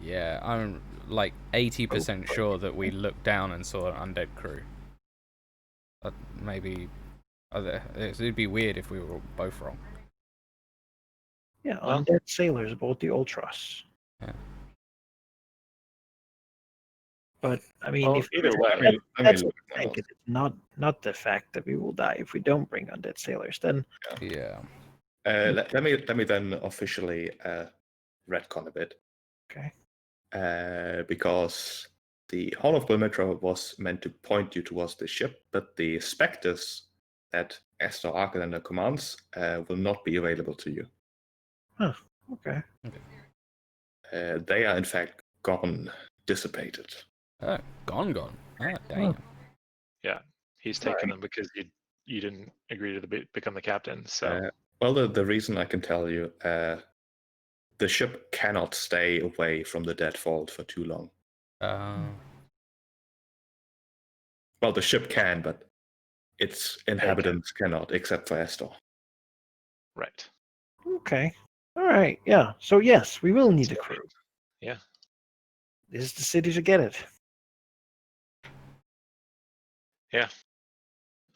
Yeah, I'm like 80% sure that we looked down and saw an undead crew. Maybe it'd be weird if we were both wrong. Yeah, Well- undead sailors aboard the Ultros. Yeah. But I mean, Well, if either way, that's look what at I my think. It's not the fact that we will die if we don't bring undead sailors. Then Yeah. Let me then officially retcon a bit. okay. Because the Horn of Belmitro was meant to point you towards the ship, but the specters that Astor Arcalander commands will not be available to you. Okay. They are in fact gone, dissipated. Oh, gone. Ah, damn. he's Sorry. taken them because you didn't agree to become the captain. So Well, the reason I can tell you, the ship cannot stay away from the deadfall for too long. Well, the ship can, but its inhabitants cannot, except for Astor. right. Okay. All right. Yeah. So yes, we will need a crew. Yeah. This is the city to get it.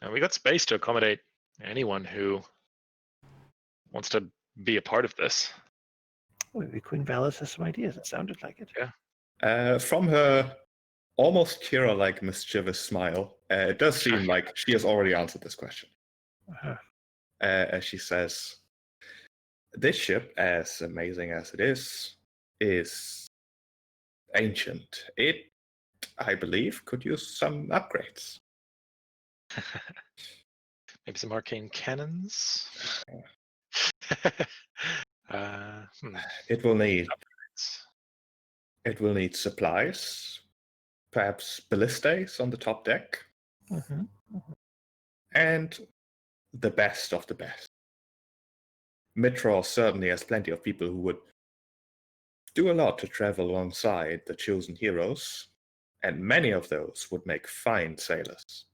And we got space to accommodate anyone who wants to be a part of this. Maybe Queen Valis has some ideas. It sounded like it. From her almost Kira-like mischievous smile, it does seem like she has already answered this question. Uh-huh. As she says, this ship, as amazing as it is ancient. It, I believe, could use some upgrades. Maybe some arcane cannons. It will need supplies, perhaps ballistas on the top deck, Mhm. and the best of the best. Mitros certainly has plenty of people who would do a lot to travel alongside the chosen heroes, and many of those would make fine sailors.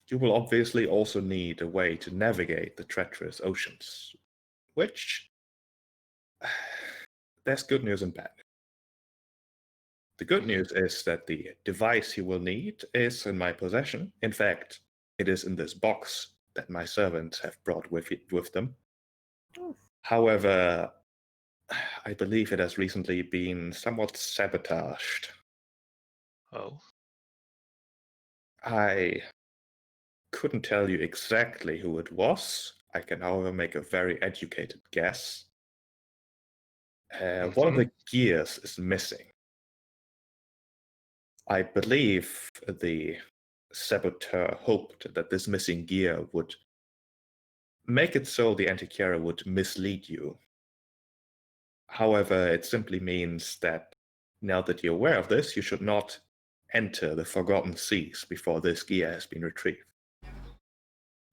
You will obviously also need a way to navigate the treacherous oceans, which there's good news and bad news. The good news is that the device you will need is in my possession. In fact, it is in this box that my servants have brought with them. Oh. However, I believe it has recently been somewhat sabotaged. Oh. I couldn't tell you exactly who it was. I can, however, make a very educated guess. One of the gears is missing. I believe the saboteur hoped that this missing gear would make it so the Antikythera would mislead you. However, it simply means that now that you're aware of this, you should not enter the Forgotten Seas before this gear has been retrieved.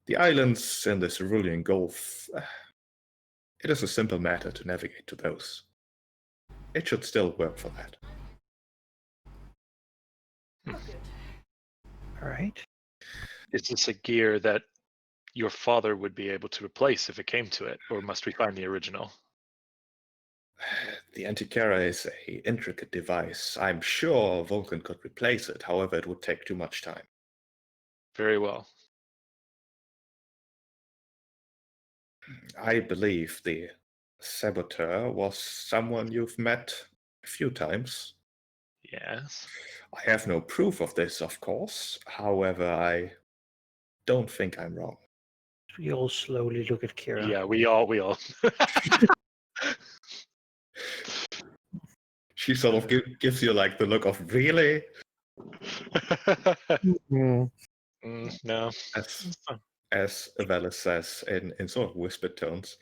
The islands in the Cerulean Gulf, it is a simple matter to navigate to those. It should still work for that. All right. Is this a gear that your father would be able to replace if it came to it, or must we find the original? The Antikythera is an intricate device. I'm sure Vulcan could replace it, however, it would take too much time. Very well. I believe the saboteur was someone you've met a few times. Yes. I have no proof of this, of course. However, I don't think I'm wrong. We all slowly look at Kira. Yeah, we all. She sort of gives you like the look of really, Mm. No. as Avelis says in sort of whispered tones.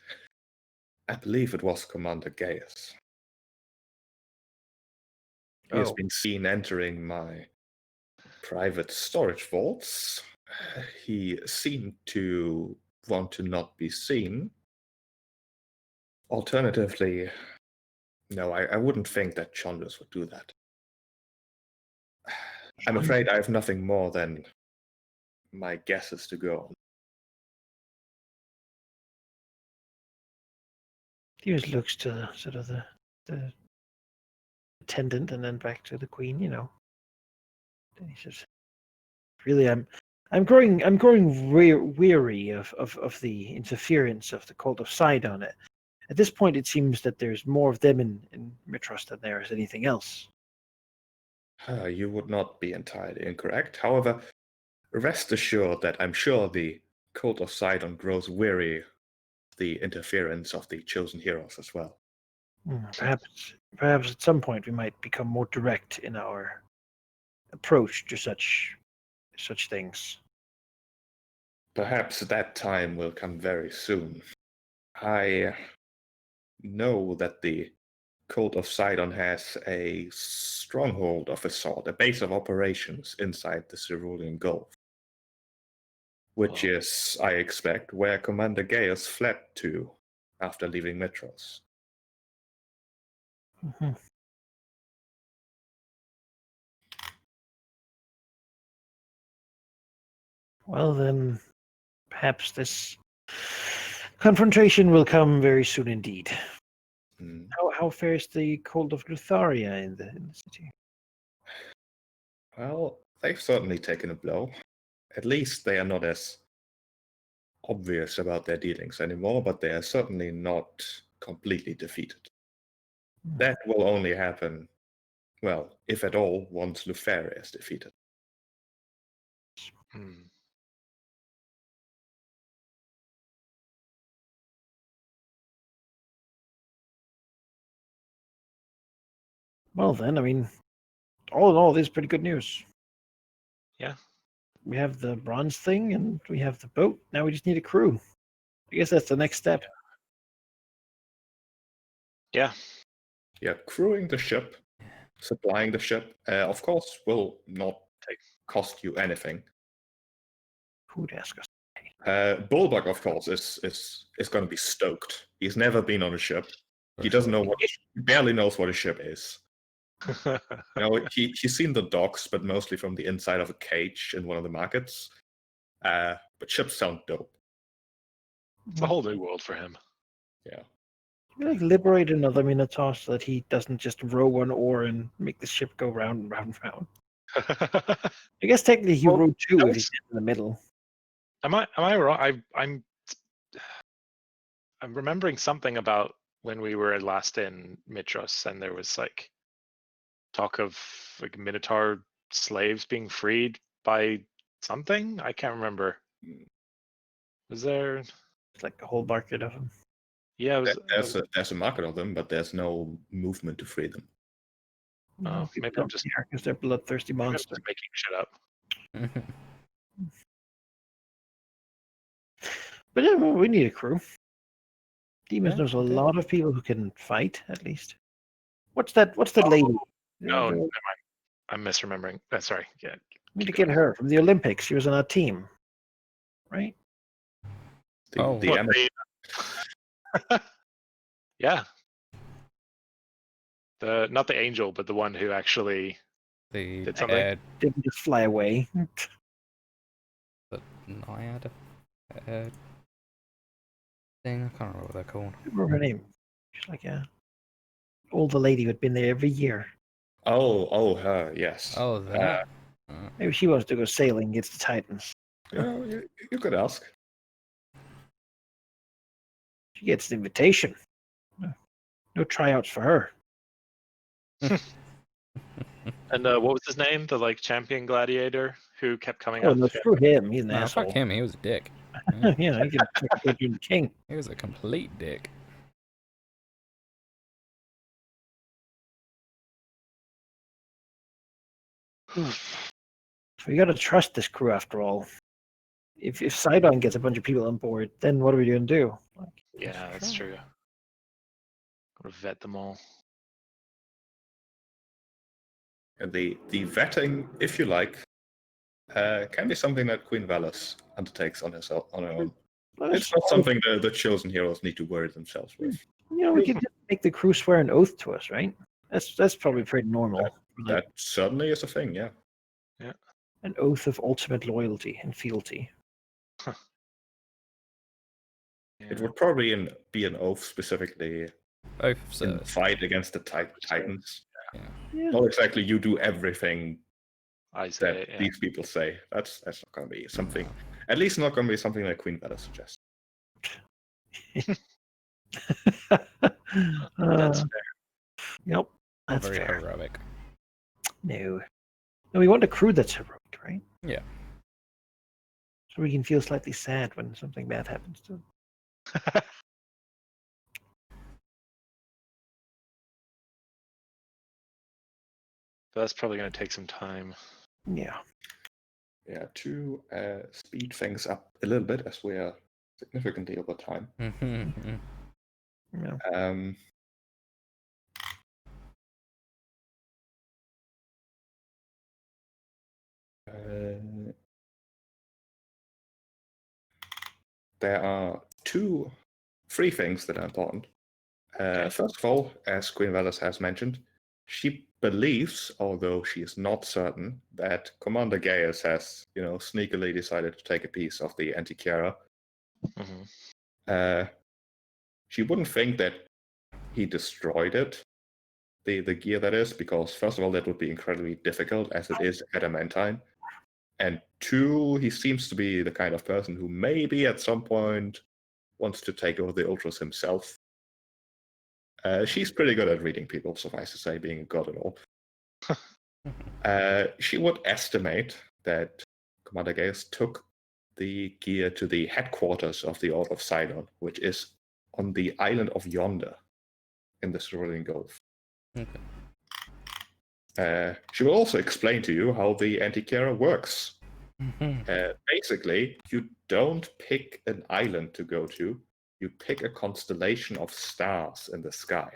I believe it was Commander Gaius. He has been seen entering my private storage vaults. He seemed to want to not be seen. Alternatively, no, I wouldn't think that Chandras would do that. I'm afraid I have nothing more than my guesses to go on. He just looks to sort of the attendant and then back to the queen, you know. And he says, "Really, I'm growing weary of the interference of the cult of Sidon. At this point, it seems that there's more of them in Mitros than there is anything else." You would not be entirely incorrect. However, rest assured that I'm sure the cult of Sidon grows weary of the interference of the chosen heroes as well. Perhaps at some point we might become more direct in our approach to such things. Perhaps that time will come very soon. I know that the cult of Sidon has a stronghold of a sort, a base of operations inside the Cerulean Gulf, which is, I expect, where Commander Gaius fled to after leaving Mitros. Mm-hmm. Well, then, perhaps this confrontation will come very soon indeed. Mm. How fares the cult of Lutharia in the city? Well, they've certainly taken a blow. At least they are not as obvious about their dealings anymore, but they are certainly not completely defeated. That will only happen, well, if at all, once Lutharia is defeated. Well, then, I mean, all in all, this is pretty good news. Yeah. We have the bronze thing, and we have the boat. Now we just need a crew. I guess that's the next step. Yeah. Yeah, crewing the ship, supplying the ship, of course, will not cost you anything. Who'd ask us? Bulbug, of course, is going to be stoked. He's never been on a ship. He doesn't know he barely knows what a ship is. He's seen the docks, but mostly from the inside of a cage in one of the markets. But ships sound dope. It's a whole new world for him. Yeah. Like liberate another Minotaur so that he doesn't just row one oar and make the ship go round and round and round. I guess technically he rowed two if he's in the middle. Am I wrong? I'm remembering something about when we were last in Mitros, and there was like talk of like Minotaur slaves being freed by something. I can't remember. Was there? It's like a whole market of them. Yeah, it was. There's a market of them, but there's no movement to free them. Oh, maybe I'm just because they're bloodthirsty maybe I'm monsters. just making shit up. But yeah, well, we need a crew. Demons Yeah, knows a we do. lot of people who can fight, at least. What's that lady? No, we never mind. I'm misremembering. Sorry. Yeah. need to keep get her from the Olympics. She was on our team, right? Oh. The What, Amazon. yeah. Not the angel, but the one who actually The did something. air, Didn't just fly away. the naiad thing. I can't remember what they're called. I remember her name. She's like a older lady who had been there every year. Oh, her, yes. Oh, that. Maybe she wants to go sailing against the Titans. Yeah, you could ask. She gets the invitation. No tryouts for her. And what was his name? The like champion gladiator who kept coming Oh up. no, screw him. He's an No, asshole. fuck him. He was a dick. Yeah, he can go to the king. He was a complete dick. So we got to trust this crew after all. If Sidon gets a bunch of people on board, then what are we going to do? Like, Yeah, that's true. Gotta vet them all. And the vetting, if you like, can be something that Queen Valis undertakes on her own. It's not something the chosen heroes need to worry themselves with. we could just make the crew swear an oath to us, right? That's probably pretty normal. Like, That certainly is a thing, yeah. an oath of ultimate loyalty and fealty. It would probably be an oath specifically Both in the service. fight against the Titans. Yeah. Not exactly you do everything I that say, yeah. these people say. That's not going to be something. At least not going to be something that Queen Valis suggests. That's fair. Yep, Not that's very fair. heroic. No, we want a crew that's heroic, right? Yeah. So we can feel slightly sad when something bad happens to them. But that's probably going to take some time. Yeah. Yeah, to speed things up a little bit as we are significantly over time. Yeah. There are three things that are important. First of all, as Queen Valis has mentioned, she believes, although she is not certain, that Commander Gaius has, sneakily decided to take a piece of the Antikythera. Mm-hmm. She wouldn't think that he destroyed it, the gear that is, because first of all, that would be incredibly difficult as it is adamantine. And two, he seems to be the kind of person who maybe at some point wants to take over the Ultras himself. She's pretty good at reading people, suffice to say, being a god and all. She would estimate that Commander Gaius took the gear to the headquarters of the Order of Sidon, which is on the island of Yonder in the Cerulean Gulf. Okay. She will also explain to you how the Antikythera works. Basically, you don't pick an island to go to, you pick a constellation of stars in the sky,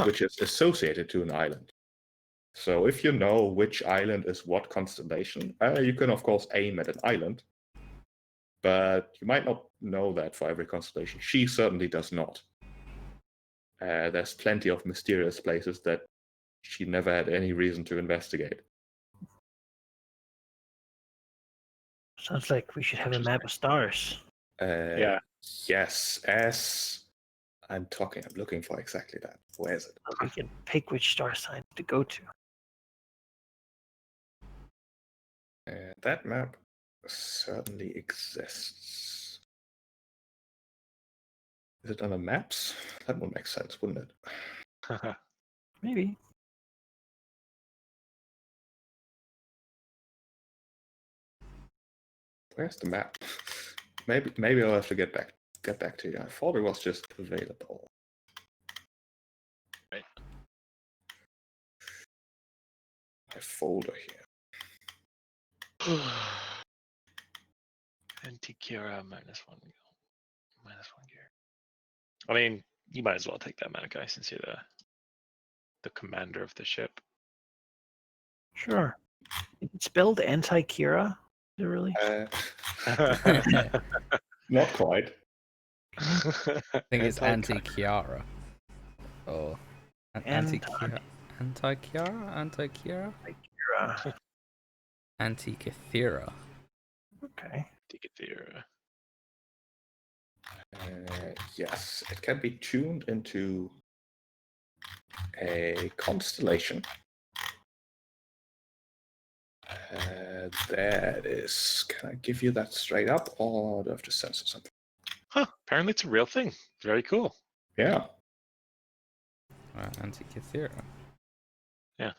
which is associated to an island. So if you know which island is what constellation, you can of course aim at an island, but you might not know that for every constellation. She certainly does not. There's plenty of mysterious places that she never had any reason to investigate. Sounds like we should have a map of stars. Yeah. Yes, as I'm looking for exactly that. Where is it? We can pick which star sign to go to. That map certainly exists. Is it on the maps? That would make sense, wouldn't it? Maybe. Where's the map? Maybe I'll have to get back to you. I thought it was just available. Right. My folder here. Antikyra -1 -1 gear. I mean, you might as well take that Malachi since you're the commander of the ship. Sure. It's spelled Anti-Kira? Is it really? Not quite. I think it's Anti-Kiara. Or Anti-Kira. Anti-Kiara? Anti-Kathira. Okay. Antikyra. Yes, it can be tuned into a constellation. That is. Can I give you that straight up, or do I have to censor something? Huh. Apparently it's a real thing. Very cool. Yeah. Anti-Kathira. Yeah.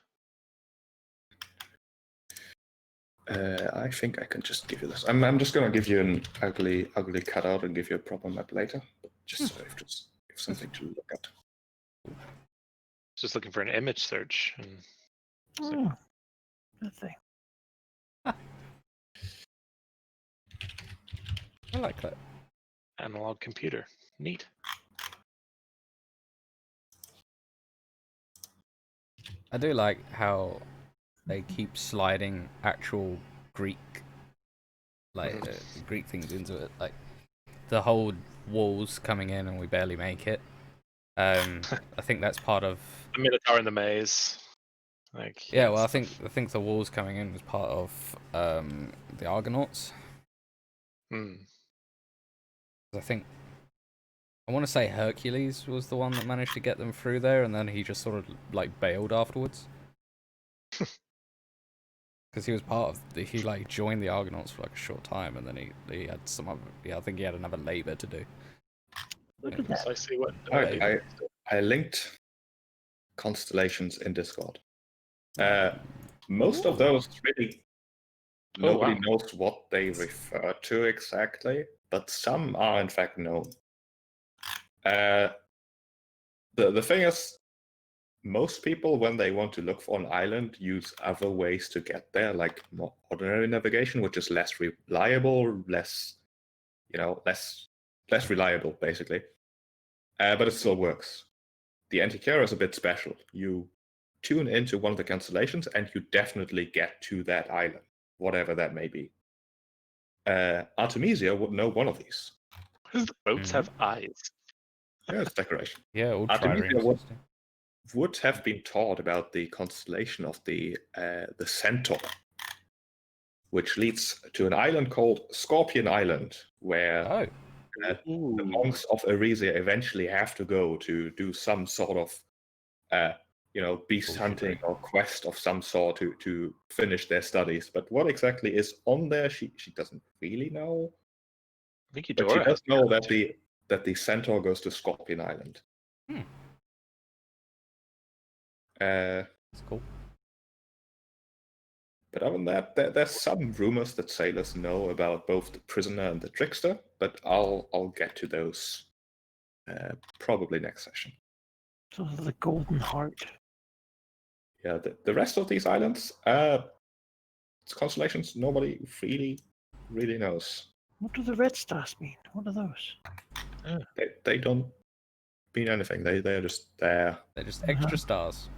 I think I can just give you this. I'm just gonna give you an ugly cutout and give you a proper map later, but just so I've just give something to look at. Just looking for an image search. And Oh, that thing. I like that. analog computer. Neat. I do like how they keep sliding actual Greek, Greek things into it. Like the whole walls coming in, and we barely make it. I think that's part of The Minotaur in the maze. Like yeah. Well, I think the walls coming in was part of the Argonauts. I think I want to say Hercules was the one that managed to get them through there, and then he just sort of like bailed afterwards. Because he was part of he like joined the Argonauts for like a short time, and then he had some other I think he had another labor to do. Look at that. So I see what. I linked constellations in Discord. Most of those really nobody knows what they refer to exactly, but some are in fact known. The thing is, most people, when they want to look for an island, use other ways to get there, like more ordinary navigation, which is less reliable, less reliable, basically. But it still works. The Antikyra is a bit special. You tune into one of the constellations, and you definitely get to that island, whatever that may be. Artemisia would know one of these. Why do the boats have eyes? Yeah, it's decoration. Yeah, all Artemisia triremes. would have been taught about the constellation of the Centaur, which leads to an island called Scorpion Island, where the monks of Arisia eventually have to go to do some sort of beast hunting or quest of some sort to finish their studies. But what exactly is on there, she doesn't really know. I think But she does know that the Centaur goes to Scorpion Island. That's cool. But other than that, there's some rumors that sailors know about both the prisoner and the trickster, but I'll get to those probably next session. So the Golden Heart. Yeah, the rest of these islands, it's constellations nobody really knows. What do the red stars mean? What are those? They don't mean anything. They're just there. They're just extra stars.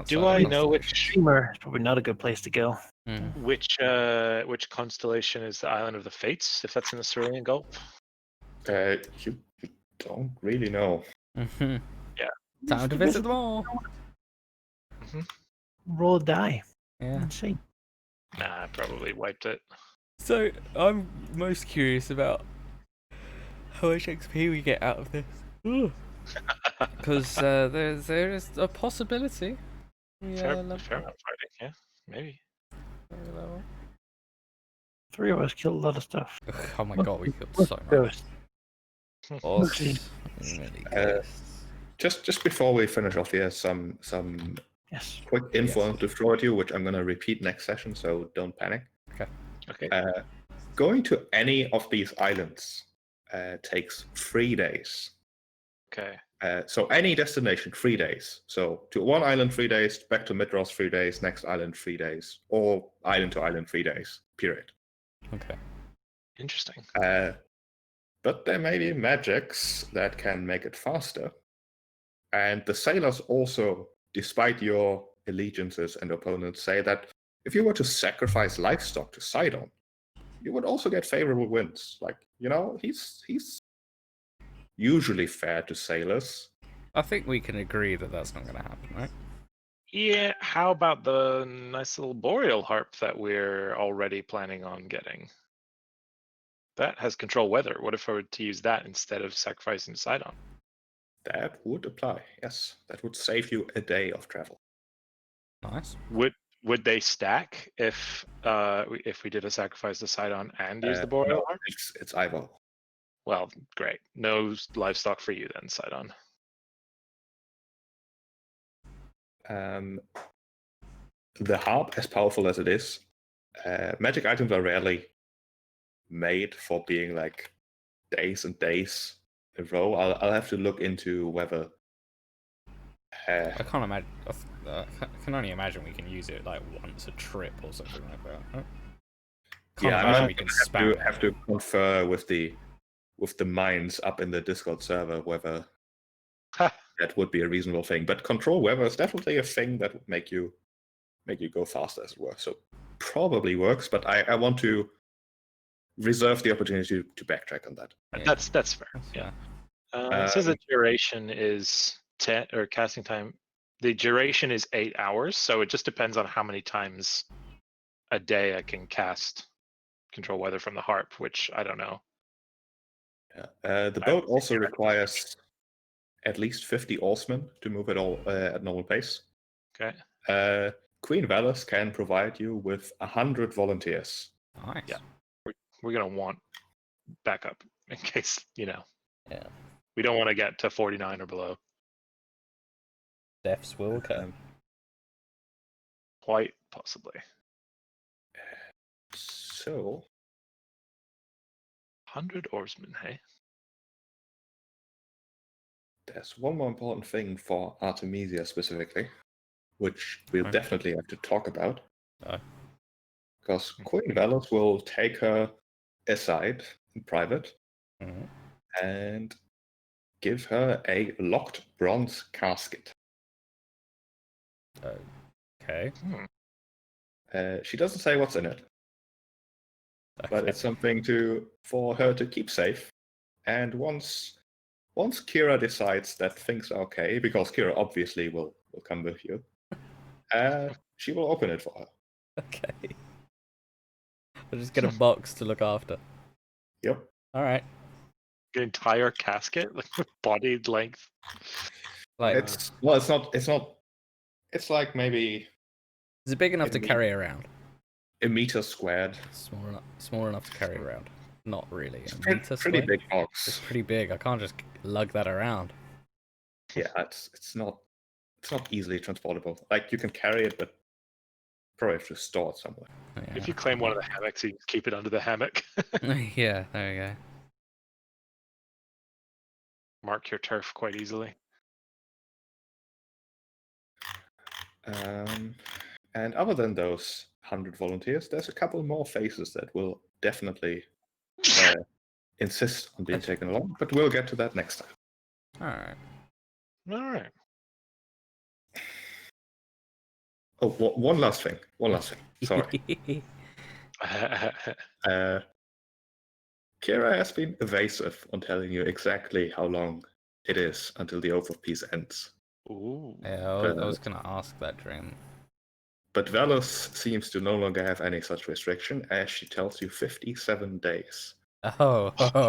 Do I know which Streamer is probably not a good place to go. which constellation is the Island of the Fates? If that's in the Cerulean Gulf. You don't really know. Yeah. Time to visit them all. Roll a die. Yeah. Let's see. Nah, I probably wiped it. So I'm most curious about how much XP we get out of this. Because there is a possibility. Fair amount of fighting, yeah, maybe. 3 of us killed a lot of stuff. Oh my god, we killed Look so at much. those. Boss, many ghosts. Just before we finish off here, some Yes. quick info Yes. to throw at you, which I'm going to repeat next session, so don't panic. Okay. Going to any of these islands takes 3 days. Okay. So any destination, 3 days. So to one island, 3 days, back to Midros, 3 days, next island, 3 days, or island to island, 3 days, period. Okay. Interesting. But there may be magics that can make it faster. And the sailors also, despite your allegiances and opponents, say that if you were to sacrifice livestock to Sidon, you would also get favorable winds. Like, he's usually fair to sailors. I think we can agree that that's not going to happen, right? Yeah. How about the nice little boreal harp that we're already planning on getting? That has control weather. What if I were to use that instead of sacrificing Sidon? That would apply, yes. That would save you a day of travel. Nice. Would they stack if we did a sacrifice to Sidon and use the boreal No, harp? it's either. Well, great. No livestock for you then, Sidon. The harp, as powerful as it is, magic items are rarely made for being like days and days in a row. I'll have to look into whether. I can't imagine. I can only imagine we can use it like once a trip or something like that. Right? Can't Yeah, imagine I'm we can gonna spam it. have to confer with the minds up in the Discord server whether that would be a reasonable thing. But control weather is definitely a thing that would make you go faster, as it were. So probably works, but I want to reserve the opportunity to backtrack on that. Yeah. That's fair. That's Yeah. fair. It says the duration is 10 or casting time. The duration is 8 hours, so it just depends on how many times a day I can cast control weather from the harp, which I don't know. Yeah. The boat also requires at least 50 oarsmen to move it all at normal pace. Okay. Queen Valus can provide you with 100 volunteers. Nice. Yeah. We're gonna want backup in case Yeah. we don't want to get to 49 or below. Deaths will come. Quite possibly. So 100 oarsmen, hey? there's one more important thing for Artemisia specifically, which we'll Right. definitely have to talk about. Oh. Because Queen Valus will take her aside in private Mhm. and give her a locked bronze casket. Okay. She doesn't say what's in it, but it's something for her to keep safe. And once Kira decides that things are okay, because Kira obviously will come with you, she will open it for her. Okay. I'll just get a box to look after. Yep. All right. An entire casket, like body length. Like, It's not. It's like maybe is it big enough to it- carry around? a meter squared. Small enough to carry around. Not really. A Pretty meter square? big It's box. pretty big. I can't just lug that around. Yeah, it's not easily transportable. Like you can carry it, but probably have to store it somewhere. Yeah. If you claim one of the hammocks, you can keep it under the hammock. Yeah, there you go. Mark your turf quite easily. And other than those 100 volunteers, there's a couple more faces that will definitely insist on being taken along, but we'll get to that next time. All right. All right. Oh, one last thing. Sorry. Kira has been evasive on telling you exactly how long it is until the Oath of Peace ends. Ooh. Yeah, I was gonna ask that dream. But Valus seems to no longer have any such restriction, as she tells you 57 days. Oh. I'm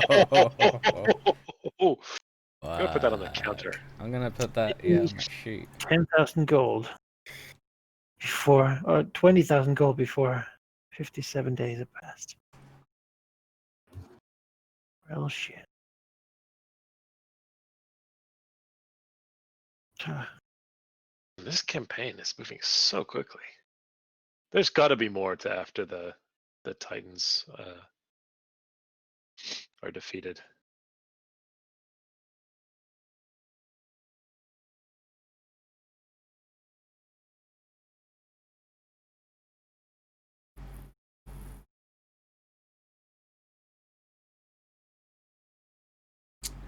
gonna put that on the counter. I'm gonna put that on my sheet. 10,000 gold before, or 20,000 gold before 57 days have passed. Well, shit. This campaign is moving so quickly. There's got to be more to after the Titans are defeated.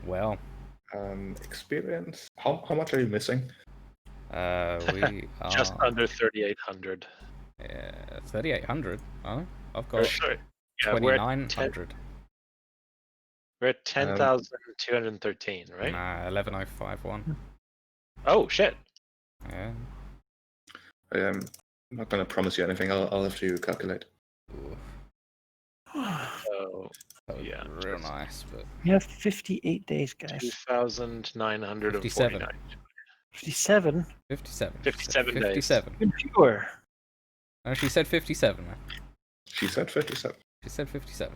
Well, experience. How much are you missing? we are Just under 3,800. 3,800. Oh, I've Or got sorry, yeah, we're at 2,900. we're at 10,213, right? Nah, 11,051. Oh shit! Yeah. I'm not going to promise you anything. I'll have to calculate. Ooh, So that would yeah, be real just nice, but We have 58 days, guys. 2,949. 57? 57. 57 days. 57. Even fewer. No, she said 57. Man. She said 57. She said 57.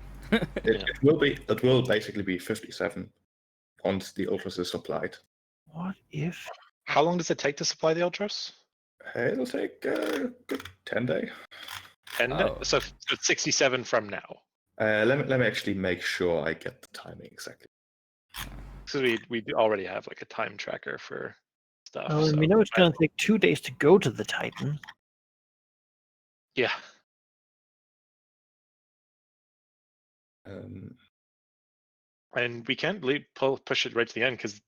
It will basically be 57 once the Ultras is supplied. What if? How long does it take to supply the Ultras? It'll take a good 10 days. And Oh. so it's 67 from now. Let me actually make sure I get the timing exactly. So we already have like a time tracker for stuff. Oh, and so we know it's going to take 2 days to go to the Titan. yeah. And we can't push it right to the end because,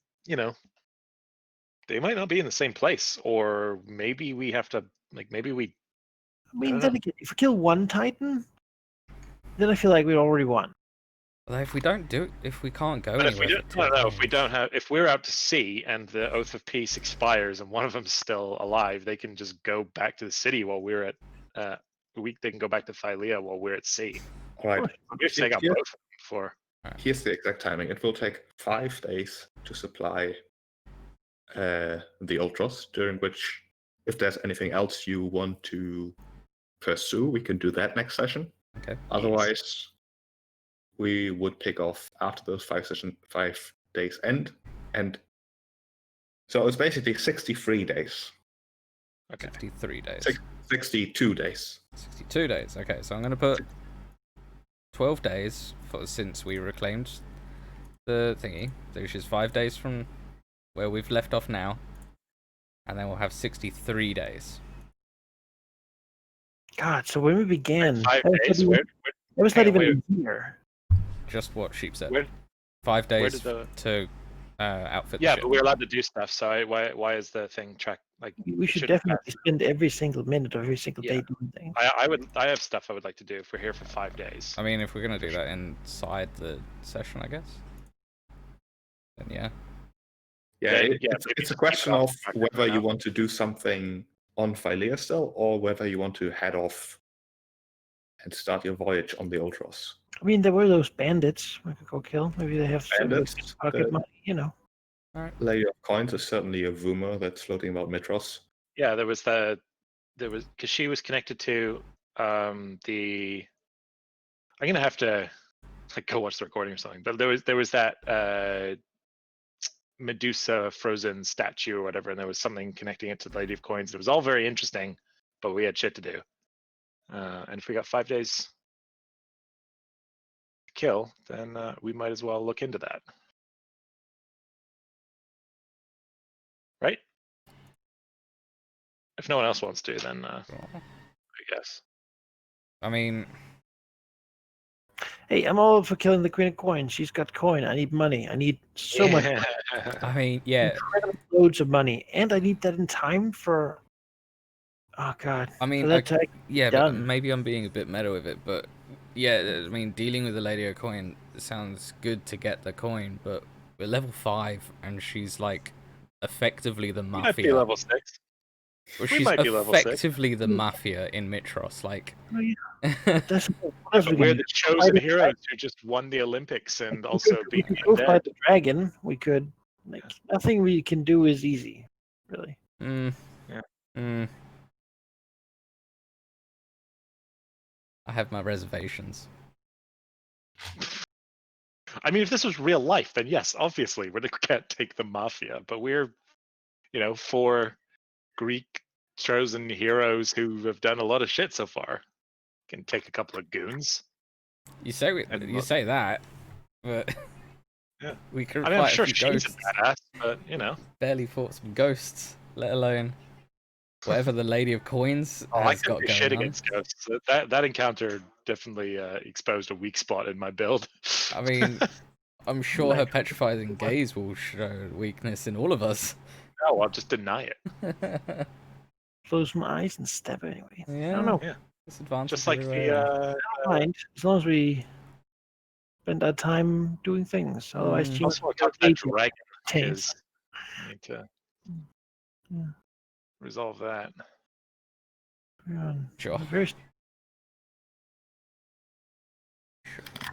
they might not be in the same place, or maybe we have to, maybe we. I mean, don't then know. again, if we kill one Titan, then I feel like we already won. Although if we can't go But if we anywhere don't, for 2 no, days- if we're out to sea and the Oath of Peace expires and one of them's still alive, they can just go back to the city while we're at, they can go back to Thylea while we're at sea. All right. We have to take out both of them before. Here's the exact timing. It will take 5 days to supply the Ultras, during which, if there's anything else you want to pursue, we can do that next session. Okay. Otherwise, we would pick off after those 5 days end. And so it's basically 63 days. Okay. 63 days. 62 days. 62 days. Okay, so I'm going to put 12 days since we reclaimed the thingy, which is 5 days from where we've left off now. And then we'll have 63 days. God, so when we began, 5 that days. was not hang on, even a year. Just what Sheep said. Where- 5 days did the- to outfit the Yeah, ship. but we're allowed to do stuff. So why is the thing track We it should shouldn't definitely spend every single minute of every single Yeah. day doing things. I have stuff I would like to do if we're here for 5 days. I mean, if we're going to do that inside the session, I guess. Then yeah. Yeah, Then, it's maybe a just question keep it of off the track whether for you now. want to do something on Philea still, or whether you want to head off and start your voyage on the Ultras. I mean, there were those bandits we could go kill. Maybe they have some Bandits, pocket the- money, Layer of Coins is certainly a rumor that's floating about Mitros. Yeah, there was because she was connected to the. I'm gonna have to go watch the recording or something. But there was that Medusa frozen statue or whatever, and there was something connecting it to the Lady of Coins. It was all very interesting, but we had shit to do. And if we got 5 days to kill, then we might as well look into that. Right? If no one else wants to, then I guess. I mean, Hey, I'm all for killing the Queen of Coins. She's got coin. I need money. I need so much money. I mean, yeah. Incredible loads of money. And I need that in time for... Oh, God. I mean, For that to yeah, but done. maybe I'm being a bit meta with it, but yeah, I mean, dealing with the Lady of Coin sounds good to get the coin, but we're level 5 and she's like effectively the We might be mafia. level 6. Well, we she's might be level 6. effectively the mafia in Mitros. Like, Oh, yeah. That's what else we We're can the do? chosen Fight a heroes who just won the Olympics and We also could, beat we could go undead. fight the dragon. We could... nothing we can do is easy, really. Yeah. I have my reservations. I mean, if this was real life, then yes, obviously we can't take the mafia, but we're, 4 Greek chosen heroes who have done a lot of shit so far. Can take a couple of goons. You say that, but Yeah. we could I mean, I'm fight sure a few she's ghosts. a badass, but Barely fought some ghosts, let alone whatever the Lady of Coins I has couldn't got do going shit on. against ghosts. That encounter definitely exposed a weak spot in my build. I mean, I'm sure her Like- petrifying gaze will show weakness in all of us. No, I'll just deny it. Close my eyes and stab it anyway. Yeah, I don't know. Yeah. disadvantage Just like everywhere. the I don't mind as long as we spend our time doing things. Otherwise, teams also what that dragon tanks. is. I need to Yeah. resolve that. Sure. Very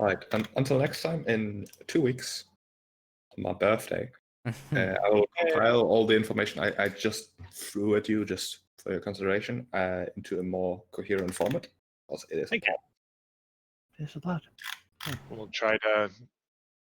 Right. Until next time, in 2 weeks, on my birthday, I will compile all the information I just threw at you, just for your consideration, into a more coherent format. Because it is Thank you. There's a lot. We'll try to